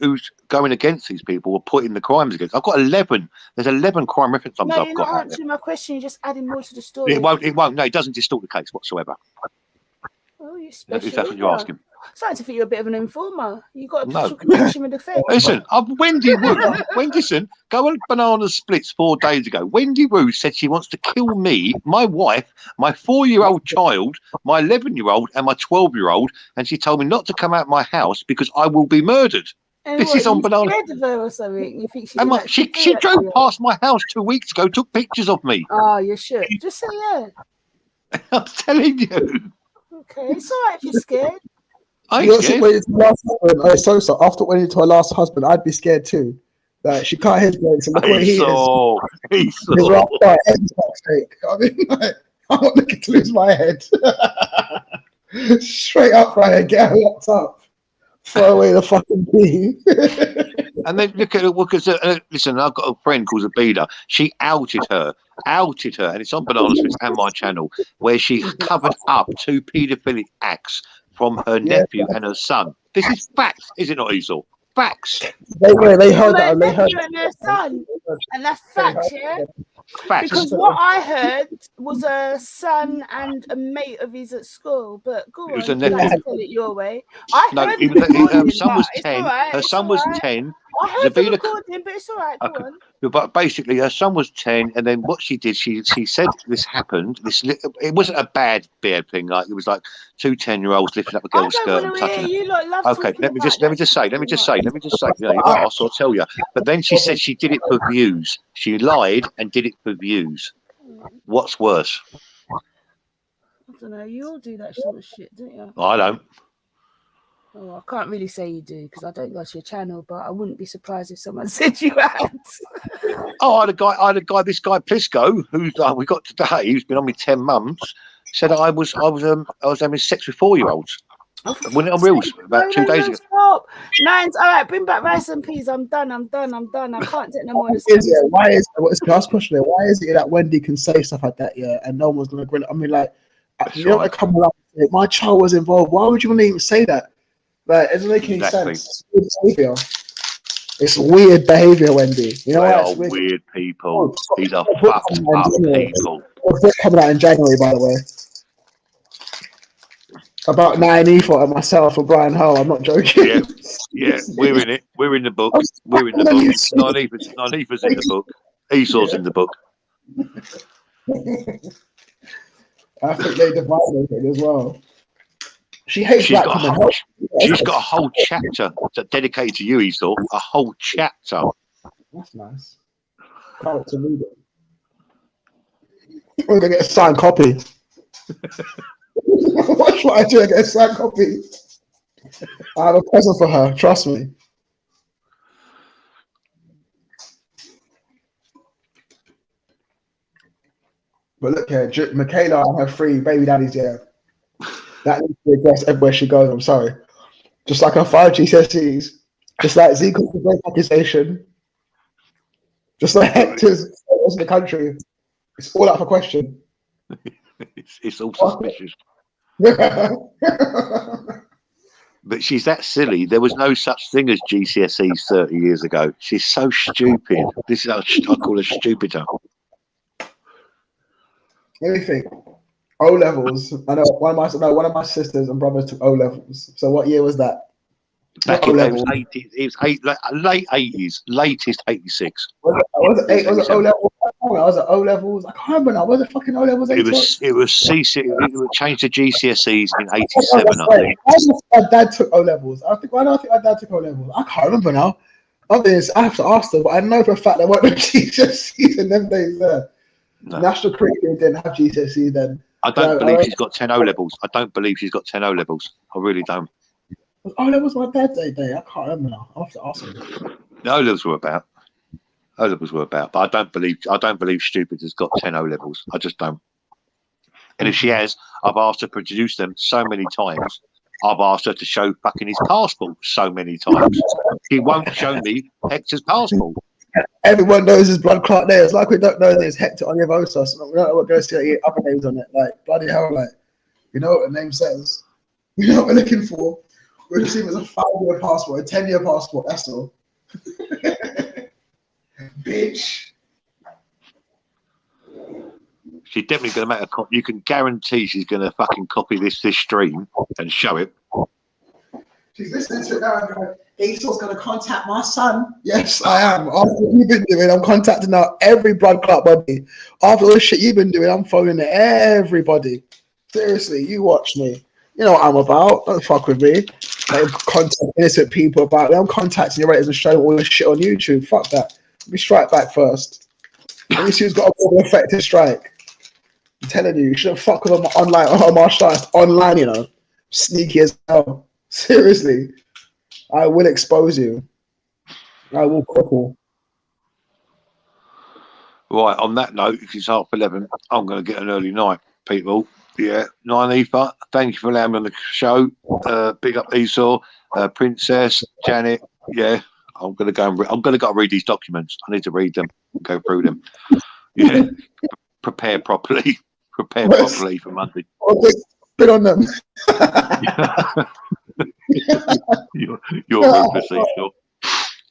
going against these people or putting the crimes against, I've got 11. There's 11 crime reference numbers I've got. You're not answering my question. You're just adding more to the story. It won't. No, it doesn't distort the case whatsoever. Oh, you're special. If that's what you're asking. Starting to think you're a bit of an informer. You got a special connection with the Fed. Listen, Wendy Woo. Go on Banana Splits 4 days ago. Wendy Woo said she wants to kill me, my wife, my 4-year-old child, my 11-year-old, and my 12-year-old, and she told me not to come out of my house because I will be murdered. And this is on Banana. Scared of her or something? You think she drove past my house 2 weeks ago, took pictures of me. Oh, you should just say yeah. I'm telling you. Okay, it's all right if you're scared. After waiting to her last husband, I'd be scared too. Like she cut his legs and look what he is. I'm not looking to lose my head. Straight up, Ryan, get her locked up. Throw away the fucking key. And then look at it, because listen, I've got a friend called Zabida. She outed her, and it's on Banana Splits and my channel, where she covered up 2 paedophilic acts from her nephew and her son. This is facts, is it not, Esau? Facts. They heard that. They heard and their son, and that's facts, yeah. Facts. Because what I heard was a son and a mate of his at school. But go on, you like to tell it your way. I heard the recording, her son was but 10. it's all right, Her son was 10. I heard the Zabida, recording, but it's all right. Go on. but basically, her son was 10, and then what she did, she said this happened. It wasn't a bad thing. Like it was like 2 10-year-olds lifting up a girl's skirt and touching her. You lot love Okay, let me just say. You know, you asked, I'll tell you. But then she said she did it for views. She lied and did it for views. What's worse? I don't know. You all do that sort of shit, don't you? I don't. Oh, I can't really say you do because I don't go to your channel, but I wouldn't be surprised if someone said you had. Oh, I had a guy, this guy Plisco, who we got today. He's been on me 10 months. Said I was having sex with 4-year-olds. When it on reels about 2 days ago. Stop. Nines. All right, bring back rice and peas. I'm done. I can't take no more of this. Why is the last question? Why is it that Wendy can say stuff like that? Yeah, and no one's gonna grill it. I mean, like, you know, I come along. My child was involved. Why would you want to even say that? Like, it doesn't make any sense. It's weird behavior, Wendy. You know, they are weird people. These are fucked up people. Book coming out in January, by the way. About 9 for myself for Brian Hull. I'm not joking. Yeah, we're in it. We're in the book. We're in the book. Nanifa's in the book. Esau's in the book. I think they divided it as well. She hates black women. She's got a whole chapter dedicated to you, Esau. A whole chapter. That's nice. Can't wait to read it. We're gonna get a signed copy. Watch what I do. I get a signed copy. I have a present for her. Trust me. But look here, Michaela and her 3 baby daddies. Yeah, that needs to be addressed everywhere she goes. I'm sorry. Just like her 5 GCSEs, just like Zeke's great accusation, just like Hector's in the country. It's all out for question. It's all suspicious. But she's that silly. There was no such thing as GCSEs 30 years ago. She's so stupid. This is how I call her stupider. Let me think. O levels. I know one of my sisters and brothers took O levels. So what year was that? Back in it was late 80s, latest 86. Was it O levels? Was it O levels? I can't remember now. Was it fucking O levels? It was CC. It was changed to GCSEs in 87. I think. My dad took O levels. I think my dad took O levels. I can't remember now. I have to ask them, but I know for a fact there weren't no GCSEs in them days there. No. National Curriculum didn't have GCSEs then. I don't believe she's got 10 O levels. I don't believe she's got 10 O levels. I really don't. Oh, that was my birthday day. I can't remember now. I'll have to ask him. The O levels were about. But I don't believe Stupid has got 10 O levels. I just don't. And if she has, I've asked her to produce them so many times. I've asked her to show fucking his passport so many times. He won't show me Hector's passport. Everyone knows his blood clot there. It's like we don't know there's Hector on your Vosos. We don't know what goes to other names on it. Like, bloody hell, like, you know what the name says. You know what we're looking for. We're just seeing as a 5-year passport, a 10-year passport, that's all. Bitch. She's definitely going to make a copy. You can guarantee she's going to fucking copy this stream and show it. She's listening to it now and going, Esau's going to contact my son. Yes, I am. After what you've been doing, I'm contacting now every blood clot body. After all the shit you've been doing, I'm phoning everybody. Seriously, you watch me. You know what I'm about. Don't fuck with me. Like, contact innocent people about it. I'm contacting your ratings and showing all this shit on YouTube. Fuck that. Let me strike back first. Let me see who's got a more effective strike. I'm telling you, you shouldn't fuck with them online on martial arts online, you know. Sneaky as hell. Seriously. I will expose you. I will cripple. Right, on that note, if it's 11:30, I'm going to get an early night. people. Yeah, Nine Ether, thank you for allowing me on the show. Big up Esau, Princess, Janet. Yeah, I'm gonna go and read these documents. I need to read them, go through them. Yeah, prepare properly. Prepare properly for Monday. Spit on them. You're ruthless, Esau.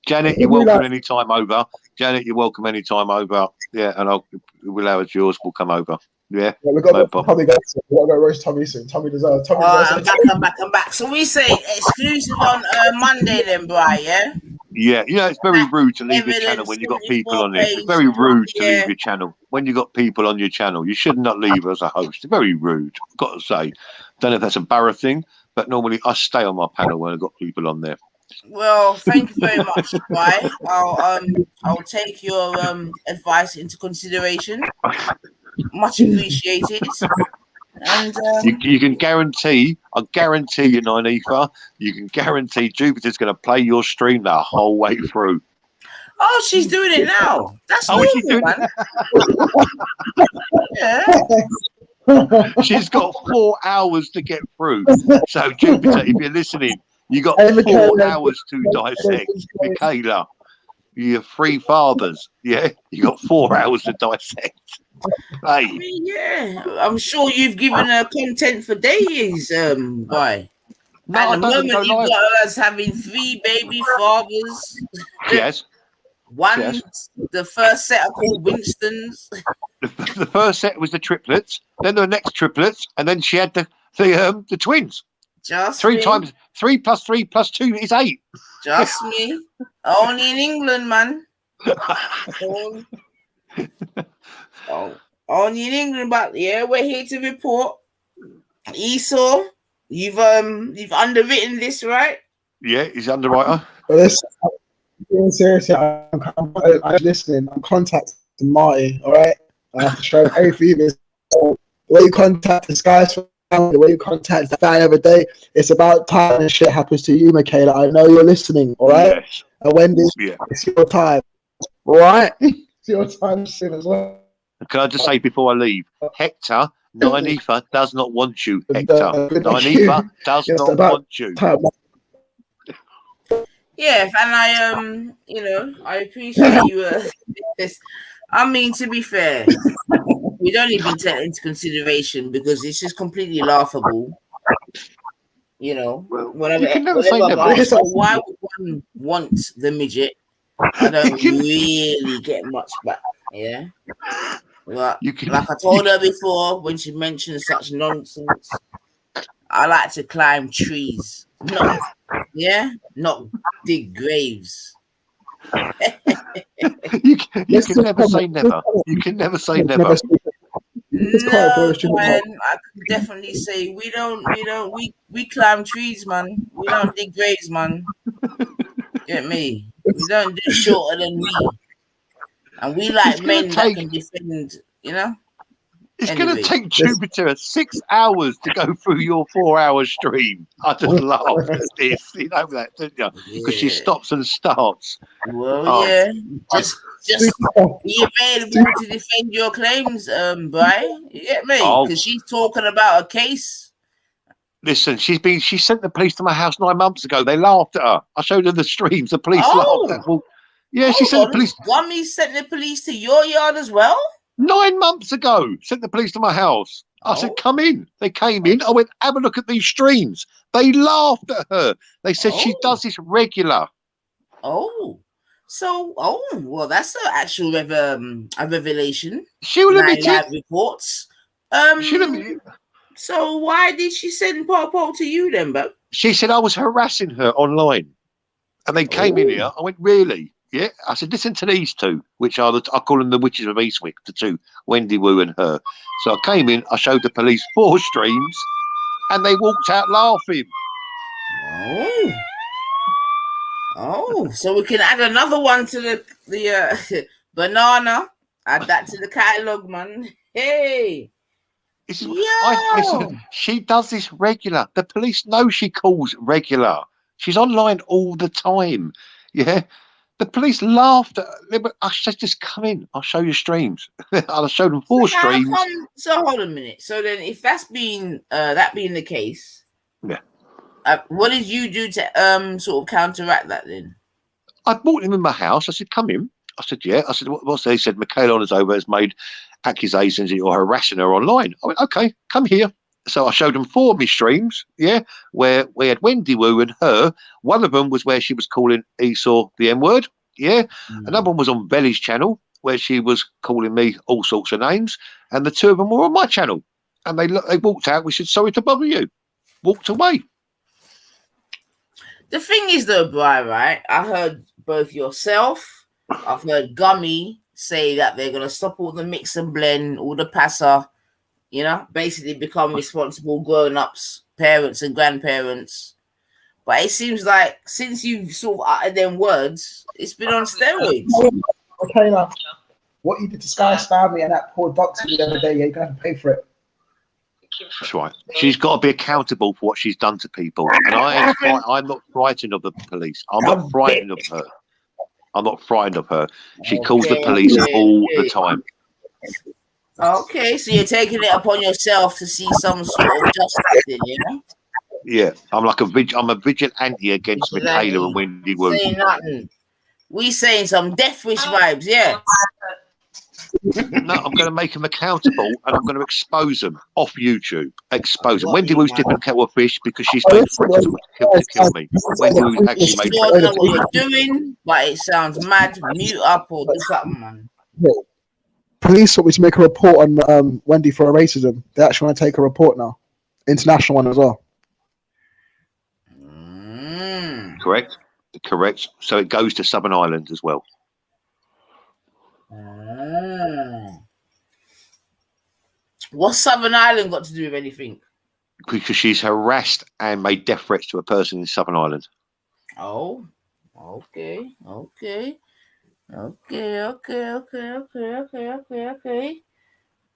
Janet, you're welcome anytime over. Janet, you're welcome anytime over. Yeah, and we'll have it yours. We'll come over. Yeah, we got to go roast Tommy soon. Tommy deserves. Tommy deserves. I'm back. So we say exclusive on Monday then, Bri, yeah? Yeah, it's very rude to leave your channel when you've got people on there. It's very rude to leave your channel when you've got people on your channel. You should not leave as a host. It's very rude, I've got to say. Don't know if that's a Barra thing, but normally I stay on my panel when I've got people on there. Well, thank you very much, Bri. I'll take your advice into consideration. Much appreciated. And you can guarantee, I guarantee you, Nine Ether, you can guarantee Jupiter's going to play your stream the whole way through. Oh, she's doing it now. That's normal, man. She's got 4 hours to get through. So, Jupiter, if you're listening, you got 4 hours to dissect. Michaela, your 3 fathers, yeah? You got 4 hours to dissect. Hey. I mean, yeah, I'm sure you've given her content for days, Bri. No, at the moment, you've got us having 3 baby fathers. Yes. One, yes. The first set are called Winston's. The first set was the triplets, then the next triplets, and then she had the twins. Just 3 me. times 3 plus 3 plus 2 is 8. Just me. Only in England, man. Only in England, but yeah, we're here to report. Esau, you've underwritten this, right? Yeah, he's underwriter. Listen, seriously, I'm listening. I'm contacting Marty. All right, I have to show everything. The way you contact this guy's family, the way you contact the fan every day, it's about time and shit happens to you, Michaela. I know you're listening. All right, yes. And Wendy, it's your time. All right, it's your time soon as well. Can I just say before I leave, Hector, Nine Ether does not want you, Hector. Nine Ether does not want you. Yeah, and I appreciate you. I mean, to be fair, we don't even take it into consideration because it's just completely laughable. Whatever. So why would one want the midget? I don't really get much back. Yeah. But like I told her before, when she mentioned such nonsense, I like to climb trees. Not dig graves. You can never say never. You can never say never. No, man, I can definitely say we climb trees, man. We don't dig graves, man. Get me? We don't do shorter than me. And we like men that can defend, It's going to take Jupiter 6 hours to go through your 4-hour stream. I just laughed at this. You know that, didn't you? Because she stops and starts. Well, yeah. Just be available to defend your claims, Bri. You get me? Because she's talking about a case. Listen, she sent the police to my house 9 months ago. They laughed at her. I showed her the streams. The police laughed at her. Well, yeah, she sent the police. Gummy sent the police to your yard as well? 9 months ago, sent the police to my house. I said, come in. They came in. I went, have a look at these streams. They laughed at her. They said she does this regular. Well, that's an actual a revelation. She will admit it. Reports. So why did she send Popo to you then, Bob? She said I was harassing her online. And they came in here. I went, really? Yeah, I said, listen to these two, which are I call them the witches of Eastwick, the two, Wendy Wu and her. So I came in, I showed the police 4 streams, and they walked out laughing. So we can add another one to the banana. Add that to the catalogue, man. Hey. Listen, she does this regular. The police know she calls regular. She's online all the time. Yeah. The police laughed at her. I said, just come in. I'll show you streams. I'll show them 4 streams. So hold a minute. So then, if that's being that being the case, yeah, what did you do to sort of counteract that then? I brought him in my house. I said, come in. I said, yeah. I said, what's that? He said, Michaela Onazover has made accusations that you're harassing her online. I went, okay, come here. So I showed them 4 of my streams, yeah, where we had Wendy Wu and her. One of them was where she was calling Esau the N-word, yeah. Another one was on Belly's channel where she was calling me all sorts of names. And the 2 of them were on my channel. And they walked out. We said, sorry to bother you. Walked away. The thing is, though, Brian, right? I heard both yourself, I've heard Gummy say that they're going to stop all the mix and blend, all the passer, you know, basically become responsible grown-ups, parents and grandparents. But it seems like since you've sort of uttered them words, it's been on steroids. Okay, now, what you did to Sky's family and that poor doctor the other day, you're going to have to pay for it. That's right. She's got to be accountable for what she's done to people. And I'm not frightened of the police. I'm not frightened of her. I'm not frightened of her. She calls the police all the time. Okay, so you're taking it upon yourself to see some sort of justice in, you know? Yeah, I'm a vigilante against Michaela and Wendy Wu. Saying nothing. We saying some death wish vibes, yeah. No, I'm going to make them accountable and I'm going to expose them off YouTube. Expose them. Wendy Wu's different kettle of fish because she's made threats to kill me. Wendy Wu's actually made threats. I don't know what you're doing, but it sounds mad. Mute up or do something, man. Yeah. Police want me to make a report on Wendy for racism. They actually want to take a report now. International one as well. Correct. So it goes to Southern Ireland as well. What's Southern Ireland got to do with anything? Because she's harassed and made death threats to a person in Southern Ireland. Oh, okay.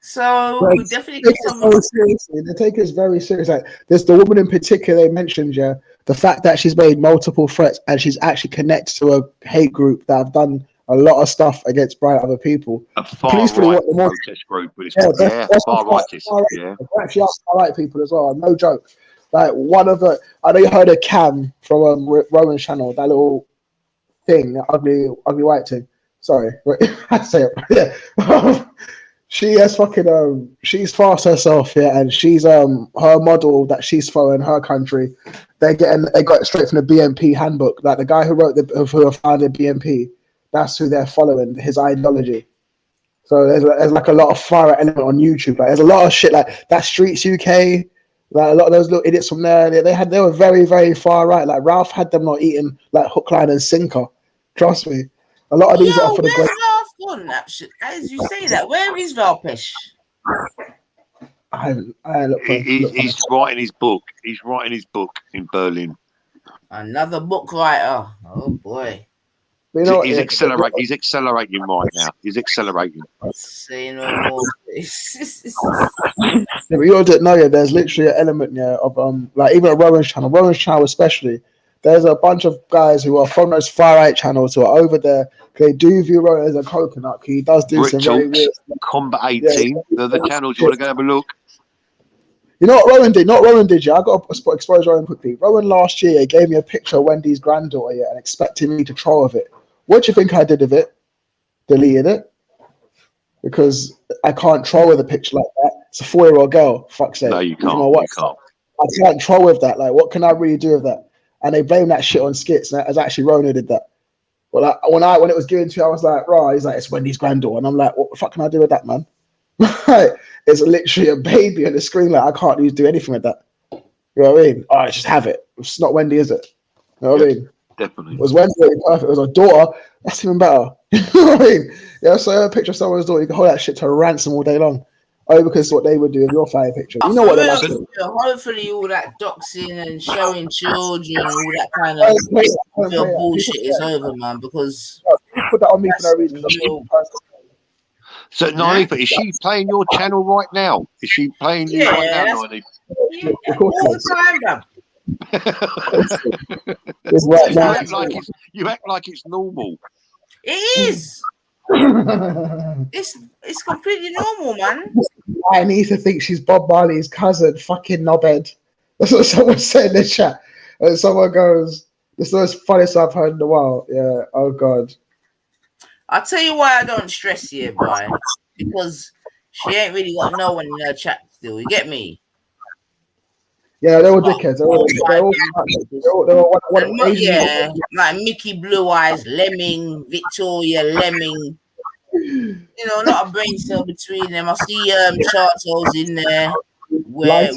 So we definitely take it very seriously. They take us very seriously. Like, there's the woman in particular they mentioned, yeah. The fact that she's made multiple threats and she's actually connected to a hate group that have done a lot of stuff against bright other people. A far-right protest group, but it's far-rightist. Yeah, actually are far-right people as well. No joke. Like one of the, I know you heard of Cam from Rowan's channel, that little thing, that ugly white thing. Sorry, I say it. Yeah. She has fucking she's fast herself, yeah, and she's her model that she's following her country. They got it straight from the BNP handbook. Like the guy who who founded BNP, that's who they're following, his ideology. So there's like a lot of far element on YouTube. Like there's a lot of shit like that Streets UK. Like a lot of those little idiots from there, they were very, very far right. Like Ralph had them not eating like hook, line, and sinker. Trust me. A lot of these are for the great. On that shit. As you say that, where is Valpesh? He's writing his book. He's writing his book in Berlin. Another book writer. Oh boy. You know he's accelerating. He's accelerating right now. He's accelerating. Say no more. Yeah, but you all didn't know, yeah. There's literally an element, yeah, of like even at Rowan's channel especially. There's a bunch of guys who are from those far right channels who are over there. They do view Rowan as a coconut. He does do some very weird stuff. Combat 18. They're the channels. You want to go have a look? You know what Rowan did? Not Rowan did, yeah. I got to expose Rowan quickly. Rowan last year gave me a picture of Wendy's granddaughter, yeah, and expected me to troll with it. What do you think I did with it? Deleted it. Because I can't troll with a picture like that. It's a 4-year-old girl. Fuck's sake. No, you can't. You can't. I can't troll with that. Like, what can I really do with that? And they blame that shit on skits. And as actually Rowan did that. Well, like, when it was given to you, I was like, right. He's like, it's Wendy's granddaughter. And I'm like, what the fuck can I do with that, man? It's literally a baby on the screen. Like, I can't do anything with that. You know what I mean? All right, just have it. It's not Wendy, is it? You know what I mean? Definitely. It was Wendy, perfect. It was a daughter. That's even better. You know what I mean? Yeah, so a picture of someone's daughter, you can hold that shit to ransom all day long. Oh, because what they would do with your fire picture. You know what they're like. Hopefully all that doxing and showing children, all that kind of bullshit is over, man, because put that on me for no reason. So, Naive, is she playing your channel right now? Is she playing you right now, Naive? Yeah, all the time, It's right now. You act like it's normal. It is. It's completely normal, man. I need to think she's Bob Marley's cousin, fucking knobhead. That's what someone said in the chat. And someone goes, "This is the most funniest I've heard in a while." Yeah. Oh God. I'll tell you why I don't stress here, Brian. Because she ain't really got no one in her chat still. You get me? Yeah, they're all dickheads. They're all one Asian. Yeah, like Mickey Blue Eyes, Lemming, Victoria Lemming. You know, not a brain cell between them. I see Chartos in there. Where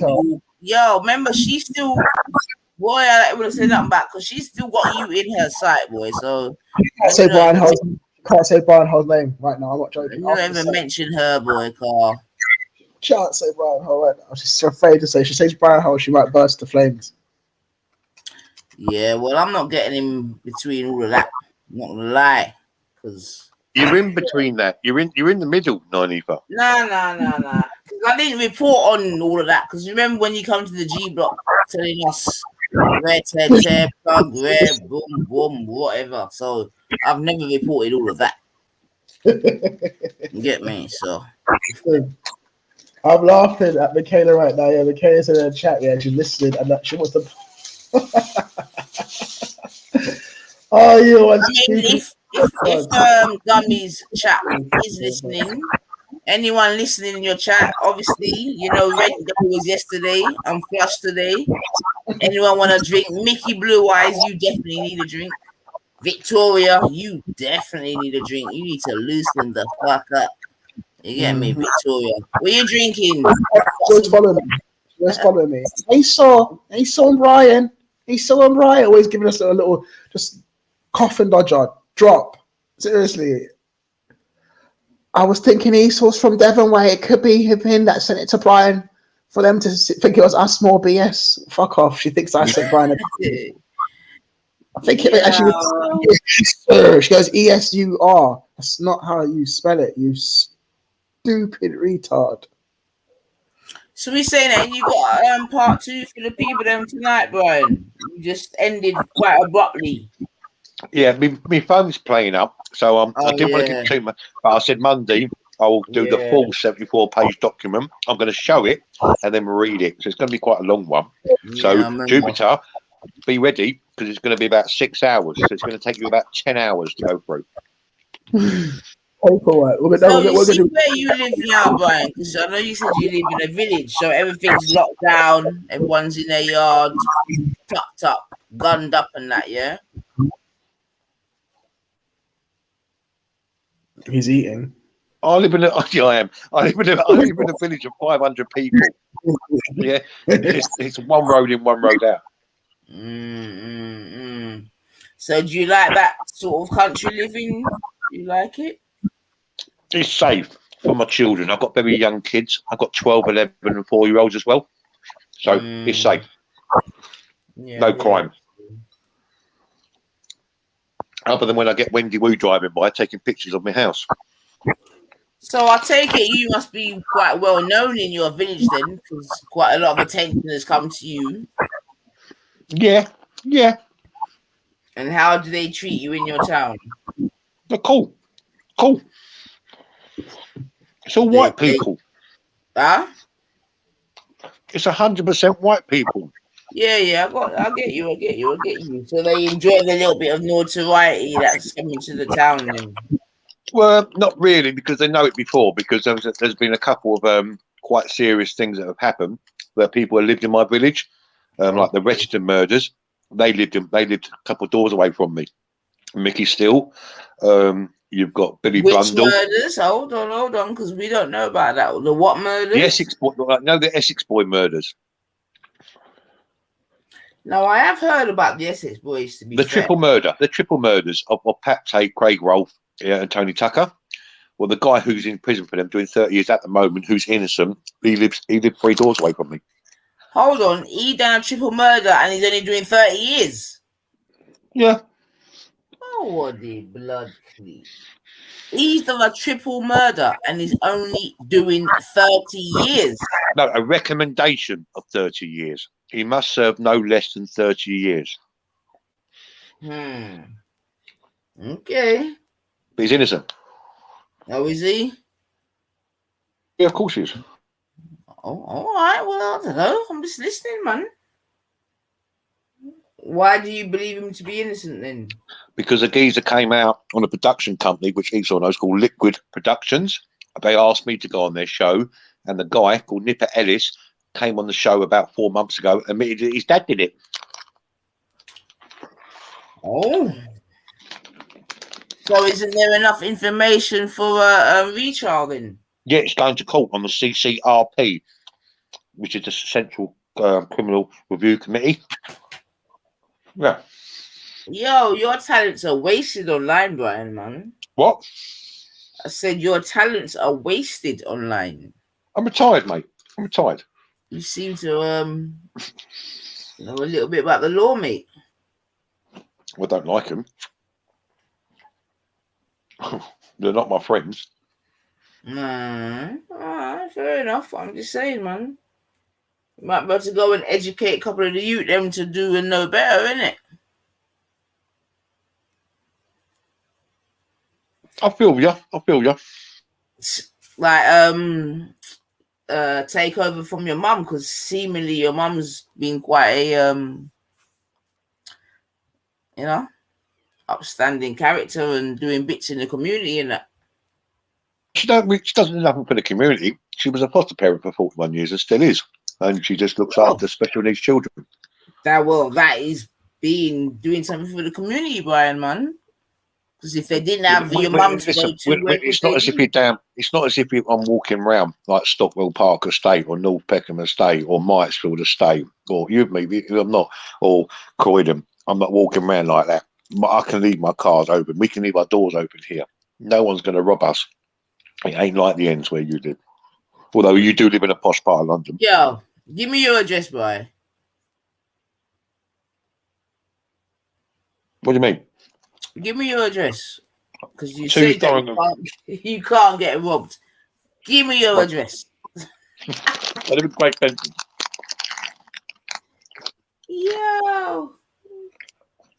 yo, remember she's still boy, I would have said nothing back because she's still got you in her sight, boy. So Can't say Brian Hall's name right now. I'm not joking. You don't even mention her, boy, Carl. Can't say Brian Hall right now. She's afraid to say. She says Brian Hall, she might burst to flames. Yeah, well, I'm not getting in between all of that. I'm not gonna lie, because you're in between that. You're in the middle, Nanifa. Nah. I didn't report on all of that because remember when you come to the G block telling us red, tear, plug, red, boom, boom, whatever. So I've never reported all of that. You get me? So I'm laughing at Michaela right now. Yeah, Michaela's in the chat. Yeah, she's listening, and that she wants to. Oh, you want? I mean, if Gummy's chat is listening, anyone listening in your chat, obviously, you know, Red was yesterday. I'm flushed today. Anyone want to drink? Mickey Blue Eyes, you definitely need a drink. Victoria, you definitely need a drink. You need to loosen the fuck up. You get me, Victoria? What are you drinking? Let's follow me. Let's follow me. Hey, saw Brian. Hey, saw Brian. Always giving us a little just coffin dodger drop. Seriously. I was thinking Esau's from Devon way. It could be him that sent it to Brian for them to think it was us more BS. Fuck off. She thinks I sent Brian. I think it actually. She goes ESUR. That's not how you spell it. You stupid retard. So we saying that you got part 2 for the people them tonight, Brian. You just ended quite abruptly. Yeah, my phone's playing up, so I didn't want to get too much. But I said Monday I'll do the full 74-page document. I'm going to show it and then read it. So it's going to be quite a long one. So Jupiter, be ready because it's going to be about 6 hours. So it's going to take you about 10 hours to go through. Paperwork. So you see where you live now, Brian? Because I know you said you live in a village, so everything's locked down. Everyone's in their yard, tucked up, gunned up, and that. Yeah. He's eating. I live in a village of 500 people. Yeah, it's one road in, one road out. So do you like that sort of country living? You like it? It's safe for my children. I've got very young kids. I've got 12, 11, and 4-year-olds as well. So it's safe. No crime. Other than when I get Wendy Wu driving by, taking pictures of my house. So I take it you must be quite well known in your village then, because quite a lot of attention has come to you. Yeah. And how do they treat you in your town? They're cool. It's all white people. Huh? It's 100% white people. Yeah, I get you. So they enjoy the little bit of notoriety that's coming to the town then. Well, not really, because they know it before, because there's been a couple of quite serious things that have happened where people have lived in my village, like the Register murders. They lived a couple of doors away from me. Mickey Still. You've got Billy Brundle. Which murders? Hold on, because we don't know about that. The what murders? The Essex boy. No, the Essex boy murders. No, I have heard about the Essex boys. To be fair. The triple murders of Pat Tate, Craig Rolfe, and Tony Tucker. Well, the guy who's in prison for them doing 30 years at the moment, who's innocent, he lived 3 doors away from me. Hold on, he done a triple murder and he's only doing 30 years. Yeah. Oh, what the blood, please. He's done a triple murder and he's only doing 30 years. No, a recommendation of 30 years. He must serve no less than 30 years. Okay. But he's innocent. Oh, is he? Yeah, of course he is. Oh, all right. Well, I don't know. I'm just listening, man. Why do you believe him to be innocent then? Because a geezer came out on a production company, which Esau knows, called Liquid Productions. They asked me to go on their show, and the guy called Nipper Ellis came on the show about 4 months ago, admitted that his dad did it. Oh. So isn't there enough information for a retrial then? Yeah, it's going to court on the CCRP, which is the Central Criminal Review Committee. Yeah. Yo, your talents are wasted online, Brian, man. What? I said your talents are wasted online. I'm retired, mate. I'm retired. You seem to know a little bit about the law, mate. I don't like them. They're not my friends. Fair enough. I'm just saying, man. You might be able to go and educate a couple of the youth them to do and know better, innit? I feel you. Like take over from your mum, because seemingly your mum's been quite a upstanding character and doing bits in the community and that. She doesn't do nothing for the community. She was a foster parent for 41 years and still is, and she just looks after special needs children. That is doing something for the community, Brian, man. Because if they didn't have your mum to go to, it's not as if it's not as if I'm walking around like Stockwell Park Estate or North Peckham Estate or Mitesfield Estate or I'm not, or Croydon. I'm not walking around like that. I can leave my cars open. We can leave our doors open here. No one's going to rob us. It ain't like the ends where you live. Although you do live in a posh part of London. Yo, give me your address, boy. What do you mean? Give me your address. Because you said that you can't get robbed. Give me your address. I live in Great Benton. Yo.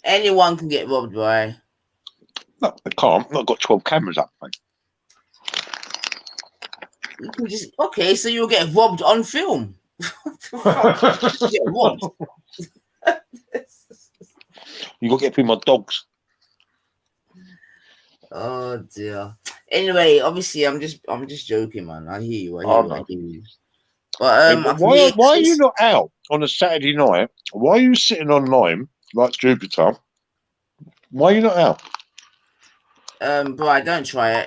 Anyone can get robbed, boy. No, I can't. I've got 12 cameras up, mate. You can just so you'll get robbed on film. What the fuck? Get robbed. You got to get through my dogs. Oh dear. Anyway, obviously, I'm just joking, man. I hear you. I hear you. But why are you not out on a Saturday night? Why are you sitting online like Jupiter? Why are you not out? Bro, don't try it.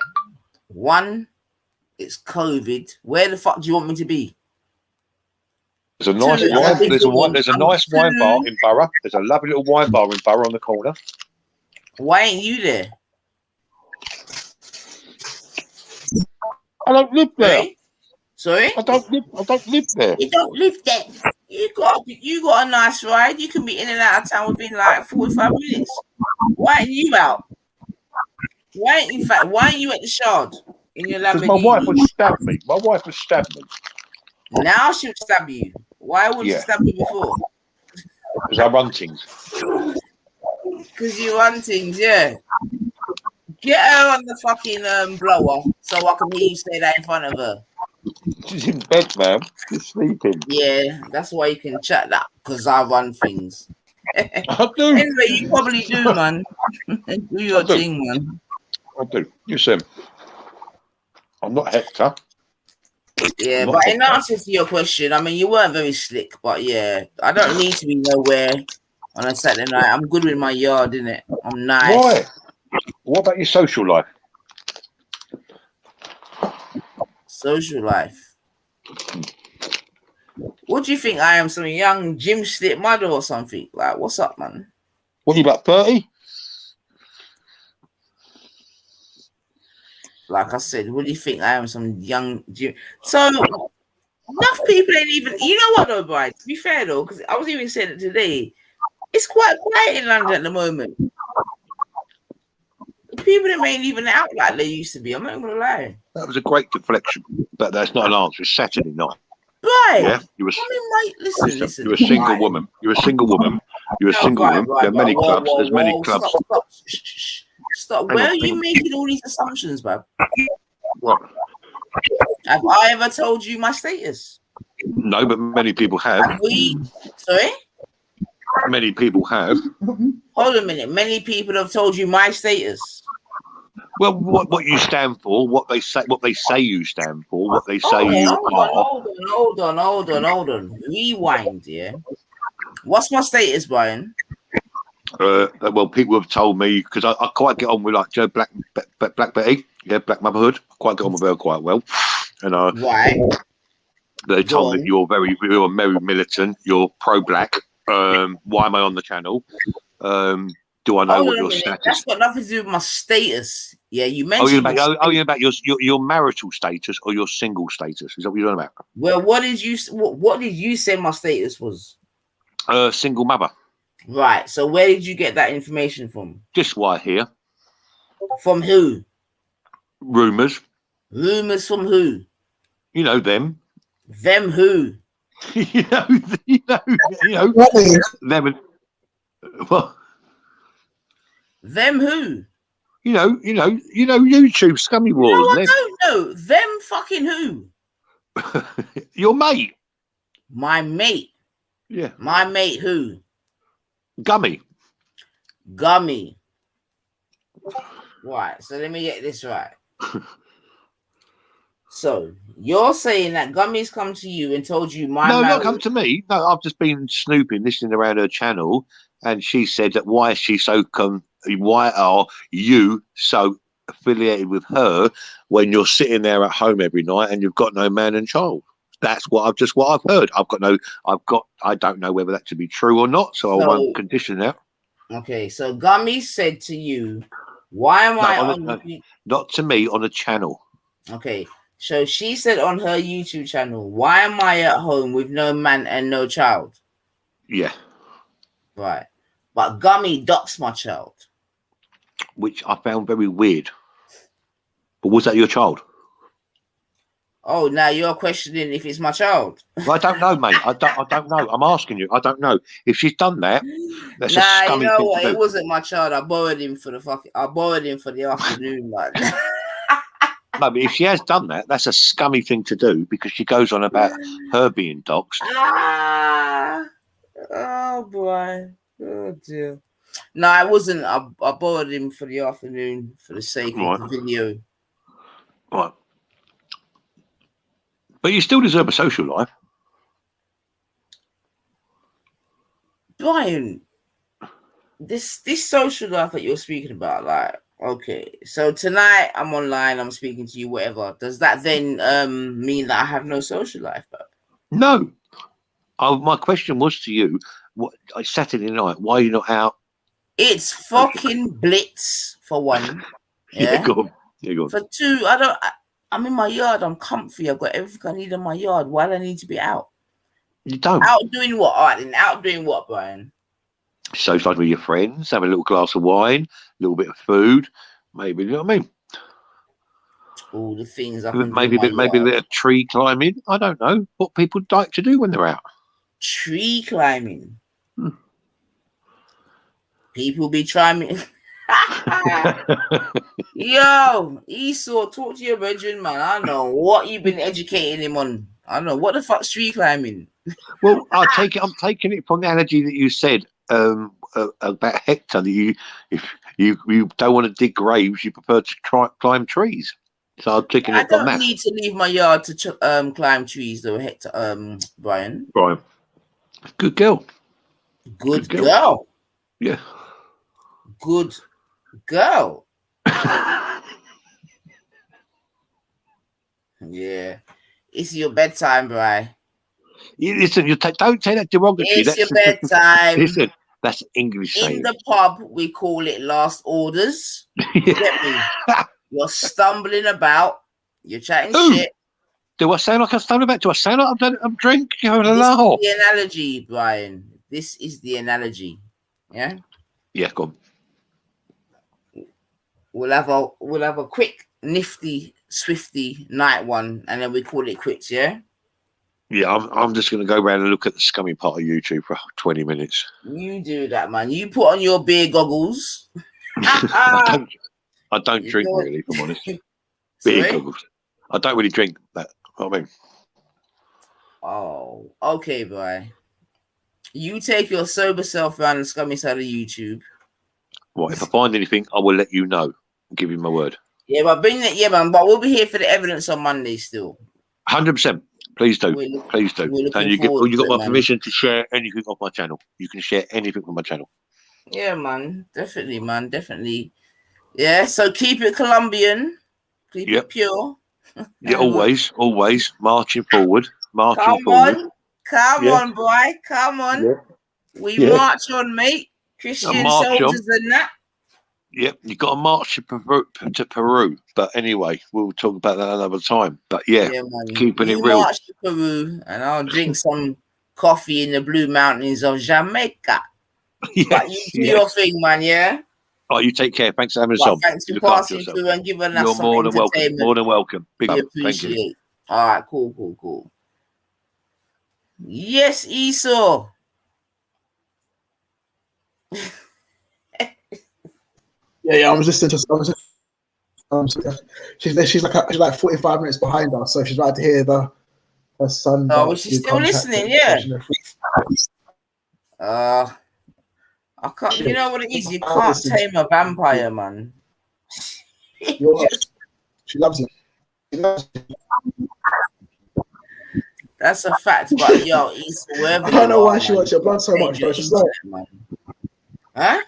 One, it's COVID. Where the fuck do you want me to be? There's a nice wine bar in Borough. There's a lovely little wine bar in Borough on the corner. Why ain't you there? I don't live there. Sorry? I don't live there. You don't live there. You got a nice ride. You can be in and out of town within like 45 minutes. Why ain't you out? Why ain't you at the Shard in your Lamborghini? Because my wife would stab me. Now she'll stab you. Why wouldn't she stab you before? Because I run things. Because you run things, yeah. Get her on the fucking blower so I can hear you say that in front of her. She's in bed, man. She's sleeping. Yeah, that's why you can chat that, because I run things. I do. Anyway, you probably do, man. Do your thing, man. I do. You see, I'm not Hector. Yeah, but in answer to your question, I mean, you weren't very slick, but yeah, I don't need to be nowhere on a Saturday night. I'm good with my yard, innit? I'm nice. Why? What about your social life? Social life. What do you think I am? Some young gym slip mother or something? Like, what's up, man? What, you about 30? Like I said, what do you think I am? Some young gym. So enough people ain't even. You know what though, Brian? To be fair though, because I was even saying it today. It's quite quiet in London at the moment. People that ain't even out like they used to be. I'm not gonna lie. That was a great deflection, but that's not an answer. It's Saturday night. Right. Yeah. You were. I mean, mate, listen. You're a single woman. You're a single woman. You're a single woman. There are many clubs. There's many clubs. Stop. Shh. Stop. Hang Where on, are hang you on. making all these assumptions, bro? What? Have I ever told you my status? No, but many people have. Have we? Sorry? Many people have. Hold a minute. Many people have told you my status. Well, what you stand for, what they say you stand for, what they say you are. Hold on. Rewind, yeah. What's my status, Brian? Well, people have told me because I quite get on with like Joe Black Betty, yeah, Black Motherhood. I quite get on with her quite well, and right. They told me that you're very militant. You're pro-black. Why am I on the channel? Do I know what your status? That's got nothing to do with my status. Yeah, you mentioned. You're about your marital status or your single status. Is that what you're talking about? Well, what did you say my status was? Single mother. Right. So where did you get that information from? Just why here. From who? Rumors. Rumors from who? You know them. Them who? you know. Them. What? Them who? You know, YouTube Scummy Wars. No, I don't know. Them fucking who? Your mate. My mate. Yeah. My mate who? Gummy. Right, so let me get this right. So you're saying that Gummy's come to you and told you my No, marriage... not come to me. No, I've just been snooping, listening around her channel, and she said that why are you so affiliated with her when you're sitting there at home every night and you've got no man and child? That's what I've heard. I don't know whether that to be true or not, so I won't condition that. Okay, so Gummy said to you, why am I on not to me, on a channel. Okay, so she said on her YouTube channel, why am I at home with no man and no child? Yeah. Right. But Gummy doxed my child. Which I found very weird. But was that your child? Oh, now you're questioning if it's my child. Well, I don't know, mate. I don't know. I'm asking you. I don't know. If she's done that, that's a scummy thing to do. It wasn't my child. I borrowed him for the afternoon, like. No, but if she has done that, that's a scummy thing to do because she goes on about her being doxed. Oh boy. Oh dear. No, I wasn't. I borrowed him for the afternoon for the sake of the video. Right. But you still deserve a social life. Brian, this social life that you're speaking about, like, okay, so tonight I'm online, I'm speaking to you, whatever. Does that then mean that I have no social life, bro? No. My question was to you, what Saturday night, why are you not out? It's fucking blitz, for one. Yeah, go on. Yeah, go on. For two, I'm in my yard, I'm comfy, I've got everything I need in my yard. Why do I need to be out? You don't. Out doing what? All right, then out doing what, Brian? Socialise with your friends, have a little glass of wine, a little bit of food, maybe, you know what I mean? All the things I can maybe a bit of tree climbing. I don't know what people like to do when they're out. Tree climbing. People be trying. Yo, Esau, talk to your brethren, man. I don't know what you've been educating him on. I don't know what the fuck's tree climbing. Well, I'm taking it from the analogy that you said about Hector. That if you don't want to dig graves, you prefer to climb trees. So I'm taking it from that. I don't need to leave my yard to climb trees, though, Hector. Brian. Brian, good girl. Good girl. Yeah. Good girl. Yeah. It's your bedtime, Brian. Listen, don't say that derogatively. It's your bedtime. Listen, that's English saying. In the pub, we call it last orders. You get me? You're stumbling about. You're chatting shit. Do I sound like I'm stumbling about? Do I sound like I'm drinking? This is the analogy, Brian. This is the analogy. Yeah? Yeah, go on. We'll have a quick, nifty, swifty night one, and then we call it quits, yeah? Yeah, I'm just going to go around and look at the scummy part of YouTube for 20 minutes. You do that, man. You put on your beer goggles. I don't drink really, if I'm honest. Beer Sorry? goggles. I don't really drink that. You know what I mean? Oh, okay, boy. You take your sober self around the scummy side of YouTube. Right, if I find anything, I will let you know. I'll give you my word. Yeah, but bring that, yeah, man. But we'll be here for the evidence on Monday still. 100%. Please do. Please do. we're looking And you forward to got it, my man. permission to share anything off my channel. You can share anything from my channel. Yeah, man. Definitely, man. Definitely. Yeah, so keep it Colombian. Keep it pure. Yeah, always marching forward. Come on, boy. Come on. Yeah. We Yeah. march on, mate. Christian march soldiers on. and that. Yep, you got to march to Peru. But anyway, we'll talk about that another time. But yeah, man. keeping You it real. march to Peru, and I'll drink some coffee in the blue mountains of Jamaica. Yes, but you do your thing, man. Yeah. Oh, you take care. Thanks for having us on. Thanks for Look after passing yourself. through and giving us You're some more than welcome. entertainment. More than welcome. Big We up. Thank you. appreciate. All right, cool. Yes, Esau. Yeah. I was listening to. She's like 45 minutes behind us, so she's right to hear her son. Oh, she's still listening. Yeah. I can't. You know what it is? You can't tame a vampire, man. She loves it. That's a fact, but yo, Esau, wherever I don't know why man, she wants your blood so much, but she's like, huh?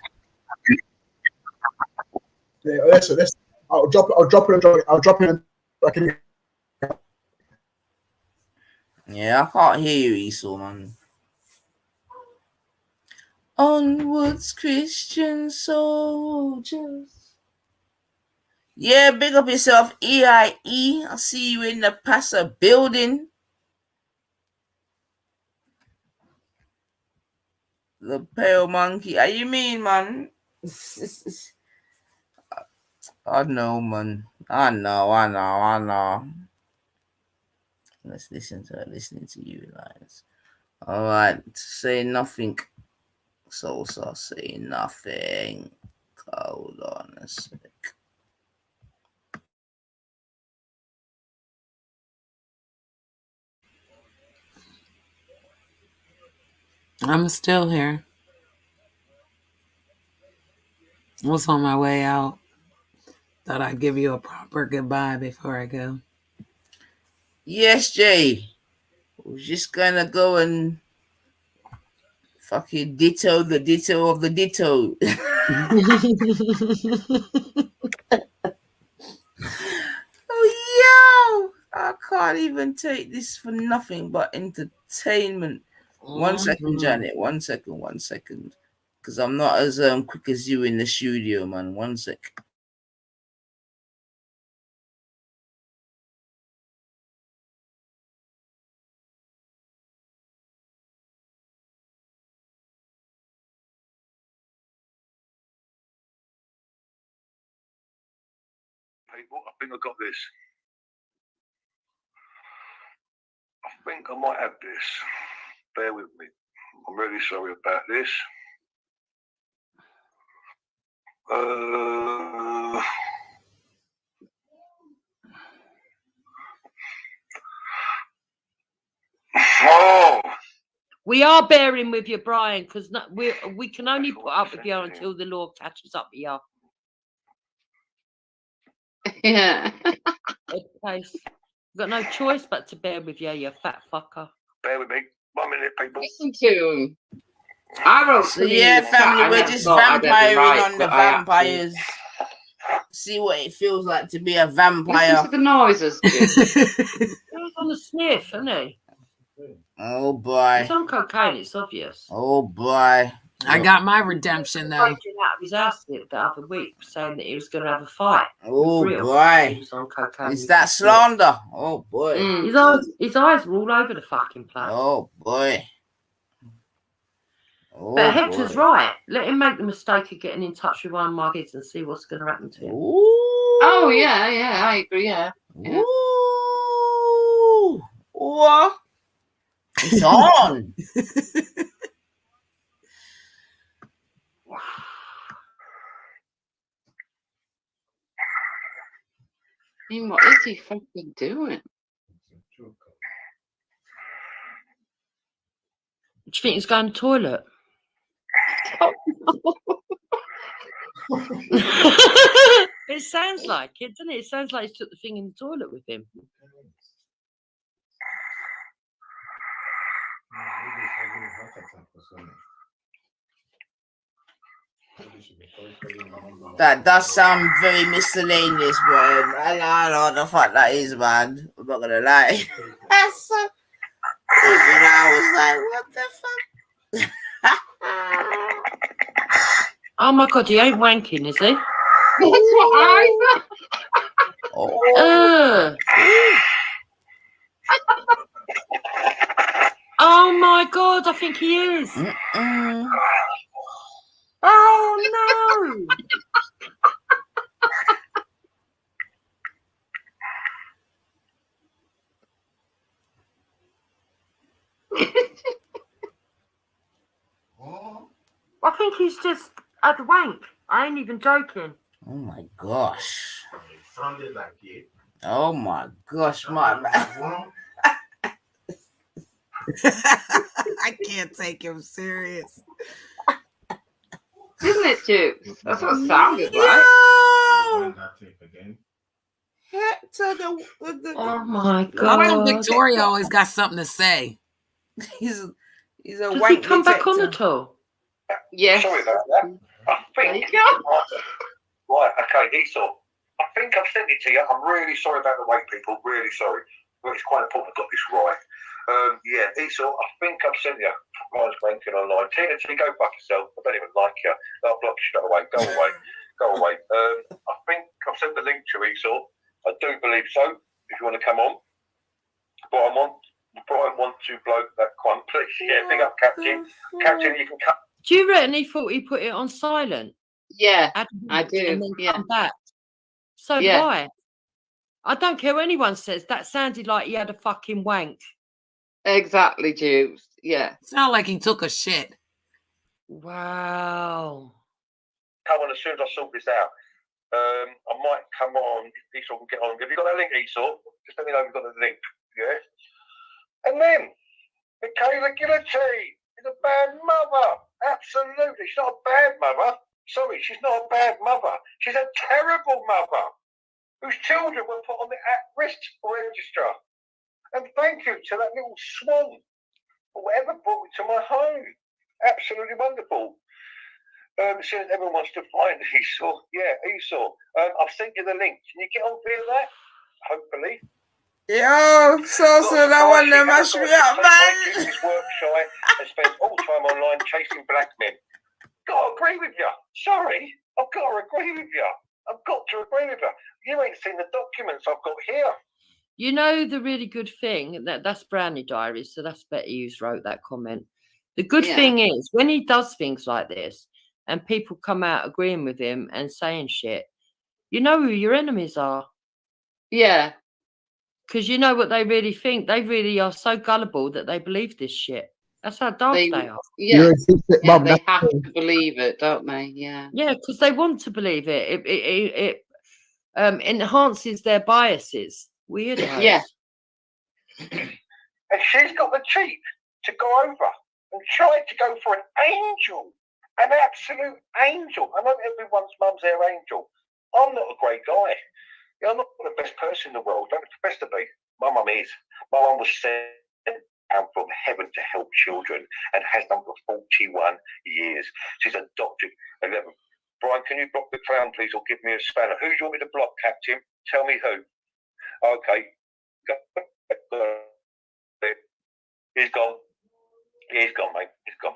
Yeah, listen. I'll drop it. Yeah, I can't hear you, Esau, man. Onwards, Christian soldiers. Yeah, big up yourself, EIE. I see you in the Passa building. The pale monkey. How you mean, man? I know, man. I know. Let's listen to her listening to you, guys. All right, say nothing. Sosa, say nothing. Hold on a sec. I'm still here. I was on my way out. Thought I'd give you a proper goodbye before I go. Yes, Jay. We're just gonna go and fucking ditto the ditto of the ditto. Oh, yo! I can't even take this for nothing but entertainment. 1 second, Janet. 1 second. Because I'm not as quick as you in the studio, man. 1 sec. People, I think I got this. I think I might have this. Bear with me. I'm really sorry about this. We are bearing with you, Brian, because we can only put up with you until the law catches up with you. Yeah. We've got no choice but to bear with you, you fat fucker. Bear with me. 1 minute, people. Listen to him. I wrote So yeah, family, we're just vampiring on the vampires. See what it feels like to be a vampire. Listen to the noises. He's on the sniff, isn't he? Oh boy. He's on cocaine, it's obvious. Oh boy. I got my redemption though. He out of his house the other week saying that he was going to have a fight. Oh boy. He was on cocaine. Is that slander? Oh boy. His eyes were all over the fucking place. Oh boy. Oh, but Hector's right. Let him make the mistake of getting in touch with one of my kids and see what's going to happen to him. Ooh. Oh yeah, I agree. Yeah. Ooh. What? It's on. mean, what is he fucking doing? Do you think he's going to the toilet? It sounds like it, doesn't it? It sounds like he took the thing in the toilet with him. That does sound very miscellaneous, boy. I don't know what the fuck that is, man. I'm not gonna lie. That's so... Even I was like, what the fuck? Oh my god, he ain't wanking, is he? That's what I Oh. Oh my god, I think he is. Oh no! I think he's just at the wank. I ain't even joking. Oh my gosh. It sounded like it. Oh my gosh, my man. I can't take him serious. Isn't it, Jukes? That's what it sounded like. Yo! That tape again. Hector, Oh my Why god. Victoria always got something to say? He's a Does wank he come back on detector. at all? Yes. Sorry about that. I There think. you go. Right, okay, Esau. I think I've sent it to you. I'm really sorry about the wait, people. Really sorry. But it's quite important I got this right. Yeah, Esau, I think I've sent you. Mine's wanking online. Tina, go fuck yourself. I don't even like you. I'll block you straight away. Go away. Go away. I think I've sent the link to Esau. I do believe so. If you want to come on. Brian wants to blow that one, please. Yeah, big up, Captain. Captain, you can cut. Do you reckon he thought he put it on silent? Yeah, I And do. then Yeah. come back. So do Yeah. I. I don't care what anyone says. That sounded like he had a fucking wank. Exactly, Jukes. Yeah. Sound like he took a shit. Wow. Come on as soon as I sort this out. I might come on if Esau can get on. Have you got that link, Esau? Just let me know if you've got the link. Yeah. And then, Michaela Gillity is a bad mother. Absolutely. She's not a bad mother. Sorry, she's not a bad mother. She's a terrible mother whose children were put on the at-risk register. And thank you to that little swan or whatever brought it to my home. Absolutely wonderful. Since everyone wants to find Esau. Yeah, Esau. I've sent you the link. Can you get on via that? Hopefully. Yo, so that one that mashed me up, man. This work shy and spends all time online chasing black men. Gotta agree with you. Sorry, I've got to agree with you. I've got to agree with you. You ain't seen the documents I've got here. You know the really good thing, that's Brownie Diaries, so that's Betty who's wrote that comment. The good thing is when he does things like this and people come out agreeing with him and saying shit, you know who your enemies are. Yeah. Because you know what they really think. They really are so gullible that they believe this shit. That's how daft they are. Yeah, yeah, they have to believe it, don't they? Yeah. Yeah, because they want to believe it. It enhances their biases. Weirdos. Yeah. And she's got the cheek to go over and try to go for an angel, an absolute angel. I know everyone's mum's their angel. I'm not a great guy. Yeah, I'm not the best person in the world. Don't expect to be. My mum is. My mum was sent out from heaven to help children and has done for 41 years. She's adopted 11. Brian, can you block the clown, please, or give me a spanner? Who do you want me to block, Captain? Tell me who. Okay. He's gone. He's gone, mate. He's gone.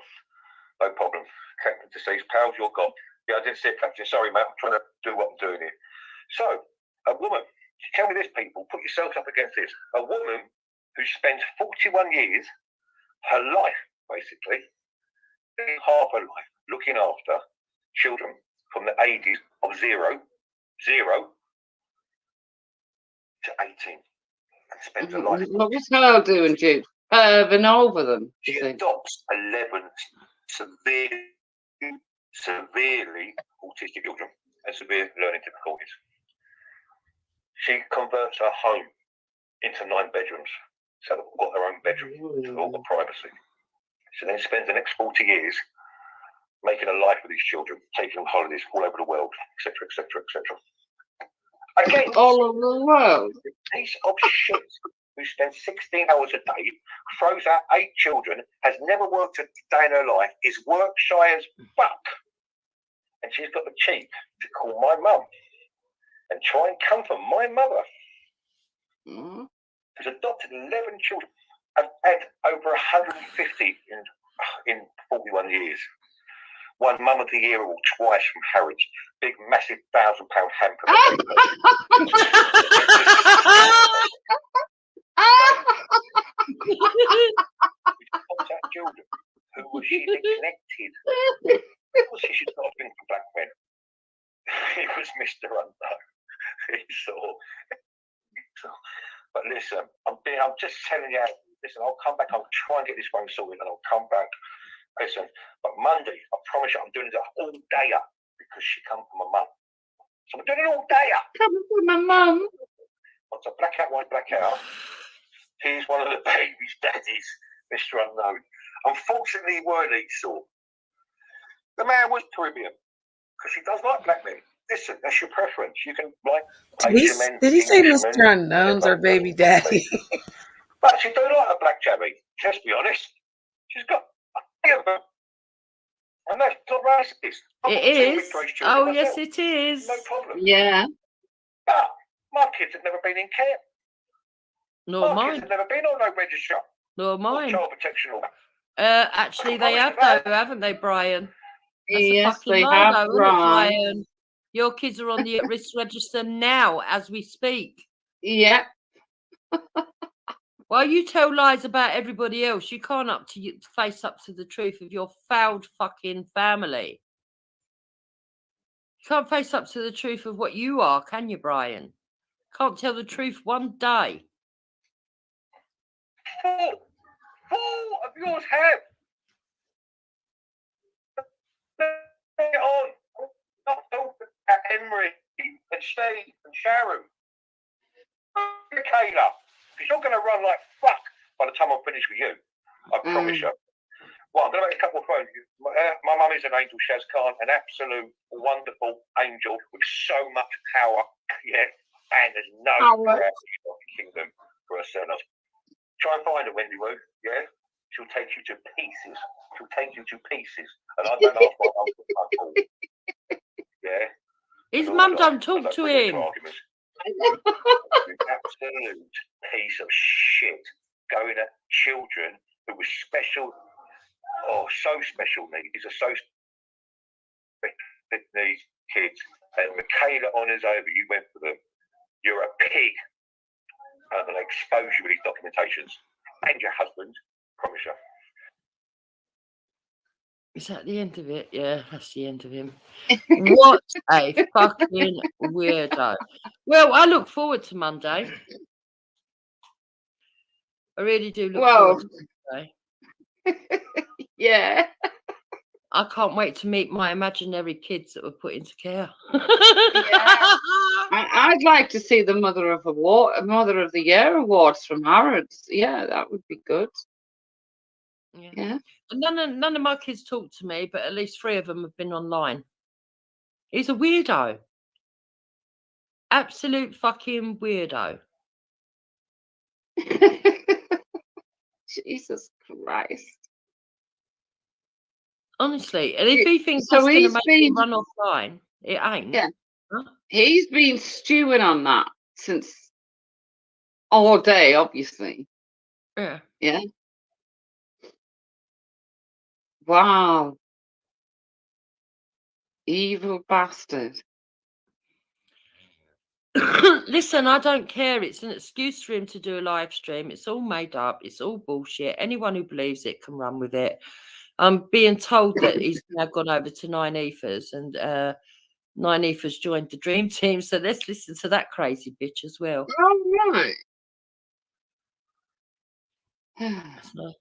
No problem. Captain deceased. Pals, you're gone. Yeah, I didn't see it, Captain. Sorry, mate. I'm trying to do what I'm doing here. So, a woman, tell me this, people, put yourselves up against this. A woman who spends 41 years, her life, basically, half her life, looking after children from the ages of 0 to 18. And spends her life. What was her doing, Jude? Perving over them. She adopts 11 severely autistic children and severe learning difficulties. she converts her home into 9 bedrooms. So they've all got their own bedroom. So they've all got privacy. She then spends the next 40 years making a life with these children, taking them holidays all over the world, etc., etc., etc. Again, all over the world. A piece of shit who spends 16 hours a day, throws out 8 children, has never worked a day in her life, is work shy as fuck. And she's got the cheek to call my mum and try and comfort my mother, who's adopted 11 children. I've had over 150 in 41 years. Won Mum of the Year award twice from Harrods. Big, massive £1,000 hamper. Contact children. Who was she neglected? Of course, she should not have been for black men. It was Mr. Unknown. But listen, I'm just telling you. Listen, I'll come back. I'll try and get this one sorted, and I'll come back. Listen, but Monday, I promise you, I'm doing it all day up because she come from my mum. So I'm doing it all day up. Coming from my mum. Once I black out, here's one of the baby's daddies, Mr. Unknown. Unfortunately, he weren't Esau. The man was Caribbean because he does like black men. Listen, that's your preference. You can like Asian men. Did he say English Mr. men, Unknown's or baby daddy? But she don't like a black jabby. Let's be honest. She's got a of them. And that's not racist. It is. Oh, yes, it is. No problem. Yeah. But my kids have never been in care. Nor My kids mine. have never been on no register. Nor mine. Child protection order. Actually, they have though, haven't they, Brian? That's yes, a fucking they lie, have, though, isn't it, Brian. Brian? Your kids are on the at-risk register now, as we speak. Yeah. Well, you tell lies about everybody else. You can't face up to the truth of your fouled fucking family. You can't face up to the truth of what you are, can you, Brian? Can't tell the truth one day. Four of yours have. Bring it on. Not talking at Henry and Steve and Sharon. Kayla, because you're going to run like fuck by the time I'm finished with you. I promise you. Well, I'm going to make a couple of phones. My mum is an angel, Shaz Khan, an absolute wonderful angel with so much power. Yeah, and there's no kingdom for her son. Try and find her, Wendy Woo. Yeah, she'll take you to pieces. She'll take you to pieces. And I don't ask my mum for fuck. Yeah. His mum don't talk to him. Absolute piece of shit going at children who were special, so special needs. These are so special needs kids. And Michaela honours over, you went for them. You're a pig. And they expose you with these documentations. And your husband, promise you. Is that the end of it? Yeah, that's the end of him. What a fucking weirdo. Well, I look forward to Monday. I really do look forward to Monday. Yeah. I can't wait to meet my imaginary kids that were put into care. I'd like to see the Mother of the Year awards from Harrods. Yeah, that would be good. Yeah. None of my kids talk to me, but at least 3 of them have been online. He's a weirdo. Absolute fucking weirdo. Jesus Christ. Honestly, and if he thinks that's going to make him run offline, it ain't. Yeah. Huh? He's been stewing on that since all day, obviously. Yeah. Yeah. Wow. Evil bastard. Listen, I don't care. It's an excuse for him to do a live stream. It's all made up. It's all bullshit. Anyone who believes it can run with it. I'm being told that he's now gone over to 9 Ethers and 9 Ethers joined the Dream Team. So let's listen to that crazy bitch as well. All right. So,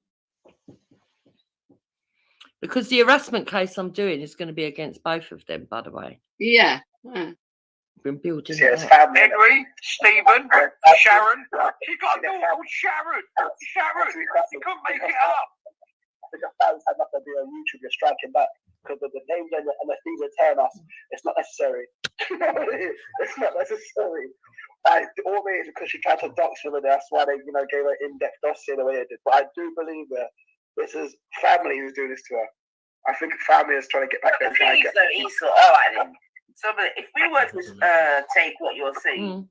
because the harassment case I'm doing is going to be against both of them, by the way. Yeah. Been building Yeah, it it's up. family. Henry, Stephen, Sharon. She got a daughter called Sharon. Sharon. You couldn't make it up. The fans had nothing to do on YouTube. You're striking back because of the names and the things that turn us. It's not necessary. It's not necessary. All it is because she tried to dox her, and that's why they, gave her in-depth dossier the way they did. But I do believe that this is family who's doing this to her. I think family is trying to get back there. All right then. So, but if we were to take what you're saying,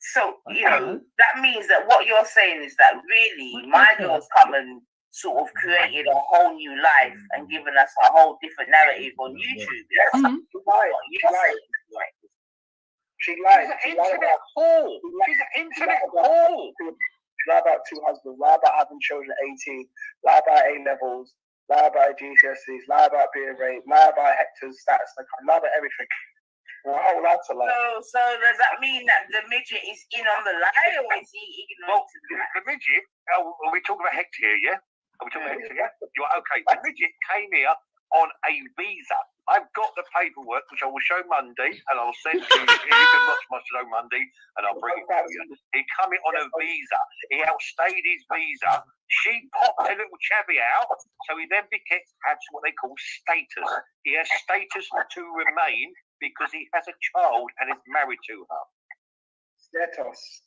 so that means that what you're saying is that really my girl's come and sort of created a whole new life and given us a whole different narrative on YouTube. Yes? She lied. She's an internet whore. She's an internet whore. Lie about 2 husbands. Lie about having children at 18. Lie about A levels. Lie about GCSEs. Lie about being raped. Lie about Hector's stats. Lie about everything. A whole lot to lie. So does that mean that the midget is in on the lie, or is he ignorant? The midget. Are we talking about Hector here? Yeah. Are we talking about Hector? Yeah. You're okay. The midget came here on a visa. I've got the paperwork, which I will show Monday, and I'll send to you. You can watch my show Monday, and I'll bring it to you. He come in on a visa. He outstayed his visa. She popped a little chavvy out, so he then has what they call status. He has status to remain because he has a child and is married to her. Status.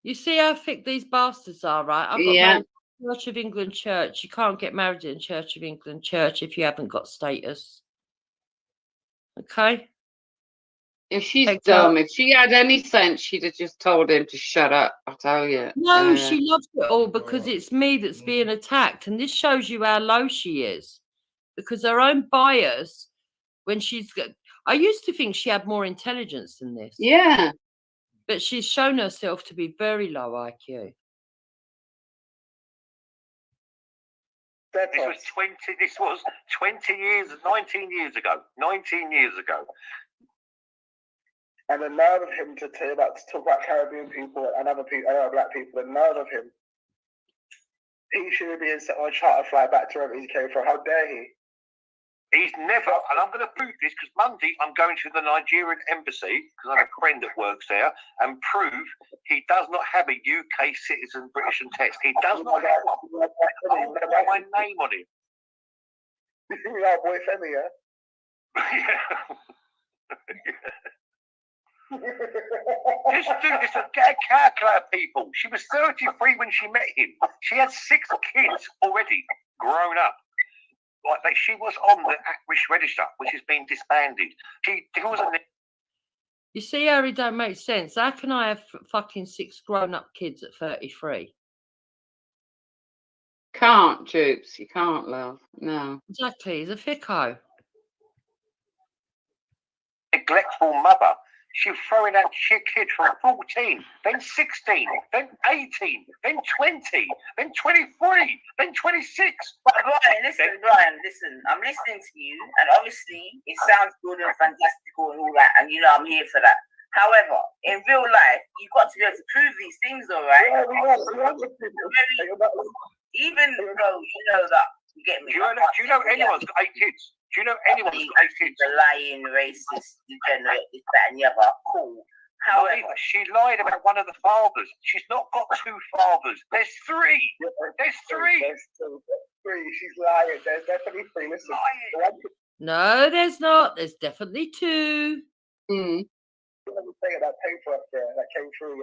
You see how thick these bastards are, right? I've got married in Church of England church. You can't get married in Church of England church if you haven't got status. Okay? If she's dumb, if she had any sense, she'd have just told him to shut up, I tell you. No, she loves it all because it's me that's being attacked. And this shows you how low she is. Because her own bias, when she's... I used to think she had more intelligence than this. Yeah. But she's shown herself to be very low IQ. This was 19 years ago. 19 years ago. And the nerve of him to talk about Caribbean people and other black people, the nerve of him. He should be set on a charter flight back to wherever he came from. How dare he? He's never, and I'm going to prove this because Monday I'm going to the Nigerian embassy because I have a friend that works there and prove he does not have a UK citizen British and test. He does not have one. I'll put my name on it. You know, boy Femi, Just do this and get a calculator, people. She was 33 when she met him. She had 6 kids already grown up. Like she was on the at-risk register, which has been disbanded. You see how it don't make sense? How can I have fucking 6 grown-up kids at 33? Can't, Jupes. You can't, love. No. Exactly. He's a thicko. Neglectful mother. She was throwing out kids from 14, then 16, then 18, then 20, then 23, then 26. But Ryan, listen. I'm listening to you, and obviously it sounds good and fantastical and all that, and I'm here for that. However, in real life, you've got to be able to prove these things, all right? Even though you know that, you get me. Do you know anyone's got 8 kids? Do you know anyone who's got 8 kids? The lying, racist, degenerate, this, that, and the other. Cool. However, she lied about one of the fathers. She's not got 2 fathers. There's 3. There's 3. There's 3. She's lying. There's definitely 3. Listen. No, there's not. There's definitely 2. Let me say that paper up there that came through.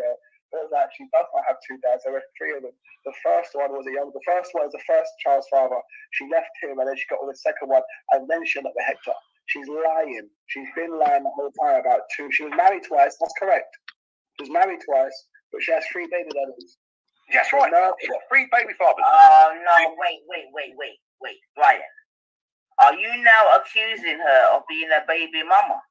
She does not have 2 dads. There were 3 of them. The first one was the first child's father. She left him and then she got with the second one and then she ended up with Hector. She's lying. She's been lying the whole time about 2. She was married twice. That's correct. She was married twice, but she has 3 baby daddies. That's right. She got 3 baby fathers. Oh no! Wait, Ryan. Are you now accusing her of being a baby mama?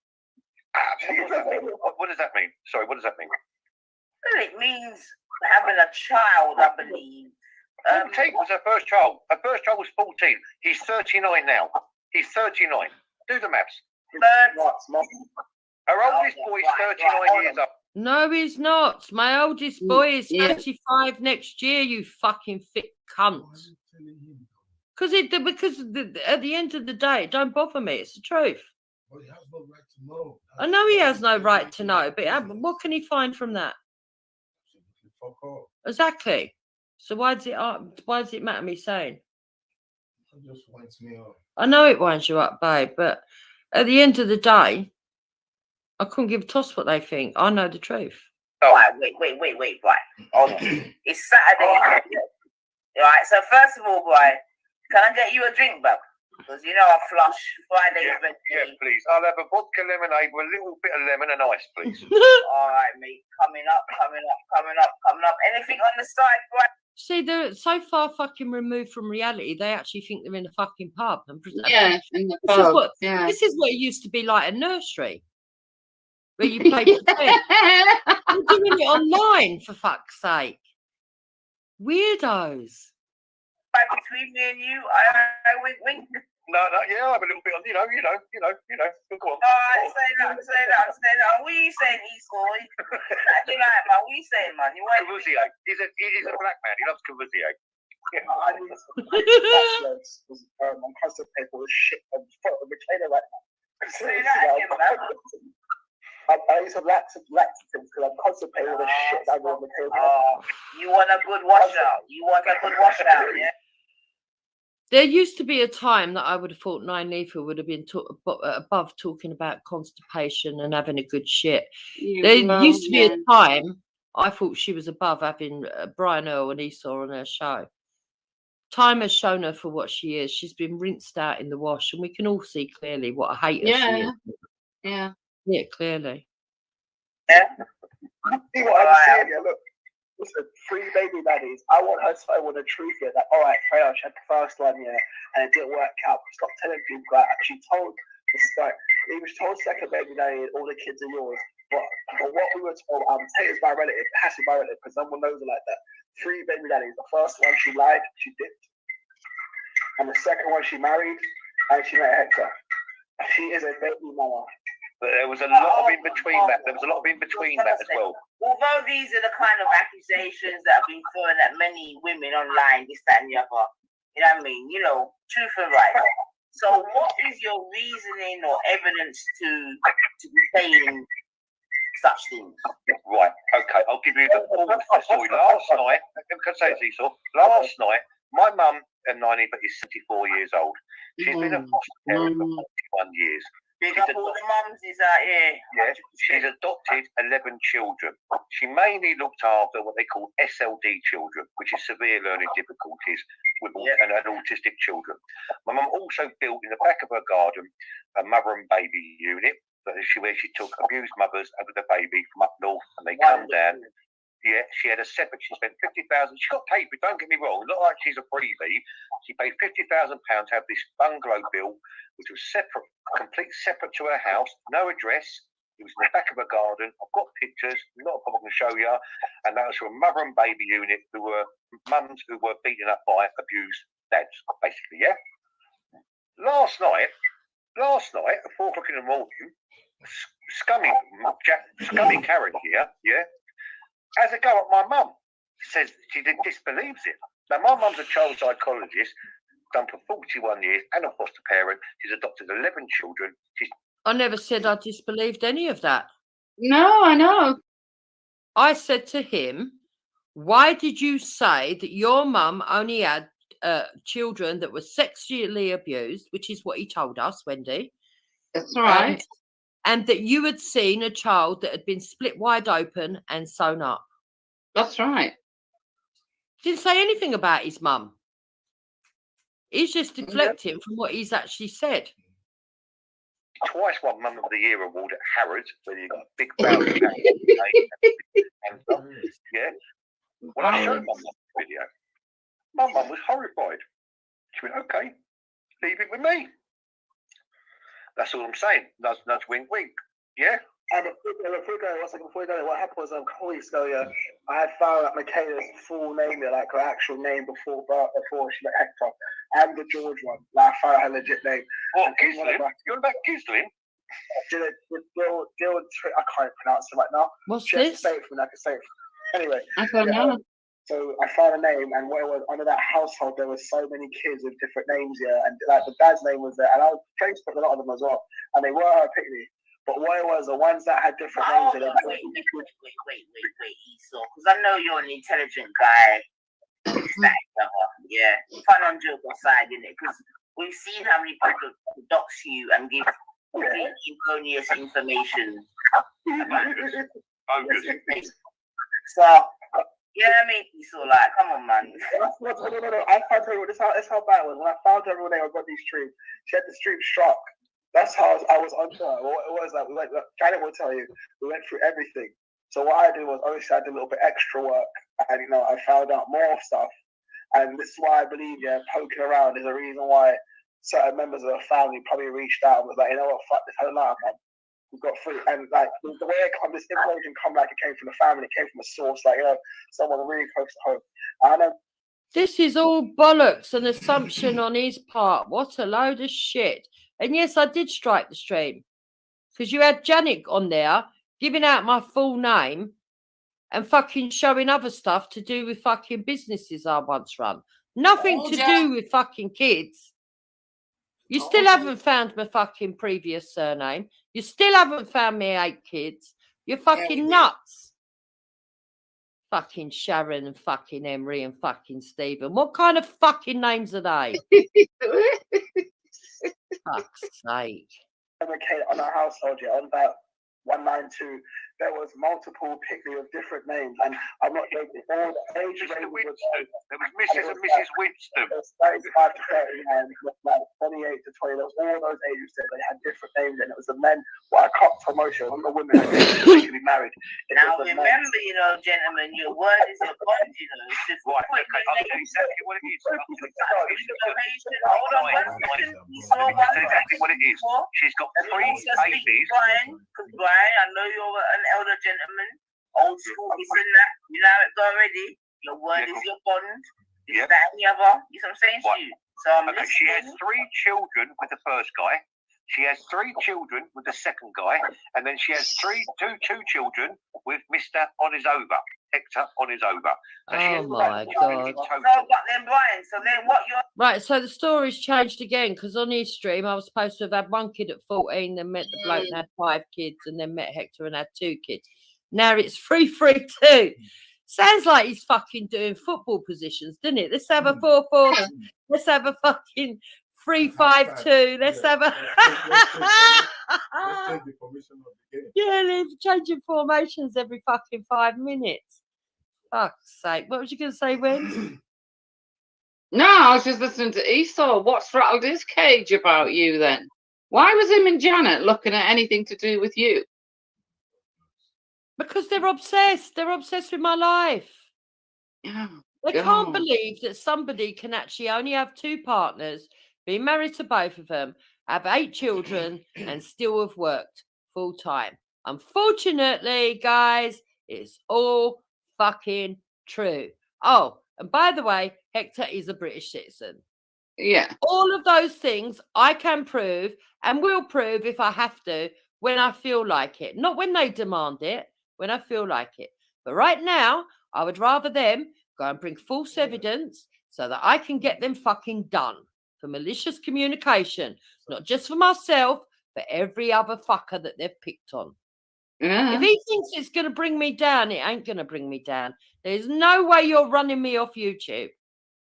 What does that mean? Sorry, what does that mean? Well, it means having a child, I believe. 14 was her first child. Her first child was 14. He's 39 now. He's 39. Do the maths. Her oldest boy is 39 years old. No, he's not. My oldest boy is 35 next year, you fucking thick cunt. Because at the end of the day, it don't bother me. It's the truth. Well, he has no right to know. I know he has no right to know, but what can he find from that? Fuck off. Exactly. So why does it matter me saying? It just winds me up. I know it winds you up, babe, but at the end of the day, I couldn't give a toss what they think. I know the truth. Oh, right, wait, right. Hold on. It's Saturday night. Right, so first of all, boy, can I get you a drink, bub? Because you know I flush Friday. Yeah, please. I'll have a vodka lemonade with a little bit of lemon and ice, please. All right, mate. Coming up. Anything on the side, boy? See, they're so far fucking removed from reality, they actually think they're in a fucking pub. And Yeah, in the pub. This is what it used to be like a nursery, where you play pretend. You're doing it online, for fuck's sake. Weirdos. Right between me and you, I wink. No, yeah, I'll have a little bit on, you know. Go on. All right, say that. What are you saying, Esau? Saturday night, man. What are you saying, man? You want Cavazier. He's a black man. He loves Cavazier. I need some passwords because I'm constipated with shit. I'm fucking Michaela right now. Say that again, man. I need some laxatives because I'm constipated with the shit I'm on Michaela. You want a good washout? Yeah? There used to be a time that I would have thought Nynefa would have been above talking about constipation and having a good shit. There used to be a time I thought she was above having Brian Earl and Esau on her show. Time has shown her for what she is. She's been rinsed out in the wash, and we can all see clearly what a hater she is. Yeah, clearly. Yeah. See what I'm saying here? Look. Listen, 3 baby daddies. I want her to know what the truth is. Like, all right, Freya, she had the first one, and it didn't work out. Stop telling people that. She told second baby daddy, all the kids are yours. But what we were told, Taylor's my relative. It has to be my relative because someone knows her like that. 3 baby daddies. The first one she lied, she dipped, and the second one she married, and she met Hector. She is a baby mama. But there was a lot of in between that. There was a lot of in between that as well. Although these are the kind of accusations that have been thrown at many women online, this, that, and the other. You know what I mean? Truth and right. So what is your reasoning or evidence to be saying such things? Right, okay, I'll give you the full story. Last night, last night, my mum and Nynefa is 74 years old. She's been a foster parent for 41 years. Big up all the mums is out here. Yeah, she's adopted 11 children. She mainly looked after what they call SLD children, which is severe learning difficulties with and autistic children. My mum also built in the back of her garden a mother and baby unit where she took abused mothers over the baby from up north, and they come down. Yeah, she had a separate. She spent 50,000. She got paid, but don't get me wrong, not like she's a freebie. She paid £50,000 to have this bungalow built, which was separate, completely separate to her house, no address. It was in the back of her garden. I've got pictures, not a problem I can show you. And that was for a mother and baby unit who were mums who were beaten up by abused dads, basically. Yeah. Last night at 4 o'clock in the morning, scummy Karen here, yeah. As a go at my mum, says she disbelieves it. Now, my mum's a child psychologist, done for 41 years, and a foster parent. She's adopted 11 children. I never said I disbelieved any of that. No, I know. I said to him, why did you say that your mum only had children that were sexually abused, which is what he told us, Wendy? That's right. And that you had seen a child that had been split wide open and sewn up. That's right. Didn't say anything about his mum. He's just deflecting from what he's actually said. Twice won Mum of the Year award at Harrods, where you got a big bell. Yeah. When I showed my mum the video, my mum was horrified. She went, "Okay, leave it with me." That's all I'm saying. Nudge, wink, wink. Yeah. And before you go, what happened was a couple weeks ago, I had found out Michaela's full name, like her actual name before she met Hector, and the George one. Like, I found out her legit name. What, Gislin? You're about Gislin? I can't pronounce it right now. What's she this? Say it for me, I can say it. Anyway. I don't know. So I found a name, and what it was, under that household, there was so many kids with different names, yeah, and like the dad's name was there, and I was Facebook a lot of them as well, and they were her picnic. But what it was, the ones that had different names, wait, Esau, because I know you're an intelligent guy. Yeah, fun and joke aside, innit? Because we've seen how many people dox you and give erroneous information. So, yeah, I mean, Esau, like, come on, man. No. I found her. That's how bad it was. When I found her when I got these streams, she had the stream struck. That's how I was on her. What it was like, we went, Janet will tell you, we went through everything. So what I did was, obviously, I did a little bit extra work, and I found out more stuff. And this is why I believe, poking around is a reason why certain members of the family probably reached out and was like, you know what, fuck this whole life, man. We've got free, and like the way it come, this information come like it came from the family, it came from a source, like someone really close to home. I know. This is all bollocks, an assumption on his part. What a load of shit. And yes, I did strike the stream because you had Janet on there giving out my full name and fucking showing other stuff to do with fucking businesses I once run. Nothing to do with fucking kids. You still haven't found my fucking previous surname. You still haven't found me 8 kids. You're fucking nuts. Fucking Sharon and fucking Emery and fucking Stephen. What kind of fucking names are they? Fuck's sake. On our household, on about 192, there was multiple picnic of different names, and I'm not joking. All the ages Mr. Winston. There was Mrs. and Mrs. Winston. There was 35 to 39, like 28 to 20. There was all those ages that they had different names, and it was the men. What I copped promotion on the women who could be married. Now remember, gentlemen, your word is your bond. It's just right. Okay, I'll tell you exactly what it is. Hold on one second. Exactly what it is. She's got 3 babies. Brian, I know you're an elder gentleman, old school, this and that. You know it already. Your word is your bond. This, that, and the other. You know what I'm saying to you? So she has 3 children with the first guy. She has 3 children with the second guy, and then she has two children with Mr. On His Over, Hector On His Over. So oh my God! Right, so the story's changed again because on his stream I was supposed to have had 1 kid at 14, then met the bloke and had 5 kids, and then met Hector and had 2 kids. Now it's 3-3-2. Sounds like he's fucking doing football positions, doesn't it? Let's have a 4-4. Let's have a fucking 3-5-2. Let's have a yeah, they're changing formations every fucking 5 minutes. Fuck's sake. What was you gonna say, Wen? No, I was just listening to Esau. What's rattled his cage about you then? Why was him and Janet looking at anything to do with you? Because they're obsessed. They're obsessed with my life. They can't believe that somebody can actually only have 2 partners, be married to both of them, have 8 children, and still have worked full time. Unfortunately, guys, it's all fucking true. Oh, and by the way, Hector is a British citizen. Yeah. All of those things I can prove and will prove if I have to when I feel like it. Not when they demand it, when I feel like it. But right now, I would rather them go and bring false evidence so that I can get them fucking done for malicious communication, not just for myself, but every other fucker that they've picked on. Yeah. If he thinks it's going to bring me down, it ain't going to bring me down. There's no way you're running me off YouTube.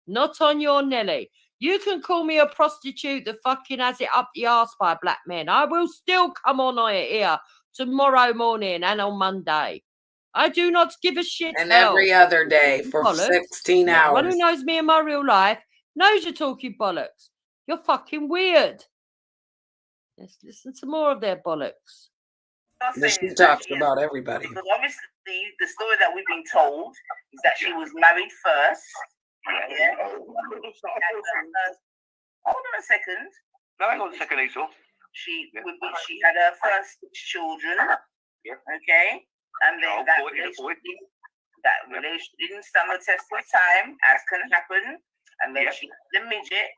Not on your Nelly. You can call me a prostitute that fucking has it up the arse by black men. I will still come on here tomorrow morning and on Monday. I do not give a shit. And every other day for bollocks. 16 hours. Everyone who knows me in my real life knows you're talking bollocks. You're fucking weird. Let's listen to more of their bollocks. She talks about everybody. Because obviously the story that we've been told is that she was married first. Yeah. Hold on a second. No, hang on a second, Esau. She had her first 6 children. Okay. And then that relation didn't stand the test of time, as can happen. And then she had the midget,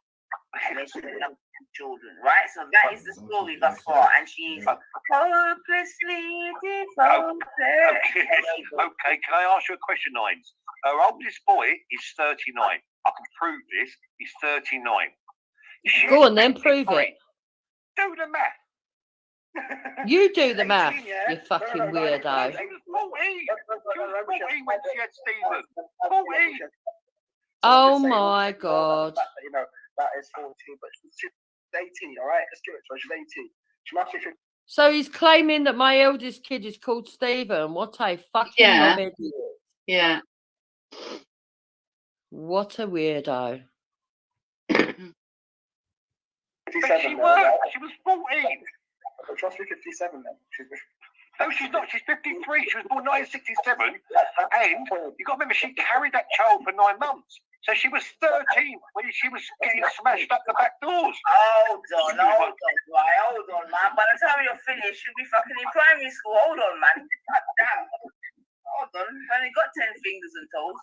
and then she ended up with children, right? So that is the story thus far, and she's hopelessly devoted. Okay, can I ask you a question, Nines? Her oldest boy is 39. I can prove this. He's 39. Go on then, prove it. Do the math. You do the math, 18, yeah? you fucking weirdo. She was 14. She was 14 when she had Stephen. 14. Oh my God. You know, that is 14, but she's 18, all right? Let's give it to her. She's 18. She must be 15. So he's claiming that my eldest kid is called Stephen. What a fucking knob idiot. Yeah. What a weirdo. But she worked. She was 14. She must be 57 then. No, she's not. She's 53. She was born 1967. And you got to remember, she carried that child for 9 months. So she was 13 when she was getting smashed up the back doors. Hold on, right? Hold on, man. By the time you're finished, you'll be fucking in primary school. Hold on, man. God damn. Hold on. I've only got 10 fingers and toes.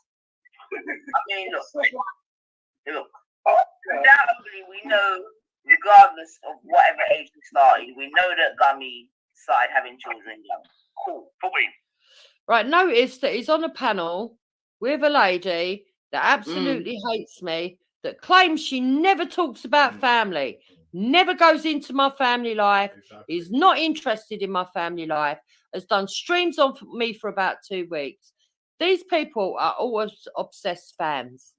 I mean, look. Undoubtedly, we know, regardless of whatever age we started, we know that Gummy started having children young. Cool. 14. Right, notice that he's on a panel with a lady that absolutely hates me, that claims she never talks about family, never goes into my family life, is not interested in my family life, has done streams on me for about 2 weeks. These people are always obsessed fans.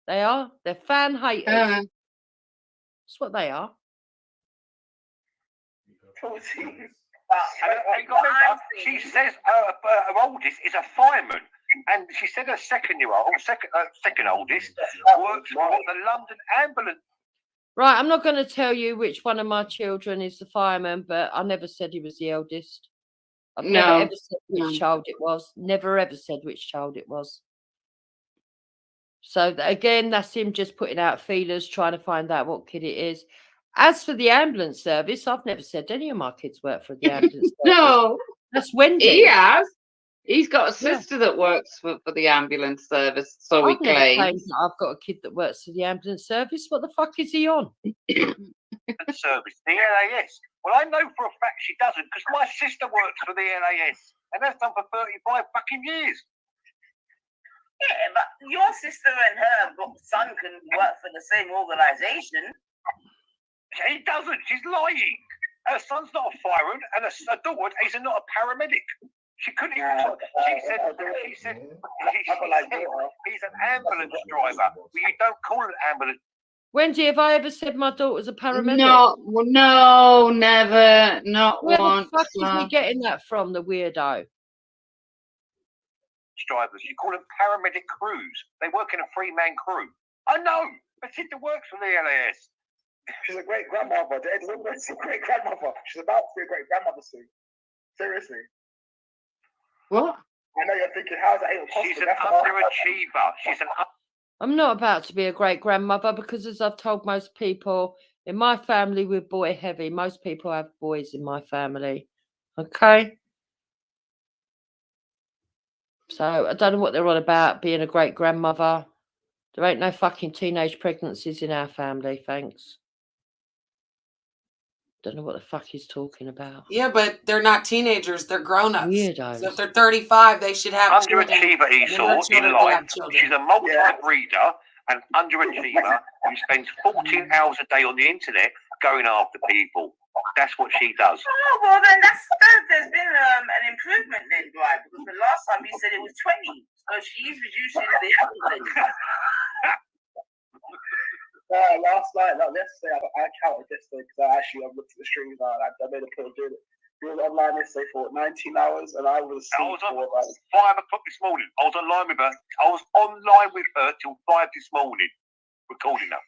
They are. They're fan haters. That's what they are. 14. She says her oldest is a fireman. And she said her second oldest, works for the London Ambulance. Right, I'm not going to tell you which one of my children is the fireman, but I never said he was the eldest. I've never ever said which child it was. Never ever said which child it was. So again, that's him just putting out feelers, trying to find out what kid it is. As for the ambulance service, I've never said any of my kids work for the ambulance service. No. That's Wendy. He has. He's got a sister that works for the ambulance service, so he I've never claimed claims. that I've got a kid that works for the ambulance service. What the fuck is he on? Service, the LAS. Well, I know for a fact she doesn't, because my sister works for the LAS, and that's done for 35 fucking years. Yeah, but your sister and her son can work for the same organisation. She doesn't. She's lying. Her son's not a fireman, and her daughter is not a paramedic. She couldn't even talk. She said he's an ambulance driver. Well, you don't call it ambulance. Wendy, have I ever said my daughter's a paramedic? No, never. Not Where once. the fuck is he getting that from, the weirdo? Drivers, you call them paramedic crews. They work in a 3-man crew. I know. My sister works for the LAS. She's a great grandmother. She's a great grandmother. She's about to be a great grandmother soon. Seriously. What? I know you're thinking, how is that even possible? She's an underachiever. She's an. I'm not about to be a great grandmother because, as I've told most people, in my family we're boy heavy. Most people have boys in my family. Okay. So I don't know what they're on about being a great grandmother. There ain't no fucking teenage pregnancies in our family, thanks. Don't know what the fuck he's talking about. Yeah, but they're not teenagers; they're grown-ups. Weirdos. So if they're 35, they should have Underachiever Esau in life. She's a multi-breeder and underachiever who spends 14 hours a day on the internet going after people. That's what she does. Oh, well, then there's been an improvement then, right? Because the last time you said it was 20. So she's reducing the evidence. Last night, yesterday, I counted yesterday because I looked at the strings and I made a point of doing it. You were online yesterday for 19 hours, and I was on 5 o'clock this morning. I was online with her. I was online with her till 5 this morning, recording her.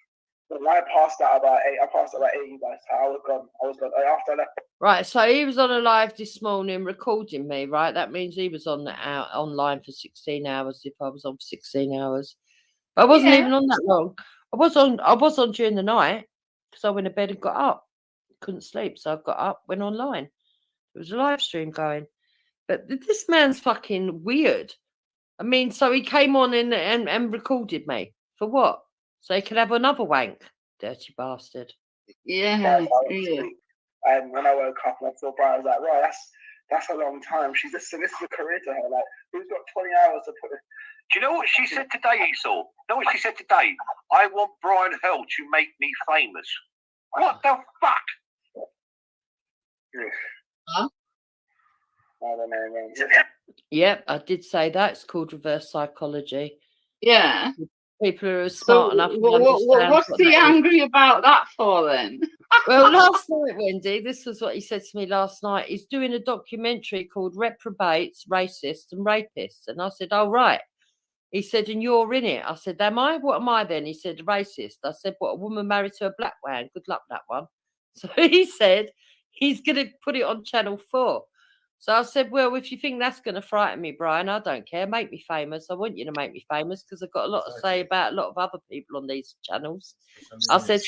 But I passed out about 8. I passed out about 8 by the time I was gone. After I left. Right, so he was on a live this morning recording me, right? That means he was online for 16 hours if I was on for 16 hours. But I wasn't even on that long. I was on during the night because I went to bed and got up. Couldn't sleep, so I got up, went online. There was a live stream going. But this man's fucking weird. I mean, so he came on and recorded me. For what? so he can have another wank. Dirty bastard. Yeah. And when I woke up and I saw Brian, I was like, right, that's a long time. This is a career to her. Like, who's got 20 hours to put it? Do you know what she said today, Esau? You know what she said today? I want Brian Hell to make me famous. What the fuck? Huh? I don't know, man. Yep, I did say that. It's called reverse psychology. Yeah. People who are smart enough to understand what's what he that is. angry about that for then? Well, last night, Wendy, this was what he said to me last night. He's doing a documentary called Reprobates, Racists and Rapists. And I said, oh, right. He said, and you're in it. I said, am I? What am I then? He said, racist. I said, what, a woman married to a black man? Good luck, that one. So he said he's going to put it on Channel 4. So I said, well, if you think that's going to frighten me, Brian, I don't care. Make me famous. I want you to make me famous because I've got a lot to say about a lot of other people on these channels. I said,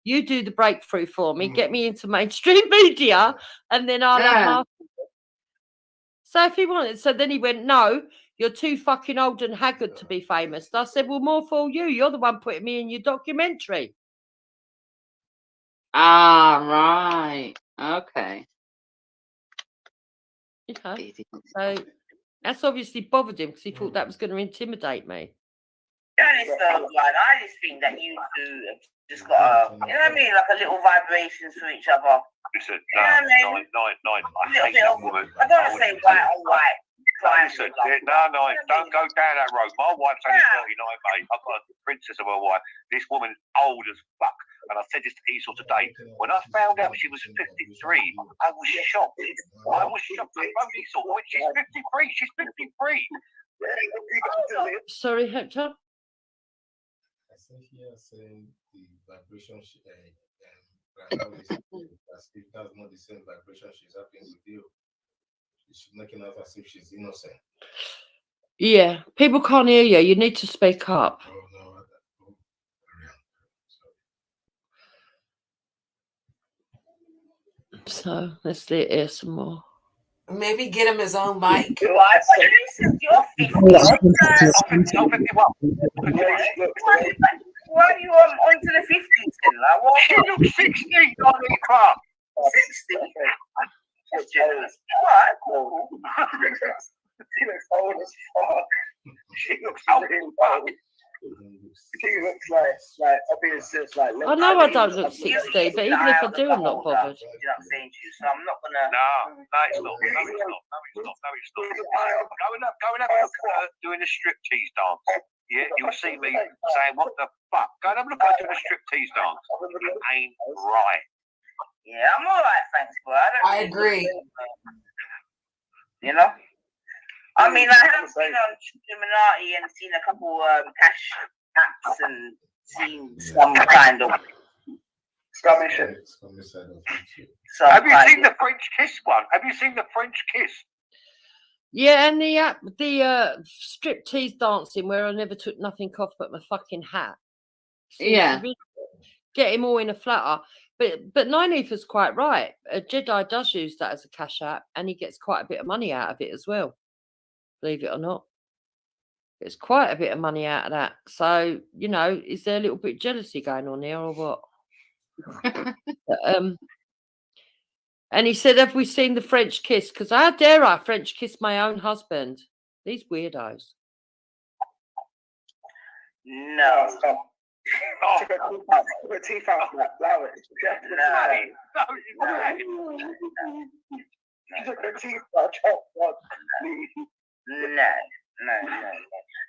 you do the breakthrough for me, get me into mainstream media, and then I'll have my... So if he wanted, so then he went, no, you're too fucking old and haggard to be famous. I said, well, more for you. You're the one putting me in your documentary. Ah, right. Okay. You know, so that's obviously bothered him because he thought that was going to intimidate me. I just think that you two have just got you know what I mean, like a little vibrations for each other. Listen, you know what I mean? I hate that woman. I don't want to say white on white. Listen, no, don't go down that road. My wife's only 39, mate. I've got a princess of a wife. This woman's old as fuck. And I said this to Esau today. When I found out she was 53, I was shocked. I was shocked. I wrote Esau, when she's 53, she's 53. Sorry, Hector? I said here saying the vibration if that's not the same vibration she's having with you. She's making out as if she's innocent. Yeah, people can't hear you. You need to speak up. Oh, no, So let's hear some more. Maybe get him his own mic. Why are you on to the 50s then? Like, what? She looks 60 on the car. 60? Alright, cool. She looks old as fuck. She looks old as fuck. She looks like obviously it's like. I know I don't look 60, but even if I do, I'm not bothered. You know what I'm saying to you? So I'm not gonna. No, it's not. No, it's not. Going up doing a striptease dance. Yeah, you'll see me saying, what the fuck? Go and have a look at doing a striptease dance. It ain't right. Yeah, I'm alright, thanks, bro. I agree. You know? I mean, I have been on Illuminati and seen a couple cash apps and seen some kind of scummy shit. Have you seen the French kiss one? Have you seen the French kiss? Yeah, and the striptease dancing where I never took nothing off but my fucking hat. Yeah. Get him all in a flutter. But Nyneetha's quite right. Jedi does use that as a cash app and he gets quite a bit of money out of it as well. Believe it or not. It's quite a bit of money out of that. So, you know, is there a little bit of jealousy going on here or what? And he said, have we seen the French kiss? Because how dare I French kiss my own husband? These weirdos. No. Took her teeth out. Allow it. She took her teeth out. No.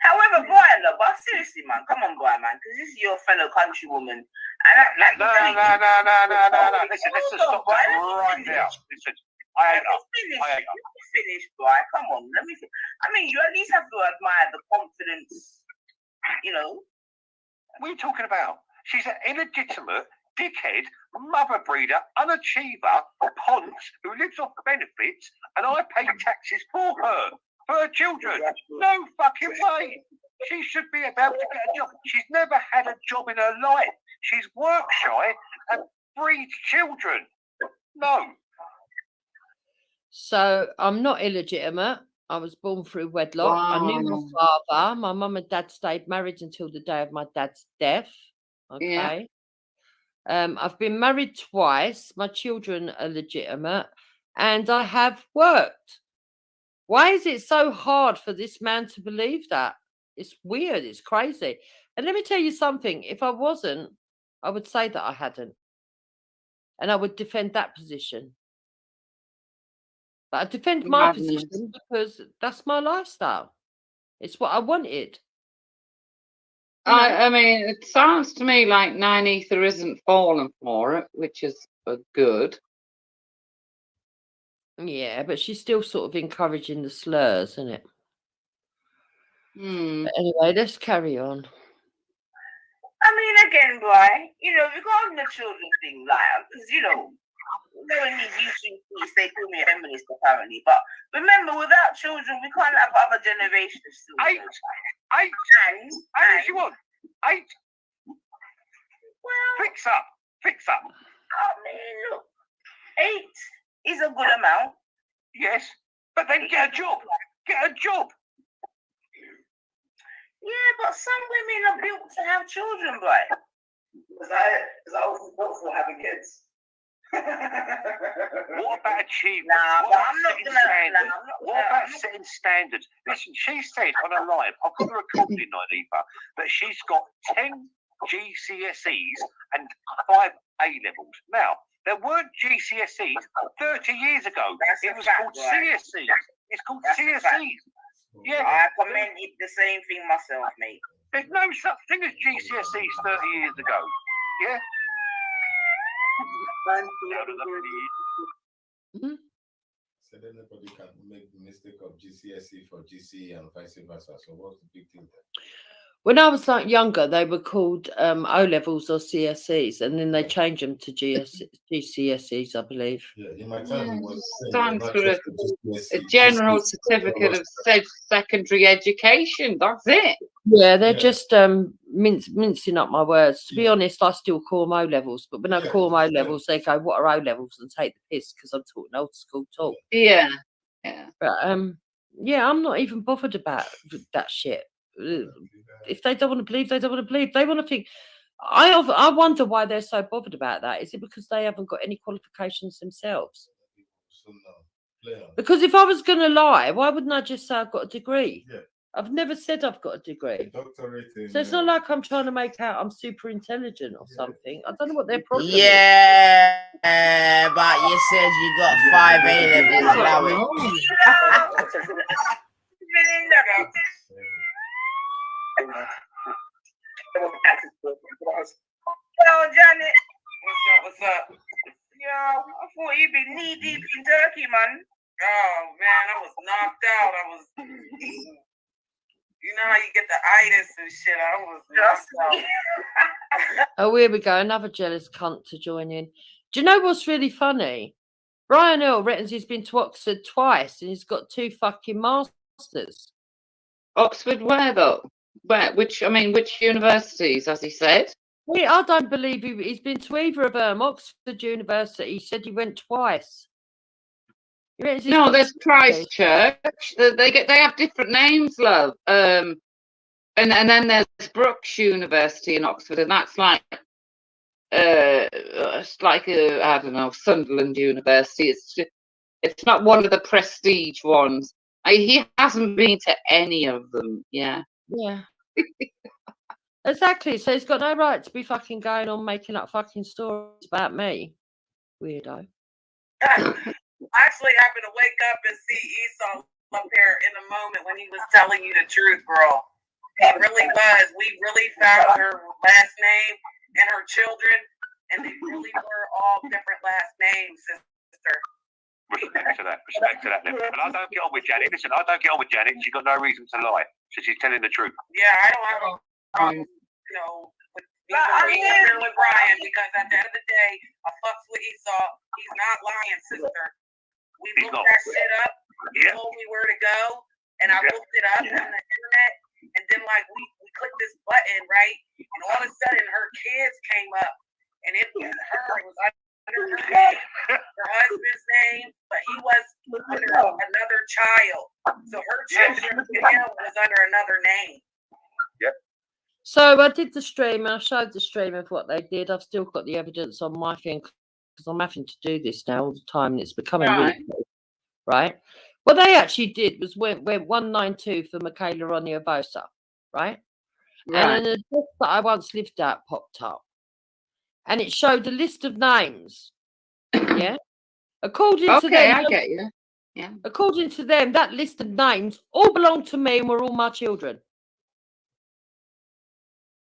However, Brian, but seriously, man, come on, Brian, man, because this is your fellow countrywoman. And No. Listen, let's just stop that right now. Listen, I hate her. Finish, Brian. Come on, let me. I mean, you at least have to admire the confidence. You know. What are you talking about? She's an illegitimate, dickhead, mother breeder, unachiever, ponce who lives off benefits, and I pay taxes for her. For her children. No fucking way. She should be able to get a job. She's never had a job in her life. She's work shy and breeds children. No. So I'm not illegitimate. I was born through wedlock. I knew my father. My mum and dad stayed married until the day of my dad's death. Okay. I've been married twice. My children are legitimate, and I have worked. Why is it so hard for this man to believe that? It's weird. It's crazy. And let me tell you something. If I wasn't, I would say that I hadn't. And I would defend that position. But I defend my position because that's my lifestyle. It's what I wanted. I mean, it sounds to me like Nine Ether isn't falling for it, which is good. Yeah, but she's still sort of encouraging the slurs, isn't it? But anyway, let's carry on. I mean, again, boy, regarding the children thing, like, because, knowing these YouTube tweets, they call me a feminist, apparently. But remember, without children, we can't have other generations. Eight. How many do you want? 8. Well, fix up. I mean, look, 8 is a good amount. Yes, but then get a job. Yeah, but some women are built to have children, boy. Because I wasn't built for having kids. What about achievement? What about setting standards? Listen, she said on a live, I've got a recording on either, that she's got 10 GCSEs and 5 A-levels. Now, there weren't GCSEs 30 years ago. It was called CSEs. It's called CSEs. Yeah, I commented the same thing myself, mate. There's no such thing as GCSEs 30 years ago. Yeah? So then nobody can make the mistake of GCSE for GCE and vice versa. So what's the big deal there? When I was younger, they were called O levels or CSEs, and then they changed them to GCSEs, I believe. Yeah, in my time it was stands for a general certificate of safe secondary education. That's it. Yeah, they're just mincing up my words. To be honest, I still call them O levels, but when I call them O levels, they go, "What are O levels?" and take the piss because I'm talking old school talk. Yeah. But yeah, I'm not even bothered about that shit. If they don't want to believe, they don't want to believe. They want to think. I wonder why they're so bothered about that. Is it because they haven't got any qualifications themselves? Because if I was going to lie, why wouldn't I just say I've got a degree? Yeah. I've never said I've got a degree. So it's not like I'm trying to make out I'm super intelligent or something. I don't know what their problem is. Yeah, but you said you got 5 A-levels. Allow it. Hello, Janet. What's up? Yo, I thought you'd be knee deep in turkey, man. Oh man, I was knocked out. I was, you know how you get the itis and shit. I was knocked out. Oh, here we go. Another jealous cunt to join in. Do you know what's really funny? Brian Earl reckons he's been to Oxford twice and he's got 2 fucking masters. Oxford where though? Where? Which universities, as he said? I don't believe he's been to either of them. Oxford University, he said he went twice. No, there's Christchurch. They have different names, love. And then there's Brookes University in Oxford, and that's like it's like I don't know, Sunderland University. It's not one of the prestige ones. He hasn't been to any of them. Yeah. Exactly. So he's got no right to be fucking going on making up fucking stories about me. Weirdo. I actually happened to wake up and see Esau up here in a moment when he was telling you the truth, girl. It really was. We really found her last name and her children, and they really were all different last names, sister. Respect to that. But I don't get on with Janet. Listen, I don't get on with Janet. She's got no reason to lie. So she's telling the truth. Yeah, I don't have a problem, with being here with Brian, because at the end of the day, I fucks with Esau. He's not lying, sister. We looked that shit up. He told me where to go, and I looked it up on the internet, and then we clicked this button, right? And all of a sudden her kids came up, and it was her. It was husband's name, but he was under another child. So her children to him was under another name. Yep. So I did the stream and I showed the stream of what they did. I've still got the evidence on my thing because I'm having to do this now all the time and it's becoming really cool, right? What they actually did was went 192 for Michaela Oniobosa, right? And an address that I once lived at popped up. And it showed a list of names. Yeah. According to them, I get you. Yeah. According to them, that list of names all belonged to me and were all my children.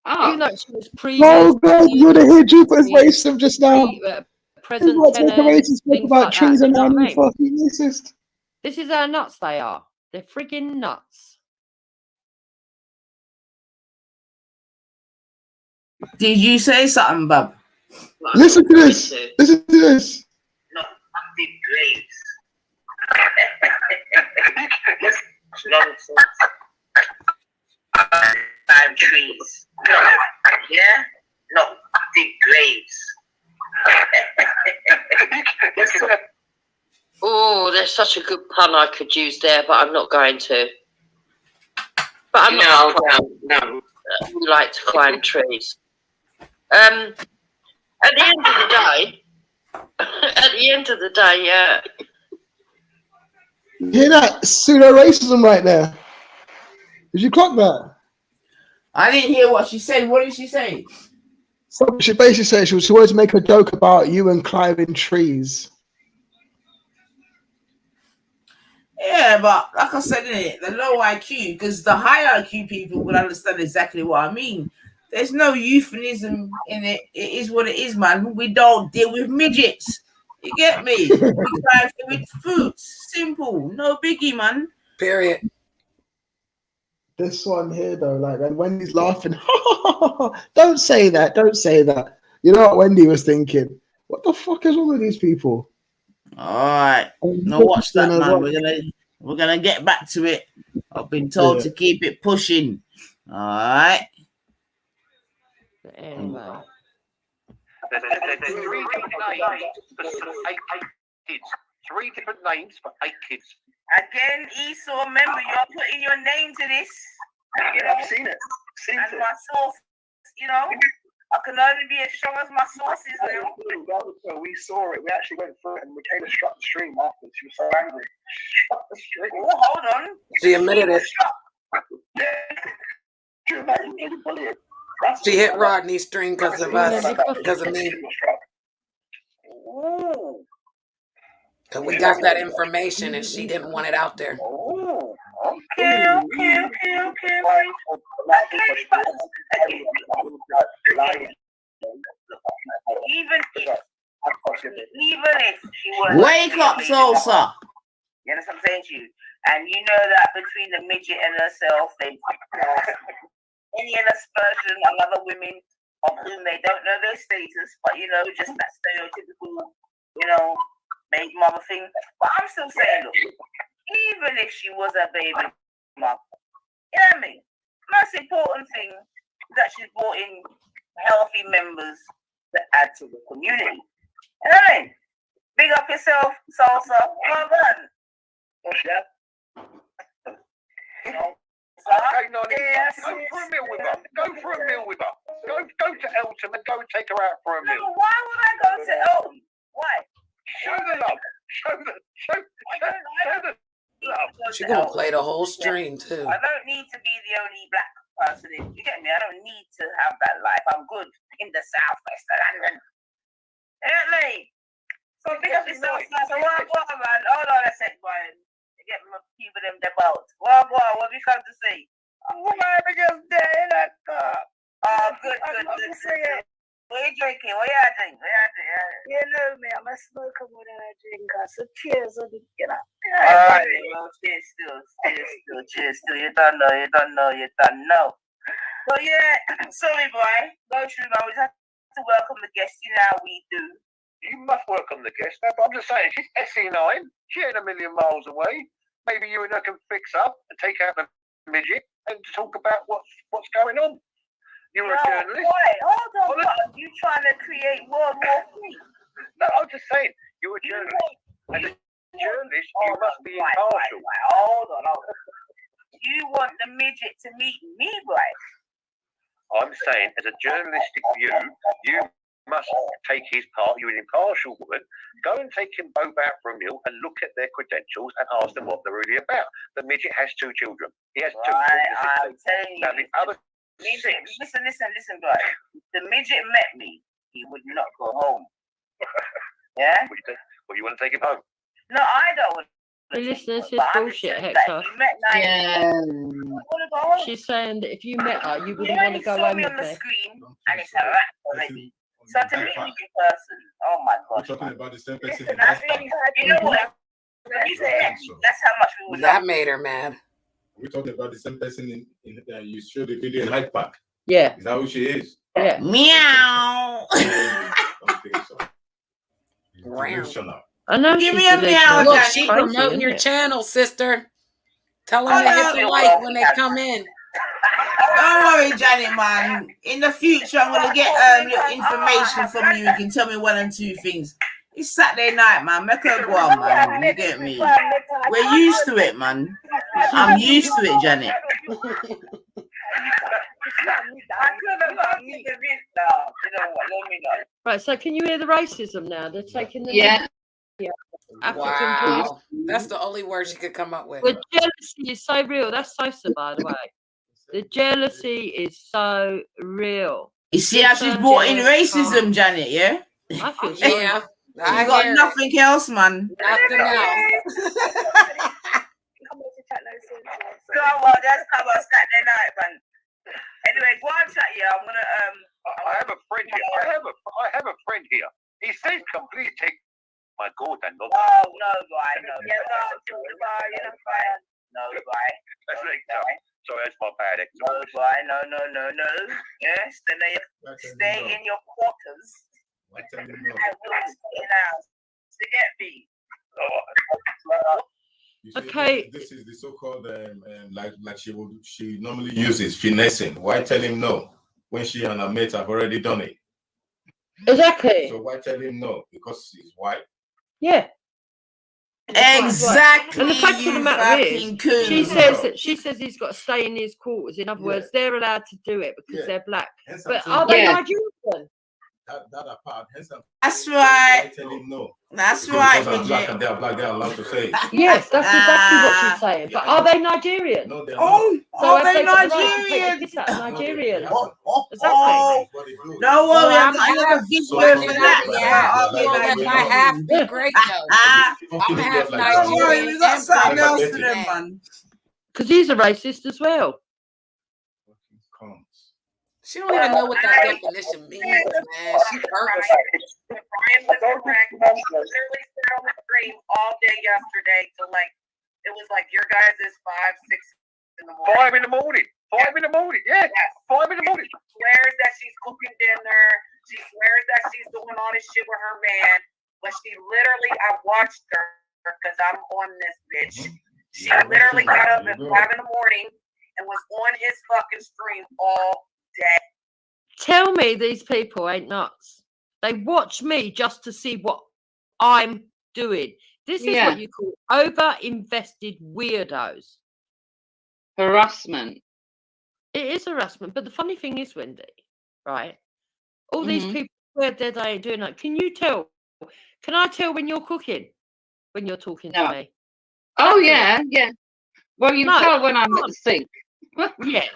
Even though she was previous. Oh God, you would have heard Jupiter's racist just now. Present racist talk about trees and animal fucking racist. This is how nuts they are. They're friggin' nuts. Did you say something, Bob? Listen to this. Listen to this. No, big graves. Nonsense. 5 trees. Yeah? No, big graves. Oh, there's such a good pun I could use there, but I'm not going to. But I'm not. No. We like to climb trees. At the end of the day, yeah. Hear that pseudo racism right there? Did you clock that? I didn't hear what she said. What did she say? So she basically said she wanted to make a joke about you and climbing trees. Yeah, but like I said, the low IQ, because the high IQ people will understand exactly what I mean. There's no euphemism in it. It is what it is, man. We don't deal with midgets. You get me? We try with fruits. Simple. No biggie, man. Period. This one here, though, like, and Wendy's laughing. Don't say that. Don't say that. You know what Wendy was thinking? What the fuck is wrong with these people? All right. No, watch that, man. We're gonna get back to it. I've been told to keep it pushing. All right. Anyway. There's 3 different names for 8 kids. Again, Esau, remember, you're putting your name to this. You know? I've seen it. And my source, you know, I can only be as strong as my sources now. We saw it. We actually went through it, and Michaela struck the stream after. She was so angry. Struck the stream. Oh, hold on. She admitted it. She hit Rodney's string because of us, because of me. Ooh. Because we got that information and she didn't want it out there. Oh, okay. Even if she was... Wake up, Salsa. You understand what I'm saying to you? And you know that between the midget and herself, they any aspersion on other women of whom they don't know their status, but you know, just that stereotypical, you know, baby mother thing. But I'm still saying, look, even if she was a baby mother, you know what I mean? Most important thing is that she's brought in healthy members to add to the community. You know what I mean? Big up yourself, Salsa. Well done. You know? Okay, no, go for a meal with her. Go for a meal with her. Go to Elton and go take her out for a meal. No, why would I go to Elton? Why? Show the love. Show the love. She's gonna play the whole stream too. I don't need to be the only black person. You get me? I don't need to have that life. I'm good in the southwest of London. You know what I mean? So big up yourself, so what, man? Hold on a sec, Brian. Get my people them about. What have you come to say? Oh, man, just there in that car. Oh, good. What are you drinking? What are you drinking? You know me, I'm a smoker more than a drinker. So cheers on it, you know. Alright, well, cheers still. You don't know. So yeah, sorry, boy. Go through, man. We just have to welcome the guests. You know how we do. You must welcome the guest. No, but I'm just saying, she's SE9. She ain't a million miles away. Maybe you and her can fix up and take out the midget and talk about what's going on. You're a journalist. Boy, hold on. You trying to create World War III? No, I'm just saying, you're a journalist. As a journalist, you must be impartial. Hold on. You want the midget to meet me, right? I'm saying, as a journalistic view, you must take his part. You're an impartial woman. Go and take him both out for a meal and look at their credentials and ask them what they're really about. The midget has 2 children. He has 2 children. I'm telling you. Now, the other Listen, guys. The midget met me. He would not go home. Yeah? Well, you want to take him home? No, I don't want Hey, listen, this is bullshit, Hector. Yeah. She's saying that if you met her, you wouldn't You want to go saw home me with on the me. screen, and it's a wrap already. So to meet me in person, oh my We're gosh. talking about the same person. Listen, you know what? When you say that's how much we would That love. made her mad. We're talking about the same person in you showed the video in Hyde Park. Yeah. Is that who she is? Yeah. Meow. Don't think so. Delusional. I know. Give she's me a meow, delusional. Look, Janet. she Crazy, promoting isn't your it? channel, sister. Tell them Oh, to hit the no. like when they come in. Don't worry, Janet, man. In the future, I'm gonna get little information from you. You can tell me 1 and 2 things. It's Saturday night, man. Make her go on, man. You get me? We're used to it, man. I'm used to it, Janet. Right, so can you hear the racism now? They're taking the Yeah. African Jews. Wow. That's the only word she could come up with. The jealousy is so real. That's Sosa, by the way. The jealousy is so real. You see how she's brought in racism, Janet, yeah? I feel sorry. Yeah. She's got nothing else, man. Nothing else. Come on, that's how about Saturday night, man. Anyway, go on, chat. Yeah, I'm gonna I have a friend here. I have a friend here. He says completely take my God and not. Oh no, boy, no. Yeah, no, you're not fine. No, boy. That's like sorry, that's my bad. No, boy, no. Yeah, stay in your quarters. And we'll stay in ours. To get me. You see, Okay. This is the so-called like she normally uses finessing. Why tell him no when she and her mate have already done it? Exactly. So why tell him no? Because he's white. Yeah. Exactly. And the fact of the matter is, coon. she says he's got to stay in his quarters. In other words, they're allowed to do it because they're black. Hence But I'm are saying- they Yeah. Nigerian? That apart. Hence I'm That's right. why tell him no? That's Because right, I'm black Bridget. and they're black, they're allowed to say it. Yes, that's exactly what she's saying. But are they Nigerian? No, they're Oh, So are have they got the right to take the Nigerian? piss out of Nigerians? Oh, Exactly. don't worry, Well, I'm gonna have a video for that. Yeah, I'll be well, if I have to be great though. I'm half Don't worry, Nigerian we got and something else British. to them, man. Because he's a racist as well. She don't even know what that definition means, man. She hurts. Brian was correct. Literally sat on the stream all day yesterday till it was like your guys is 5, 6 in the morning. 5 in the morning. 5 in the morning. Yeah. 5 in the morning. She swears that she's cooking dinner. She swears that she's doing all this shit with her man. But she literally, I watched her because I'm on this bitch. She literally got up at 5 in the morning and was on his fucking stream all day. Tell me these people ain't nuts. They watch me just to see what I'm doing. This is what you call over-invested weirdos. Harassment. It is harassment. But the funny thing is, Wendy, right? All these people swear they ain't doing that. Can you tell? Can I tell when you're cooking? When you're talking to me? Oh, yeah. Well, you can tell when I'm at the sink. Yeah.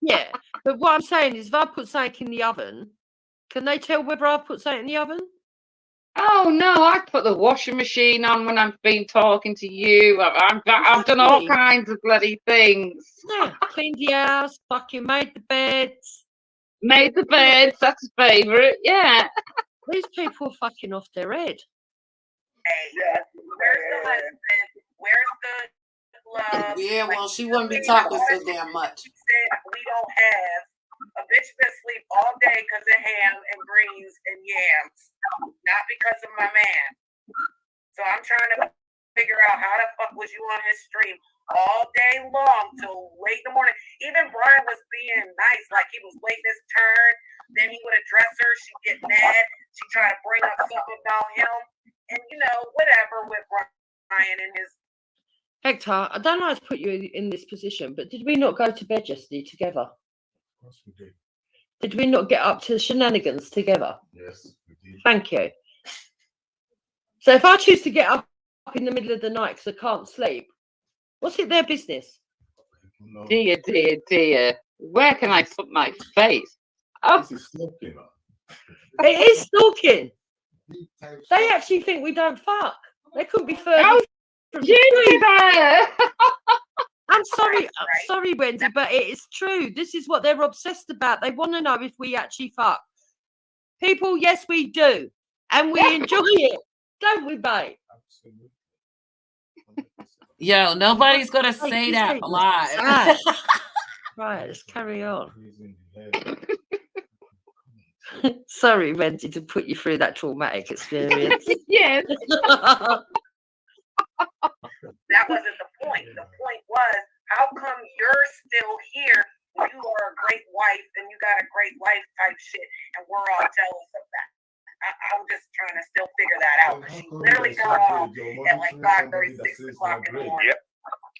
Yeah. But what I'm saying is if I put something in the oven, can they tell whether I've put something in the oven? Oh, no, I put the washing machine on when I've been talking to you. I've done all kinds of bloody things. Yeah. Cleaned the house, fucking made the beds. Made the beds, that's a favourite, yeah. These people are fucking off their head. Hey, where's the husband? Where's the love? Yeah, well, she wouldn't be talking so damn much. She said we don't have a bitch been asleep all day because of ham and greens and yams, not because of my man. So I'm trying to figure out how the fuck was you on his stream all day long till late in the morning. Even Brian was being nice, like he was waiting his turn. Then he would address her. She'd get mad. She'd try to bring up something about him. And, you know, whatever with Brian and his... Hector, I don't know how to put you in this position, but did we not go to bed yesterday together? Of course we did. Did we not get up to shenanigans together? Yes, we did. Thank you. So if I choose to get up in the middle of the night because I can't sleep, what's it their business? Dear, dear, dear. Where can I put my face? Oh. This is stalking. It is stalking. They actually think we don't fuck. They couldn't be further from the truth. I'm sorry, Wendy, but it is true. This is what they're obsessed about. They want to know if we actually fuck. People, yes, we do. And we enjoy it. Don't we, babe? Yo, nobody's going to say that live. Right, let's carry on. Sorry, Wendy, to put you through that traumatic experience. Yes. That wasn't the point. The point was, how come you're still here when you are a great wife and you got a great life type shit, and we're all jealous of that? I'm just trying to still figure that out. She literally got off at like 5:30, 6 o'clock in the morning.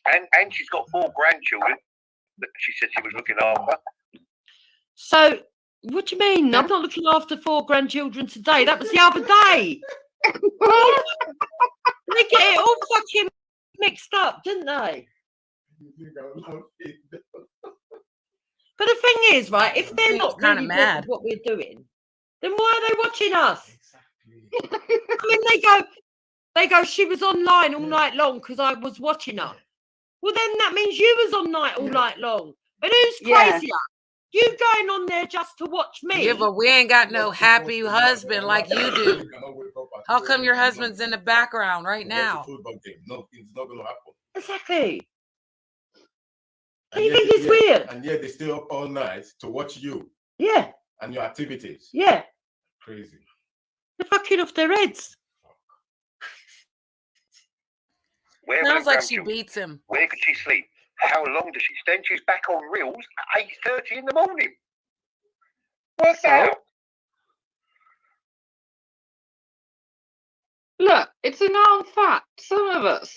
Yep. And she's got 4 grandchildren that she said she was looking after. So, what do you mean? I'm not looking after 4 grandchildren today. That was the other day. They get it all fucking mixed up, didn't they? But the thing is, right, if they're not really mad what we're doing, then why are they watching us? I mean, they go, she was online all night long because I was watching her. Well, then that means you was on night all night long. But who's crazier? You going on there just to watch me? Yeah, but we ain't got no happy husband like you do. How come your husband's in the background right now? No, it's not going to happen. Exactly. Do you think it's weird? And yet they stay up all night to watch you. Yeah. And your activities. Yeah. Crazy. They're fucking off their heads. Sounds like she beats him. Where could she sleep? How long does she stand? She's back on reels at 8:30 in the morning. What's that? Look, it's a known fact. Some of us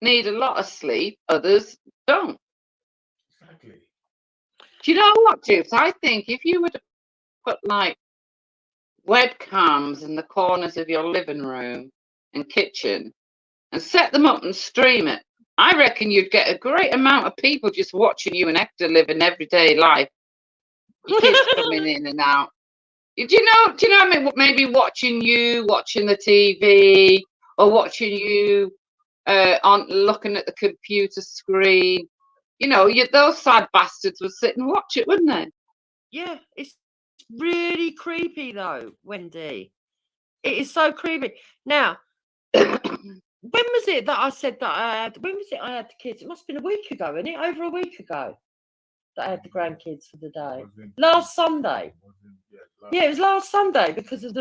need a lot of sleep, others don't. Exactly. Do you know what, Jibs? I think if you were to put like webcams in the corners of your living room and kitchen and set them up and stream it, I reckon you'd get a great amount of people just watching you and Hector live an everyday life. Your kids coming in and out. Do you know what I mean? Maybe watching the TV, or watching you on looking at the computer screen. You know, those sad bastards would sit and watch it, wouldn't they? Yeah, it's really creepy though, Wendy. It is so creepy. Now, when was it that I said that I had? When was it I had the kids? It must have been a week ago, isn't it? Over a week ago that I had the grandkids for the day. Last Sunday. Yeah, it was last Sunday because of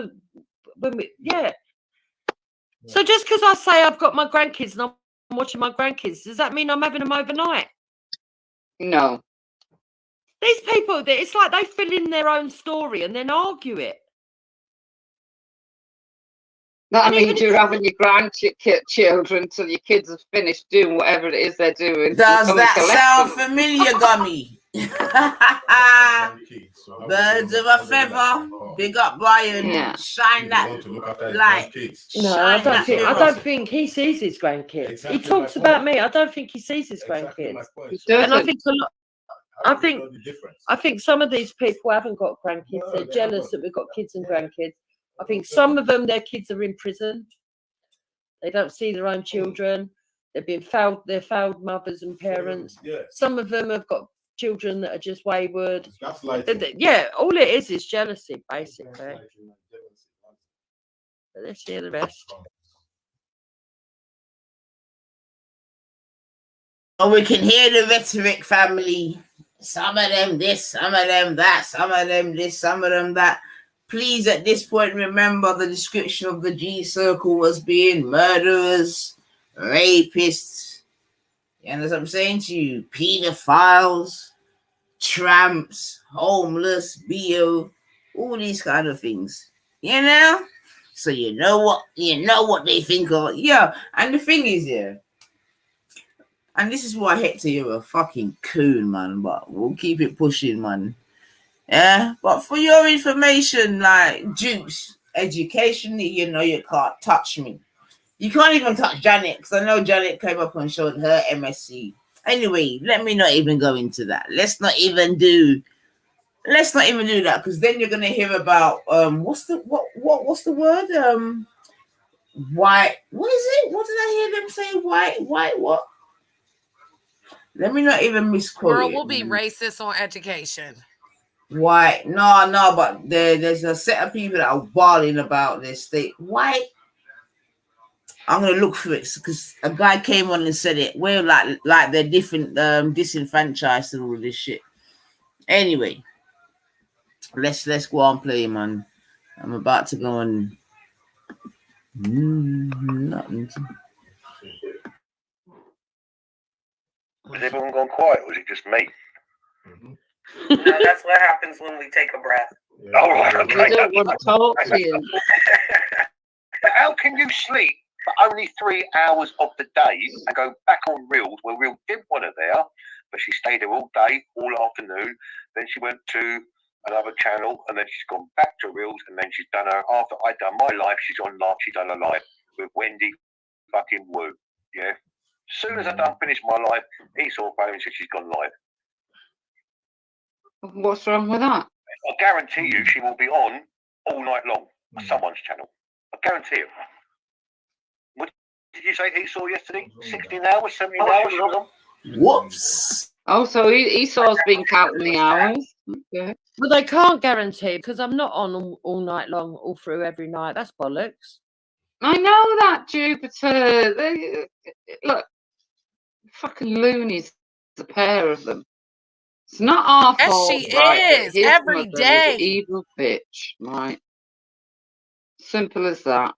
So just because I say I've got my grandkids and I'm watching my grandkids, does that mean I'm having them overnight? No. These people, it's like they fill in their own story and then argue it. That means you're having your grandchildren till your kids have finished doing whatever it is they're doing. Does that sound familiar, Gummy? Birds of a feather. Big up, Brian. Yeah. Shine that light. No, I don't think he sees his grandkids. Exactly he talks about me. I don't think he sees his grandkids. And I think a lot. I think some of these people haven't got grandkids. They're jealous that we've got kids and grandkids. I think some of them, their kids are in prison. They don't see their own children. They've been failed. They're failed mothers and parents. Some of them have got children that are just wayward. Yeah, all it is jealousy, basically. But let's hear the rest. Oh, we can hear the rhetoric, family. Some of them this, some of them that, some of them this, some of them that. Please, at this point, remember the description of the G Circle as being murderers, rapists. You know what I'm saying to you? Pedophiles, tramps, homeless, BO, all these kind of things. You know? So you know what they think of. Yeah, and the thing is, yeah, and this is why Hector, you're a fucking coon, man, but we'll keep it pushing, man. Yeah, but for your information, like Juice, educationally, you know you can't touch me. You can't even touch Janet, because I know Janet came up and showed her MSc. Anyway, let me not even go into that. Let's not even do that, because then you're gonna hear about what's the word? White, what is it? What did I hear them say? White what? Let me not even misquote Girl, it. we'll be racist on education. White, no, but there's a set of people that are bawling about this state. White, I'm gonna look for it because a guy came on and said it. We're like they're different, disenfranchised and all this shit. Anyway, let's go on play, man. I'm about to go on. Nothing. Has everyone gone quiet, or was it just me? No, that's what happens when we take a breath. All right, okay. We don't want to talk to you. But how can you sleep for only 3 hours of the day and go back on Reels where Real did want her there, but she stayed there all day, all afternoon. Then she went to another channel, and then she's gone back to Reels, and then she's done her, after I'd done my live, she's done a live with Wendy fucking Woo. Yeah. As soon as I done finished my live, Esau phoned and said she's gone live. What's wrong with that? I guarantee you she will be on all night long on someone's channel. I guarantee it. What did you say Esau yesterday? 16 hours, 17 hours she was on? Whoops. Oh, so Esau's been counting the hours. Okay. But they can't guarantee because I'm not on all night long, all through every night. That's bollocks. I know that, Jupiter. Look, fucking loonies, the pair of them. It's not our Yes, fault, she right? is. His Every mother was day. an evil bitch, right? Simple as that.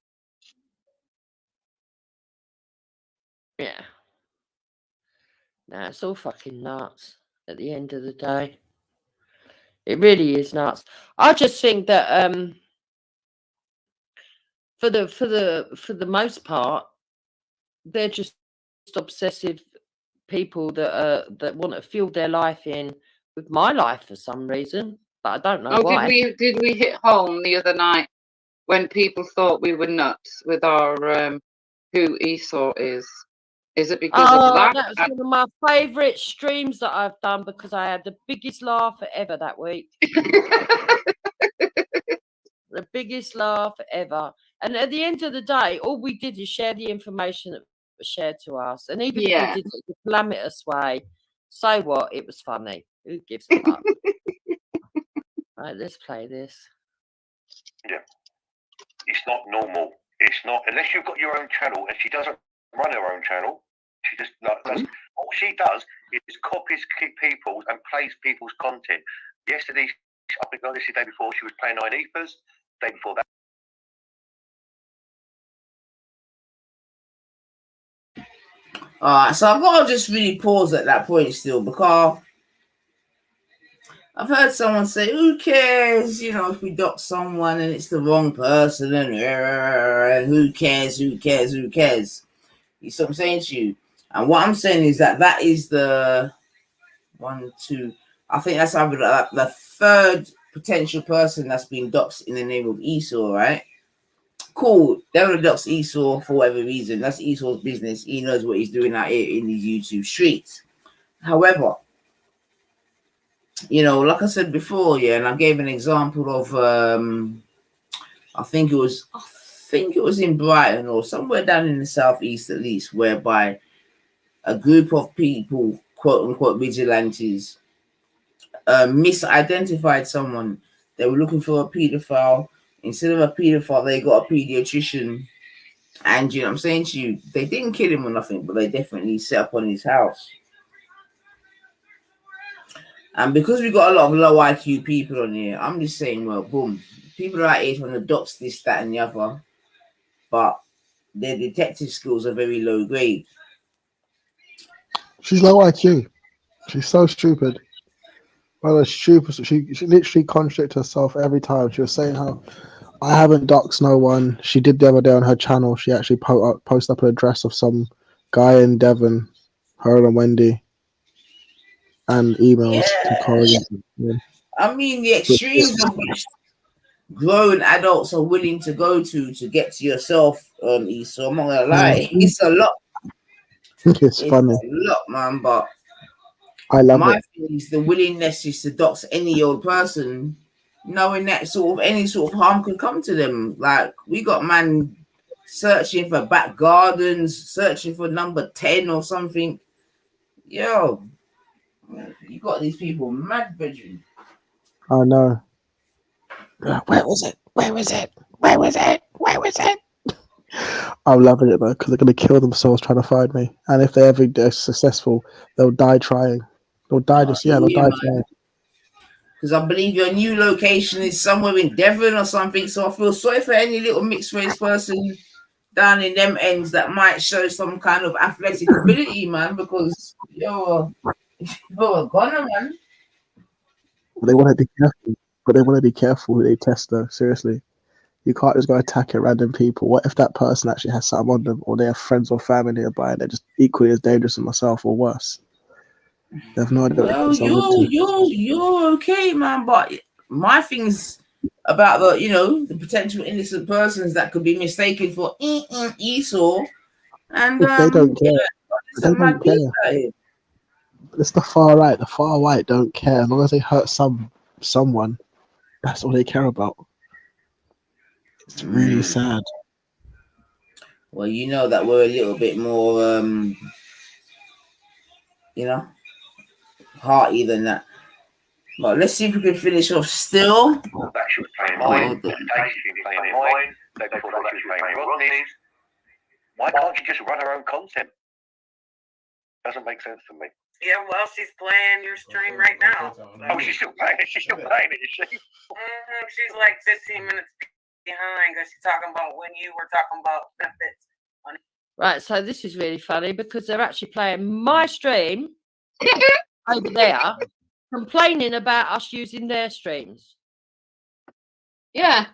Yeah. Nah, it's all fucking nuts at the end of the day. It really is nuts. I just think that for the most part, they're just obsessive people that want to fill their life in with my life for some reason, but I don't know why. Did we hit home the other night when people thought we were nuts with our who Esau is? Is it because of that? That was one of my favourite streams that I've done because I had the biggest laugh ever that week. The biggest laugh ever. And at the end of the day, all we did is share the information that was shared to us. And even if we did it in a calamitous way, so what? It was funny. Who gives a fuck? Right, let's play this. Yeah. It's not normal. It's not, unless you've got your own channel, and she doesn't run her own channel. She just does. All she does is copies people's and plays people's content. Yesterday, I think this is the day before, she was playing Nine Ethers. The day before that. Alright, so I've got to just really pause at that point still, because I've heard someone say, who cares, if we dox someone and it's the wrong person, and who cares? You see what I'm saying to you? And what I'm saying is that is the I think that's the third potential person that's been doxed in the name of Esau, right? Cool. They would dox Esau for whatever reason. That's Esau's business. He knows what he's doing out here in these YouTube streets. However, like I said before, and I gave an example of I think it was in Brighton or somewhere down in the southeast at least, whereby a group of people, quote unquote vigilantes, misidentified someone. They were looking for a paedophile. Instead of a paedophile, they got a pediatrician. And you know what I'm saying to you, they didn't kill him or nothing, but they definitely set up on his house. And because we got a lot of low IQ people on here, I'm just saying, well, boom, people are out here trying to dox this, that, and the other. But their detective skills are very low grade. She's low IQ. She's so stupid. Well, stupid. She literally contradicted herself every time. She was saying how I haven't doxed no one. She did the other day on her channel. She actually posted up an address of some guy in Devon, her and Wendy, and emails to correlate. Yeah. I mean, the extremes of which grown adults are willing to go to get to yourself, Esau. I'm not gonna lie, it's a lot. It's funny. A lot, man. But I love my it. thing is the willingness is to dox any old person, knowing that sort of any sort of harm could come to them. Like we got man searching for back gardens, searching for number 10 or something. Yo, you got these people mad, bedroom. I know. Where was it? Where was it? Where was it? Where was it? I'm loving it though, because they're gonna kill themselves trying to find me. And if they ever are successful, they'll die trying. They'll die they'll die trying. Because I believe your new location is somewhere in Devon or something. So I feel sorry for any little mixed race person down in them ends that might show some kind of athletic ability, man. Because you're a gunner, man. But they want to be careful. But they want to be careful who they test though. Seriously. You can't just go attack at random people. What if that person actually has something on them, or they have friends or family nearby and they're just equally as dangerous as myself or worse? They have no idea. Well, you're okay, man. But my thing's about the potential innocent persons that could be mistaken for Esau, and they don't care. They don't care. It's the far right. The far right don't care as long as they hurt someone. That's all they care about. It's really sad. Well, you know that we're a little bit more, hearty than that. But let's see if we can finish off still. That she was playing mine. She was playing mine. They thought that she was playing Rodney's. Why can't she just run her own content? Doesn't make sense to me. Yeah, well, she's playing your stream right now. Oh, she's still playing it. She's still playing it, is she? She's like 15 minutes behind because she's talking about when you were talking about benefits. Right, so this is really funny because they're actually playing my stream over there, complaining about us using their streams. Yeah.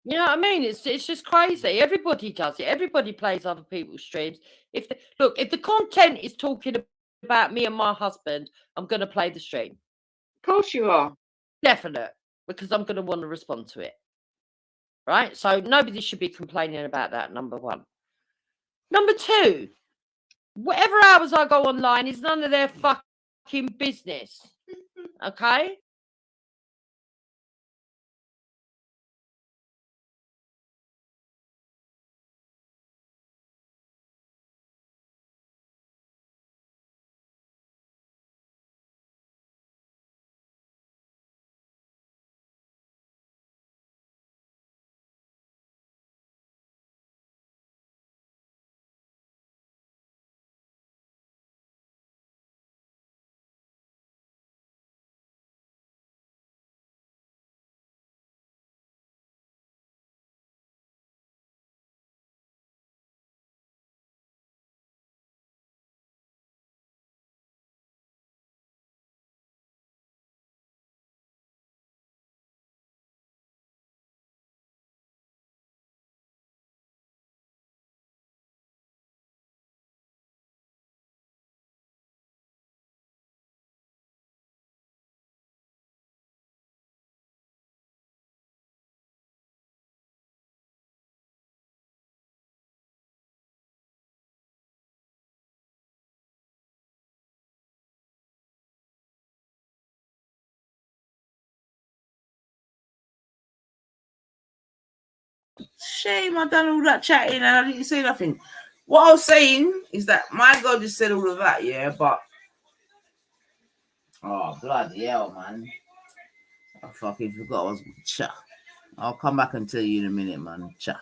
You know what I mean? It's just crazy. Everybody does it. Everybody plays other people's streams. If the content is talking about me and my husband, I'm going to play the stream. Of course you are. Definite, because I'm going to want to respond to it. Right? So nobody should be complaining about that, number one. Number two, whatever hours I go online is none of their fucking business. Okay? Shame I done all that chatting and I didn't say nothing. What I was saying is that my God just said all of that, yeah, but oh bloody hell, man. I fucking forgot I was cha. I'll come back and tell you in a minute, man. Cha.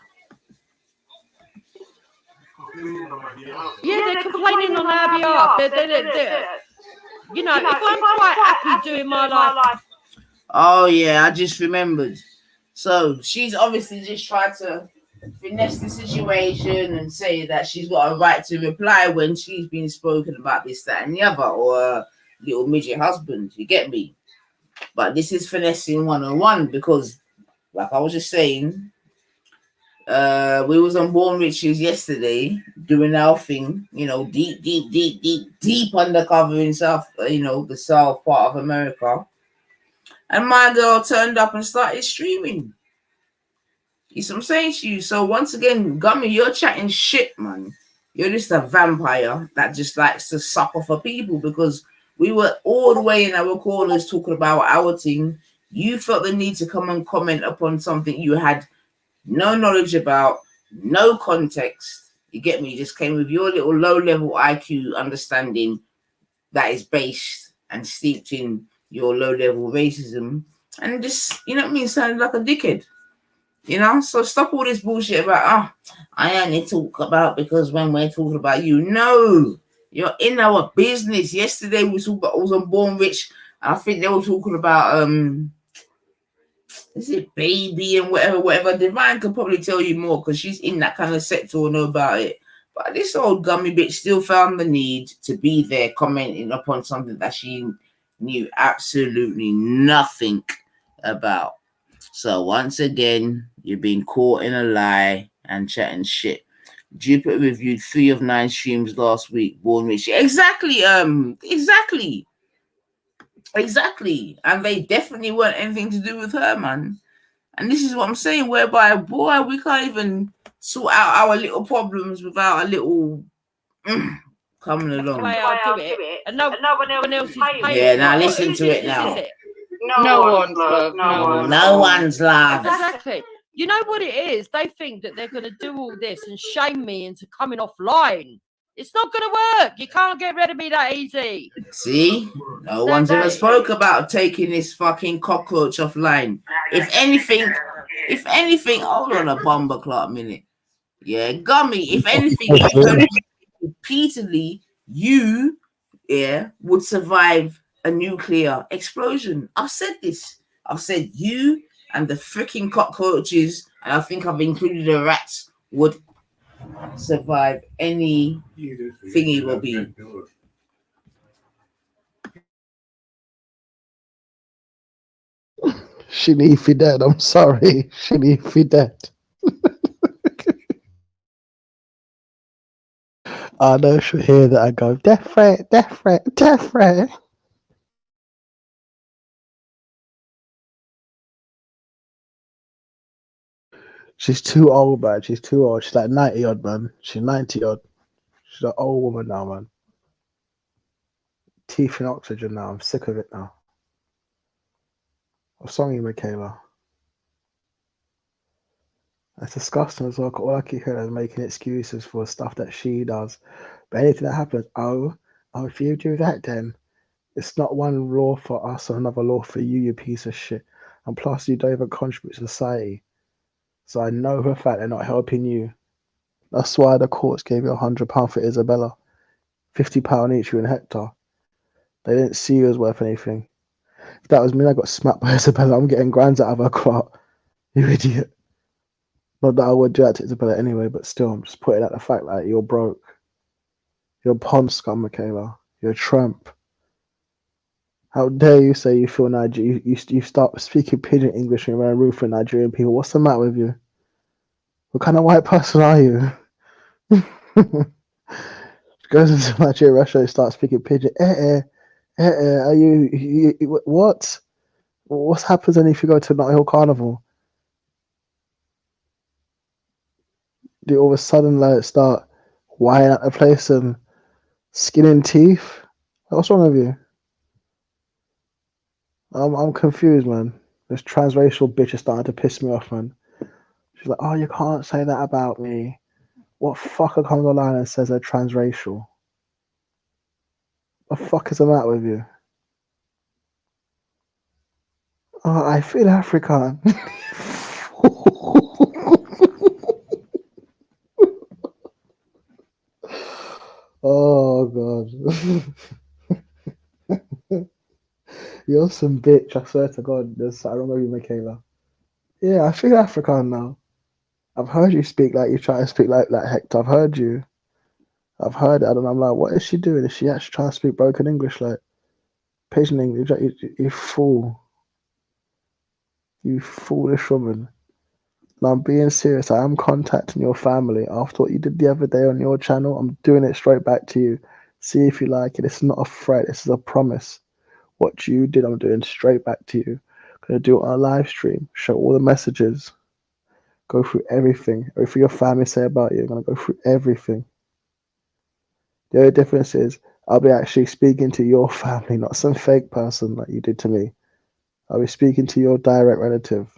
Yeah, they're complaining on our behalf. They're, you know, if I'm quite happy doing my life. Oh yeah, I just remembered. So she's obviously just tried to finesse the situation and say that she's got a right to reply when she's been spoken about this, that, and the other, or a little midget husband. You get me? But this is finessing 101 because, like I was just saying, we was on Born Riches yesterday doing our thing, you know, deep undercover in South, the South part of America. And my girl turned up and started streaming. You see what I'm saying to you? So once again, Gummy, you're chatting shit, man. You're just a vampire that just likes to sucker for people because we were all the way in our corners talking about our thing. You felt the need to come and comment upon something you had no knowledge about, no context. You get me? You just came with your little low-level IQ understanding that is based and steeped in your low-level racism. And just, you know what I mean, sounded like a dickhead. You know, so stop all this bullshit about I only talk about because when we're talking about you. No, you're in our business. Yesterday we talked about I was on Born Rich. I think they were talking about is it baby and whatever. Divine could probably tell you more because she's in that kind of sector or know about it. But this old gummy bitch still found the need to be there commenting upon something that she knew absolutely nothing about. So once again, you're being caught in a lie and chatting shit. Jupiter reviewed 3 of 9 streams last week. Born Rich. Exactly. Exactly. And they definitely weren't anything to do with her, man. And this is what I'm saying, whereby, boy, we can't even sort out our little problems without a little coming along. The way I do it, and no one else is paying. Yeah, now listen to it now. No one's love. No one's love. Exactly. You know what it is? They think that they're going to do all this and shame me into coming offline. It's not going to work. You can't get rid of me that easy. See? No one's ever spoke about taking this fucking cockroach offline. If anything, hold on a bomber clock minute. Yeah, Gummy, if anything, repeatedly, you, would survive a nuclear explosion. I've said this. I've said you and the freaking cockroaches, and I think I've included the rats, would survive any thingy will be. She need to be dead. I'm sorry. She need to be dead. I know she'll hear that and go, death threat, death threat, death threat. She's too old, man. She's too old. She's like 90 odd, man. She's 90 odd. She's an old woman now, man. Teeth in oxygen now. I'm sick of it now. What's wrong with you, Michaela? That's disgusting as well. All I keep hearing is making excuses for stuff that she does. But anything that happens, if you do that, then it's not one law for us and another law for you, you piece of shit. And plus, you don't even contribute to society. So I know for a fact they're not helping you. That's why the courts gave you £100 for Isabella, £50 each you and Hector. They didn't see you as worth anything. If that was me, I got smacked by Isabella. I'm getting grands out of her crop. You idiot. Not that I would do that to Isabella anyway, but still, I'm just putting out the fact that you're broke. You're a pond scum, Michaela. You're a tramp. How dare you say you feel Nigerian? You start speaking pidgin English and you're around a room for Nigerian people. What's the matter with you? What kind of white person are you? Goes into Nigeria, Russia, and starts speaking pidgin. Are you what? What happens then if you go to Notting Hill Carnival? Do you all of a sudden like start whining at the place and skinning teeth? What's wrong with you? I'm confused, man. This transracial bitch is starting to piss me off, man. She's like, oh, you can't say that about me. What fucker comes online and says they're transracial? What the fuck is the matter with you? Oh, I feel African. Oh, God. You're some bitch, I swear to God. I don't know you, Michaela. Yeah, I feel African now. I've heard you speak like you try to speak like Hector. I've heard you. I've heard it, and I'm like, what is she doing? Is she actually trying to speak broken English, like pigeon English? You fool. You foolish woman. No, I'm being serious. I am contacting your family after what you did the other day on your channel. I'm doing it straight back to you. See if you like it. It's not a threat. This is a promise. What you did, I'm doing straight back to you. I'm gonna do it on a live stream. Show all the messages. Go through everything. Everything your family say about you. I'm gonna go through everything. The only difference is I'll be actually speaking to your family, not some fake person like you did to me. I'll be speaking to your direct relative.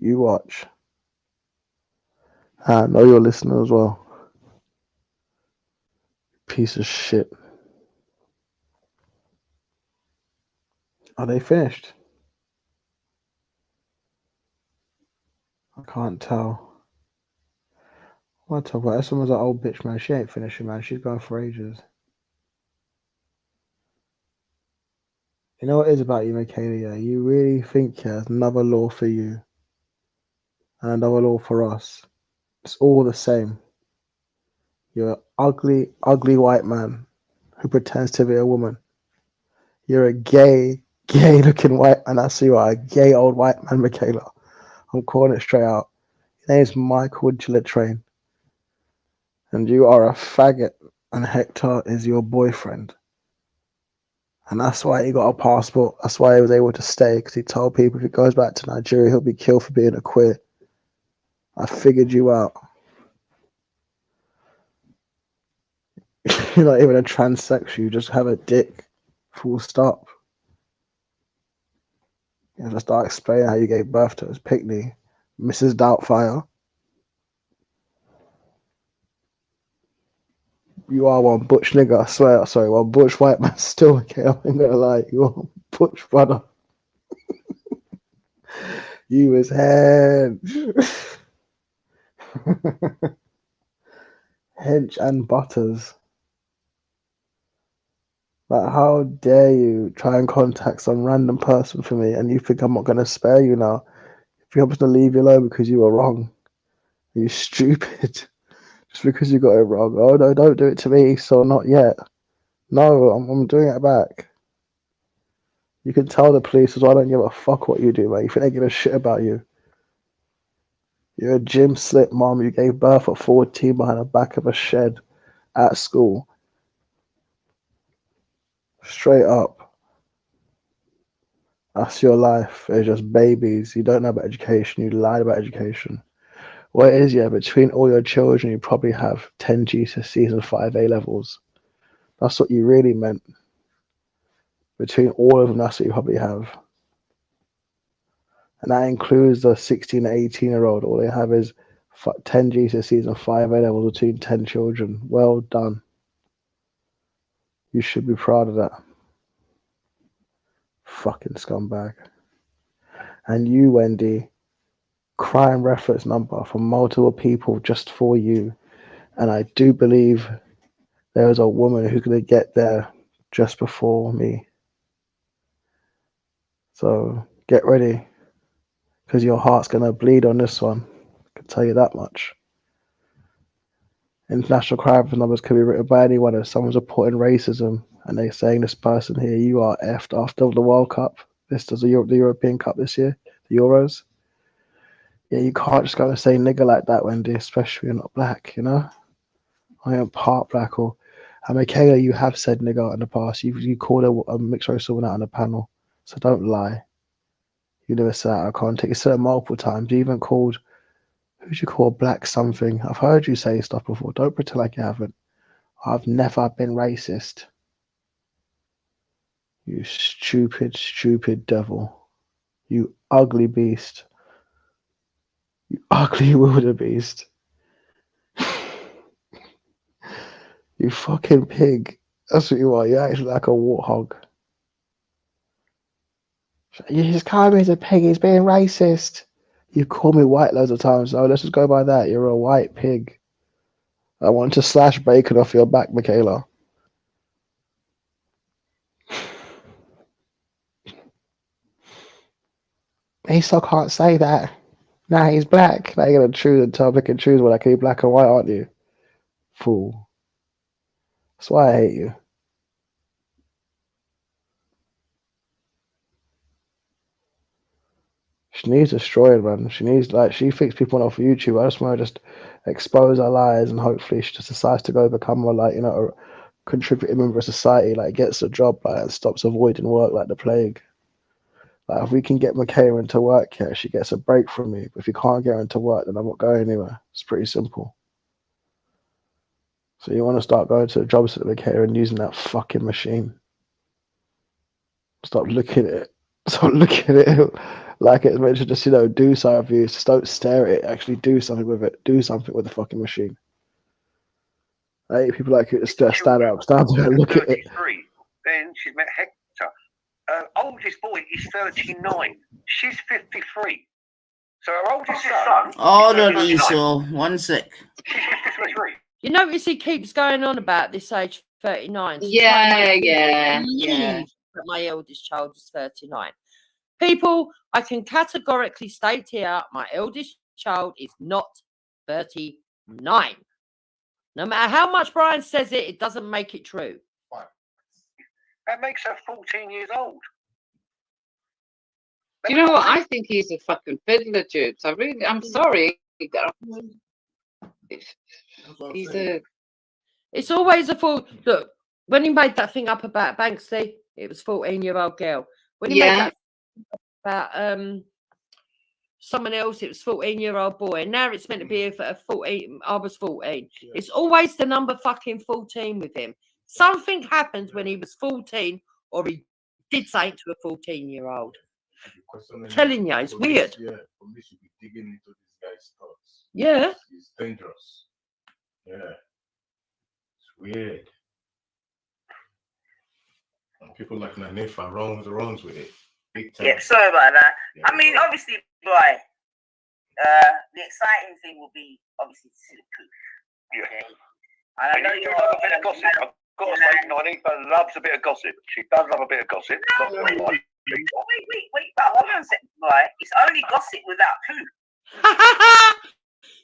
You watch. I know you're listening as well. Piece of shit. Are they finished? I can't tell. What the fuck? Someone's like, old bitch, man. She ain't finishing, man. She's going for ages. You know what it is about you, Michaela? Yeah, you really think there's another law for you and another law for us. It's all the same. You're an ugly, ugly white man who pretends to be a woman. You're a gay, gay-looking white man. That's who you are, a gay old white man, Michaela. I'm calling it straight out. Your name's Michael Gillitrain. And you are a faggot, and Hector is your boyfriend. And that's why he got a passport. That's why he was able to stay, because he told people if he goes back to Nigeria, he'll be killed for being a queer. I figured you out. You're not even a transsexual. You just have a dick. Full stop. You have to start explaining how you gave birth to his picnic, Mrs. Doubtfire. You are one butch nigga, I swear. Sorry, one butch white man still. Okay, I'm not gonna lie. You are a butch brother. You was hench. Hench and butters. Like, how dare you try and contact some random person for me and you think I'm not gonna spare you now? If I'm just gonna leave you alone because you were wrong. You stupid. Just because you got it wrong. Oh no, don't do it to me, so not yet. No, I'm doing it back. You can tell the police as well, I don't give a fuck what you do, mate. You think they give a shit about you? You're a gym slip mom. You gave birth at 14 behind the back of a shed at school. Straight up. That's your life. It's just babies. You don't know about education. You lied about education. What it is, yeah, between all your children, you probably have 10 GCSEs and 5 A levels. That's what you really meant. Between all of them, that's what you probably have. And that includes the 16 and 18-year-old. All they have is 10 GCSEs and 5 A levels between 10 children. Well done. You should be proud of that. Fucking scumbag. And you, Wendy, crime reference number from multiple people just for you. And I do believe there is a woman who's going to get there just before me. So get ready, because your heart's going to bleed on this one. I can tell you that much. International crime numbers can be written by anyone. If someone's reporting racism and they're saying this person here, you are effed after the World Cup. This does the European Cup this year, the Euros. Yeah, you can't just go and say nigger like that, Wendy, especially when you're not black, you know? I am part black. Or Michaela, you have said nigger in the past. You called a mixed race woman out on the panel, so don't lie. You never said out of context. You said it multiple times. You even called, who'd you call black something? I've heard you say stuff before. Don't pretend like you haven't. I've never been racist. You stupid, stupid devil. You ugly beast. You ugly wildebeest. You fucking pig. That's what you are. You're actually like a warthog. He's calling me as a pig. He's being racist. You call me white loads of times. So let's just go by that. You're a white pig. I want to slash bacon off your back, Michaela. He still can't say that. Nah, he's black. Now you're gonna choose and tell pick and choose. Well, like, are you black and white, aren't you? Fool. That's why I hate you. She needs destroyed, man. She needs, like, she thinks people off of YouTube. I just want to just expose her lies, and hopefully she just decides to go become more, like, you know, a contributing member of society, like, gets a job, like, and stops avoiding work like the plague. Like, if we can get Michaela into work here, she gets a break from me. But if you can't get her into work, then I'm not going anywhere. It's pretty simple. So you want to start going to the job certificate and using that fucking machine. Stop looking at it. Stop looking at it like it's meant to just, you know, do something for you. Just don't stare at it. Actually do something with it. Do something with the fucking machine. I hate people like you to stand there and look at it. 33. Then she's met Hector. Oldest boy is 39. She's 53. So her oldest son. Hold on, Esau. 1 sec. She's 53. You notice he keeps going on about this age 39. So Yeah. But my eldest child is 39. People, I can categorically state here, my eldest child is not 39. No matter how much Brian says it, it doesn't make it true. That makes her 14 years old. Do you know what? I think he's a fucking fiddler, Jubes. I'm sorry. It's always a fool. Look, when he made that thing up about Banksy, it was 14-year-old girl. When he made that about someone else, it was 14-year-old boy. And now it's meant to be a 14. I was 14. Yeah. It's always the number fucking 14 with him. Something happened when he was 14, or he did something to a 14-year-old. I'm telling you, it's weird. Yeah, police should be digging into this guy's thoughts. Yeah. It's dangerous. Yeah. It's weird. And people like Nanefa runs with it. Big time. Yeah, sorry about that. Yeah, I mean, obviously, boy, the exciting thing will be obviously to see the proof. Okay. And I know you love a bit of gossip. I've got to say, Nanefa loves a bit of gossip. She does love a bit of gossip. Wait, but hold on a second, boy. It's only gossip without proof.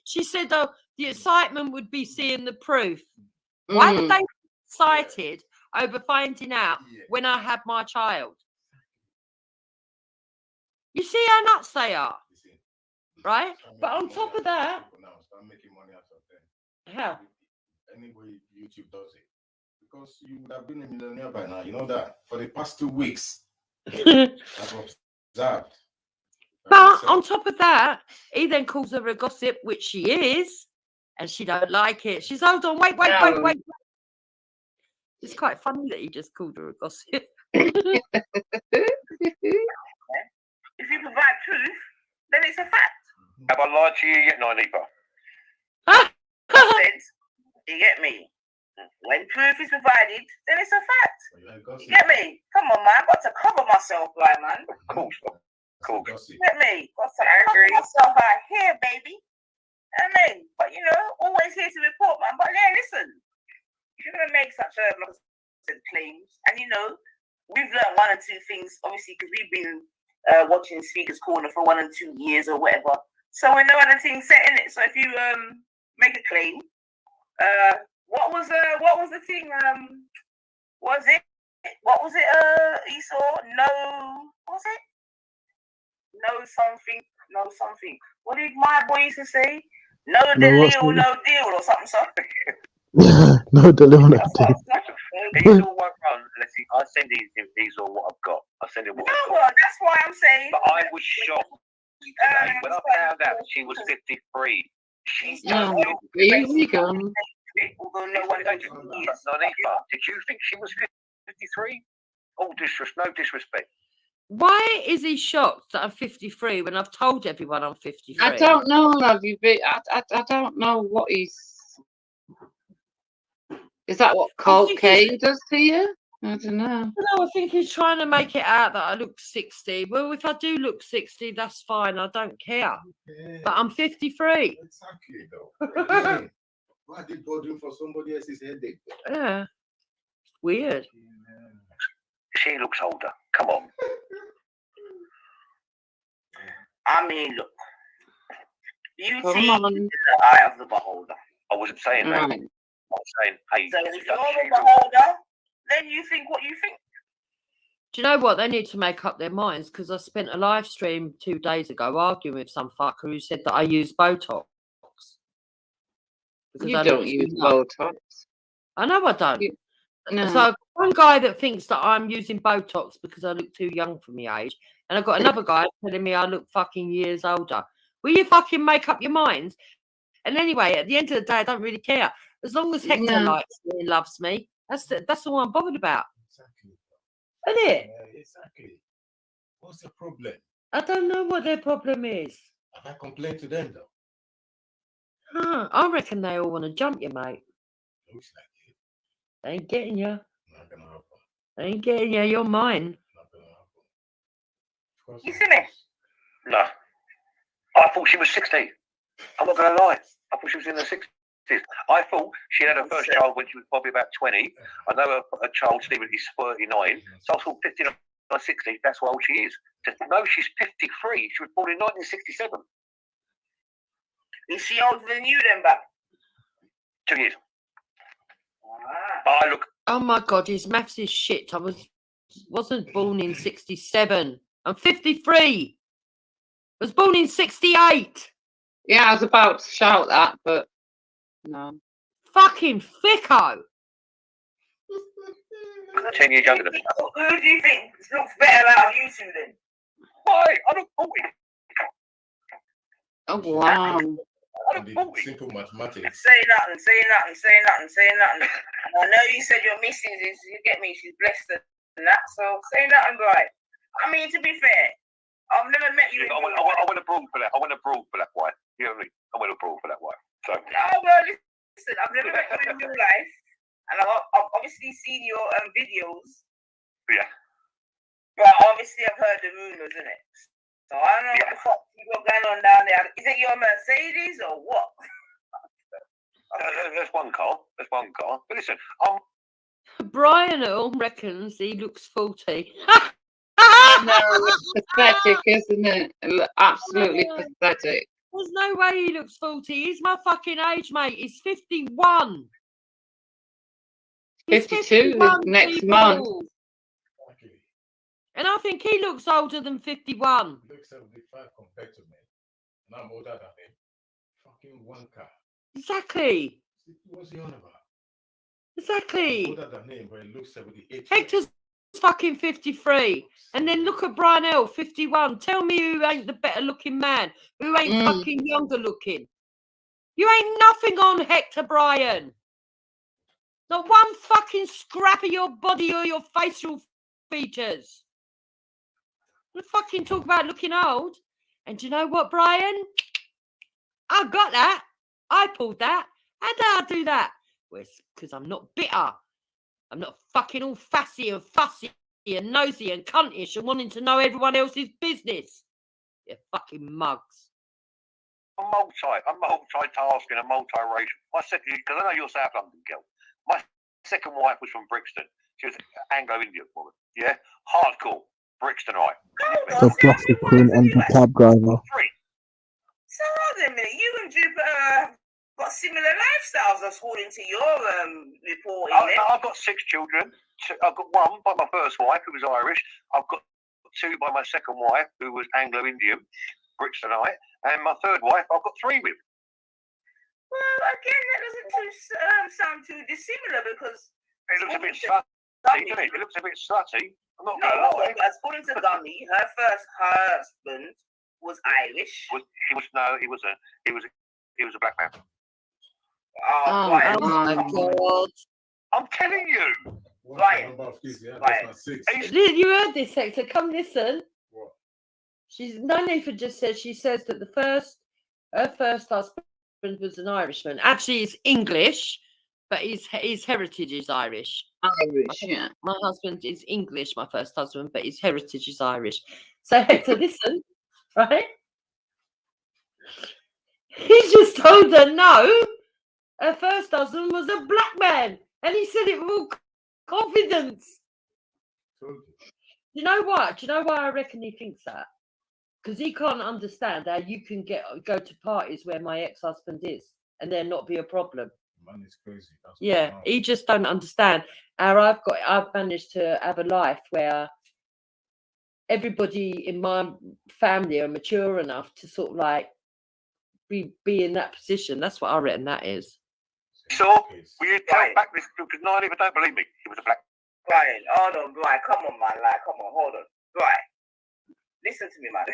She said, "Oh, the excitement would be seeing the proof." Why would they be excited over finding out when I had my child? You see how nuts they are, right? But on top of that, how? Anyway, YouTube does it because you would have been a millionaire by now. You know that for the past 2 weeks. I've observed. But on top of that, he then calls her a gossip, which she is, and she don't like it. She's, hold on, wait. It's quite funny that he just called her a gossip. If you provide proof, then it's a fact. Have I lied to you yet, Nanefa? I said, you get me? When proof is provided, then it's a fact. You get me? Come on, man. I've got to cover myself, right, man? Of course. You get me? Got to cover myself out here, baby. I mean, but you know, always here to report, man. But yeah, listen, if you're gonna make such claims, and you know, we've learned 1 or 2 things, obviously, because we've been watching Speaker's Corner for 1 or 2 years or whatever. So we know other things set in it. So if you make a claim, what was the thing? What was it? Esau? No, what was it? No something. What did my boy used to say? No deal, no deal, or something. No deal, no deal. These all won't run unless I send these all what I've got. I send it what I've got. Well, that's why I'm saying. But I was shocked today when I found out she was 53. She's just easy gone. Did you think she was 53? No disrespect. Why is he shocked that I'm 53 when I've told everyone I'm 53? I don't know, love you. I don't know what he's. Is that what cocaine does to you? I don't know. No, I think he's trying to make it out that I look 60. Well, if I do look 60, that's fine. I don't care. Okay. But I'm 53. Exactly, though. Why are they bothering for somebody else's headache? Yeah. Weird. She looks older. Come on. I mean, look. Beauty Come is on. in the eye of the beholder. I wasn't saying that. Right. I was saying, hey, So if you're does the she look- beholder, then you think what you think. Do you know what? They need to make up their minds, because I spent a live stream 2 days ago arguing with some fucker who said that I use Botox. Because You I don't look too use young. Botox. I know I don't. No. So one guy that thinks that I'm using Botox because I look too young for my age, and I've got another guy telling me I look fucking years older. Will you fucking make up your minds? And anyway, at the end of the day, I don't really care. As long as Hector No. likes me and loves me, that's all I'm bothered about. Exactly. Isn't it? Yeah, exactly. What's the problem? I don't know what their problem is. Have I complained to them though? I reckon they all want to jump you, mate. Looks like it. They ain't getting you. Not gonna happen. They ain't getting you. You're mine. Not gonna happen. Of course You not. see me? No. I thought she was 60. I'm not going to lie. I thought she was in the 60s. I thought she had her first child when she was probably about 20. I know her child, Stephen, is 39. So I thought 59 or 60, that's how old she is. No, she's 53. She was born in 1967. Is she older than you then, Bab? 2 years. Ah. I look. Oh my God, his maths is shit. I wasn't born in 67. I'm 53. I was born in 68. Yeah, I was about to shout that, but no. Fucking thicko. 10 years younger than me. Who do you think looks better out of you two then? Why? I look 40. Oh, wow. I look 40. Simple mathematics. Say nothing. And I know you said your missus is, you get me, she's blessed and that, so say nothing, right? I mean, to be fair, I've never met you. I went abroad for that. I went abroad for that wife. You know what I mean? I went abroad for that wife. So. No, well, listen, I've never met you in real life, and I've obviously seen your videos. Yeah. But obviously I've heard the rumours, innit? So I don't know what the fuck you got going on down there. Is it your Mercedes or what? There's one car. But listen, Brian at home reckons he looks 40. No, it's pathetic, isn't it? Absolutely pathetic. There's no way he looks 40. He's my fucking age, mate. He's 51. He's 52 next people. month. And I think he looks older than 51. He looks 75 compared to me. And I'm older than him. Fucking wanker. Exactly. What's he on about? Exactly. I'm older than him, but he looks 78. Hector's fucking 53. And then look at Brian L, 51. Tell me who ain't the better looking man. Who ain't fucking younger looking. You ain't nothing on Hector, Brian. Not one fucking scrap of your body or your facial features. We fucking talk about looking old. And do you know what, Brian? I got that. I pulled that. How did I do that? Well, it's because I'm not bitter. I'm not fucking all fussy and nosy and cuntish and wanting to know everyone else's business. You fucking mugs. I'm multitasking and multiracial. My second, because I know you're a South London girl. My second wife was from Brixton. She was Anglo-Indian woman. Yeah, hardcore Brixtonite. The plastic queen and the cab driver. So hold on a minute, you and Jupiter got similar lifestyles according to your reporting. I've got 6 children. I've got one by my first wife, who was Irish. I've got 2 by my second wife, who was Anglo-Indian, Brixtonite. And my third wife, I've got 3 with. Well, again, that doesn't sound too dissimilar because... It looks a bit slutty, doesn't it? It looks a bit slutty. I'm not going to lie. According to Gummy, her first husband was Irish. He was a black man. Oh my God. I'm telling you. Right. You heard this, Hector. Come listen. What? Nanifa just said, she says that her first husband was an Irishman. Actually, it's English, but his heritage is Irish. Yeah. My husband is English, my first husband, but his heritage is Irish. So Hector, listen, right? He just told her no. Her first husband was a black man, and he said it with all confidence. Do you know what? Do you know why I reckon he thinks that? Because he can't understand how you can go to parties where my ex-husband is and there not be a problem. Man, it's crazy. Yeah, he just don't understand how I've managed to have a life where everybody in my family are mature enough to sort of like be in that position. That's what I reckon that is. So, will you tell back this? Because no one even don't believe me. It was a black. Brian, hold on, Brian. Come on, man. Like, come on, hold on. Brian, listen to me, man.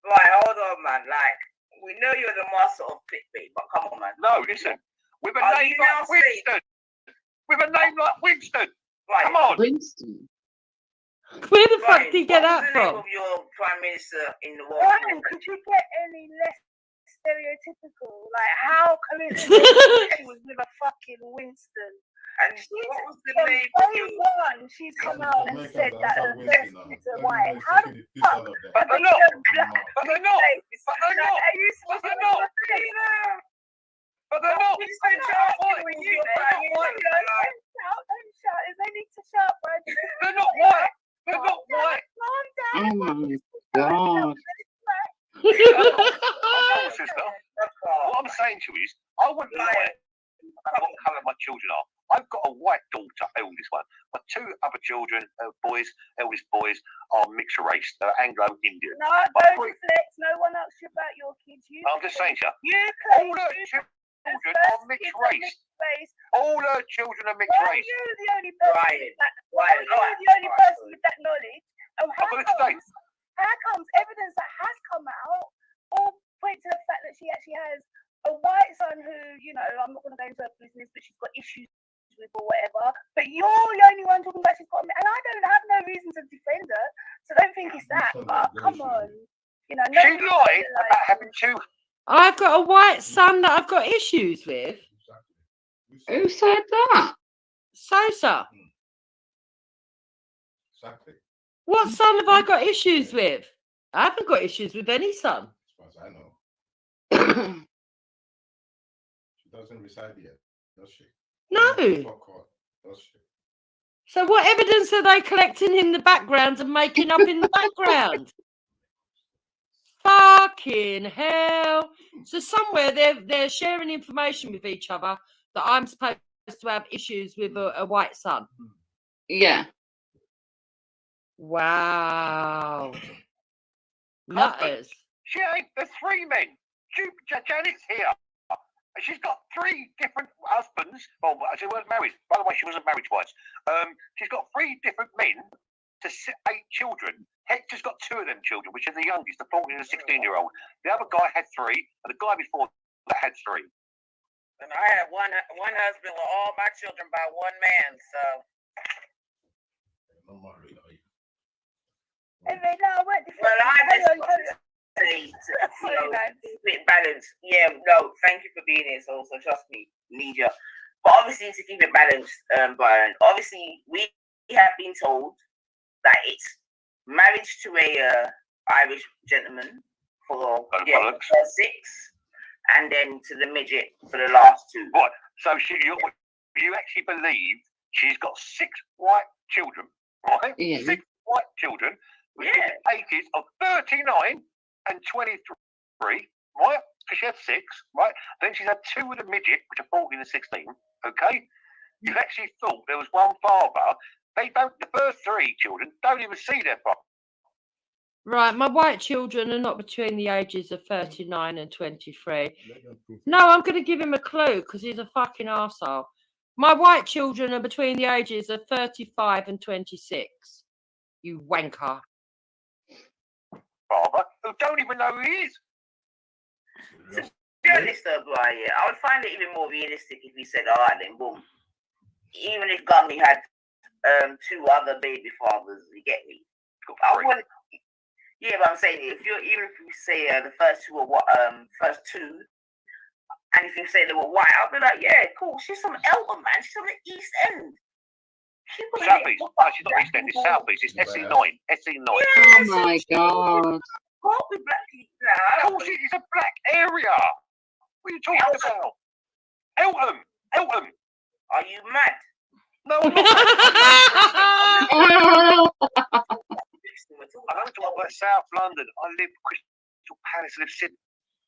Brian, hold on, man. Like, we know you're the master of clickbait, but come on, man. No, listen. With a name like Winston. With a name like Winston. Brian, come on. Winston. Where the fuck did you get that from? What's the name of your prime minister in the world? Brian, could you get any less stereotypical? Like, how coincidentally she was with a fucking Winston? And what was the name of your one? She's come out and said that her first kids are white. How the fuck? But they're not. But they're not. But they're not. But they're not. But they're not. Don't shout. They need to shout, Brian. They're not white. They're not white. Calm down. Oh my God. Sister, what I'm saying to you is, I wouldn't lie about what colour my children are. I've got a white daughter, eldest one. My two other children, eldest boys, are mixed race. They're Anglo-Indian. No, don't reflect. No one asked you about your kids. I'm just saying to you, all her children are mixed race. All her children are mixed race. You're the only person with that knowledge. And how comes evidence that has come out all point to the fact that she actually has a white son who, you know, I'm not going to go into her business, but she's got issues with or whatever. But you're the only one talking about she's got, and I don't have no reason to defend her, so don't think it's that. But come on, you know, she lied about having two. I've got a white son that I've got issues with. Who said that? Sosa. Exactly. What son have I got issues with? I haven't got issues with any son. As far as I know. She doesn't reside here, does she? No. Fuck her, does she? So what evidence are they collecting in the background and making up in the background? Fucking hell. So somewhere they're sharing information with each other that I'm supposed to have issues with a white son. Yeah. Wow. Nutters. She ain't the three men. Janet's here. She's got three different husbands. Well, she wasn't married. By the way, she wasn't married twice. She's got three different men to 8 children. Hector's got 2 of them children, which are the youngest, the 14 and the 16-year-old. The other guy had 3, and the guy before that had 3. And I had one husband with all my children by one man, so. And then I went to keep it balanced. Yeah, no, thank you for being here, so trust me, need you. But obviously, to keep it balanced, Brian, obviously, we have been told that it's marriage to a Irish gentleman for 6, and then to the midget for the last 2. What? So you actually believe she's got 6 white children, right? Yeah. 6 white children with ages of 39 and 23, right? Because she had 6, right? Then she's had 2 with a midget, which are 14 and 16, okay? You actually thought there was one father. The first 3 children don't even see their father. Right, my white children are not between the ages of 39 and 23. No, I'm going to give him a clue because he's a fucking arsehole. My white children are between the ages of 35 and 26. You wanker. Father, who don't even know who he is. To be honest, though, Brian, I would find it even more realistic if he said, all right, then, boom. Even if Gummy had 2 other baby fathers, you get me? I wouldn't. Yeah, but I'm saying even if you say the first 2 are first 2, and if you say they were white, I'll be like, yeah, cool. She's from Elton, man. She's from the East End. South East. No, she's not East End. It's South East. It's SE9. SE9. Oh my God. What with black people? Of course, it's a black area. What are you talking about? Eltham. Are you mad? No, I'm not. I don't talk about South London. I live Crystal Palace. I live Sydney.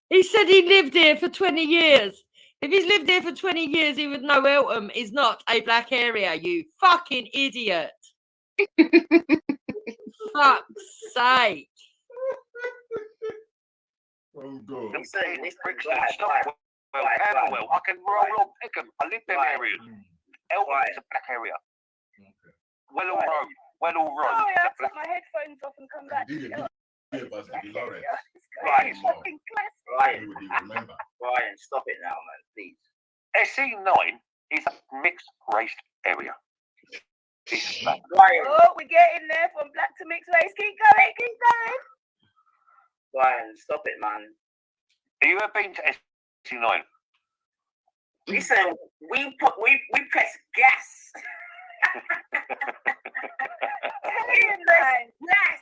He said he lived here for 20 years. If he's lived here for 20 years, he would know Eltham is not a black area, you fucking idiot. Fuck's sake. I'm saying this Brixton, Stockwell, Camberwell. I can roll on Peckham. I live them areas. Eltham is a black area. Wellall Road. Wellall Road. Oh, yeah, I took my headphones off and come back. Right. Ryan, stop it now, man, please. SE9 is a mixed race area. Ryan. Oh, we're getting there from black to mixed race. Keep going, keep going. Ryan, stop it, man. Have you ever been to SE9? Listen, we press gas. Yes.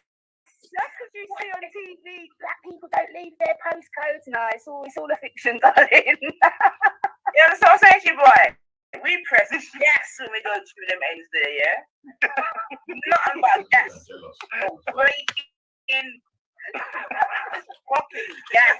Just because you see on TV, black people don't leave their postcodes. No, it's all a fiction, darling. Yeah, that's what I'm saying to you, boy. We press gas when we go through them ends there, yeah? Nothing but gas. Breaking. Fucking gas.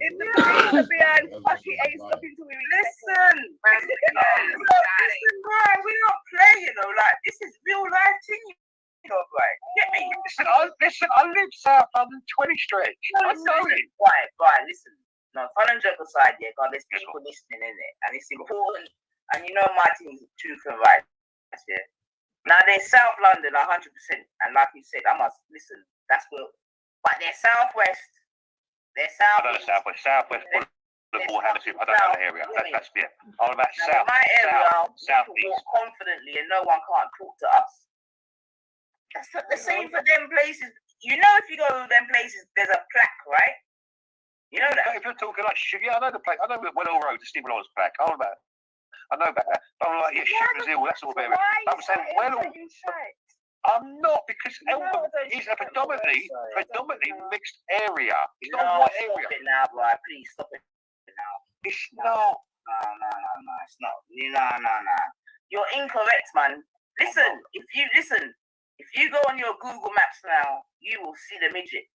If we don't behind fucking ain't stopping till we listen. Listen, Brian, we're not playing, you know, like this is real life thing, you know, right? Get me? Listen, I live South London 20 Street. I know it. Right, listen. No, fun and joke aside, yeah, God, there's people listening in it, and it's important. And you know my thing is truth and right. Yeah. Now they're South London 100%, and like you said, I must listen. That's what, but they're Southwest. They're South. I don't know Southwest. Southwest. I don't know the area. That's yeah. All about South. My area, South we walk confidently, and no one can't talk to us. That's not the same for them places. You know, if you go to them places, there's a plaque, right? You know that. If you're talking like shit, yeah, I know the plaque. I know the Wellall Road, the Stephen Lawrence plaque. I know about that. But I'm like, yeah, Shooter's Hill, that sort of area. I'm saying Wellall. I'm not, because Eltham is a predominantly mixed area. It's not a white area. Stop it now, boy. Please stop it now. It's not. No, it's not. No. You're incorrect, man. Listen, if you go on your Google Maps now, you will see the midget.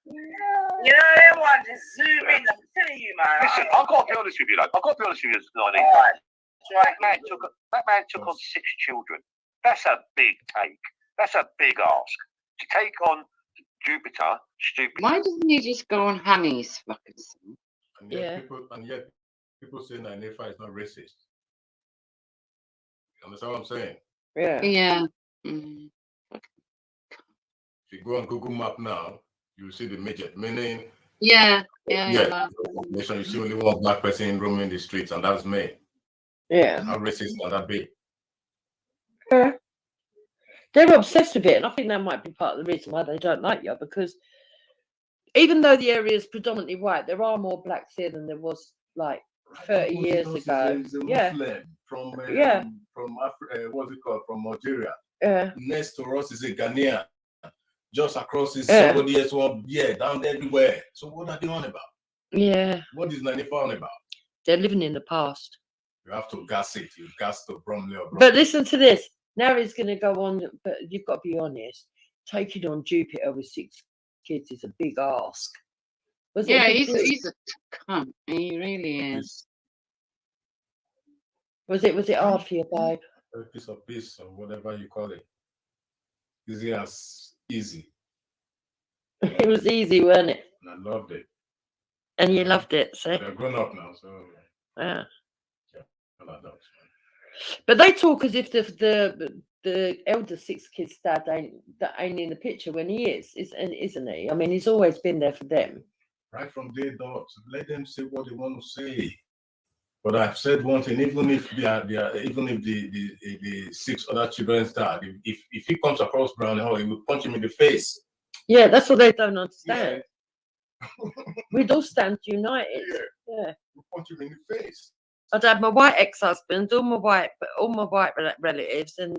You know, them ones just zoom in. I'm telling you, man. Listen, I've got to be honest with you, though. Nani. That man took on 6 children. That's a big take. That's a big ask. To take on Jupiter, stupid. Why doesn't he just go and hang his fucking son? And yet people say Nigeria is not racist. You understand what I'm saying? Yeah. If you go on Google Map now, you see the midget, meaning Yeah. You see only one black person roaming the streets, and that's me. Yeah. How racist can that be? Yeah. They're obsessed with it, and I think that might be part of the reason why they don't like you, because even though the area is predominantly white, there are more blacks here than there was like 30 years ago. From Africa, what's it called? From Nigeria. Next to us is a Ghanaian. Just across is somebody else, down everywhere. So what are they on about? Yeah. What is Nigeria on about? They're living in the past. You have to gas it. You gas to Bromley or Bromley. But listen to this. Now he's going to go on, but you've got to be honest. Taking on Jupiter with 6 kids is a big ask. He's a cunt. He really is. Was it hard for you, babe? A piece of peace or whatever you call it. Easy as easy. It was easy, wasn't it? And I loved it. And you loved it, see? They're grown up now, so yeah. Adults. But they talk as if the elder 6 kids' dad ain't in the picture when he isn't he? I mean, he's always been there for them. Right from day dot, let them say what they want to say. But I've said one thing: even if the 6 other children's dad, if he comes across Brown Hall, he will punch him in the face. Yeah, that's what they don't understand. Yeah. We'd all stand united. Yeah. We'll punch him in the face. I'd have my white ex-husband, all my white relatives and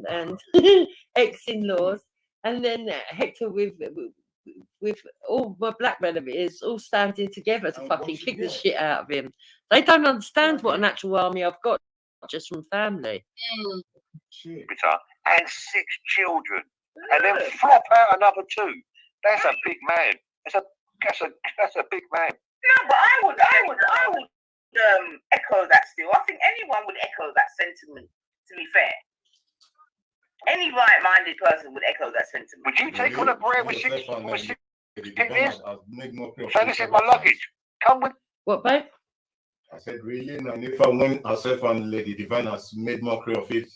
ex-in-laws, and then Hector with with all my black relatives all standing together to fucking kick the shit out of him. They don't understand what an actual army I've got just from family. And 6 children, and then flop out another 2. That's a big man. That's a big man. No, but I would echo that still. I think anyone would echo that sentiment, to be fair. Any right-minded person would echo that sentiment. Would you take on a bread with 6 kidneys? So this is my luggage. Come with... What, babe? I said, really? And if I went herself and Lady Divine has made mockery of it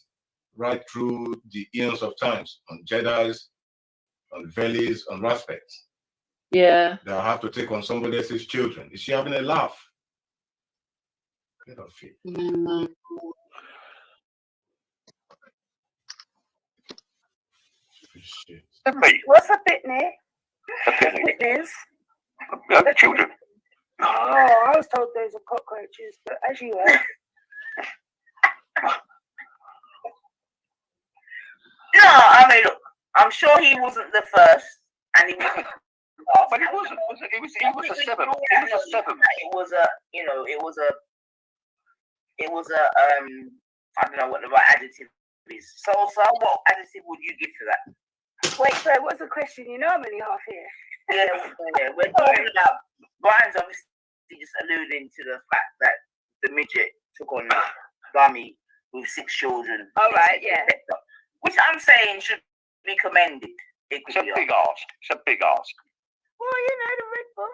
right through the eons of times, on Jedis, on Velis, on Raspects. Yeah. They'll have to take on somebody else's children. Is she having a laugh? Get off it. Shit. What's a picnic? A picnic? Fitness. The children. Oh, I was told those are cockroaches, but as you were. No, I mean, look, I'm sure he wasn't the first, and he wasn't. But he wasn't. He was a 7th. He was a 7th. It was a I don't know what the right adjective is. So what adjective would you give to that? Wait, so what's the question? You know I'm only half here. Yeah, we're talking about, Brian's obviously just alluding to the fact that the midget took on Gummy with 6 children. All right, yeah. Which I'm saying should be commended. It's a big ask. It's a big ask. Well, you know, the Red Bull.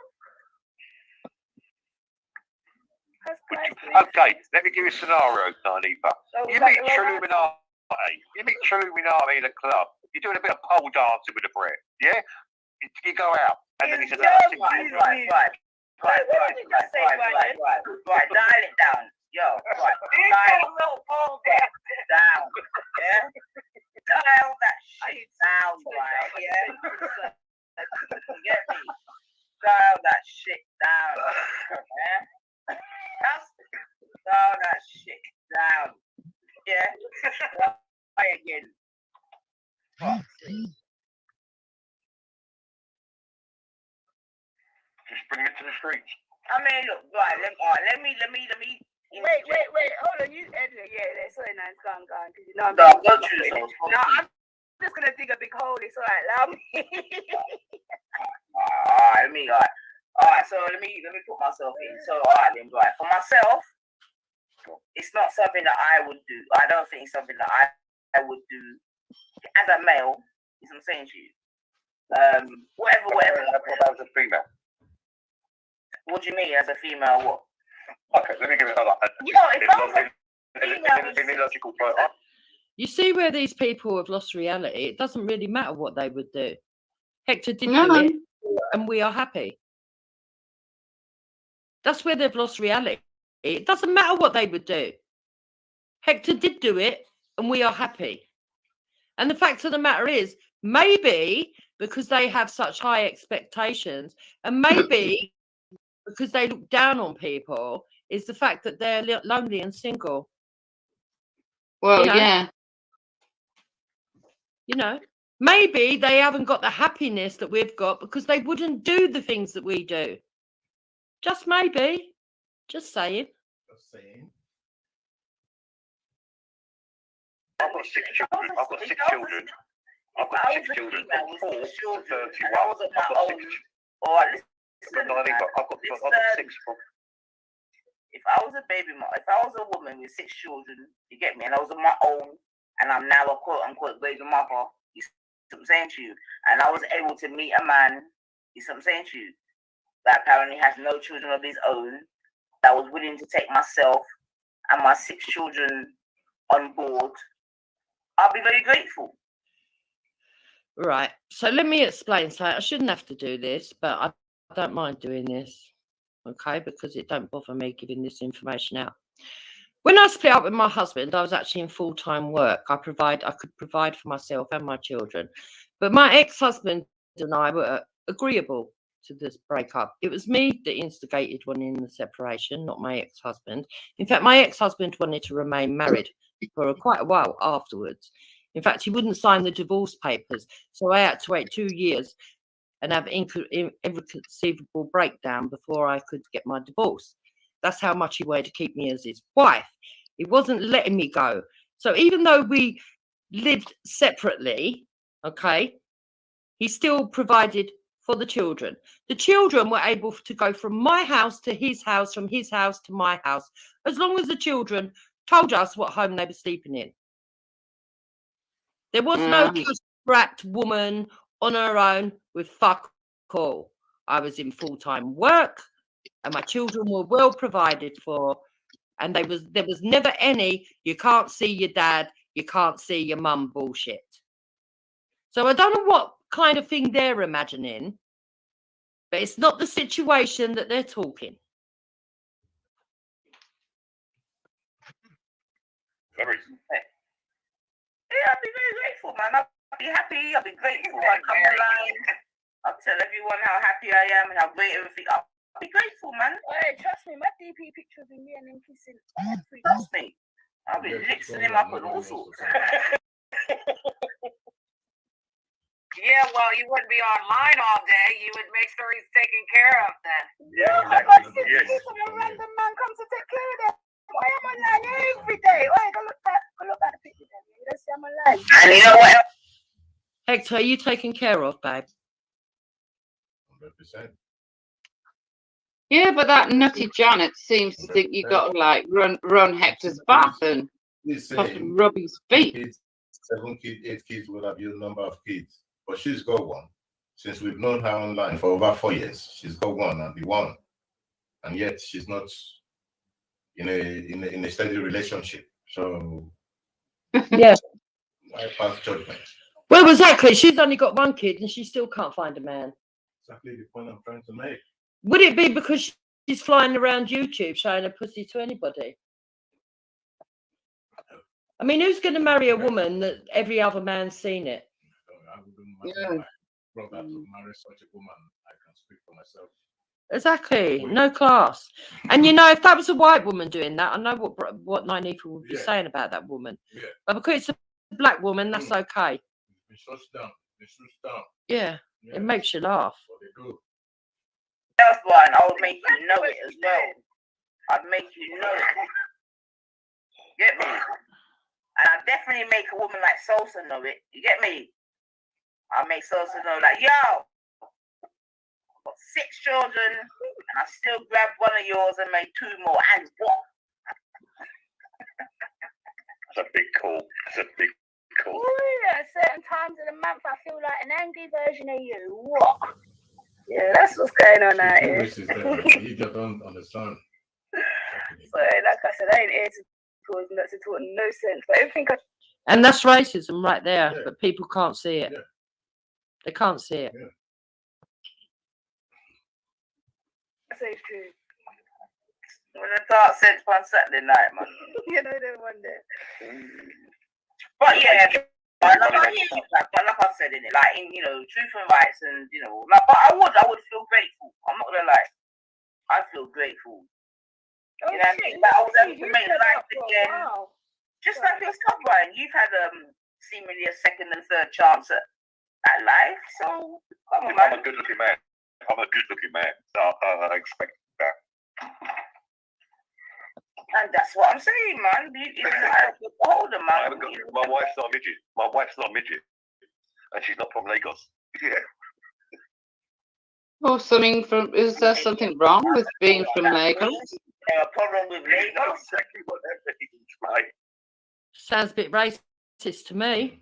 Okay, let me give you a scenario, Nanipa. You meet Illuminati in a club. You're doing a bit of pole dancing with the bread, yeah? You go out, and then he says, Right, dial it down. Yo, right. Dial down. Yeah? Dial that shit down, right? Yeah? You get me? Dial that shit down. Yeah? Dial that shit down. Yeah? Try again. Just bring it to the streets. I mean, look, right, let me. Wait, hold on, you edit. Yeah, that's so nice. Go on, because you know I'm just gonna dig a big hole. It's alright, allow me. Alright, so let me put myself in. So alright then, right. For myself, it's not something that I would do. I don't think it's something that I would do as a male. Is what I'm saying to you. Whatever. What about as a female? What do you mean as a female? What? Okay, let me give it another. Illogical point. You see where these people have lost reality? It doesn't really matter what they would do. Hector did do it, and we are happy. That's where they've lost reality. It doesn't matter what they would do. Hector did do it, and we are happy. And the fact of the matter is, maybe because they have such high expectations, and maybe because they look down on people, is the fact that they're lonely and single. Well, yeah. You know, maybe they haven't got the happiness that we've got because they wouldn't do the things that we do. Just maybe. Just saying. I've got 6 children. I've got 6 children. I've got 6 children. From 4 to 31. I've got 6 from. If I was a baby mom, if I was a woman with 6 children, you get me, and I was on my own, and I'm now a quote-unquote baby mother, you see what I'm saying to you, and I was able to meet a man, you see what I'm saying to you, that apparently has no children of his own, that was willing to take myself and my 6 children on board, I'll be very grateful. Right. So let me explain. So I shouldn't have to do this, but I don't mind doing this. Okay, because it don't bother me giving this information out. When I split up with my husband, I was actually in full-time work. I could provide for myself and my children. But my ex-husband and I were agreeable to this breakup. It was me that instigated wanting the separation, not my ex-husband. In fact, my ex-husband wanted to remain married for quite a while afterwards. In fact, he wouldn't sign the divorce papers. So I had to wait 2 years and have inconceivable breakdown before I could get my divorce. That's how much he wanted to keep me as his wife. He wasn't letting me go. So even though we lived separately, okay, he still provided for the children. The children were able to go from my house to his house, from his house to my house, as long as the children told us what home they were sleeping in. There was no cash-strapped woman on her own with fuck all. I was in full-time work, and my children were well provided for, and there was never any, you can't see your dad, you can't see your mum bullshit. So I don't know what kind of thing they're imagining, but it's not the situation that they're talking. Very. Yeah, I'll be very grateful, man. I'll be happy. I'll be grateful. I'll come online. I'll tell everyone how happy I am and how great everything. I'll be grateful, man. Hey, trust me, my DP picture of me and him kissing. Trust me. I'll be mixing him up with all sorts. Yeah, well, you wouldn't be online all day. You would make sure he's taken care of then. Yeah, I got 6 people and a random man comes to take care of them. I am online every day. Oh, go look at the picture. You don't see I'm online. And you know what? Hector, are you taken care of, babe? 100%. Yeah, but that nutty Janet seems to think you got to like run Hector's bath and fucking rub his feet. 7 kids, 8 kids, would have your number of kids. But she's got one. Since we've known her online for over 4 years, she's got one and the one. And yet she's not in a steady relationship. So Yes. I pass judgment. Well, exactly. She's only got 1 kid and she still can't find a man. Exactly the point I'm trying to make. Would it be because she's flying around YouTube showing her pussy to anybody? I mean, who's going to marry a woman that every other man's seen it? I wouldn't imagine my brother to marry such a woman. I can speak for myself. Exactly. No class. And you know, if that was a white woman doing that, I know what Ninefa would be saying about that woman. Yeah. But because it's a black woman, that's okay. It shuts down. It shuts down. Yeah. It makes you laugh. What they do. That's one. I would make you know it as well. I'd make you know it. Get me? And I'd definitely make a woman like Sosa know it. You get me? I'll make Sosa know like, yo, I've got 6 children and I still grabbed one of yours and made 2 more. And what? That's a big call. That's a big call. Oh, yeah. Certain times of the month I feel like an angry version of you. What? Yeah, that's what's going on out here. You just don't understand. So, like I said, I ain't here to talk no sense. But everything And that's racism right there, but people can't see it. Yeah. They can't see it. Yeah. I say it's true. When the dark sense on Saturday night, man. You know they one day. But yeah, but like I said in it, like in truth and rights, and like, but I would feel grateful. I'm not gonna lie, I feel grateful. Oh, you know what I mean? That I was able to make life again. Wow. Just like yourself, Brian. You've had seemingly a second and third chance at life. So come on, man. I'm a good-looking man. So I expect that. And that's what I'm saying, man. Older, man. My wife's not a midget. My wife's not a midget, and she's not from Lagos. Yeah. Or something from? Is there something wrong with being from Lagos? A problem with Lagos. Exactly what that means, right? Sounds a bit racist to me.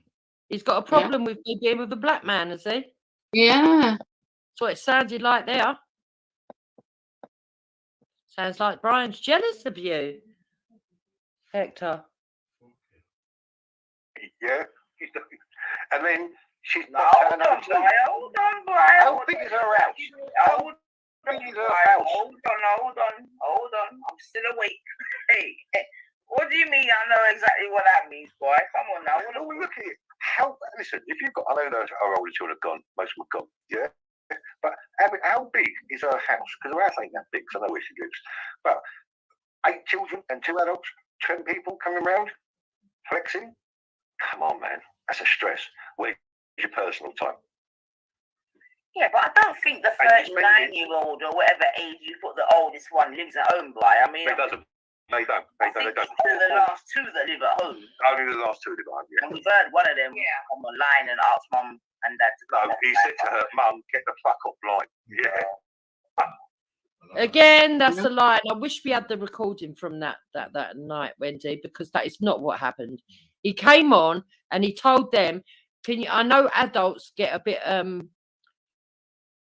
He's got a problem with me being with a black man, has he? Yeah. That's what it sounded like there. Sounds like Brian's jealous of you, Hector. Yeah. And then she's not. Hold on, Brian. How big is her house? How big is her house? Hold on. I'm still awake. Hey, what do you mean? I know exactly what that means, boy. Come on now. Look at it. Listen, if you've got, I know our older children are gone. Most of them are gone. Yeah. But how big is her house? Because her house ain't that big, so I know where she lives. But 8 children and 2 adults, 10 people coming around, flexing. Come on, man. That's a stress. Where's your personal time? Yeah, but I don't think the 39-year-old or whatever age you put the oldest one lives at home by. I mean, They don't. They don't. The last two that live at home. Only the last two live at home. Yeah. And we've heard one of them on the line and asked mum and dad to come. No, he said to her, "Mum, get the fuck offline." Yeah. Again, that's a lie. And I wish we had the recording from that night, Wendy, because that is not what happened. He came on and he told them, "Can you? I know adults get a bit."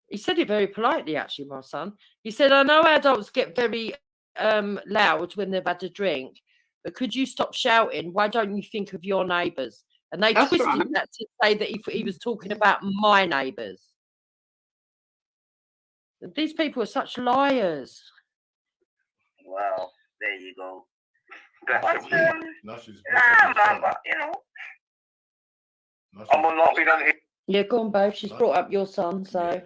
He said it very politely, actually, my son. He said, "I know adults get very loud when they've had a drink, but could you stop shouting? Why don't you think of your neighbours?" And they twisted that to say that he was talking about my neighbours. These people are such liars. Well, there you go. Now she's but, you know. I'm on laughing on here. Yeah, go on, babe. She's brought up your son, so.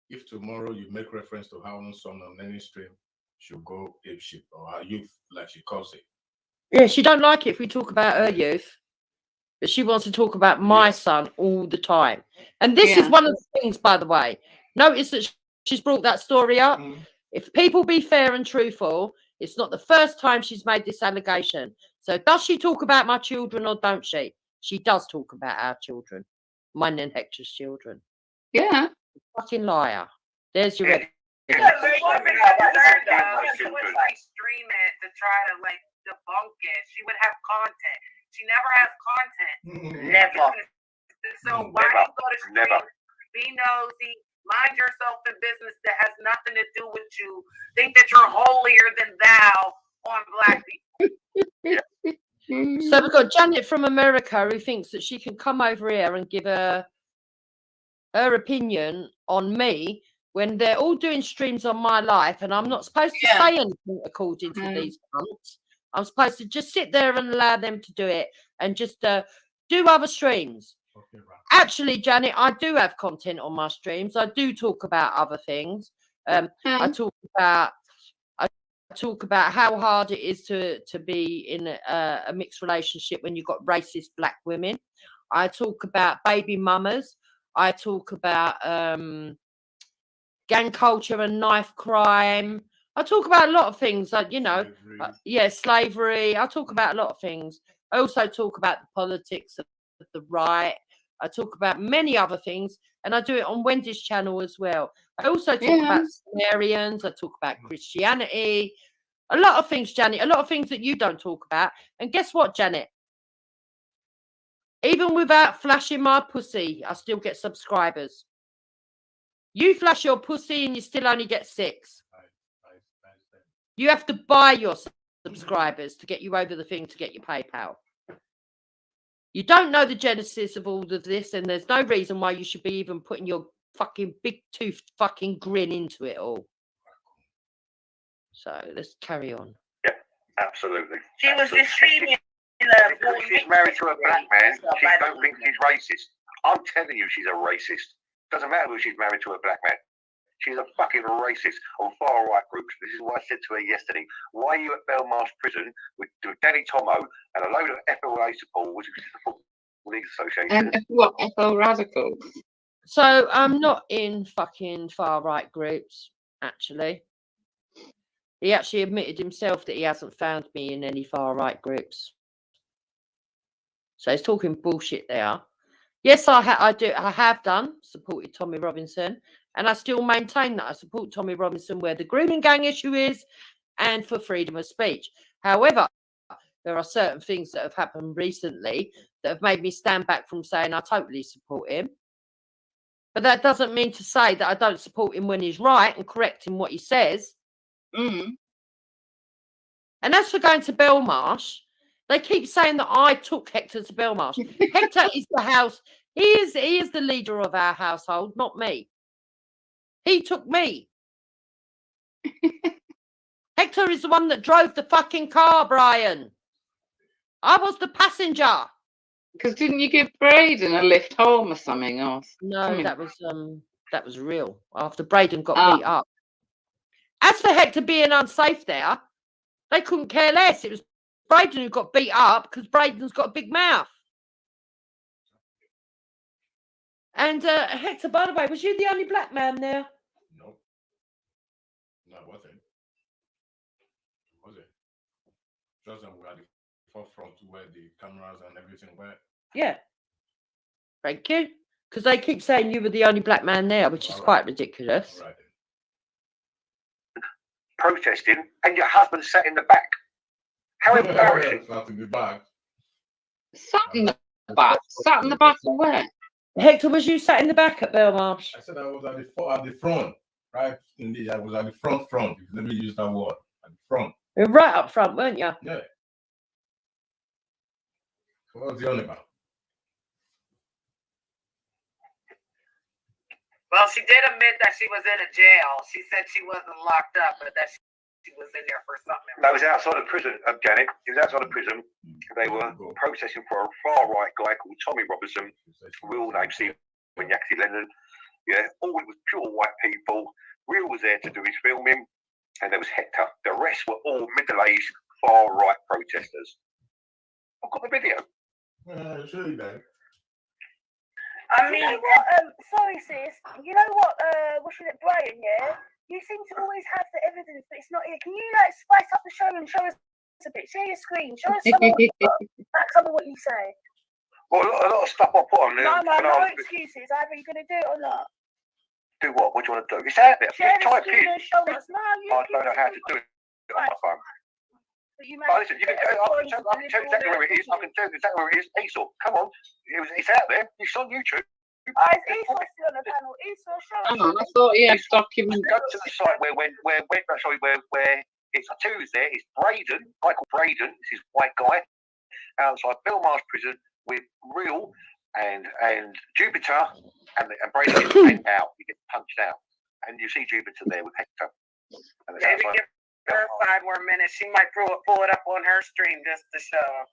If tomorrow you make reference to her own son on any stream, she'll go apeshit, or her youth, like she calls it. Yeah, she don't like it if we talk about her youth, but she wants to talk about my son all the time. And this is one of the things, by the way. Notice that she's brought that story up. If people be fair and truthful, it's not the first time she's made this allegation. So does she talk about my children or don't she? She does talk about our children, mine and Hector's children. Yeah. Fucking liar. There's your evidence. She would like stream it to try to like debunk it. She would have content. She never has content. Never. So why do you go to stream? Be nosy. Mind yourself in business that has nothing to do with you. Think that you're holier than thou on black people. So we've got Janet from America who thinks that she can come over here and give her opinion on me when they're all doing streams on my life and I'm not supposed to say anything according to these months. I'm supposed to just sit there and allow them to do it and just do other streams. Actually, Janet, I do have content on my streams. I do talk about other things. I talk about how hard it is to be in a mixed relationship when you've got racist black women. I talk about baby mamas. I talk about gang culture and knife crime. I talk about a lot of things, like, you know, slavery. I talk about a lot of things. I also talk about the politics of the right. I talk about many other things, and I do it on Wendy's channel as well. I also talk about Sumerians. I talk about Christianity. A lot of things, Janet. A lot of things that you don't talk about. And guess what, Janet? Even without flashing my pussy, I still get subscribers. You flash your pussy and you still only get 6. You have to buy your subscribers to get you over the thing to get your PayPal. You don't know the genesis of all of this, and there's no reason why you should be even putting your fucking big tooth fucking grin into it all. So let's carry on. Yeah, absolutely. She was streaming. She's married to a black man. She don't think he's racist. I'm telling you, she's a racist. Doesn't matter who she's married to a black man. She's a fucking racist on far right groups. This is what I said to her yesterday. Why are you at Belmarsh prison with Danny Tomo and a load of FLA support, which is the Football League Association? And what, FL Radical? So I'm not in fucking far right groups, actually. He actually admitted himself that he hasn't found me in any far right groups. So he's talking bullshit there. Yes, I have done supported Tommy Robinson, and I still maintain that I support Tommy Robinson where the grooming gang issue is and for freedom of speech. However, there are certain things that have happened recently that have made me stand back from saying I totally support him. But that doesn't mean to say that I don't support him when he's right and correct in what he says. And as for going to Belmarsh, they keep saying that I took Hector to Belmarsh. Hector is the house. He is the leader of our household, not me. He took me. Hector is the one that drove the fucking car, Brian. I was the passenger. Because didn't you give Braden a lift home or something? Or no, something? that was real. After Braden got beat up. As for Hector being unsafe there, they couldn't care less. It was Braden who got beat up because Braden's got a big mouth. And Hector, by the way, was you the only black man there? No. No, I wasn't. Was it? Just we at the forefront where the cameras and everything were. Yeah. Thank you. Because they keep saying you were the only black man there, which is quite ridiculous. Right. Protesting, and your husband sat in the back. How embarrassing! Sat in the back. Sat in the back. Sat in the back of where? Hector, was you sat in the back at Belmarsh? I said I was at the front, right? Indeed, I was at the front. Let me use that word. At the front. You were right up front, weren't you? Yeah. What was the only about? Well, she did admit that she was in a jail. She said she wasn't locked up, but that she was in there for something. That was outside of prison, Janet. It was outside of prison. They were protesting for a far-right guy called Tommy Robinson, real name Stephen Yaxie Lennon. Yeah, all it was pure white people. Real was there to do his filming, and there was Hector. The rest were all middle-aged, far-right protesters. I've got the video. Sure you do. I mean, sorry, sis. You know what? What's it, Brian? Yeah, you seem to always have the evidence, but it's not here. Can you like spice up the show and show us a bit? Share your screen. Show us some of what you say. Well, a lot of stuff I put on there. No excuses. Either you're gonna do it or not. Do what? What do you want to do? It's out there. Share the Type screen in. and show us. No, you. I don't know how to do it on my phone. Listen, I can tell you exactly where it is. I can tell you exactly where it is. Esau, come on. It's out there. It's on YouTube. Is Esau still on the panel? Esau, show us. I thought he had documents. Go to the site where it's who's there. It's Braden, Michael Braden. This is white guy outside Belmarsh prison with Real and Jupiter, and Braden gets taken out. He gets punched out, and you see Jupiter there with Hector. And it's Maybe give her 5 more minutes. She might pull it up on her stream just to show.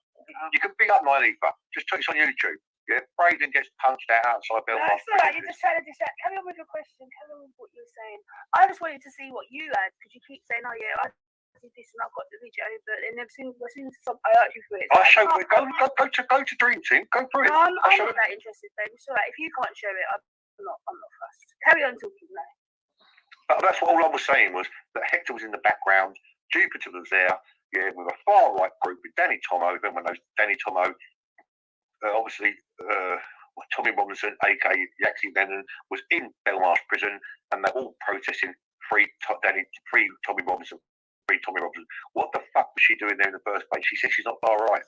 You can big up my Eva. Just put it on YouTube. Yeah, Braden gets punched out outside Belmarsh. No, it's all right. You're just trying to distract. Carry on with your question. Carry on with what you're saying. I just wanted to see what you had because you keep saying, "Oh yeah, I did this and I've got the video," but then as soon as I asked you for it, I show you. Go to Dream Team. Go through it. No, I'm not that interested, babe. It's all right. If you can't show it, I'm not fussed. Carry on talking now. But that's what all I was saying was that Hector was in the background. Jupiter was there, yeah, with a far right group with Danny Tomo. Everyone knows Danny Tomo. Obviously, Tommy Robinson, aka Yaxie Lennon, was in Belmarsh prison, and they're all protesting free Tommy Robinson. What the fuck was she doing there in the first place? She said she's not far right.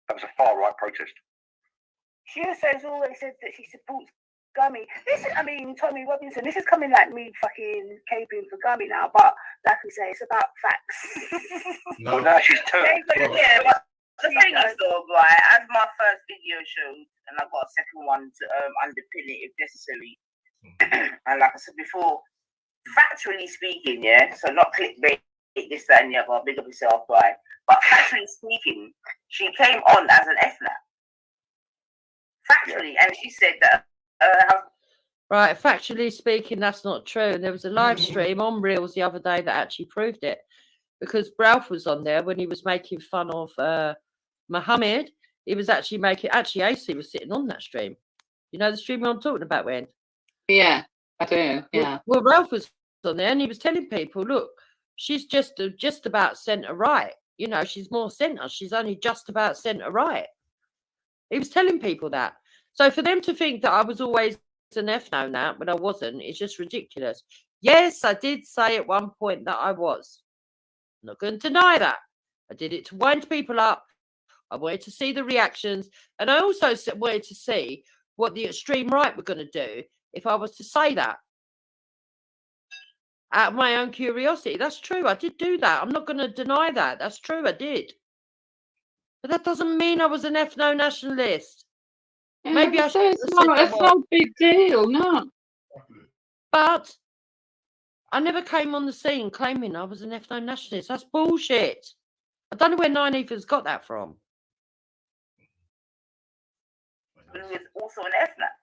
That was a far right protest. She also has always said that she supports Gummy. Tommy Robinson. This is coming like me fucking caping for Gummy now, but like we say, it's about facts. No, now she's turned. Yeah, but the thing is though, right, as my first video showed, and I've got a second one to underpin it if necessary. And like I said before, factually speaking, yeah, so not clickbait, this, that, and the other, big up yourself, right? But factually speaking, she came on as an FNAP. Factually, and she said that Right, factually speaking, that's not true. There was a live stream on Reels the other day that actually proved it, because Ralph was on there when he was making fun of Muhammad. He was actually AC was sitting on that stream. You know the stream I'm talking about, when? Yeah, I do. Yeah. Well, Ralph was on there and he was telling people, look, she's just about centre right. You know, she's more centre. She's only just about centre right. He was telling people that. So for them to think that I was always an F-no that when I wasn't, it's just ridiculous. Yes, I did say at one point that I was. I'm not going to deny that. I did it to wind people up. I wanted to see the reactions. And I also wanted to see what the extreme right were going to do if I was to say that. Out of my own curiosity. That's true. I did do that. I'm not going to deny that. That's true. I did. But that doesn't mean I was an F-no nationalist. Yeah, Maybe I should. It's not a big deal, no. But I never came on the scene claiming I was an ethno nationalist. That's bullshit. I don't know where Nine Ethan's got that from. who is also an FNAP.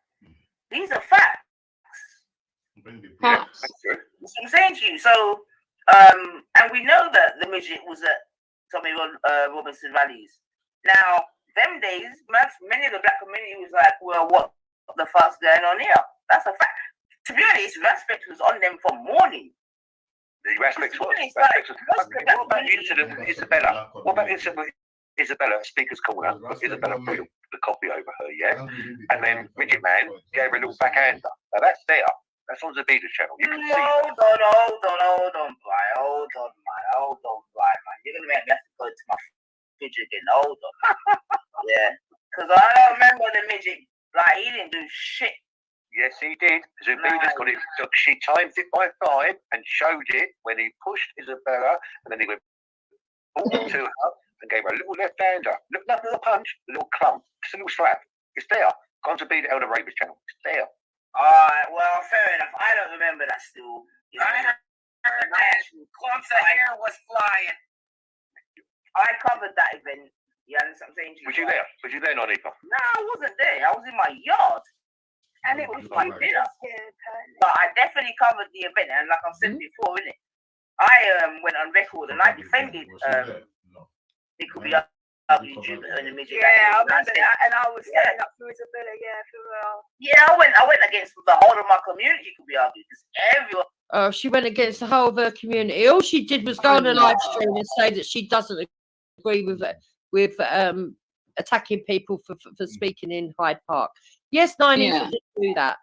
These are facts. Facts. That's what I'm saying to you. So, and we know that the midget was at Tommy Robinson rallies. Now, them days, many of the black community was like, well, what the fuck's going on here. That's a fact. To be honest, respect was on them from morning. The respect was. What about the incident with Isabella? What about the incident with Isabella at Speaker's Corner? Isabella put the copy over her, yeah? And then Midget Man gave her a little backhander. Now that's there. That's on the Zabita's channel. You can see Hold on, Brian. Hold on, man. You're going to make me have to go to my fridge again. Hold on. Yeah. Because I don't remember the midget. Like, he didn't do shit. Yes, he did. Zubita's got it. So she timed it by 5 and showed it when he pushed Isabella, and then he went forward to her and gave her a little left-hander. Look, not a little punch, a little clump, just a little slap. It's there. Gone to be the Elder Rapist channel. It's there. Alright, well, fair enough. I don't remember that still. You know, I heard that clumps of hair was flying. I covered that event. You understand what I'm saying? Was you there? Was you there, Nonifa? No, I wasn't there. I was in my yard. And it was my dinner. But I definitely covered the event. And like I've said before, innit? I went on record and I defended it could be ugly Jupiter and the midget. Yeah, I remember that. And I was standing up for Isabella, yeah, for real. Yeah, I went against the whole of my community could be ugly. Because everyone. Oh, she went against the whole of her community. All she did was go on a live stream and say that she doesn't agree with attacking people for speaking in Hyde Park. Yes, 9 did do that.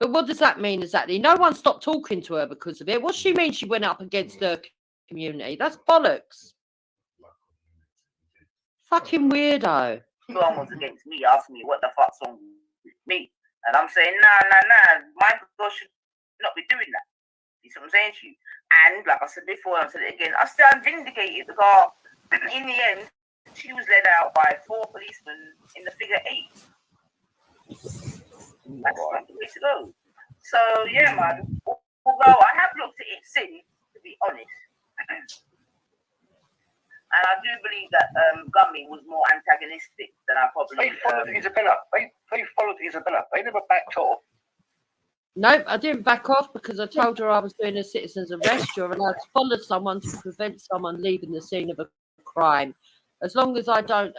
But what does that mean exactly? No one stopped talking to her because of it. What does she mean she went up against her community? That's bollocks. Fucking weirdo. Everyone was against me, asking me what the fuck's wrong with me. And I'm saying, nah. My girl should not be doing that. You see what I'm saying to you? And like I said before, and I said it again, I stand vindicated because in the end, she was led out by 4 policemen in the figure 8. That's like the way to go. So yeah, man. Although I have looked at it since, to be honest, and I do believe that Gummy was more antagonistic than I probably. They followed Isabella. They followed Isabella. They never backed off. No, I didn't back off because I told her I was doing a citizen's arrest. You're allowed to follow someone to prevent someone leaving the scene of a crime, as long as I don't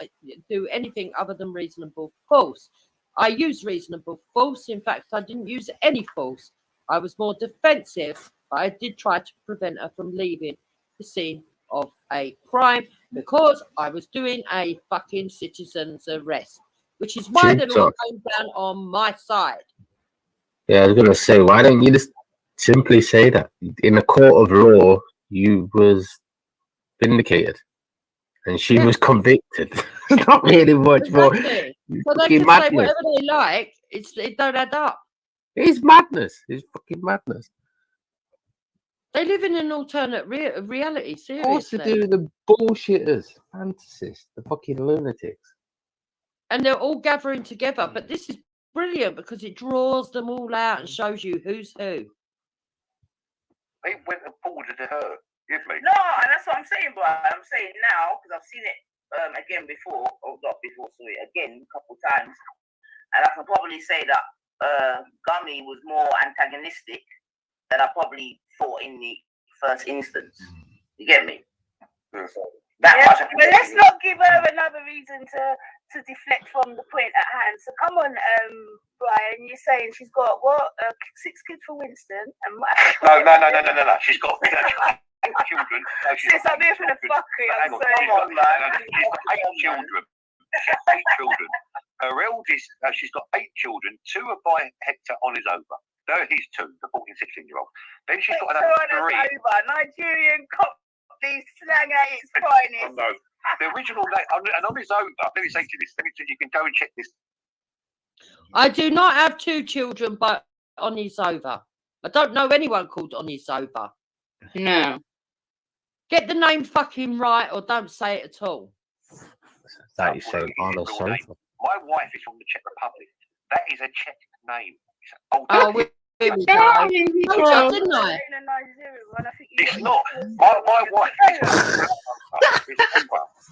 do anything other than reasonable force. I use reasonable force. In fact, I didn't use any force. I was more defensive, but I did try to prevent her from leaving the scene of a crime because I was doing a fucking citizen's arrest, which is why the law came down on my side. Yeah, I was gonna say, why don't you just simply say that in a court of law you was vindicated and she was convicted? Not really much more. Exactly. So they can say whatever they like. It don't add up. It's madness. It's fucking madness. They live in an alternate reality. Seriously. Of course they do. The bullshitters, fantasists, the fucking lunatics. And they're all gathering together. But this is brilliant because it draws them all out and shows you who's who. They went and forwarded to her. Give me. No, and that's what I'm saying, but I'm saying now because I've seen it again before, or not before, sorry, again a couple times, and I can probably say that Gummy was more antagonistic than I probably thought in the first instance. You get me? But let's not give her another reason to deflect from the point at hand. So come on, Brian, you're saying she's got what? 6 kids for Winston? And No. She's got 8 children. No, Sis, I'm here for the fuckery. I'm saying. Come on, man. She's got 8 children. She's got 8 children. Her eldest, she's got 8 children. 2 are by Hector on his over. No, he's 2, the 14, 16-year-old. Then she's got another 3. Nigerian Cockney slang at its finest. No, the original name, and on his over, let me say to you this, you can go and check this. I do not have 2 children, but on his over. I don't know anyone called on his over. No. Get the name fucking right or don't say it at all. That is saying Arnold Sofa. My wife is from the Czech Republic. That is a Czech name. Oh, we Didn't I? It's not. My wife.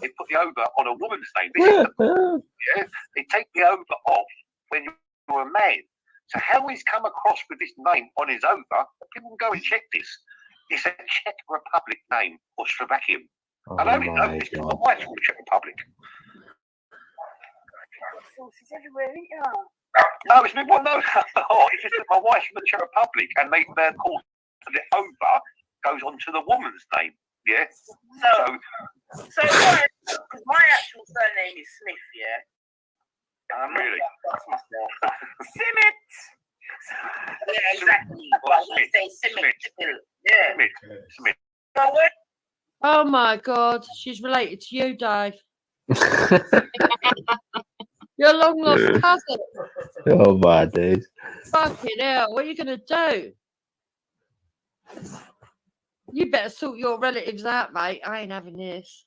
They put the over on a woman's name. Yeah, they take the over off when you're a man. So how he's come across with this name on his over? People can go and check this. It's a Czech Republic name or Slovakian. I only know this because my wife's from the Czech Republic. sources everywhere, ain't you? No, it's not. No, it's just that my wife's from the Czech Republic, and their course of it over goes on to the woman's name. Yeah. So because my actual surname is Smith, yeah. Really? That's myself. Simmet. Yeah, exactly. But we say Simmet. Yeah. Smith. So where? Oh my God, she's related to you, Dave. Your long lost cousin. Oh my days. Fucking hell, what are you gonna do? You better sort your relatives out, mate. I ain't having this.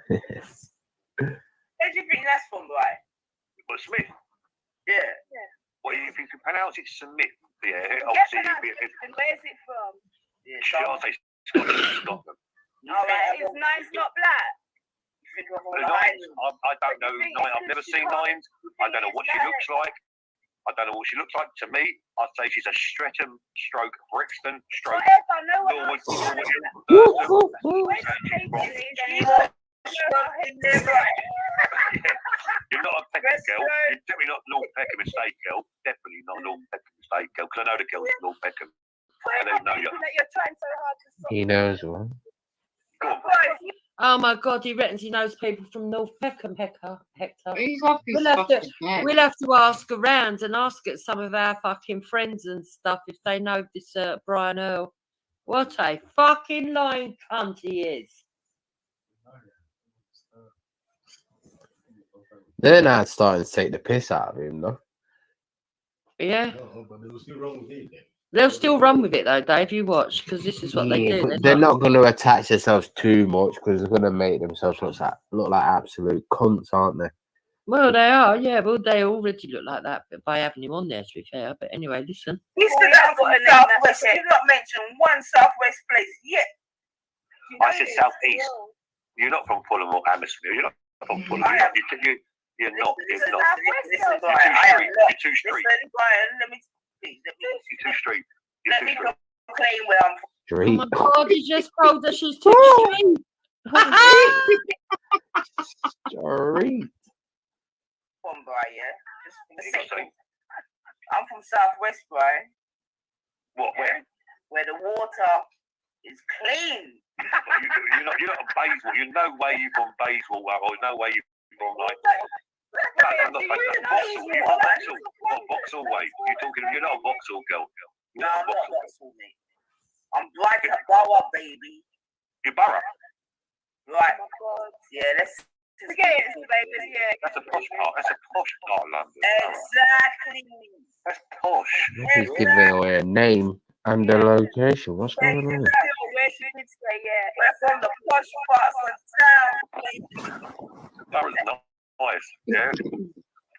Where do you think that's from, boy? Well, Smith. Yeah. Well, if you can pronounce it Smith, yeah. Obviously, where's it from? I'll say Scotland. Alright, is Nine's not black? I don't know. I've never seen Nines. I don't know what she looks like. I don't know what she looks like. To me, I'd say she's a Streatham stroke Brixton stroke Norwood. You're not a Peckham girl. You're definitely not North Peckham Estate girl. Definitely not North Peckham Estate girl. Because I know the girls in North Peckham. And they know you. You're trying so hard to stop. He knows one. Oh my God, he reckons he knows people from North Peckham, Hector. He's off his We'll have to ask around and ask at some of our fucking friends and stuff if they know this Brian Earl. What a fucking lying cunt he is. They're now starting to take the piss out of him, though. Yeah. They'll still run with it though, Dave. You watch, because this is what they do. But they're not going to attach themselves too much because they're going to make themselves look like absolute cunts, aren't they? Well, they are, yeah. Well, they already look like that by having him on there, to be fair. But anyway, listen. He's still out for Southwest. You've not mentioned one Southwest place yet. I said Southeast. You're not from Fulham or Hammersmith. You're not from Fulham. You're not. You're too street. You're too street. Let me complain where I'm from. Street. Oh my God, he just told us she's too street. Street. From Brian, yeah. Just for the sake. I'm from Southwest, Brian. What? Where the water is clean. You're not from Bayswater. You're no way you're from Bayswater, or no way you're from like. I'm not Vauxhall way. You're not a Vauxhall girl. No, I'm not Vauxhall, mate. I'm Brighton Borough, baby. You're Borough. Right. Yeah, let's forget it, baby. Yeah. That's a posh part. That's a posh part of London. Exactly. That's posh. He's giving away a name and a location. What's going on? Where she did say, yeah. It's from the posh parts of town. That was nice. Yeah.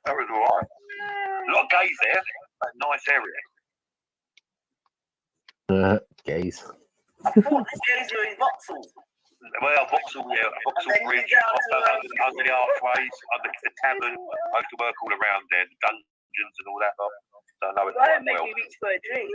That was alright. A lot of gays there. A nice area. Gays. I thought the gays were in Vauxhall. Well, Vauxhall, yeah, Vauxhall Bridge, under the archways, under the tavern. I used to work all around there, the dungeons and all that. So I know it quite well. Make me reach for a drink.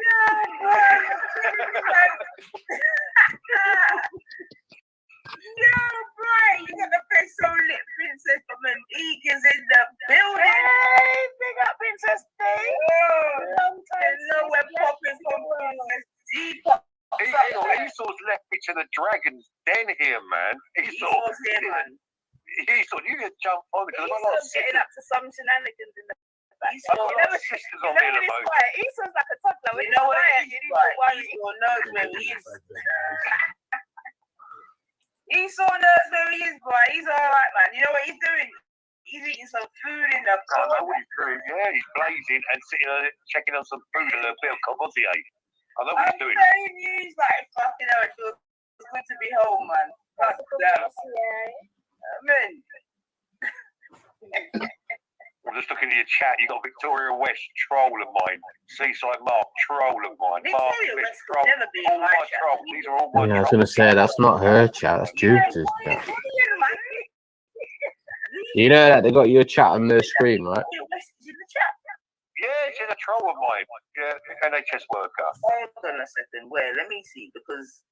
No, Brian, you got the face so lit, Princess from an Egan's in the building. Hey, big up, Princess Day. Long time. No, we're popping from Princess D. Esau's left me to the dragon's den here, man. Esau's here, man. Esau, you can jump on because I've got a lot of getting up to some shenanigans in the back. I've got a lot of sisters on me at the moment. Esau's like a toddler. You know what it is, right? Esau knows where he is. Esau knows where he is, boy. He's alright, man. You know what he's doing? He's eating some food in the car. I know what he's doing. Yeah, he's blazing and sitting on it, checking on some food and a bit of Courvoisier. I know what he's doing. I'm telling you, he's like, fucking hell, it feels good to be home, man. Fuck that. Amen. I'm just looking at your chat. You got Victoria West, troll of mine. Seaside Mark, troll of mine. Victoria West could never be in my chat. Trolls. These are all my Yeah, I was going to say, that's not her chat, that's Jupiter's chat. You know that they got your chat on their screen, right? Yeah, she's a troll of mine. Yeah, NHS worker. Hold on a second. Where? Let me see, because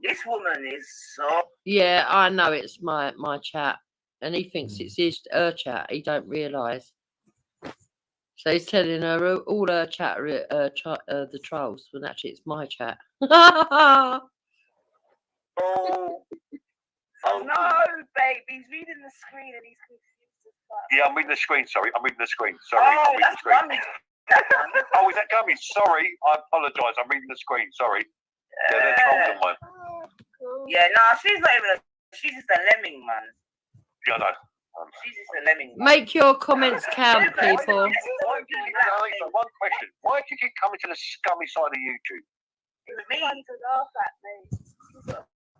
this woman is so. Yeah, I know it's my chat, and he thinks it's her chat. He don't realise. So he's telling her all her chat are the trolls, when actually it's my chat. Oh no, babe, he's reading the screen and he's confused as fuck. Yeah, I'm reading the screen. Sorry, I'm reading the screen. Sorry, I'm reading the screen. Oh, is that Gummy? Sorry, I apologise. I'm reading the screen. Sorry. Yeah, they're trolls of mine. Yeah, nah, she's not even. She's just a lemming, man. Yeah, I know. She's just a lemming. Make your comments count, people. One question. Why did you come into the scummy side of YouTube? It was me. To laugh at me.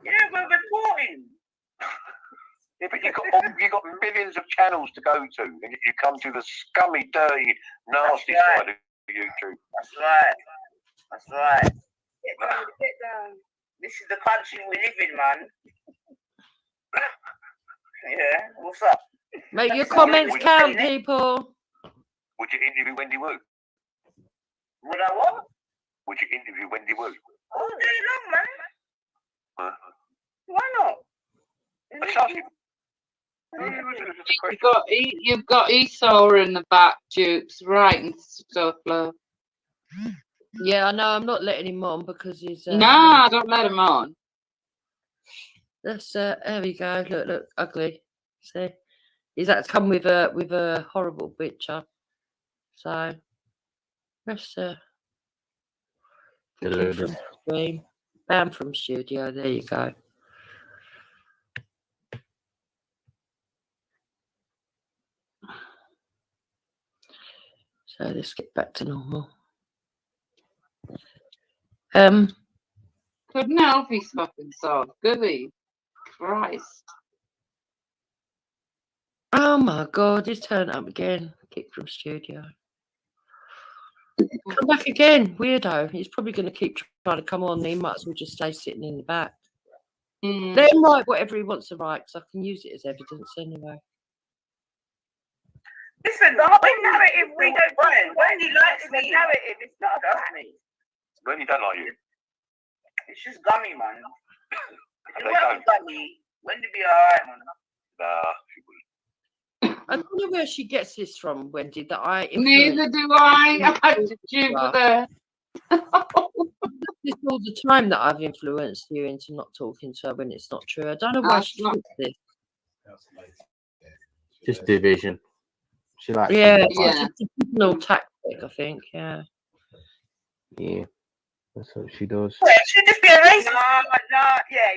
Yeah, we're reporting. Yeah, but you got millions of channels to go to, and you come to the scummy, dirty, nasty side of YouTube. That's right. That's right. Get down. This is the country we live in, man. Yeah, what's up? Make your comments count, people. Would you interview Wendy Wu? Would I what? Would you interview Wendy Wu? All day long, man. Why not? You've got Esau in the back, Dukes, writing stuff, love. Yeah, I know. I'm not letting him on because he's. Nah, don't let him on. That's there we go. Look, ugly. See, he's had to come with a horrible picture. So let's from stream, banned from studio. There you go. So let's get back to normal. Couldn't help his fucking self, could he? Christ. Oh my God, he's turned up again. Kicked from studio. Come back again, weirdo. He's probably going to keep trying to come on. He might as well just stay sitting in the back. Let him write whatever he wants to write, because I can use it as evidence anyway. Listen, the whole narrative we don't find. Wendy likes me. Narrative, it's not about me. Wendy don't like you. It's just Gummy, man. If it wasn't Gummy, Wendy be alright, man. Nah, she wouldn't. I don't know where she gets this from, Wendy, that I... Neither do I. I had to Juba there. It's all the time that I've influenced you into not talking to her when it's not true. I don't know why she thinks this. Just division. She likes It's a signal tactic, I think. Yeah, that's what she does. Well, it should just be a racist. No, yeah,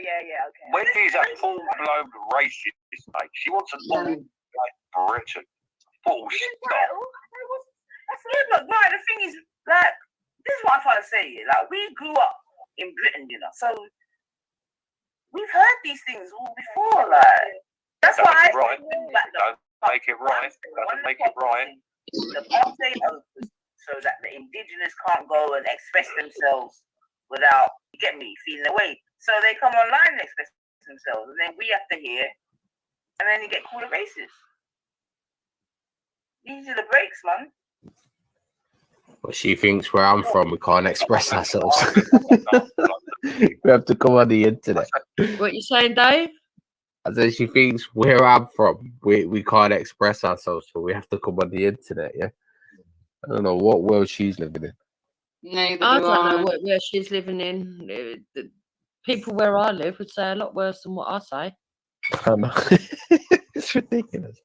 okay. Wendy's a full-blown racist, mate. She wants an all like Britain. Full stop. Look, right, the thing is, like, this is what I'm trying to say. Like, we grew up in Britain, you know, so we've heard these things all before. Like, that's why right. Don't make it right. Doesn't make it right. The blockade opens so that the indigenous can't go and express themselves without, you get me, feeling away. So they come online and express themselves, and then we have to hear, and then you get called a racist. These are the breaks, man. But she thinks where I'm from, we can't express ourselves. We have to come on the internet. What you saying, Dave? I said she thinks where I'm from, we can't express ourselves, so we have to come on the internet. Yeah, I don't know what world she's living in. Neither I don't know where she's living in. The people where I live would say a lot worse than what I say. I know. It's ridiculous.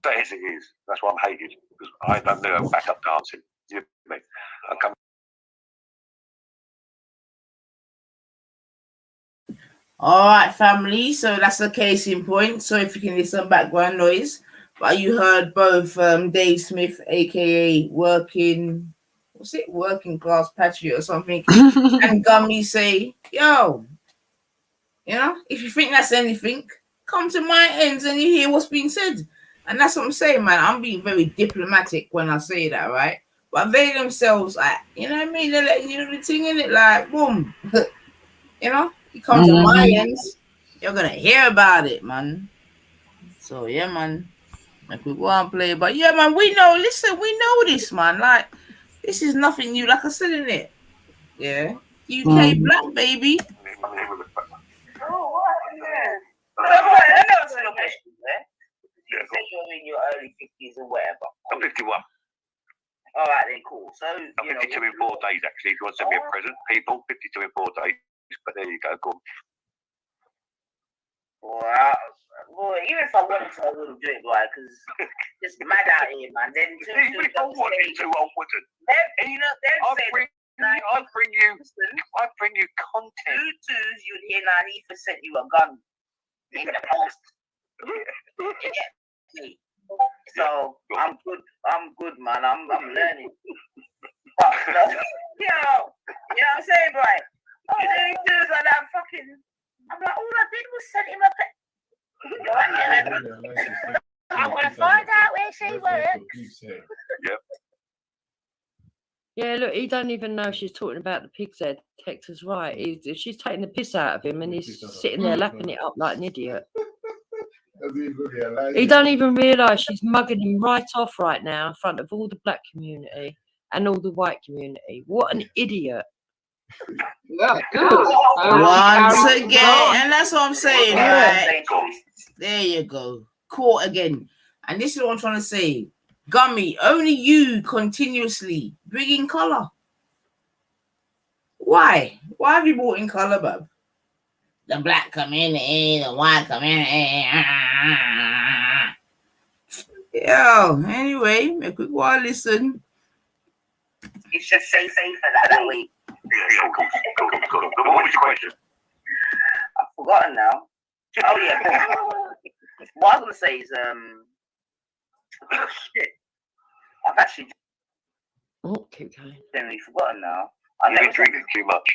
That is, it is. That's why I'm hated. Because I don't know backup dancing. You know me. I come. All right, family. So that's the case in point. So if you can hear some background noise, but you heard both Dave Smith, aka working class patriot or something, and Gummy say, "Yo, you know, if you think that's anything, come to my ends and you hear what's being said." And that's what I'm saying, man. I'm being very diplomatic when I say that, right? But they themselves, like, you know what I mean? They're letting you do the thing in it, like, boom. You know, you come to my ends, you're gonna hear about it, man. So yeah, man. Like we go and play, but yeah, man, we know. Listen, we know this, man. Like, this is nothing new. Like I said in it, yeah. UK black baby. Oh, what? Yeah. Let me ask you a question, cool. you're in your early 50s or whatever. I'm 51. All right, then, cool. So, I'm 52 in 4 days, actually. If you want to send me a present, people, 52 in 4 days. But there you go, cool. Well, even if I wanted to, I wouldn't do it, boy, because it's mad out here, man. Then even if I wanted to, I wouldn't. I bring you content. Tutus, you'd hear Nanifa sent you a gun in the post. So I'm good, man. I'm learning. But, you know what I'm saying, boy? Oh, they do like that fucking. I'm like, all I did was send him a. I'm gonna find out where she works. Yep. Yeah, look, he don't even know she's talking about the pig's head. Hector's right. She's taking the piss out of him, and he's sitting there lapping it up like an idiot. He don't even realise she's mugging him right off right now in front of all the black community and all the white community. What an idiot! Yeah, good. Once again, and that's what I'm saying, right? There you go. Caught again. And this is what I'm trying to say. Gummy, only you continuously bringing colour. Why? Why have you brought in colour, bub? The black community, the white community. Yo, anyway, make quick while listen. It's just safer that way. Cool. What was your question? I've forgotten now. Oh yeah. What I was gonna say is shit. I've actually generally forgotten now. You've been drinking too much.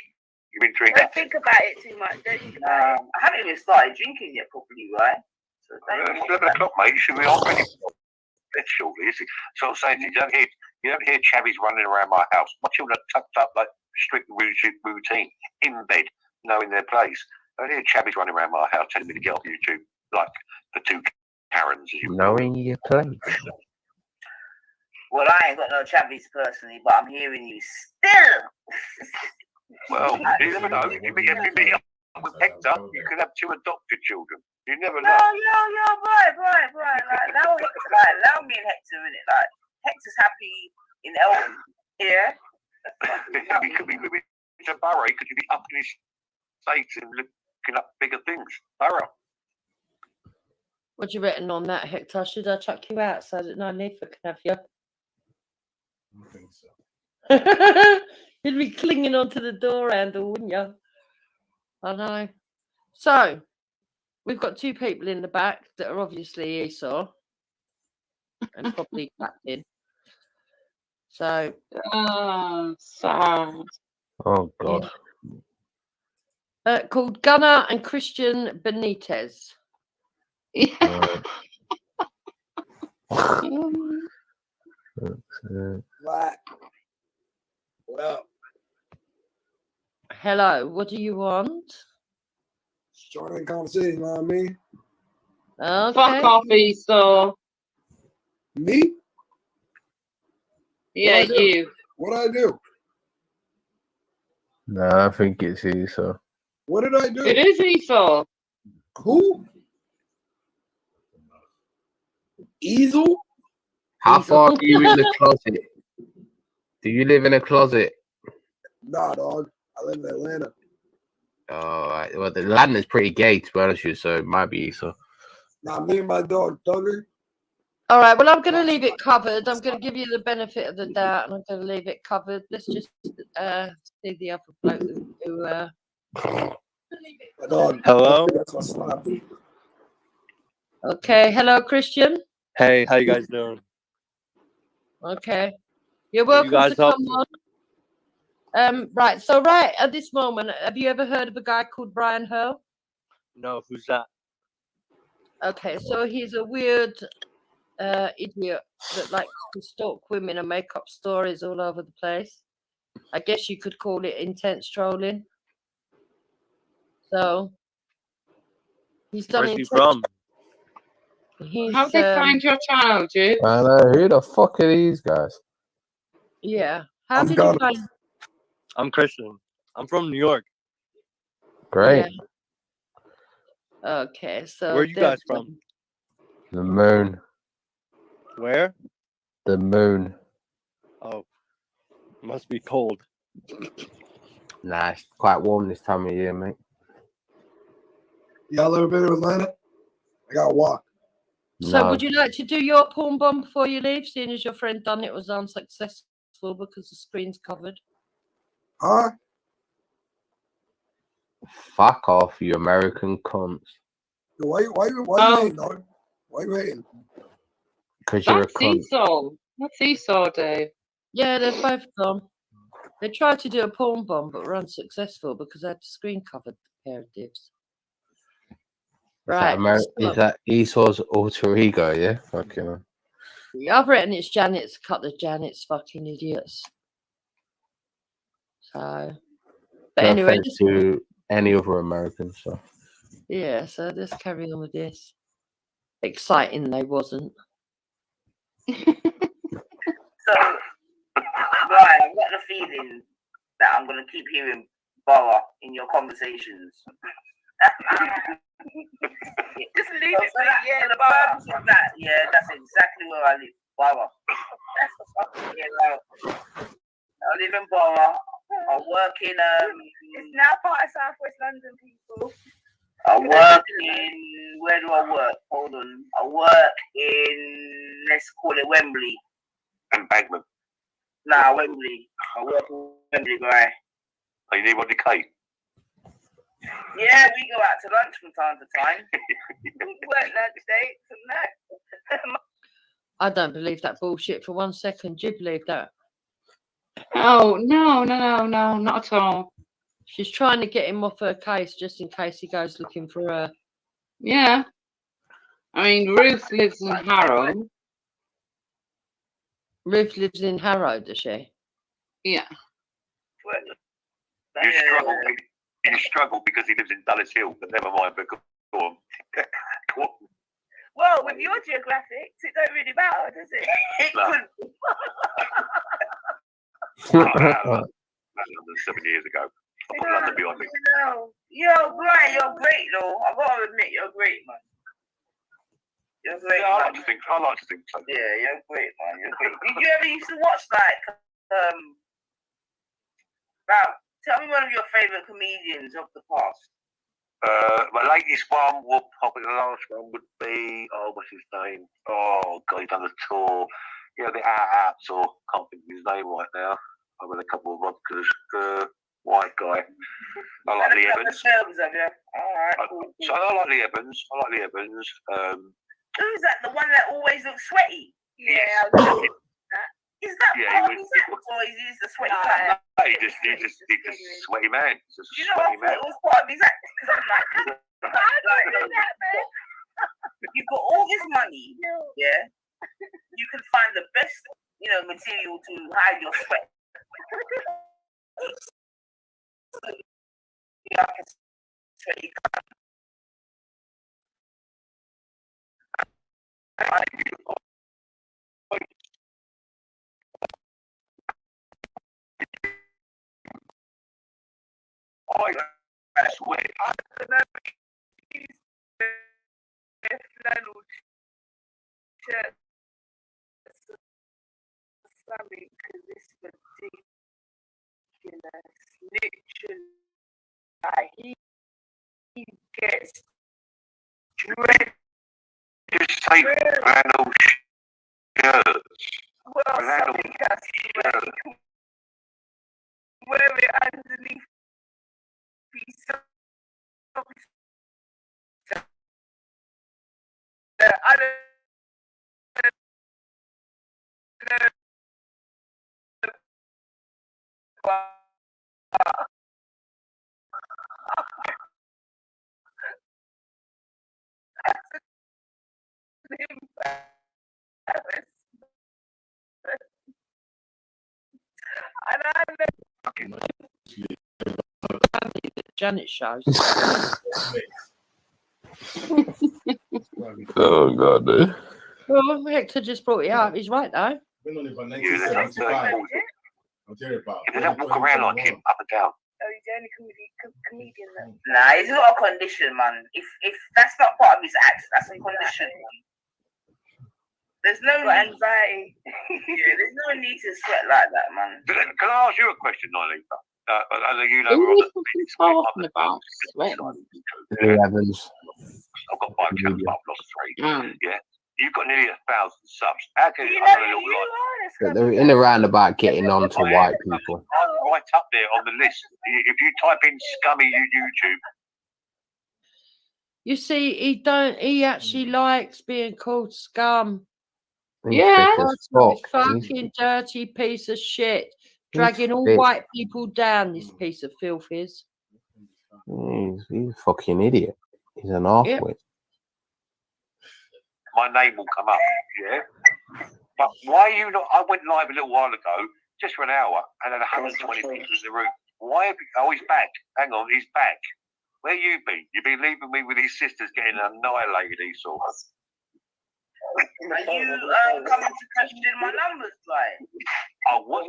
You've been drinking. Don't think about it too much. Don't think about it. I haven't even started drinking yet properly, right? So It's 11 o'clock, mate. You should be on ready for bed shortly. So I'm saying, you don't hear chavvies running around my house. My children are tucked up like strict routine in bed, knowing their place. I don't hear chavvies running around my house telling me to get off YouTube like the two Karens. As you Knowing your place. Well, I ain't got no chavvies personally, but I'm hearing you still. Well, you never know. If you meet up with Hector, you could have 2 adopted children. You never know. Yo, right. Like, now me and Hector in it. Like, Hector's happy in Elton. Yeah. He could be moving to Borough. He could be up in his States and looking up bigger things. Borough. What do you reckon on that, Hector? Should I chuck you out so that Nanifa can have you? I think so. You'd be clinging onto the door handle, wouldn't you? I know. So, we've got 2 people in the back that are obviously Esau and probably Captain. So, sad. Oh God. Called Gunnar and Christian Benitez. Black. What up? Hello, what do you want? Joining conversation, you know what I mean? Okay. Fuck off, Esau. Me? Yeah, you. What did I do? No, I think it's Esau. What did I do? It is Esau. Who? Easel? How far are you in the closet? Do you live in a closet? Nah, dog. I live in Atlanta. Oh, right. Well, the land is pretty gay, to be honest with you, so it might be Esau. Nah, me and my dog, Thugger. All right, well, I'm going to leave it covered. I'm going to give you the benefit of the doubt, and I'm going to leave it covered. Let's just see the other bloke who My dog. Hello? That's my slap. Okay, hello, Christian. Hey, how you guys doing? Okay. You're What you welcome to guys up come on. Right, so right at this moment, have you ever heard of a guy called Brian Hurl? No, who's that? Okay, so he's a weird idiot that likes to stalk women and make up stories all over the place. I guess you could call it intense trolling. So he's done Where's he intense. from? How they find your child, dude? I know. Who the fuck are these guys? Yeah. How did you find? I'm Christian. I'm from New York. Great. Okay, so Where are you guys from? The moon. Where? The moon. Oh, must be cold. Nah, it's quite warm this time of year, mate. Y'all ever been to Atlanta? I got to walk. So No. would you like to do your porn bomb before you leave, seeing as your friend done it was unsuccessful because the screen's covered? Huh? Fuck off, you American cunts. Why you hating, dog? Why you hating? Because you're a That's cunt. Esau. That's Esau, Dave. Yeah, they're both gone. They tried to do a porn bomb, but were unsuccessful because they had the screen covered, the pair of divs. Right. Is that Esau's alter ego, yeah? Fucking hell. I've written it's Janet's, a couple of Janet's fucking idiots. So, but No anyway, offense to any other Americans, so. yeah, so let's carry on with this. Exciting, they wasn't. So, right, I've got the feeling that I'm going to keep hearing Borough in your conversations. Just leave it for that. Yeah, the purpose of that. Yeah, that's exactly where I live. Borough. I live in Borough. I work in It's now part of Southwest London, people. I work in, where do I work? Hold on. I work in, let's call it Wembley. Embankment. Nah, Wembley. I work in Wembley, guy. Oh, you need one decay? Yeah, we go out to lunch from time to time. Work lunch dates and that. I don't believe that bullshit for 1 second. Do you believe that? Oh, no, not at all. She's trying to get him off her case just in case he goes looking for her. Yeah. I mean, Ruth lives in Harrow. Ruth lives in Harrow, does she? Yeah. You struggle because he lives in Dulles Hill, but never mind. But go on. Go on. Well, with your geographics, it don't really matter, does it? It No. could. That was 7 years ago. I've got London behind me. No. You're great though. I gotta admit, you're great, man. You're great. Yeah, I man. like to think so. Yeah, you're great, man. You're great. Did you ever used to watch now, tell me one of your favorite comedians of the past. My latest one would probably, the last one would be, what's his name? Oh, God, he done a tour. You know, the Out tour. Can't think of his name right now. I've had a couple of vodkas. White guy. I like Lee Evans. Alright. So I like Lee Evans. Who's that? The one that always looks sweaty? Yeah. Is that Yeah, part of his act, or is he just a sweaty guy? No, he's just sweaty man. He's just a You know, I sweaty thought man. it was part of his act. Because I'm like, you've got all this money, yeah. You can find the best, material to hide your sweat. I swear. I don't know. Flannel shirt. Something because it's ridiculous. Literally, he gets dread. Just say flannel shirts. Well, something that's shirts. Wear it underneath. I don't know. Janet shows. Oh, God, dude. Well, Hector just brought it up. He's right, though. They don't walk around like him, up and down. Oh, he's the only comedian that. Nah, it's not a condition, man. If that's not part of his act, that's a condition. There's no anxiety. Yeah, there's no need to sweat like that, man. Can I ask you a question, Nolita? I know you know Who we're on is the talking about sweating? Lee Evans. I've got 5 channels, but I've lost 3. Mm. Yeah. You've got nearly 1,000 subs. How can You I know, don't know you what are They're in a roundabout getting on to white people. I'm right up there on the list. If you type in Scummy YouTube, You see, he actually likes being called scum. He's Yeah. thick as You fuck. fucking dirty piece of shit. He's Dragging all thick. white people down, this piece of filth is. He's a fucking idiot. He's an halfwit. my name will come up. Yeah. But why are you not? I went live a little while ago, just for an hour, and had 120 people in the room. Why? Oh, he's back. Hang on, he's back. Where you been? You've been leaving me with these sisters getting annihilated, Esau. Are you coming to question my numbers, like? Oh, what's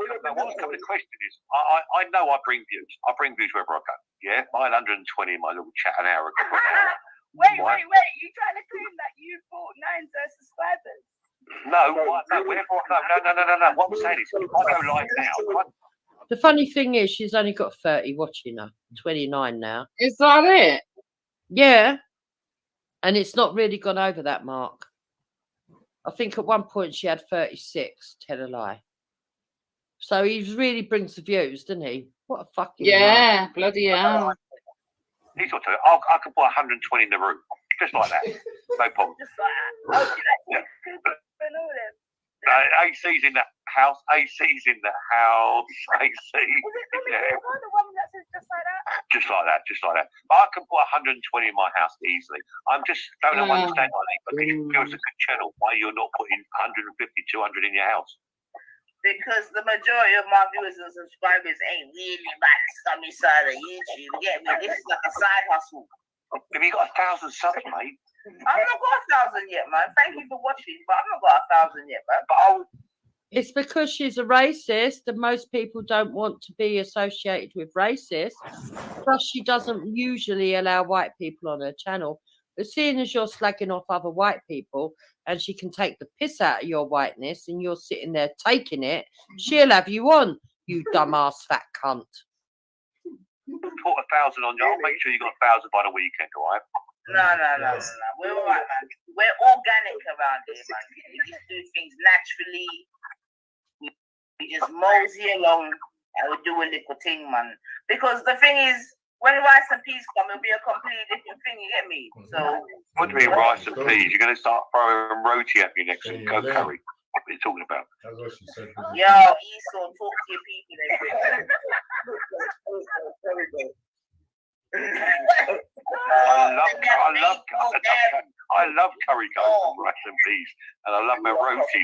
coming to question is, I know I bring views. I bring views wherever I go. Yeah, I had 120 in my little chat an hour ago. Wait. You trying to claim that you bought 9 subscribers? No, whenever I go. No. What I'm saying is, I go live now. The funny thing is, she's only got 30 watching her. 29 now. Is that it? Yeah. And it's not really gone over that mark. I think at one point she had 36. Tell a lie. So he really brings the views, doesn't he? What a fucking Yeah, mark. bloody hell. He's got to. I could put 120 in the room, just like that. No problem. Just like that. Yeah. AC's in the house. AC's in the house. AC. Yeah. The one that says just like that? Just like that. But I can put 120 in my house easily. I'm just don't understand why but it feels a good channel. Why you're not putting 150, 200 in your house? Because the majority of my viewers and subscribers ain't really about the scummy side of YouTube. You get me? This is like a side hustle. Have you got 1,000 subs, mate? I've not got 1,000 yet, man. Thank you for watching, but I've not got 1,000 yet, man. But It's because she's a racist and most people don't want to be associated with racists. Plus, she doesn't usually allow white people on her channel. But seeing as you're slagging off other white people and she can take the piss out of your whiteness and you're sitting there taking it, she'll have you on, you dumbass fat cunt. Put 1,000 on you. I'll make sure you got 1,000 by the weekend, all right? No. We're all right, man. We're organic around here, man. We just do things naturally. We just mosey along and we do a little thing, man. Because the thing is, when rice and peas come, it'll be a completely different thing, you get me? So What do you mean rice and peas? You're going to start throwing roti at me next and go curry. What are you talking about? That's what she said. yo, Esau, talk to your people. I love curry goat and rice and peas, and I love my roti.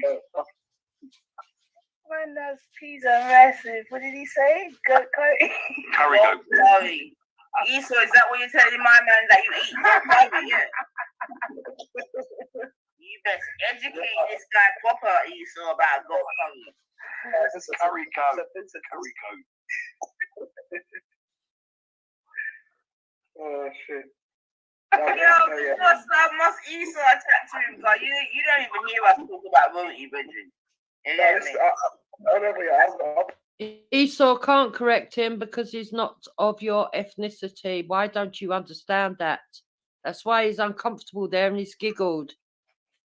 Man, those peas are massive. What did he say? Goat curry? Curry goat. Curry. Esau, is that what you're telling my man that you eat? Curry, yeah. You best educate this guy proper, Esau, about goat curry. Curry goat. Curry goat. Oh shit. Yo, must Esau attack to him, because you don't even hear us talk about roti, Bridget. Esau can't correct him because he's not of your ethnicity. Why don't you understand that? That's why he's uncomfortable there and he's giggled.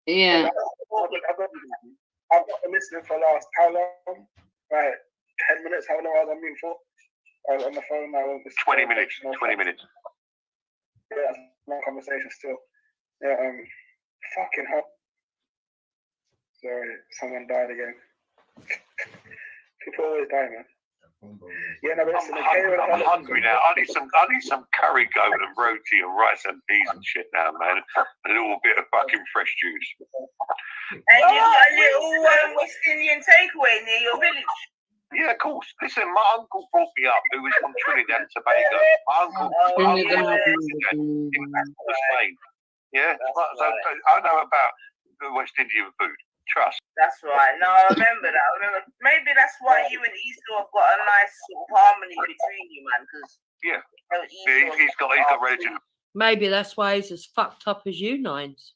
Yeah. I've been listening for last how long? Right, 10 minutes. How long was I mean for? I was on the phone now. 20 minutes. 20 minutes. Yeah, long conversation still. Yeah, fucking hell. Sorry, someone died again. People always die, man. Yeah, no, but I'm hungry now. I need some curry goat and roti and rice and peas and shit now, man. A little bit of fucking fresh juice. And you got a little West Indian takeaway near your village. Yeah, of course. Listen, my uncle brought me up, who was from Trinidad and Tobago. My uncle in Spain. Yeah, so I know about the West Indian food. Trust. That's right. No, I remember that. Maybe that's why you and Esau have got a nice sort of harmony between you, man. Because he's got relatives. Maybe that's why he's as fucked up as you, Nines.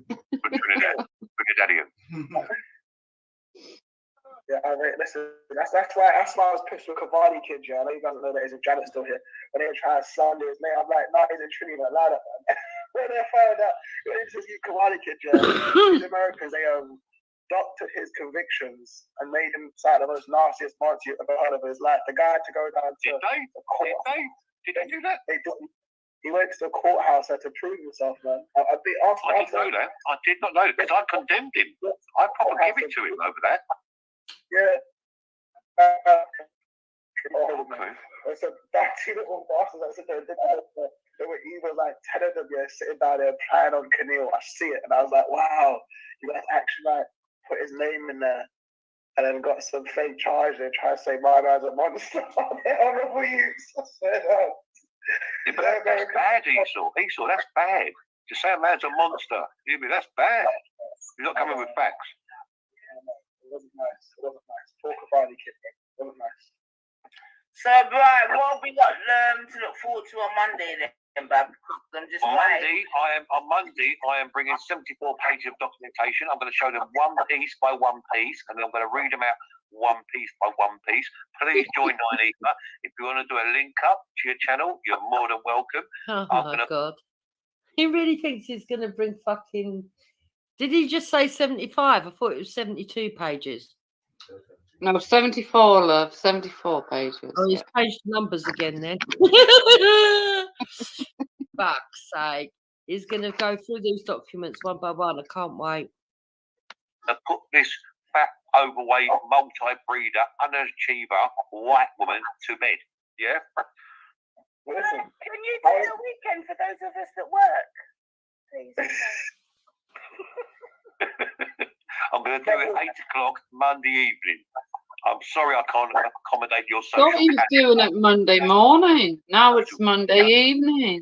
Trinidad. Bring your daddy in. Yeah, listen, that's why I was pissed with Cavani kid, yeah. I know you guys know that he's a Janet still here. When they were trying to slander his name, I'm like, nah, he's in Trinity, not like that, man. When they found out, it's just Cavani kid, yeah. These Americans, they doctored his convictions and made him sound the most nastiest monster you've ever heard of his life. The guy had to go down to the court. Did they do that? They did. He went to the courthouse to prove himself, man. I didn't know that. I did not know that because I condemned him. I probably give it to him over that. Yeah. Okay. It's a dirty little bastards that sit there and did that. There were even like 10 of them, yeah, sitting down there playing on Keneal. I see it, and I was like, wow, you guys actually like put his name in there, and then got some fake charge and try to say my man's a monster. Honorable use. Yeah, but that's bad, Esau. Esau, that's bad. To say a man's a monster, that's bad. You're not coming with facts. It wasn't nice. It wasn't nice. Talk about it, kid. It wasn't nice. So, Brian, what have we got to look forward to on Monday then, Bab? On Monday, I am bringing 74 pages of documentation. I'm going to show them one piece by one piece, and then I'm going to read them out one piece by one piece. Please join Nine-Ether. If you want to do a link up to your channel, you're more than welcome. Oh my God. He really thinks he's going to bring fucking... Did he just say 75? I thought it was 72 pages. No, 74, love. 74 pages. Oh, he's changed numbers again then. Fuck's sake. He's going to go through these documents one by one. I can't wait. To put this fat, overweight, multi-breeder, underachiever, white woman to bed. Yeah? Listen, can you do the weekend for those of us that work? Please. I'm going to do it 8 o'clock Monday evening. I'm sorry I can't accommodate your social Thought he was doing it Monday morning. Now it's Monday evening.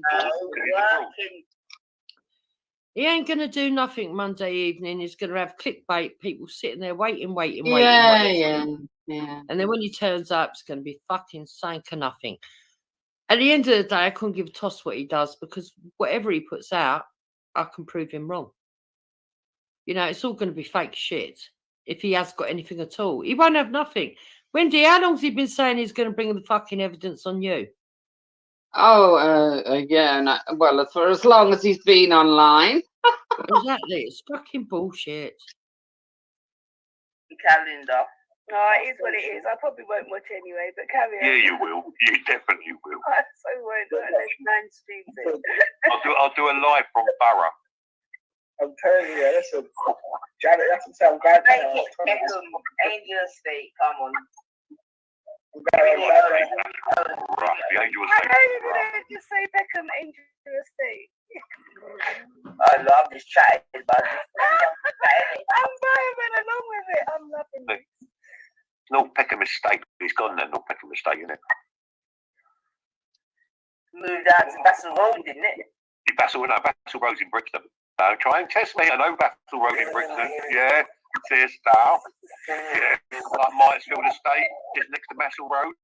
He ain't going to do nothing Monday evening. He's going to have clickbait, people sitting there waiting. Yeah. And then when he turns up, it's going to be fucking sank or nothing. At the end of the day, I couldn't give a toss what he does because whatever he puts out, I can prove him wrong. You know, it's all going to be fake shit. If he has got anything at all, he won't have nothing. Wendy, how long's he been saying he's going to bring the fucking evidence on you? Oh, yeah. Well, for as long as he's been online. Exactly. It's fucking bullshit. Calendar. No, it is what it is. I probably won't watch anyway, but carry on. Yeah, you will. You definitely will. I so won't. Unless 9 streams it. I'll do a live from Borough. I'm telling you, listen, Janet, that's what I'm glad to Make it Beckham, Angel Estate, come on. Right, the Angel I know Estate. you didn't just say Beckham Angel Estate. I love this chat, but I'm vibing along with it. I'm loving it. No Peckham Estate. He's gone then. No Peckham Estate, isn't it? Moved out to Bassel Road, didn't it? Bassel Road's in Brixton. No, try and test me. I know Bassel Road in Brixton. Yeah, it's here, style. Yeah, like Minesfield Estate, just next to Bassel Road.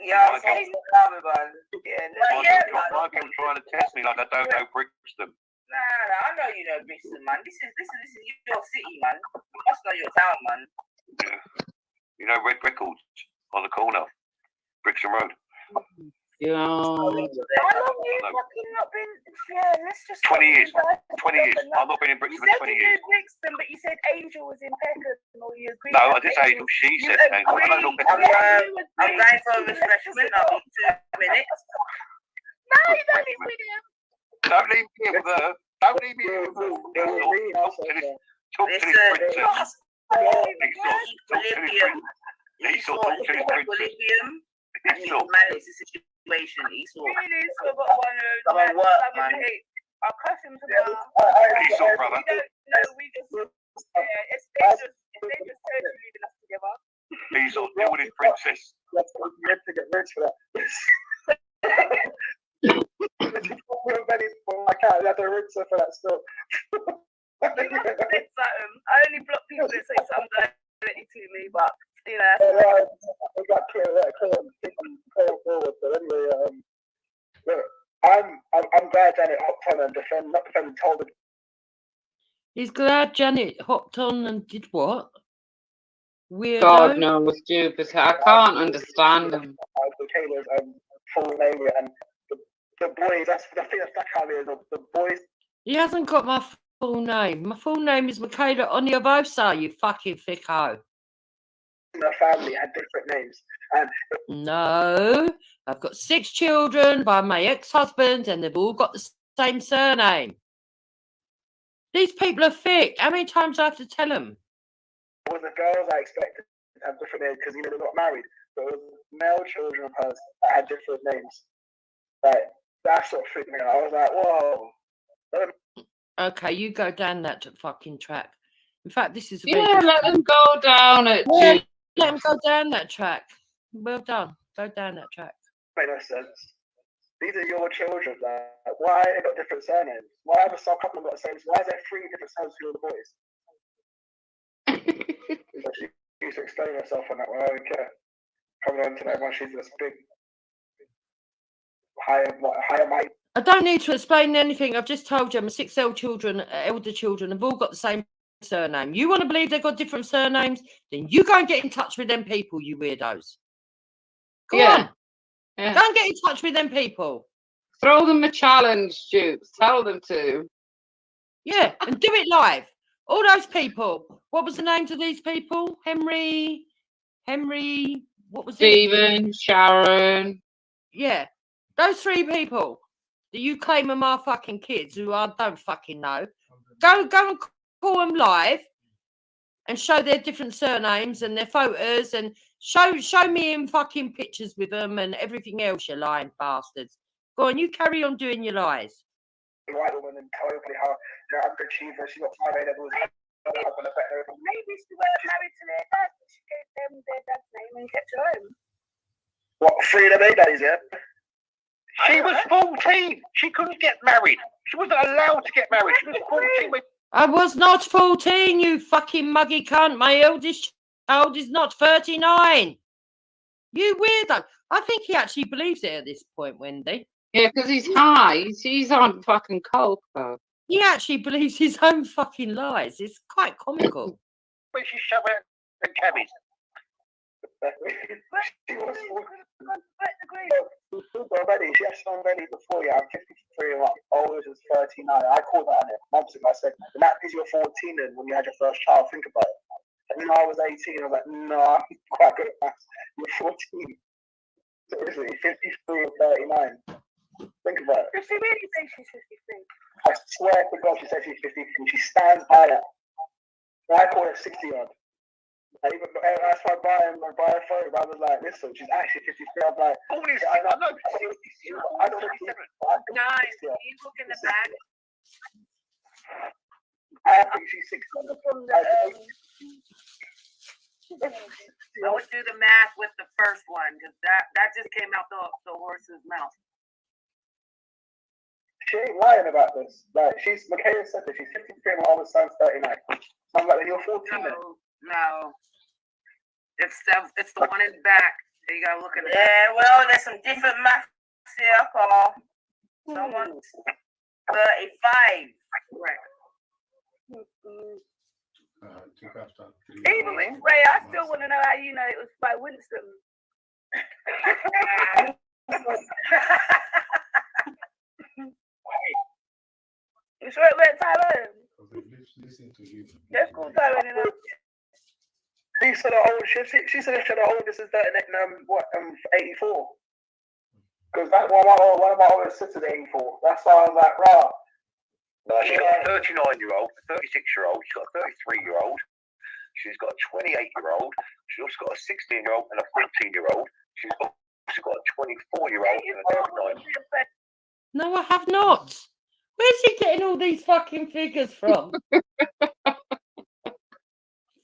Yeah, I'm saying man. My people trying to test me like I don't know Brixton. Nah, I know you know Brixton, man. This is your city, man. You must know your town, man. Yeah. You know Red Records on the corner, Brixton Road. Yeah. How long have you fucking not been? Yeah, let's just. 20 years. 20 years. I've not been in Brixton for 20 years. You said Brixton, but you said Angel was in Peckham, or you agreed. No, I didn't say Angel. She said Angel. I don't know Peckham. I'm going for a refreshment. I'll be 2 minutes. No, you don't leave with him. Don't leave me here with her. Don't leave me here with her. Talk to this princess. Equilibrium. Esau, talk to this princess. Esau. Manage the situation, Esau. Really, so got one of Come on, work, man. I'll cuss him tomorrow. Esau, brother. No, we just, it's dangerous. It's dangerous territory leaving us together. Esau, deal with his princess. You have to get rich for that. I can't have to rinse her for that stuff. I only block people that say something directly to me, but you know. I got clear forward. But anyway, look, I'm glad Janet hopped on and told the. He's glad Janet hopped on and did what? Weirdo. God knows, stupid. I can't understand him. Michaela's full name and the boys. I think that's how it is. The boys. He hasn't got my full name. My full name is Michaela Oniobosa, you fucking thicko. The family had different names. And no, I've got 6 children by my ex-husband, and they've all got the same surname. These people are thick. How many times do I have to tell them? It was the girls I expected to have different names because they got married. But it was male children of hers that had different names. Like, that sort of freaked me out. I was like, whoa. Okay, you go down that fucking track. In fact, this is a let them go down it. Yeah, let them go down that track. Well done. Go down that track. Makes no sense. These are your children. Like, why they got different surnames? Why have a couple got the same? Why is there 3 different surnames for all the boys? She used to explain herself on that one. I don't care. Coming on to that one, she's this big higher might. I don't need to explain anything. I've just told you my 6 elder children have all got the same surname. You want to believe they've got different surnames? Then you go and get in touch with them people, you weirdos. Go on. Yeah. Go and get in touch with them people. Throw them a challenge, Dukes. Tell them to. Yeah, and do it live. All those people. What was the names of these people? Henry, what was Stephen, Sharon. Yeah. Those 3 people that you claim are my fucking kids who I don't fucking know. Go and call them live and show their different surnames and their photos and show me in fucking pictures with them and everything else, you lying bastards. Go on, you carry on doing your lies. White woman and tell everybody how they're underachiever. She got 5 A-levels. Maybe she weren't married to their dad. She gave them their dad's name and kept her home. What, 3 of them A-daddies, yeah? She was 14. She couldn't get married. She wasn't allowed to get married. She was 14. I was not 14, you fucking muggy cunt. My eldest child is not 39. You weirdo. I think he actually believes it at this point, Wendy. Yeah, because he's high. He's on fucking coke, though. He actually believes his own fucking lies. It's quite comical. When she shoved out the cabbies. She had some ready before you. I'm 53 and my oldest is 39. I called that on it months ago. I said, and that is your 14 then when you had your first child. Think about it. And then I was 18. I was like, no, I'm quite good at maths. You're 14. Seriously, 53 and 39. Think about it. Does she really think she's 53? I swear to God, she said she's 53. She stands by that. I call her 60-odd. Even that's why Brian phone. I was like, listen, she's actually 53. I'm like, I don't know. Nice. You look in the back. I think she's 60. I would do the math with the first one because that just came out the horse's mouth. She ain't lying about this. Like Michaela said that she's 53 and my oldest son's 39. So I'm like, then you're 14. No. It's the one in the back. You gotta look at it. Yeah, well, there's some different maths here, Carl. Someone's 35. Right. Even Ray, I still want to know how you know it was by Winston. You sure it went Tyrone? Let's call Tyrone in. She said her oldest is 84. Because that one of my oldest sisters is 84. That's why I was like, rah. No, she's got a 39-year-old, a 36-year-old, she's got a 33-year-old, she's got a 28-year-old, she's also got a 16-year-old and a 14-year-old, she's also got a 24-year-old and a 39-year-old. No, I have not. Where's he getting all these fucking figures from?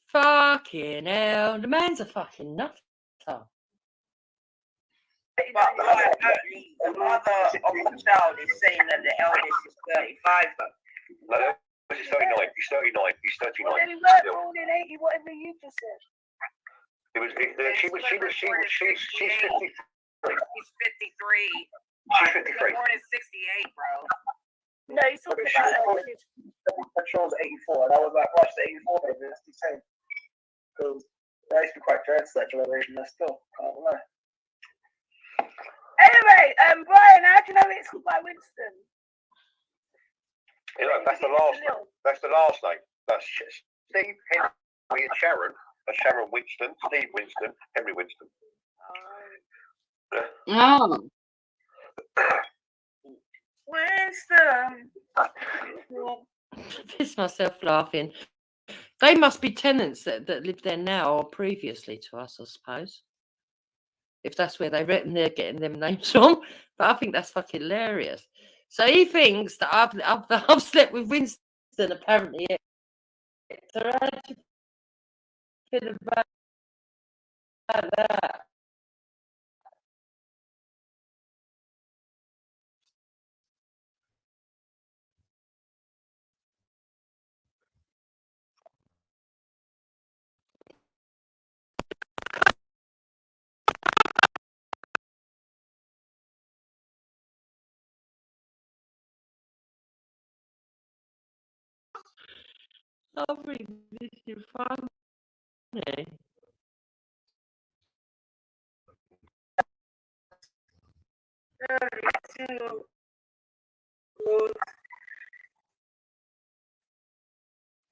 Fucking hell. The man's a fucking nutter. But the mother of the child is saying that the eldest is 35. No, he's 39. He's 39. He's 39. Well, then he weren't born in 80, whatever you just said. She's 53. He's 53. She's 53. Born in 68, bro. No, he's talking about Patrol's 84, and I was like, watch the 84, baby, that's the same. Because I used to be quite jealous of that generation, I still can't lie. Anyway, Brian, how do you know it's called by Winston? You know, that's the last name. That's the last name. That's Steve, Henry, and Sharon. That's Sharon Winston, Steve Winston, Henry Winston. Oh. Winston. Piss myself laughing. They must be tenants that live there now or previously to us, I suppose. If that's where they reckon they're getting them names from. But I think that's fucking hilarious. So he thinks that I've slept with Winston, apparently. So how do you feel about that? I really this is funny.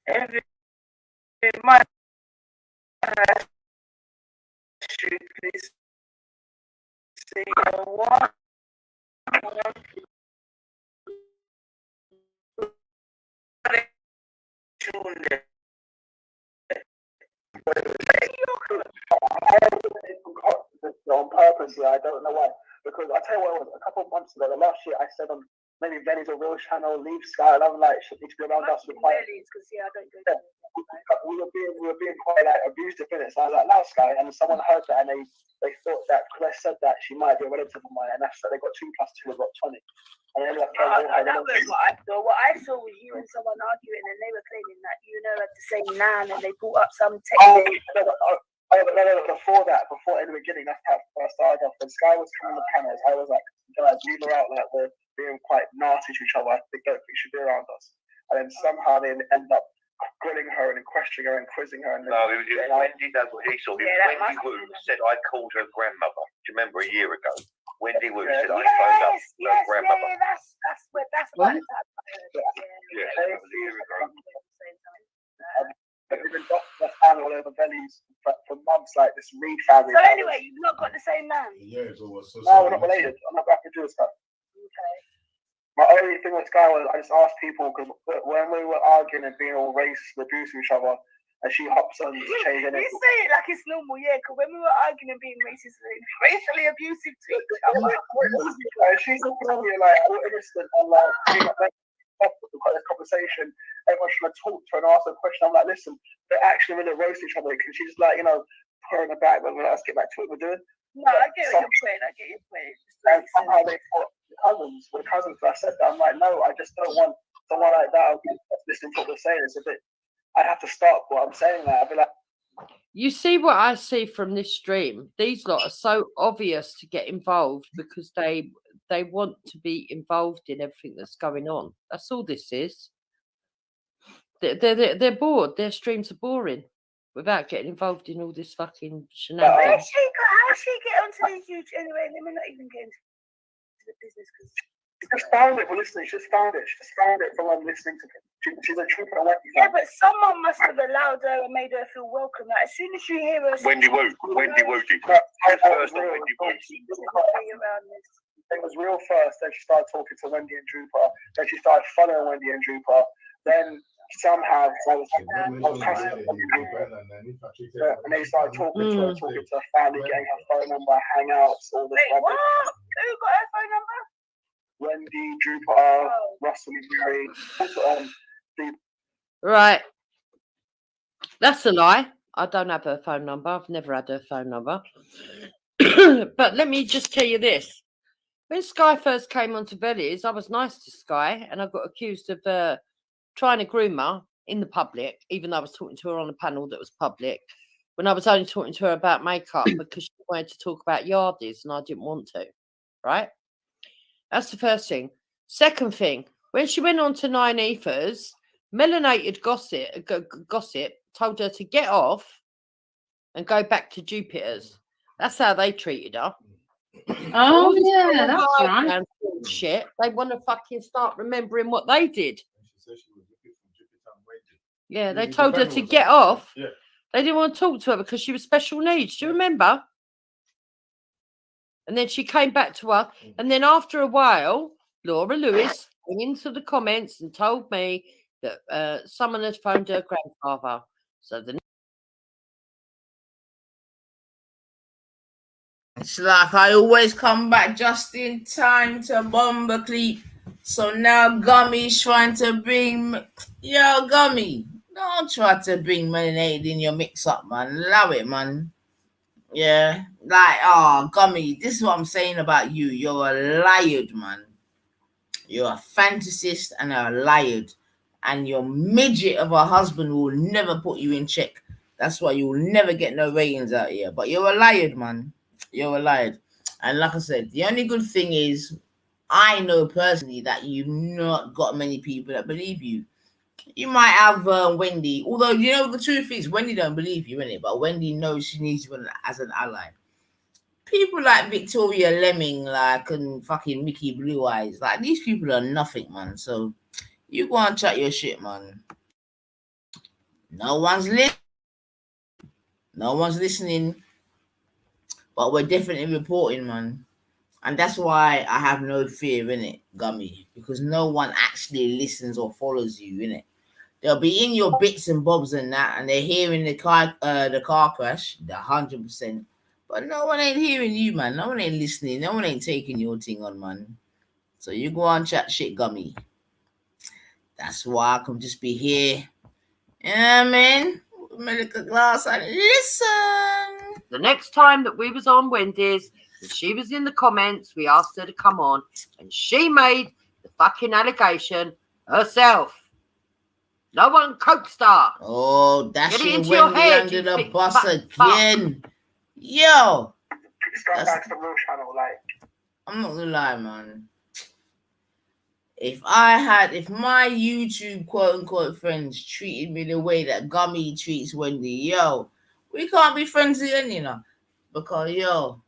Every month, strictly say what? On purpose, yeah, I don't know why. Because I tell you what, it was a couple of months ago, the last year, I said on maybe Benny's a real channel, leave Sky, and I'm like, should need to be around us. Because yeah, I don't go we were being quite like abusive in it. So I was like, no, Sky, and someone heard that, and they thought that because I said that she might be a relative of mine, and that's that they got 2 + 2 got 20. And then like, that was what I saw. What I saw was you and someone arguing, and they were claiming that you know had the same nan, and they brought up some technique. No, before in the beginning, that's how I started off. When Sky was coming on the panels, I was like, leave her out, like we're being quite nasty to each other. I don't think she should be around us. And then somehow they end up grilling her and questioning her and quizzing her. And No, it was Wendy, that's what he saw. Wendy Wu said I called her grandmother. Do you remember a year ago? Wendy Wu said I phoned up her grandmother. That's what yeah. Yeah, that was a year ago. They've been that's all over Benny's for months, like this Reed family. So anyway, you've not got the same man? No, we're not related. I'm not back to do stuff. Okay. My only thing with Sky was I just asked people, because when we were arguing and being all racist and abusing each other, and she hops on changing it. You say it like it's normal, yeah, because when we were arguing and being racist and racially abusive to each other. She's looking at me like all innocent and like this conversation. Everyone's trying to talk to her and ask her a question. I'm like, listen, they're actually really roast each other. Can she just like, put her in the back, but let's get back to what we're doing? No, I get what you're saying. I get your point. And somehow they fought the cousins. I said that. I'm like, no, I just don't want someone like that listening to what we're saying. It's a bit. I have to stop what I'm saying. I'd be like. You see what I see from this stream? These lot are so obvious to get involved because they want to be involved in everything that's going on. That's all this is. They're bored. Their streams are boring without getting involved in all this fucking shenanigans. How she get onto these huge anyway? Let me not even get into the business because. She just found it. Well, listen, she just found it. She just found it from listening to it. She's a trooper. Yeah, but someone must have allowed her and made her feel welcome. Like as soon as you hear her, Wendy Wu. It was real first. Then she started talking to Wendy and Drooper. Then she started following Wendy and Drooper. Then somehow I was cussing at Wendy and Drooper. And they started talking to her, talking to her family, getting her phone number, hangouts, all this. Wait, what? Who got her phone number? Wendy, Drooper, Russell, Mary. Right. That's a lie. I don't have her phone number. I've never had her phone number. But let me just tell you this. When Sky first came onto Bellies, I was nice to Sky and I got accused of trying to groom her in the public, even though I was talking to her on a panel that was public, when I was only talking to her about makeup because she wanted to talk about yardies and I didn't want to, right? That's the first thing. Second thing, when she went on to Nine Ethers, melanated gossip told her to get off and go back to Jupiter's. That's how they treated her. Oh yeah, that's right. Shit, they want to fucking start remembering what they did. Yeah, they told her to get off. Yeah. They didn't want to talk to her because she was special needs. Do you remember? And then she came back to her. And then after a while, Laura Lewis came into the comments and told me that someone had phoned her grandfather. So the It's like I always come back just in time to bomb a clip. So now Gummy's trying to bring... Yo, Gummy, don't try to bring melanated in your mix-up, man. Love it, man. Yeah, like, Gummy, this is what I'm saying about you. You're a liar, man. You're a fantasist and a liar. And your midget of a husband will never put you in check. That's why you'll never get no ratings out here. But you're a liar, man. You're a liar. And like I said, the only good thing is, I know personally that you've not got many people that believe you. You might have Wendy, although you know the truth is Wendy don't believe you, innit? But Wendy knows she needs you as an ally. People like Victoria Lemming, like, and fucking Mickey Blue Eyes, like, these people are nothing, man. So you go and chat your shit, man. No one's listening, but we're definitely reporting, man. And that's why I have no fear in it, Gummy, because no one actually listens or follows you, innit? They'll be in your bits and bobs and that, and they're hearing the car crash, the 100%. But no one ain't hearing you, man. No one ain't listening. No one ain't taking your thing on, man. So you go on chat shit, Gummy. That's why I can just be here. Yeah, man. Medical glass and listen. The next time that we was on Wendy's, and she was in the comments, we asked her to come on, and she made the fucking allegation herself. No one coaxed her. Oh, that's Get it it, into your Wendy head, under you the big bus fat again. Yo. It's going back to the real channel, like. I'm not gonna lie, man. If my YouTube quote unquote friends treated me the way that Gummy treats Wendy, yo, we can't be friends again, you know. Because yo,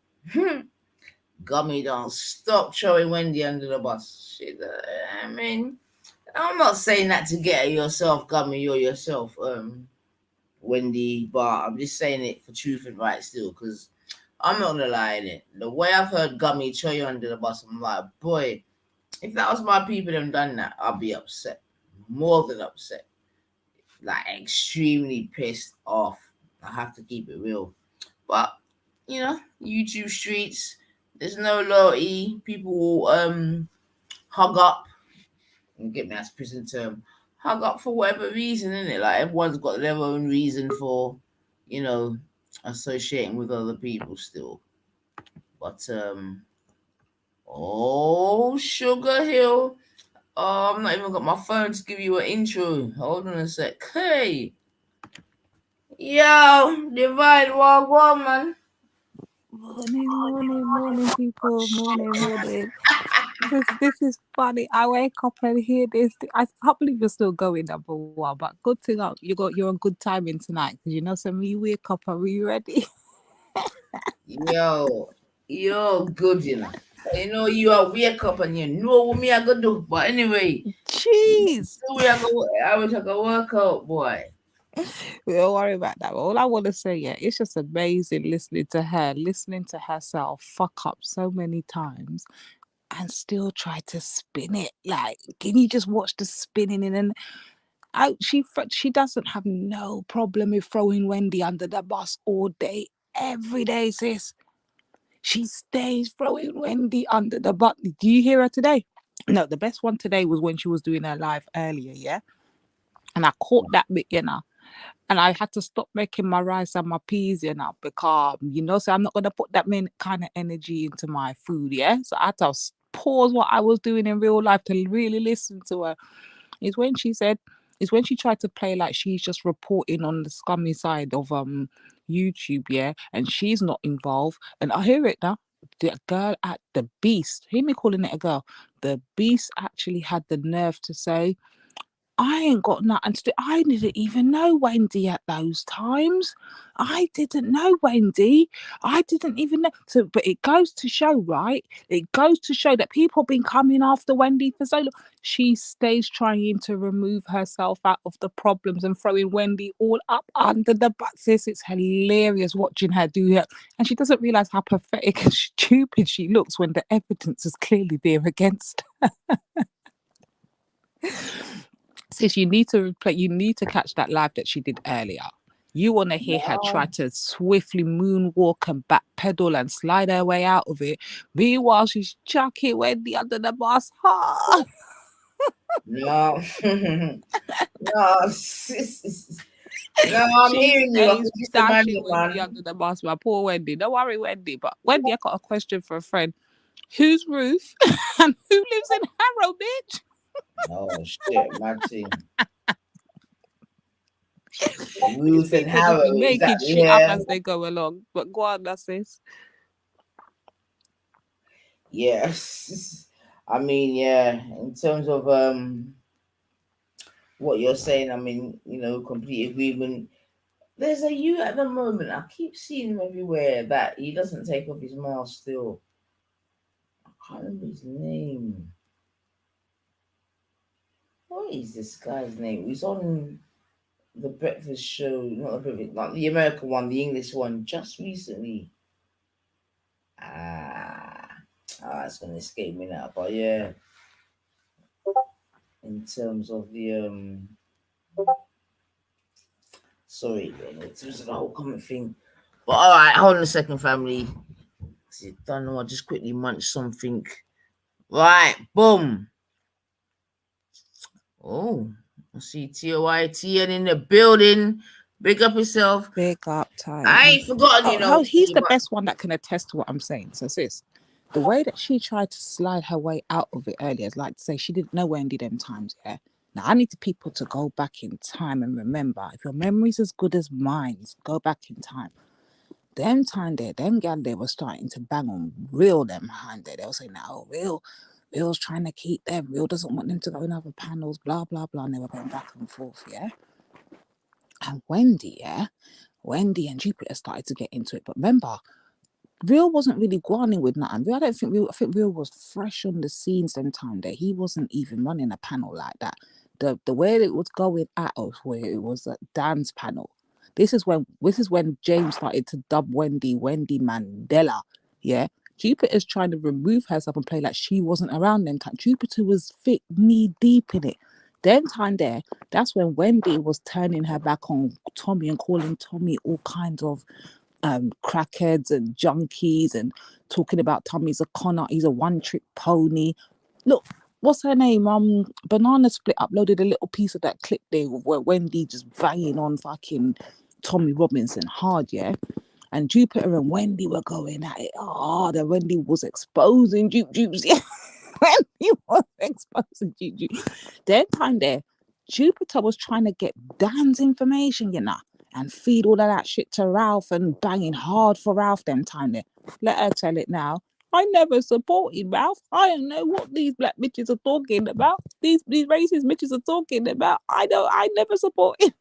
Gummy don't stop throwing Wendy under the bus. Shit, I mean, I'm not saying that to get at yourself, Gummy, or yourself, Wendy, but I'm just saying it for truth and right still, because I'm not gonna lie in it. The way I've heard Gummy throw you under the bus, I'm like, boy, if that was my people that done that, I'd be upset. More than upset. Like, extremely pissed off. I have to keep it real. But, you know, YouTube streets, there's no loyalty. People will hug up. And get me that's prison term. Hug up for whatever reason, innit? Like, everyone's got their own reason for, you know, associating with other people still. But, oh, Sugar Hill. Oh, I've not even got my phone to give you an intro. Hold on a sec. Hey. Yo, Divide Wagwan, man. Morning, people. Morning. This is funny. I wake up and hear this. I can't believe you're still going number one, but good thing you're on good timing tonight because you know, so when you wake up, are we ready? Yo, you're good, you know. You know you are wake up and you know what me I gonna do. But anyway, jeez, I wish I could work out, boy. We don't worry about that. All I want to say, yeah, it's just amazing listening to herself fuck up so many times and still try to spin it. Like, can you just watch the spinning in and out? She doesn't have no problem with throwing Wendy under the bus all day, every day, sis. She stays throwing Wendy under the bus. Do you hear her today? No, the best one today was when she was doing her live earlier, yeah? And I caught that bit, you know. And I had to stop making my rice and my peas, you know, because, you know, so I'm not going to put that kind of energy into my food, yeah? So I had to pause what I was doing in real life to really listen to her. It's when she tried to play like she's just reporting on the scummy side of YouTube, yeah? And she's not involved. And I hear it now. the girl at the Beast, hear me calling it a girl, the Beast actually had the nerve to say, I ain't got nothing to do. I didn't even know Wendy at those times. I didn't know Wendy. I didn't even know. So, but it goes to show, right? It goes to show that people have been coming after Wendy for so long. She stays trying to remove herself out of the problems and throwing Wendy all up under the bus. It's hilarious watching her do it. And she doesn't realize how pathetic and stupid she looks when the evidence is clearly there against her. Sis, you need to replay. You need to catch that live that she did earlier. You want to hear her try to swiftly moonwalk and backpedal and slide her way out of it. Meanwhile, she's chucking Wendy under the bus hard. No, no, sis. No, I'm hearing you. I can just imagine, Wendy man. under the bus, my poor Wendy. Don't worry, Wendy. But Wendy, I got a question for a friend. Whose roof and who lives in Harrow, bitch? Oh shit, my team. Ruth and Harrow, making exactly, shit up as they go along. But go on, that's this. Yes. I mean, yeah, in terms of what you're saying, I mean, you know, complete agreement. There's a you at the moment. I keep seeing him everywhere that he doesn't take off his mask still. I can't remember his name. What is this guy's name? He's on the breakfast show, not the breakfast, not the American one, the English one, just recently. It's gonna escape me now, but yeah. In terms of the sorry, in terms of the whole comment thing. But all right, hold on a second, family. Don't know. I just quickly munch something. Right, boom. Oh, I see TOITN in the building. Big up yourself. Big up time. I ain't forgotten, you know. He's the best one that can attest to what I'm saying. So, sis, the way that she tried to slide her way out of it earlier is like to say she didn't know Wendy them times, yeah? Now, I need people to go back in time and remember, if your memory's as good as mine's, go back in time. Them time there, them gal they were starting to bang on Real them hand there. They were saying, oh, Real's trying to keep them. Real doesn't want them to go in other panels, blah, blah, blah. And they were going back and forth, yeah? And Wendy, yeah? Wendy and Jupiter started to get into it. But remember, Real wasn't really grinding with nothing. I think Real was fresh on the scenes them time there. He wasn't even running a panel like that. The way it was going at us, where it was a dance panel. This is when James started to dub Wendy Mandela. Yeah. Jupiter's trying to remove herself and play like she wasn't around them time. Jupiter was knee deep in it. Then time there, that's when Wendy was turning her back on Tommy and calling Tommy all kinds of crackheads and junkies and talking about Tommy's a conner, he's a one-trick pony. Look, what's her name? Banana Split uploaded a little piece of that clip there where Wendy just banging on fucking Tommy Robinson hard, yeah? And Jupiter and Wendy were going at it hard, and Wendy was exposing Jupes, yeah? Wendy was exposing Jupes. Then time there, Jupiter was trying to get Dan's information, you know, and feed all of that shit to Ralph and banging hard for Ralph them time there. Let her tell it now. I never supported Ralph. I don't know what these black bitches are talking about. These racist bitches are talking about. I never supported.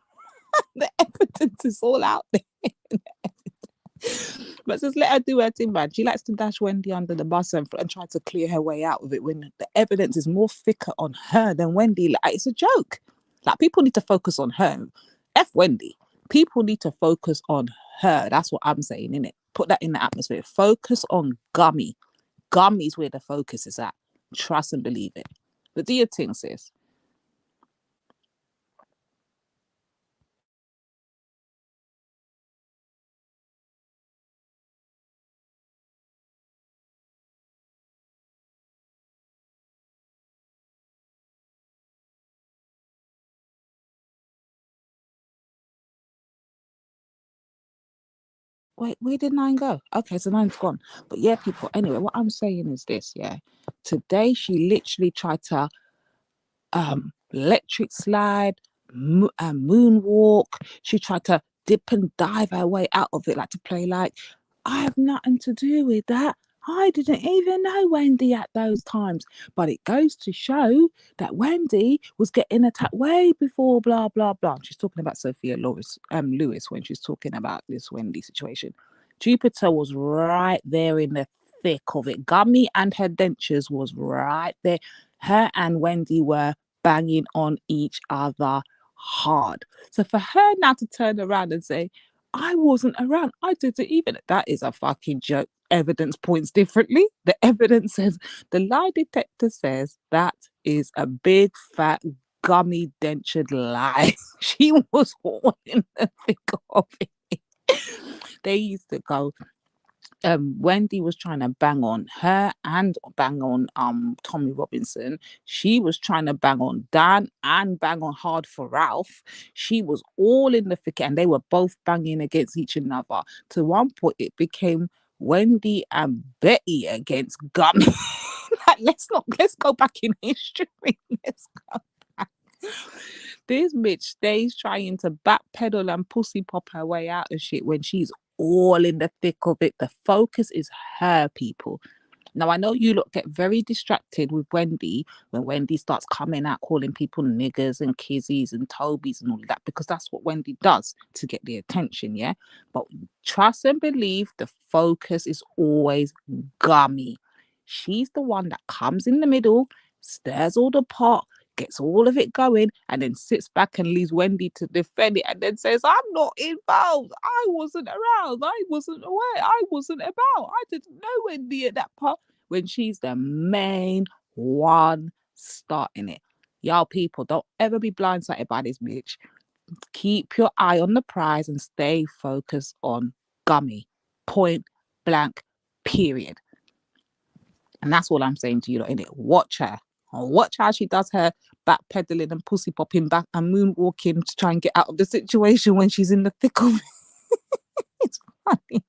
The evidence is all out there. But just let her do her thing, man. She likes to dash Wendy under the bus and try to clear her way out of it when the evidence is more thicker on her than Wendy. Like, it's a joke. Like, people need to focus on her. F Wendy. People need to focus on her. That's what I'm saying, innit? Put that in the atmosphere. Focus on Gummy. Gummy's where the focus is at. Trust and believe it. But do your thing, sis. Wait, where did 9 go? Okay, so 9's gone. But yeah, people, anyway, what I'm saying is this, yeah. Today, she literally tried to electric slide, moonwalk. She tried to dip and dive her way out of it, like to play like, I have nothing to do with that. I didn't even know Wendy at those times. But it goes to show that Wendy was getting attacked way before blah blah blah. She's talking about Sophia Lewis when she's talking about this Wendy situation. Jupiter was right there in the thick of it. Gummy and her dentures was right there. Her and Wendy were banging on each other hard. So for her now to turn around and say, I wasn't around, I didn't even, that is a fucking joke. Evidence points differently. The evidence says, the lie detector says that is a big fat gummy dentured lie. She was all in the thick of it. They used to go, Wendy was trying to bang on her and bang on Tommy Robinson. She was trying to bang on Dan and bang on hard for Ralph. She was all in the thick, and they were both banging against each another. To one point, it became Wendy and Betty against Gummy. Like, let's go back in history. Let's go back. This bitch stays trying to backpedal and pussy pop her way out of shit when she's all in the thick of it. The focus is her, people. Now, I know you lot get very distracted with Wendy when Wendy starts coming out calling people niggers and kizzies and tobies and all of that, because that's what Wendy does to get the attention, yeah? But trust and believe the focus is always Gummy. She's the one that comes in the middle, stirs all the pot, gets all of it going, and then sits back and leaves Wendy to defend it and then says, I'm not involved. I wasn't around. I wasn't aware. I wasn't about. I didn't know Wendy at that part, when she's the main one starting it. Y'all people, don't ever be blindsided by this bitch. Keep your eye on the prize and stay focused on Gummy. Point blank, period. And that's all I'm saying to you lot, innit? Watch her. Watch how she does her backpedaling and pussy popping back and moonwalking to try and get out of the situation when she's in the thick of it. It's funny.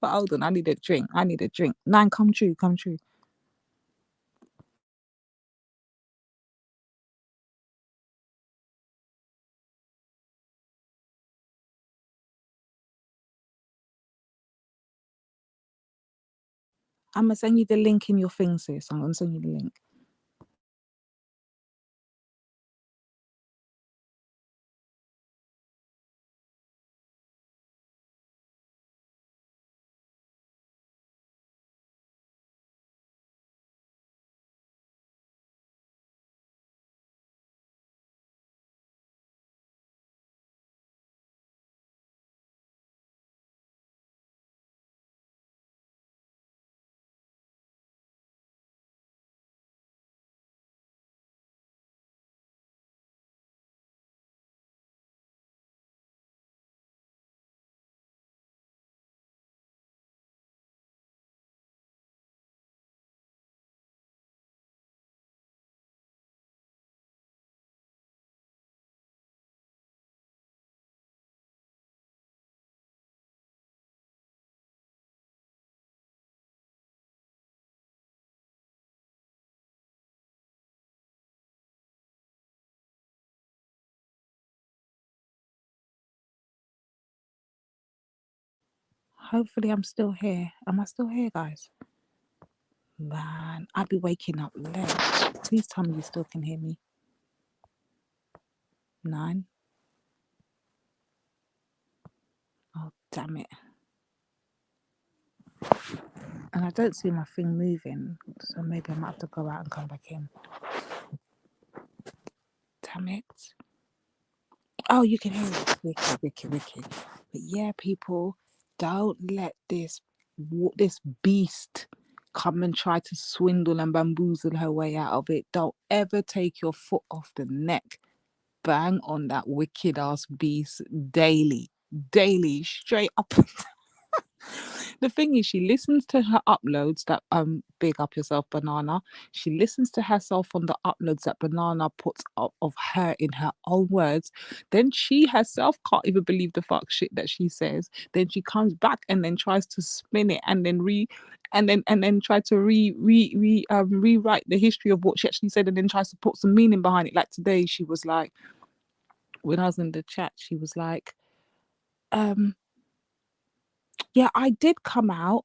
But hold on, I need a drink. Nine, come true. I'm going to send you the link in your thing, sis. I'm going to send you the link. Hopefully I'm still here. Am I still here, guys? Man, I'd be waking up late. Please tell me you still can hear me. 9. Oh, damn it. And I don't see my thing moving, so maybe I might have to go out and come back in. Damn it. Oh, you can hear it. Wicked. But yeah, people, don't let this beast come and try to swindle and bamboozle her way out of it. Don't ever take your foot off the neck. Bang on that wicked ass beast daily, straight up. The thing is, she listens to her uploads that big up yourself, Banana. She listens to herself on the uploads that Banana puts up of her in her own words. Then she herself can't even believe the fuck shit that she says. Then she comes back and then tries to spin it and then try to rewrite the history of what she actually said, and then tries to put some meaning behind it. Like today, she was like, when I was in the chat, she was like, yeah, I did come out,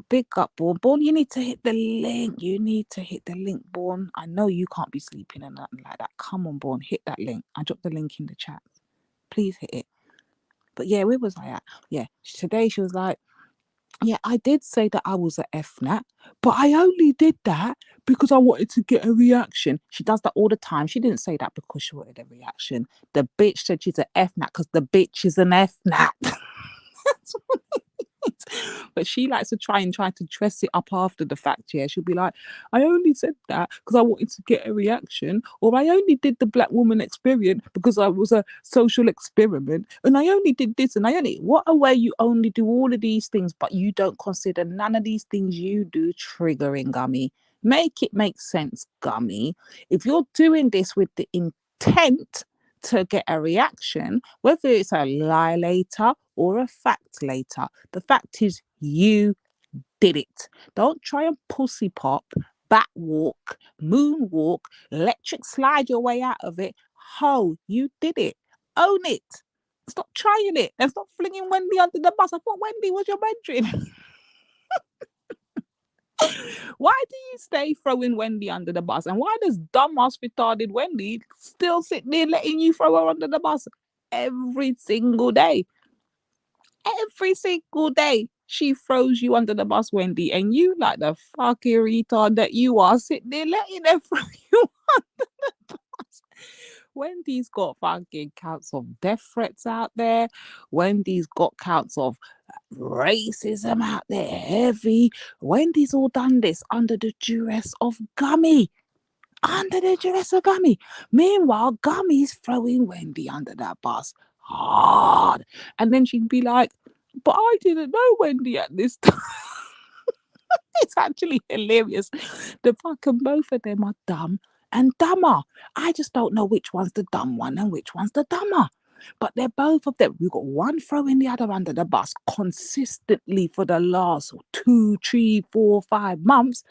Big up, Born. Born, you need to hit the link. You need to hit the link, Born. I know you can't be sleeping and nothing like that. Come on, Born, hit that link. I dropped the link in the chat. Please hit it. But yeah, where was I at? Yeah, today she was like, yeah, I did say that I was a FNAT, but I only did that because I wanted to get a reaction. She does that all the time. She didn't say that because she wanted a reaction. The bitch said she's a FNAT because the bitch is an FNAT. That's what it is. But she likes to try to dress it up after the fact. Yeah, she'll be like, I only said that because I wanted to get a reaction, or I only did the black woman experience because I was a social experiment, and I only did this, and I only what a way you only do all of these things, but you don't consider none of these things you do triggering, Gummy. Make it make sense, Gummy. If you're doing this with the intent to get a reaction, whether it's a lie later or a fact later, the fact is you did it. Don't try and pussy pop, bat walk, moonwalk, electric slide your way out of it. Ho, you did it. Own it. Stop trying it and stop flinging Wendy under the bus. I thought Wendy was your mentoring. Why do you stay throwing Wendy under the bus? And why does dumbass retarded Wendy still sit there letting you throw her under the bus every single day? Every single day she throws you under the bus, Wendy, and you, like the fucking retard that you are, sit there letting her throw you under the bus. Wendy's got fucking counts of death threats out there. Wendy's got counts of racism out there heavy. Wendy's all done this under the duress of Gummy. Under the duress of Gummy. Meanwhile, Gummy's throwing Wendy under that bus hard. And then she'd be like, but I didn't know Wendy at this time. It's actually hilarious. The fucking both of them are dumb and dumber. I just don't know which one's the dumb one and which one's the dumber. But they're both of them. We've got one throwing the other under the bus consistently for the last 2, 3, 4, 5 months.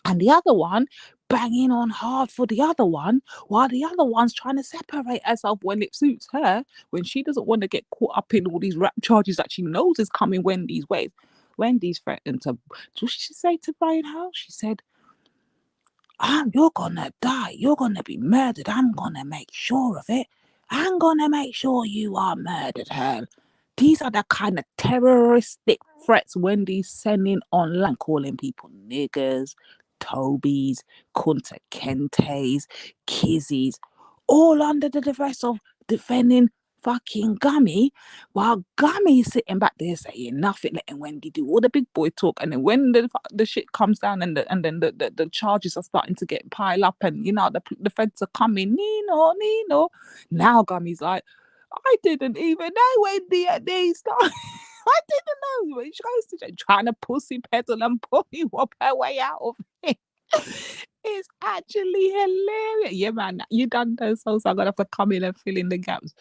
And the other one banging on hard for the other one, while the other one's trying to separate herself when it suits her, when she doesn't want to get caught up in all these rap charges that she knows is coming Wendy's way. Wendy's threatened to, what did she say to Brian Howe? She said, you're gonna die. You're gonna be murdered. I'm gonna make sure of it. I'm gonna make sure you are murdered, Hell. These are the kind of terroristic threats Wendy's sending online, calling people niggers, Tobies, Kunta Kentes, Kizzies, all under the duress of defending fucking Gummy, while Gummy is sitting back there saying nothing, letting Wendy do all the big boy talk. And then when the shit comes down and then the charges are starting to get piled up, and you know the feds are coming, Nino. Now Gummy's like, I didn't even know Wendy at these times. I didn't know. She goes to trying to pussy pedal and puppy whop her way out of it. It's actually hilarious. Yeah, man, you done those songs. I'm gonna have to come in and fill in the gaps.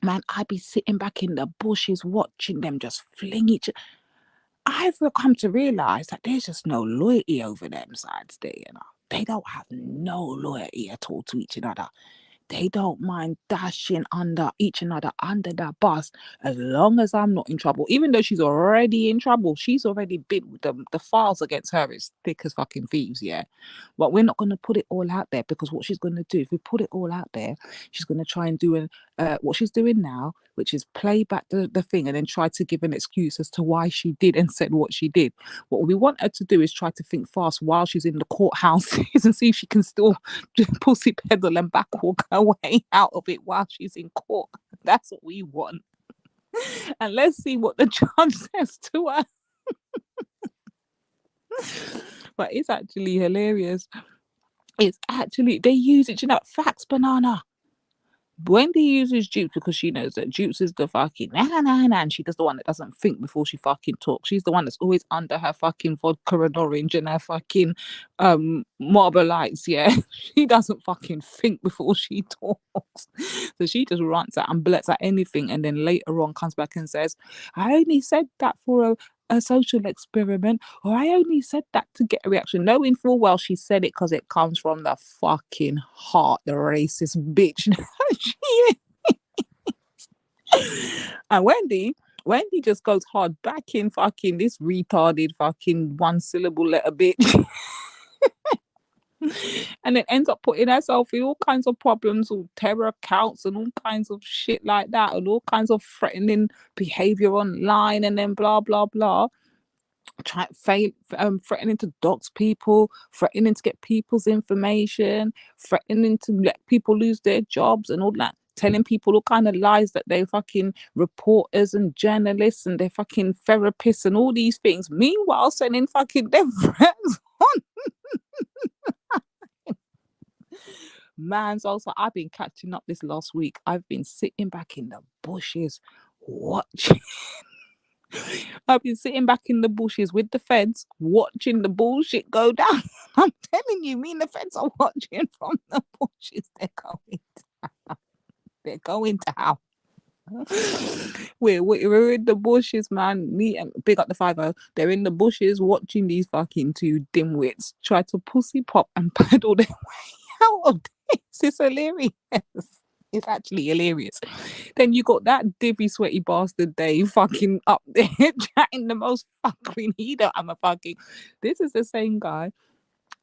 Man, I'd be sitting back in the bushes watching them just fling each. I've come to realise that there's just no loyalty over them sides there, you know. They don't have no loyalty at all to each other. They don't mind dashing under each other under that bus as long as I'm not in trouble. Even though she's already in trouble, she's already been with the files against her is thick as fucking thieves, yeah. But we're not going to put it all out there, because what she's going to do, if we put it all out there, she's going to try and do what she's doing now, which is play back the thing and then try to give an excuse as to why she did and said what she did. What we want her to do is try to think fast while she's in the courthouses and see if she can still pussy pedal and backwalk her way out of it while she's in court. That's what we want. And let's see what the judge says to her. But it's actually hilarious. It's actually, they use it, you know, facts, banana. Wendy uses Dupes because she knows that Dupes is the fucking and she does the one that doesn't think before she fucking talks. She's the one that's always under her fucking vodka and orange and her fucking Marlboro Lights, yeah. She doesn't fucking think before she talks. So she just runs out and blurts out anything, and then later on comes back and says, I only said that for a social experiment, or I only said that to get a reaction, knowing full well she said it because it comes from the fucking heart, the racist bitch. And Wendy, Wendy just goes hard back in fucking this retarded fucking one syllable letter bitch. And then ends up putting herself in all kinds of problems, all terror accounts and all kinds of shit like that, and all kinds of threatening behavior online, and then blah blah blah. Threatening to dox people, threatening to get people's information, threatening to let people lose their jobs and all that, telling people all kind of lies that they're fucking reporters and journalists and they're fucking therapists and all these things. Meanwhile, sending fucking their friends on. Man's also, I've been catching up this last week. I've been sitting back in the bushes watching. I've been sitting back in the bushes with the feds watching the bullshit go down. I'm telling you, me and the feds are watching from the bushes. They're going down. We're in the bushes, man. Me and big up the 5-0. They're in the bushes watching these fucking two dimwits try to pussy pop and paddle their way out of this. It's hilarious. It's actually hilarious. Then you got that divvy sweaty bastard Dave fucking up there chatting the most fucking heater. This is the same guy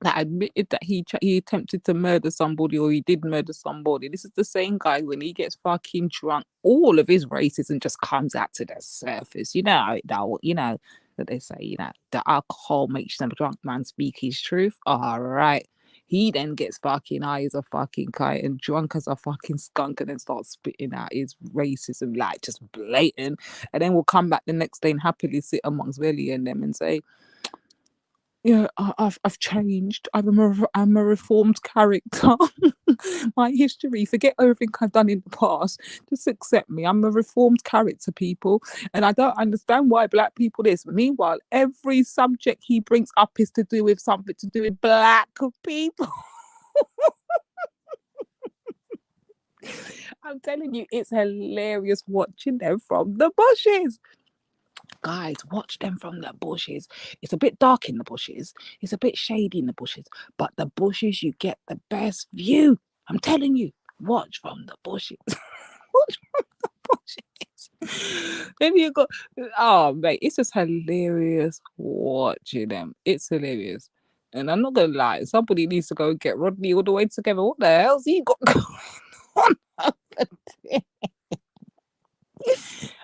that admitted that he attempted to murder somebody, or he did murder somebody. This is the same guy when he gets fucking drunk, all of his racism just comes out to the surface. You know that they say, the alcohol makes the drunk man speak his truth. All right. He then gets fucking high as a fucking kite and drunk as a fucking skunk, and then starts spitting out his racism, like just blatant. And then we'll come back the next day and happily sit amongst Velly and them and say, yeah, I've changed. I'm a reformed character. My history, forget everything I've done in the past. Just accept me. I'm a reformed character, people. And I don't understand why black people this. Meanwhile, every subject he brings up is to do with something to do with black people. I'm telling you, it's hilarious watching them from the bushes. Guys, watch them from the bushes. It's a bit dark in the bushes. It's a bit shady in the bushes. But the bushes, you get the best view. I'm telling you, watch from the bushes. Watch from the bushes. Then you got, oh, mate, it's just hilarious watching them. It's hilarious. And I'm not going to lie, somebody needs to go and get Rodney all the way together. What the hell's he got going on over there?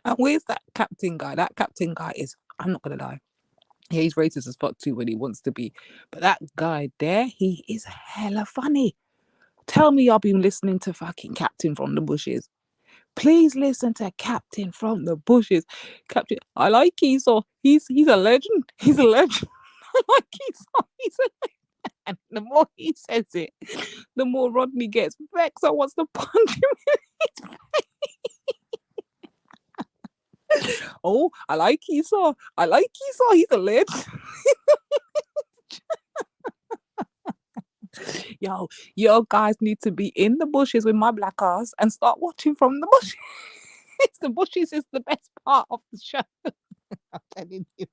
And where's that captain guy? That captain guy is, I'm not gonna lie, yeah, he's racist as fuck too when he wants to be. But that guy there, he is hella funny. Tell me y'all been listening to fucking Captain from the Bushes. Please listen to Captain from the Bushes. Captain, I like Esau. He's a legend. He's a legend. I like Esau. He's a legend. And the more he says it, the more Rodney gets vexed and wants to punch him in his face. Oh, I like Esau. I like Esau. He's a legend. Yo, guys need to be in the bushes with my black ass and start watching from the bushes. The bushes is the best part of the show. I'm telling you.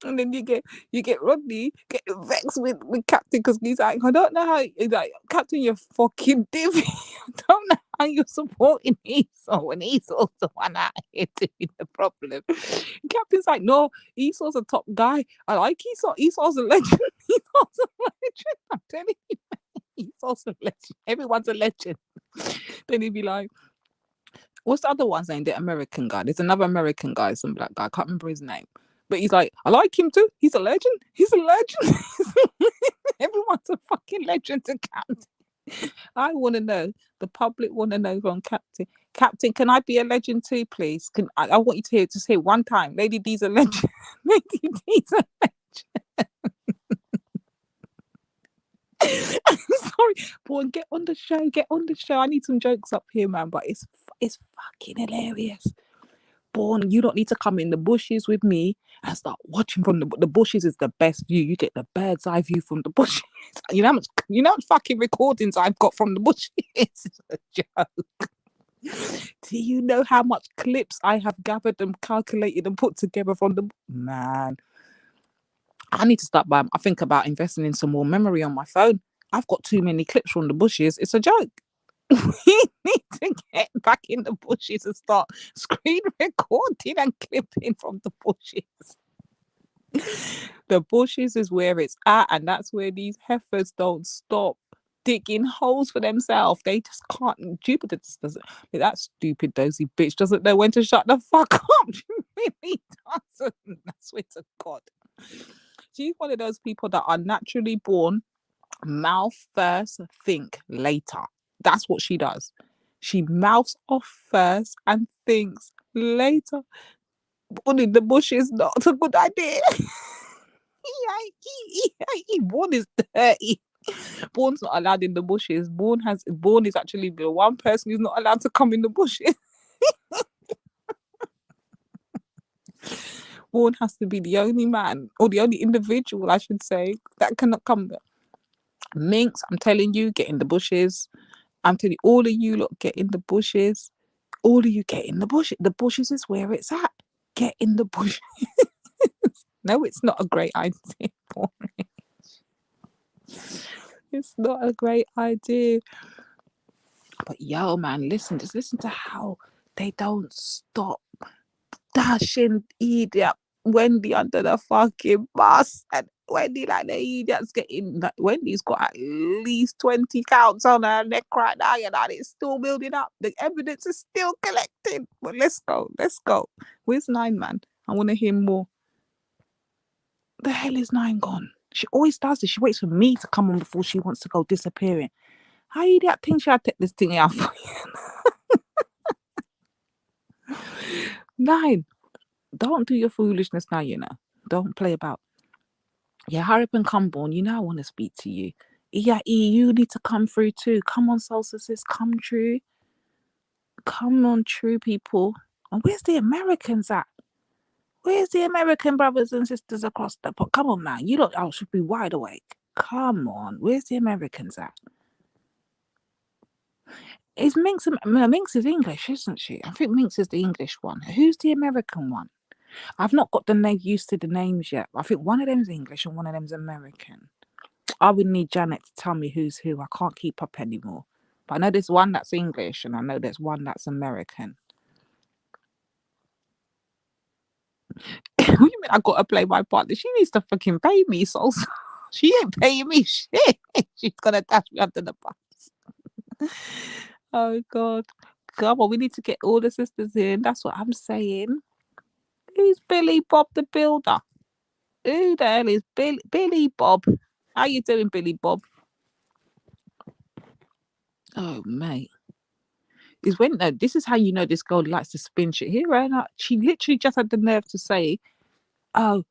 And then you get Rodney get vexed with Captain because he's like, I don't know how. He's like, Captain, you're fucking divvy. I don't know how you're supporting Esau when Esau's the one out here doing the problem. And Captain's like, no, Esau's a top guy. I like Esau. Esau's a legend. Esau's a legend. I'm telling you, Esau's a legend. Everyone's a legend. Then he'd be like, what's the other one's name? The American guy. There's another American guy, some black guy. I can't remember his name. But he's like, I like him too. He's a legend. He's a legend. Everyone's a fucking legend to Captain. I want to know. The public want to know from Captain. Captain, can I be a legend too, please? I want you to hear just say one time. Lady D's a legend. Lady D's a legend. Sorry, boy, get on the show. Get on the show. I need some jokes up here, man. But it's fucking hilarious. Born, you don't need to come in the bushes with me and start watching from the bushes. Is the best view. You get the bird's eye view from the bushes. You know how much fucking recordings I've got from the bushes. It's a joke. Do you know how much clips I have gathered and calculated and put together from the man? I need to start I think about investing in some more memory on my phone. I've got too many clips from the bushes. It's a joke. We need to get back in the bushes and start screen recording and clipping from the bushes. The bushes is where it's at, and that's where these heifers don't stop digging holes for themselves. They just can't. Jupiter just doesn't. That stupid dozy bitch doesn't know when to shut the fuck up. She really doesn't. I swear to God. She's one of those people that are naturally born mouth first, think later. That's what she does. She mouths off first and thinks later. But in the bush is not a good idea. Born is dirty. Born's not allowed in the bushes. Born is actually the one person who's not allowed to come in the bushes. Born has to be the only man, or the only individual, I should say, that cannot come there. Minx, I'm telling you, get in the bushes. I'm telling you, all of you look, get in the bushes. All of you get in the bushes. The bushes is where it's at. Get in the bushes. No, it's not a great idea for me. It's not a great idea. But yo, man, just listen to how they don't stop dashing idiot Wendy under the fucking bus. And Wendy, like the idiot's getting, like, Wendy's got at least 20 counts on her neck right now, you know, and it's still building up. The evidence is still collecting. But let's go. Where's 9, man? I want to hear more. The hell is 9 gone? She always does this. She waits for me to come on before she wants to go disappearing. How you that thing? Should I take this thing out for you? 9, don't do your foolishness now, you know. Don't play about. Yeah, hurry up and come, Born. You know I want to speak to you. Yeah, you need to come through too. Come on, solstices, come true. Come on, true people. And where's the Americans at? Where's the American brothers and sisters across the pot? Come on, man. You lot should be wide awake. Come on. Where's the Americans at? Is Minx is English, isn't she? I think Minx is the English one. Who's the American one? I've not got the name used to the names yet. I think one of them's English and one of them's American. I would need Janet to tell me who's who. I can't keep up anymore. But I know there's one that's English and I know there's one that's American. What do you mean I gotta play my partner? She needs to fucking pay me, so she ain't paying me shit. She's gonna dash me under the bus. Oh God. Come on, we need to get all the sisters in. That's what I'm saying. Who's Billy Bob the Builder? Who the hell is Billy Bob? How you doing, Billy Bob? Oh, mate. This is how you know this girl likes to spin shit. Here, right now, she literally just had the nerve to say, oh,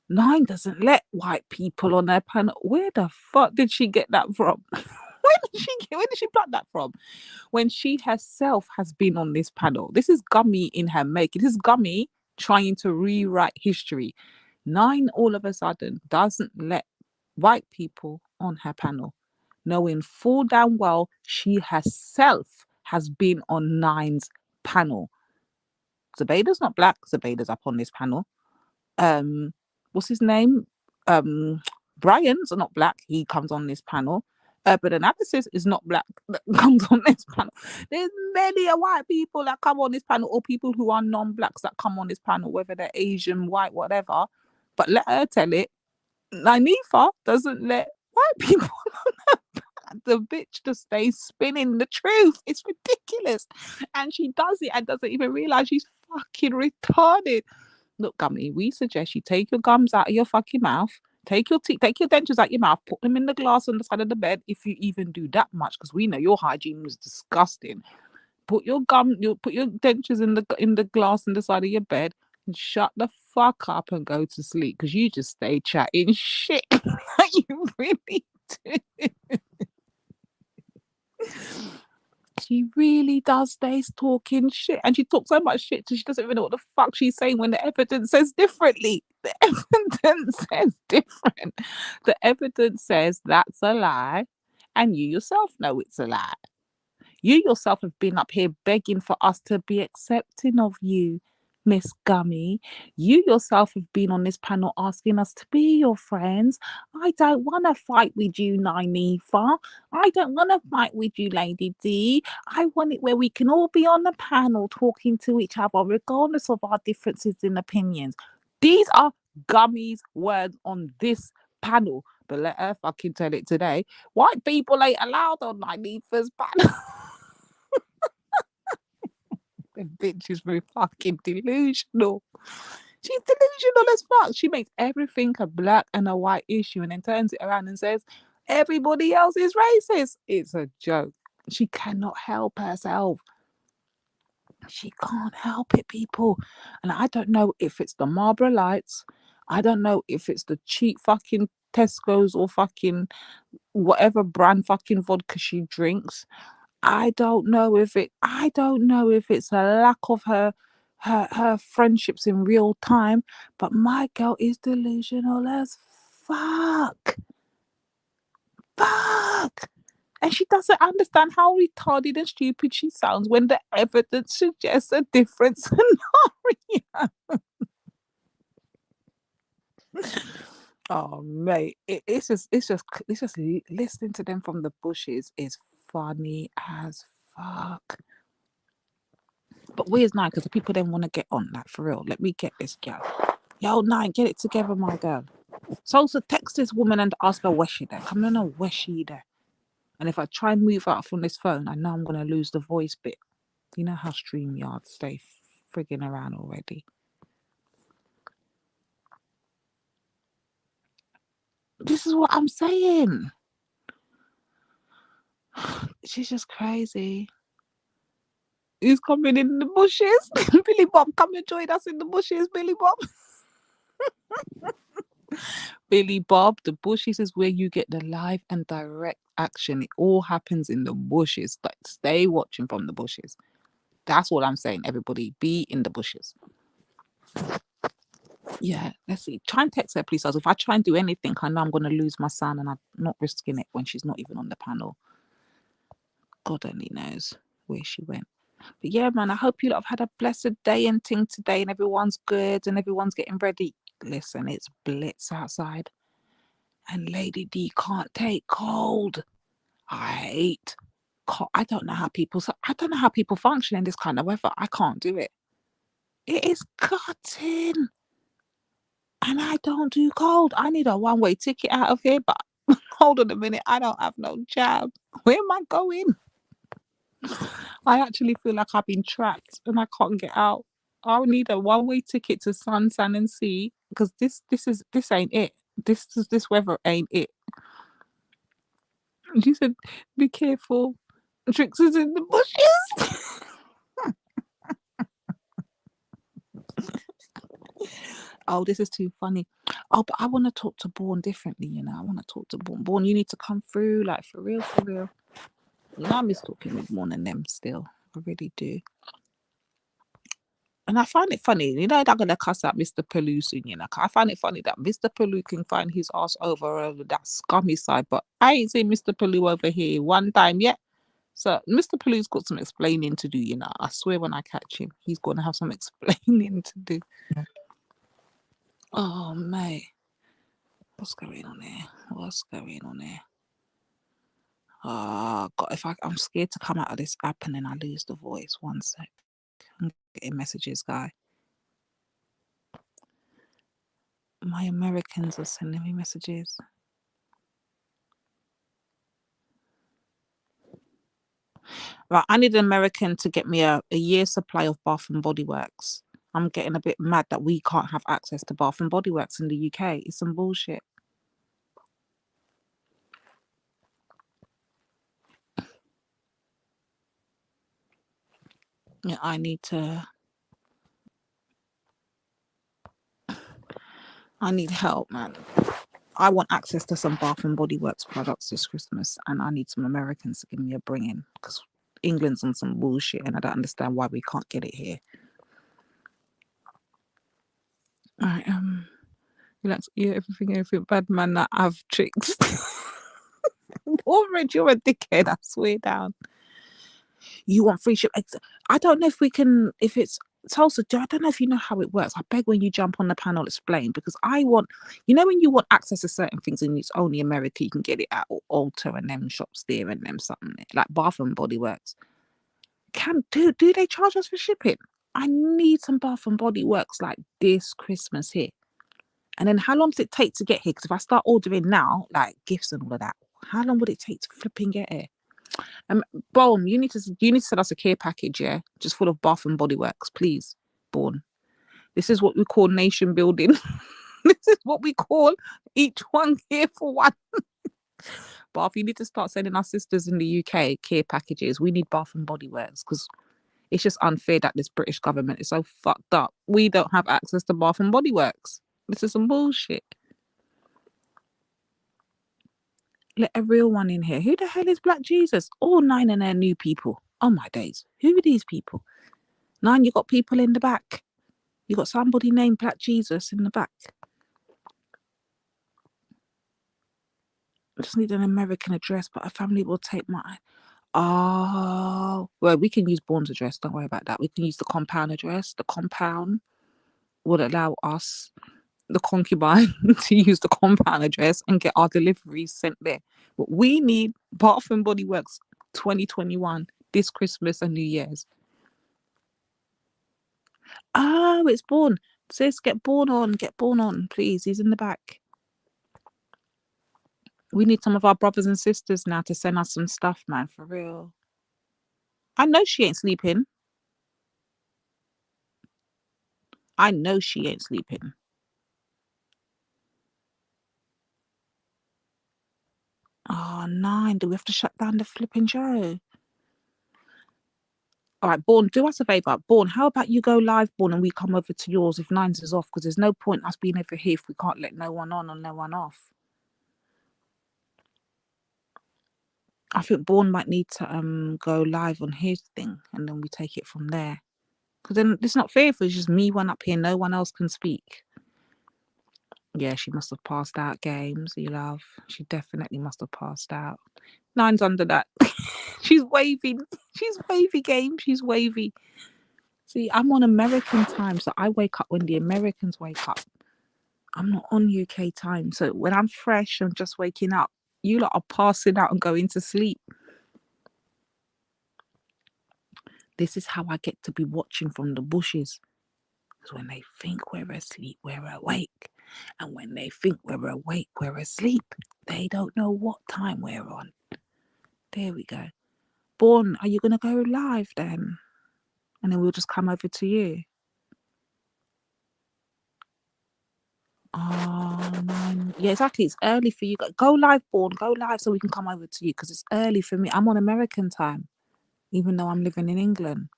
9 doesn't let white people on their panel. Where the fuck did she get that from? Where did she pluck that from? When she herself has been on this panel. This is Gummy in her making. This is Gummy trying to rewrite history. 9 all of a sudden doesn't let white people on her panel, knowing full damn well she herself has been on 9's panel. Zubaydah's not black. Zubaydah's up on this panel. What's his name? Brian's not black. He comes on this panel. Urban Analysis is not black. That comes on this panel. There's many white people that come on this panel, or people who are non-blacks that come on this panel, whether they're Asian, white, whatever. But let her tell it. Nanifa doesn't let white people on her panel. The bitch just stays spinning the truth. It's ridiculous. And she does it and doesn't even realize she's fucking retarded. Look, Gummy, we suggest you take your gums out of your fucking mouth. Take your dentures out your mouth. Put them in the glass on the side of the bed, if you even do that much, because we know your hygiene was disgusting. Put your dentures in the glass on the side of your bed, and shut the fuck up and go to sleep, because you just stay chatting shit. You really do. She really does stay talking shit, and she talks so much shit till she doesn't even know what the fuck she's saying when the evidence says differently. The evidence says different. The evidence says that's a lie, and you yourself know it's a lie. You yourself have been up here begging for us to be accepting of you. Miss Gummy. You yourself have been on this panel asking us to be your friends. I don't want to fight with you, Nynefa. I don't want to fight with you, Lady D. I want it where we can all be on the panel talking to each other, regardless of our differences in opinions. These are Gummy's words on this panel. But let her fucking tell it today. White people ain't allowed on Nynefa's panel. The bitch is very fucking delusional. She's delusional as fuck. She makes everything a black and a white issue and then turns it around and says, everybody else is racist. It's a joke. She cannot help herself. She can't help it, people. And I don't know if it's the Marlboro Lights. I don't know if it's the cheap fucking Tesco's or fucking whatever brand fucking vodka she drinks. I don't know if it's a lack of her friendships in real time, but my girl is delusional as fuck. And she doesn't understand how retarded and stupid she sounds when the evidence suggests a different scenario. Oh mate, it's just listening to them from the bushes is funny as fuck. But where's Nine? Because the people then want to get on, like for real. Let me get this girl. Yo, Nine, get it together, my girl. So text this woman and ask her where she there. Come on, know where she there. And if I try and move out from this phone, I know I'm gonna lose the voice bit. You know how StreamYard stay frigging around already. This is what I'm saying. She's just crazy. Who's coming in the bushes? Billy Bob, come and join us in the bushes, Billy Bob. Billy Bob, the bushes is where you get the live and direct action. It all happens in the bushes. Like, stay watching from the bushes. That's what I'm saying. Everybody be in the bushes. Yeah, let's see. Try and text her, please. If I try and do anything, I know I'm going to lose my son and I'm not risking it when she's not even on the panel. God only knows where she went. But yeah, man, I hope you lot have had a blessed day and thing today and everyone's good and everyone's getting ready. Listen, it's blitz outside. And Lady D can't take cold. I hate cold. I don't know how people function in this kind of weather. I can't do it. It is cutting. And I don't do cold. I need a one-way ticket out of here, but hold on a minute. I don't have no job. Where am I going? I actually feel like I've been trapped and I can't get out. I need a one-way ticket to Sun, Sand and Sea because this ain't it. This weather ain't it. And she said, "Be careful. Trix is in the bushes." Oh, this is too funny. Oh, but I want to talk to Bourne differently, you know. I want to talk to Bourne. Bourne, you need to come through, like for real, for real. You know, I miss talking with Bourne and them still. I really do. And I find it funny, you know, they're going to cuss out Mr. Pelou soon, you know. I find it funny that Mr. Pelou can find his ass over that scummy side, but I ain't seen Mr. Pelou over here one time yet. So Mr. Pelou's got some explaining to do, you know. I swear when I catch him, he's going to have some explaining to do. Oh, mate. What's going on there? What's going on there? Oh, God, I'm scared to come out of this app and then I lose the voice. 1 sec. I'm getting messages, guy. My Americans are sending me messages. Right, I need an American to get me a year's supply of Bath and Body Works. I'm getting a bit mad that we can't have access to Bath and Body Works in the UK. It's some bullshit. Yeah, I need help, man. I want access to some Bath and Body Works products this Christmas, and I need some Americans to give me a bring-in because England's on some bullshit, and I don't understand why we can't get it here. Right, relax. Yeah, everything bad, man. That I've tricks. Already, you're a dickhead. I swear down. You want free ship? I don't know if we can. If it's Tulsa, I don't know if you know how it works. I beg when you jump on the panel, explain, because I want, you know, when you want access to certain things and it's only America, you can get it at Ulta and them shops there and them something there, like Bath and Body Works. Do they charge us for shipping? I need some Bath and Body Works like this Christmas here. And then how long does it take to get here? Because if I start ordering now, like gifts and all of that, how long would it take to flipping get here? Bourne, you need to send us a care package, yeah, just full of Bath and Body Works, please, Bourne. This is what we call nation building. This is what we call each one here for one. Bath, you need to start sending our sisters in the UK care packages. We need Bath and Body Works because it's just unfair that this British government is so fucked up. We don't have access to Bath and Body Works. This is some bullshit. Let a real one in here. Who the hell is Black Jesus? All 9 of their new people. Oh my days. Who are these people? 9, you got people in the back. You got somebody named Black Jesus in the back. I just need an American address, but a family will take mine. Oh, well, we can use Bourne's address. Don't worry about that. We can use the compound address. The compound would allow us, the concubine, to use the compound address and get our deliveries sent there. But we need Bath and Body Works 2021, this Christmas and New Year's. Oh, it's Bourne. Sis, get Bourne on, please. He's in the back. We need some of our brothers and sisters now to send us some stuff, man, for real. I know she ain't sleeping. I know she ain't sleeping. Oh, 9. Do we have to shut down the flipping show? All right, Bourne, do us a favour. Bourne, how about you go live, Bourne, and we come over to yours if 9's is off, because there's no point us being over here if we can't let no one on or no one off. I think Bourne might need to go live on his thing and then we take it from there. Because then it's not fair if it's just me one up here, no one else can speak. Yeah, she must have passed out, Games, you love. She definitely must have passed out. 9's under that. She's waving. She's wavy, Game. She's wavy. See, I'm on American time, so I wake up when the Americans wake up. I'm not on UK time. So when I'm fresh and just waking up, you lot are passing out and going to sleep. This is how I get to be watching from the bushes. Because when they think we're asleep, we're awake. And when they think we're awake, we're asleep. They don't know what time we're on. There we go. Bourne, are you going to go live then? And then we'll just come over to you. Oh, 9. Yeah, exactly. It's early for you. Go live, Bourne. Go live so we can come over to you because it's early for me. I'm on American time, even though I'm living in England.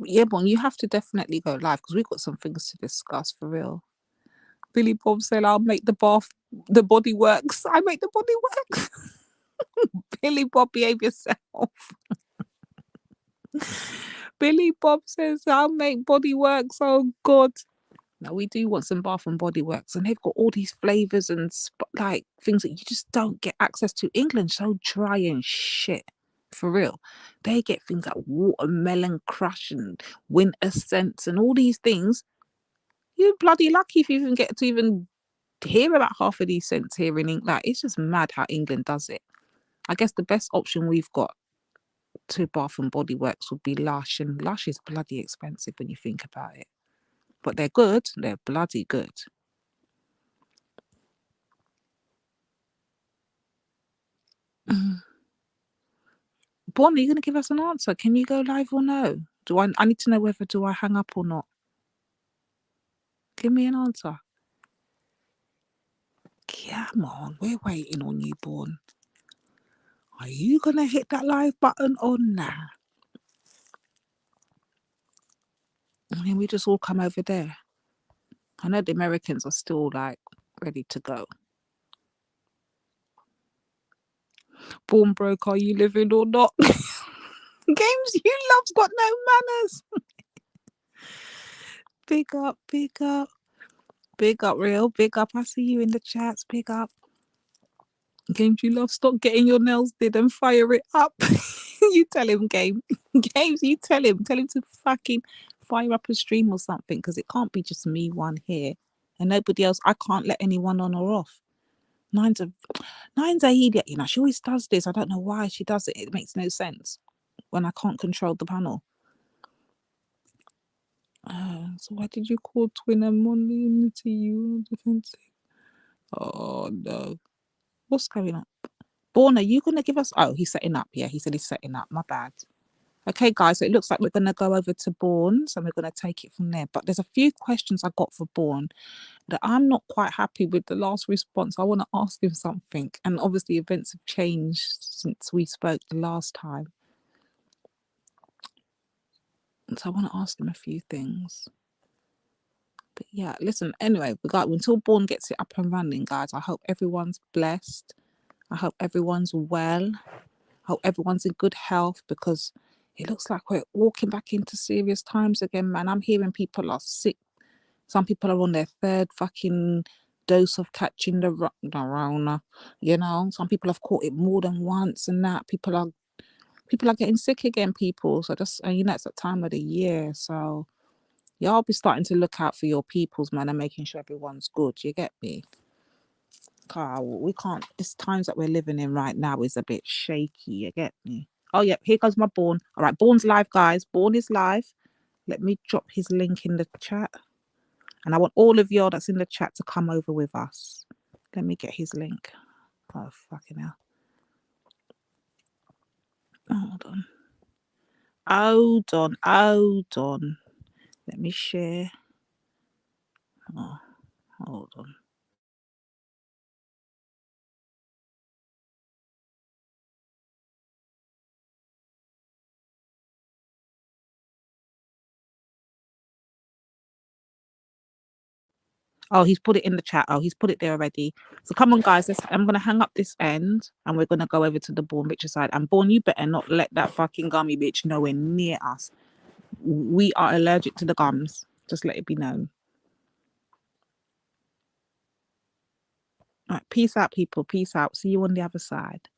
Yeah, Bourne, you have to definitely go live because we've got some things to discuss for real. Billy Bob said, I'll make the body works. I make the body works. Billy Bob, behave yourself. Billy Bob says, I'll make body works. Oh, God. Now, we do want some Bath and Body Works, and they've got all these flavours and like things that you just don't get access to. England's so dry and shit. For real. They get things like watermelon crush and winter scents and all these things. You're bloody lucky if you even get to even hear about half of these scents here in England. Like, it's just mad how England does it. I guess the best option we've got to Bath and Body Works would be Lush, and Lush is bloody expensive when you think about it. But they're good. They're bloody good. Bonnie, are you going to give us an answer? Can you go live or no? I need to know whether do I hang up or not. Give me an answer. Come on, we're waiting on you, Bourne. Are you going to hit that live button or nah? And then we just all come over there. I know the Americans are still like ready to go. Bourne broke, are you living or not? Games you love's got no manners. Big up, big up. Big up, real. Big up. I see you in the chats. Big up. Games, you love, stop getting your nails did and fire it up. You tell him, Game. Games, you tell him to fucking fire up a stream or something, because it can't be just me one here and nobody else. I can't let anyone on or off. Nine's a idiot, you know. She always does this. I don't know why she does it. It makes no sense when I can't control the panel. So why did you call Twin and Money to you defensive? Oh no. What's going on? Born, are you gonna give us? Oh, he's setting up. Yeah, he said he's setting up. My bad. Okay, guys, so it looks like we're gonna go over to Born, so we're gonna take it from there. But there's a few questions I got for Born that I'm not quite happy with the last response. I want to ask him something, and obviously events have changed since we spoke the last time. So I want to ask him a few things. But yeah, listen, anyway, we got until Born gets it up and running, guys. I hope everyone's blessed. I hope everyone's well. I hope everyone's in good health, because it looks like we're walking back into serious times again, man. I'm hearing people are sick. Some people are on their third fucking dose of catching the Rona. You know, some people have caught it more than once, and that people are getting sick again. People, so just, and you know, it's that time of the year, so y'all be starting to look out for your peoples, man, and making sure everyone's good. You get me? Carl, we can't. This times that we're living in right now is a bit shaky. You get me? Oh yeah, here goes my Born. All right, Born's live, guys. Born is live. Let me drop his link in the chat, and I want all of y'all that's in the chat to come over with us. Let me get his link. Oh fucking hell! Hold on. Let me share. Oh, hold on. Oh, he's put it in the chat. Oh, he's put it there already. So come on, guys. I'm going to hang up this end and we're going to go over to the Born Bitch side. And Born, you better not let that fucking gummy bitch nowhere near us. We are allergic to the gums. Just let it be known. All right, peace out, people. Peace out. See you on the other side.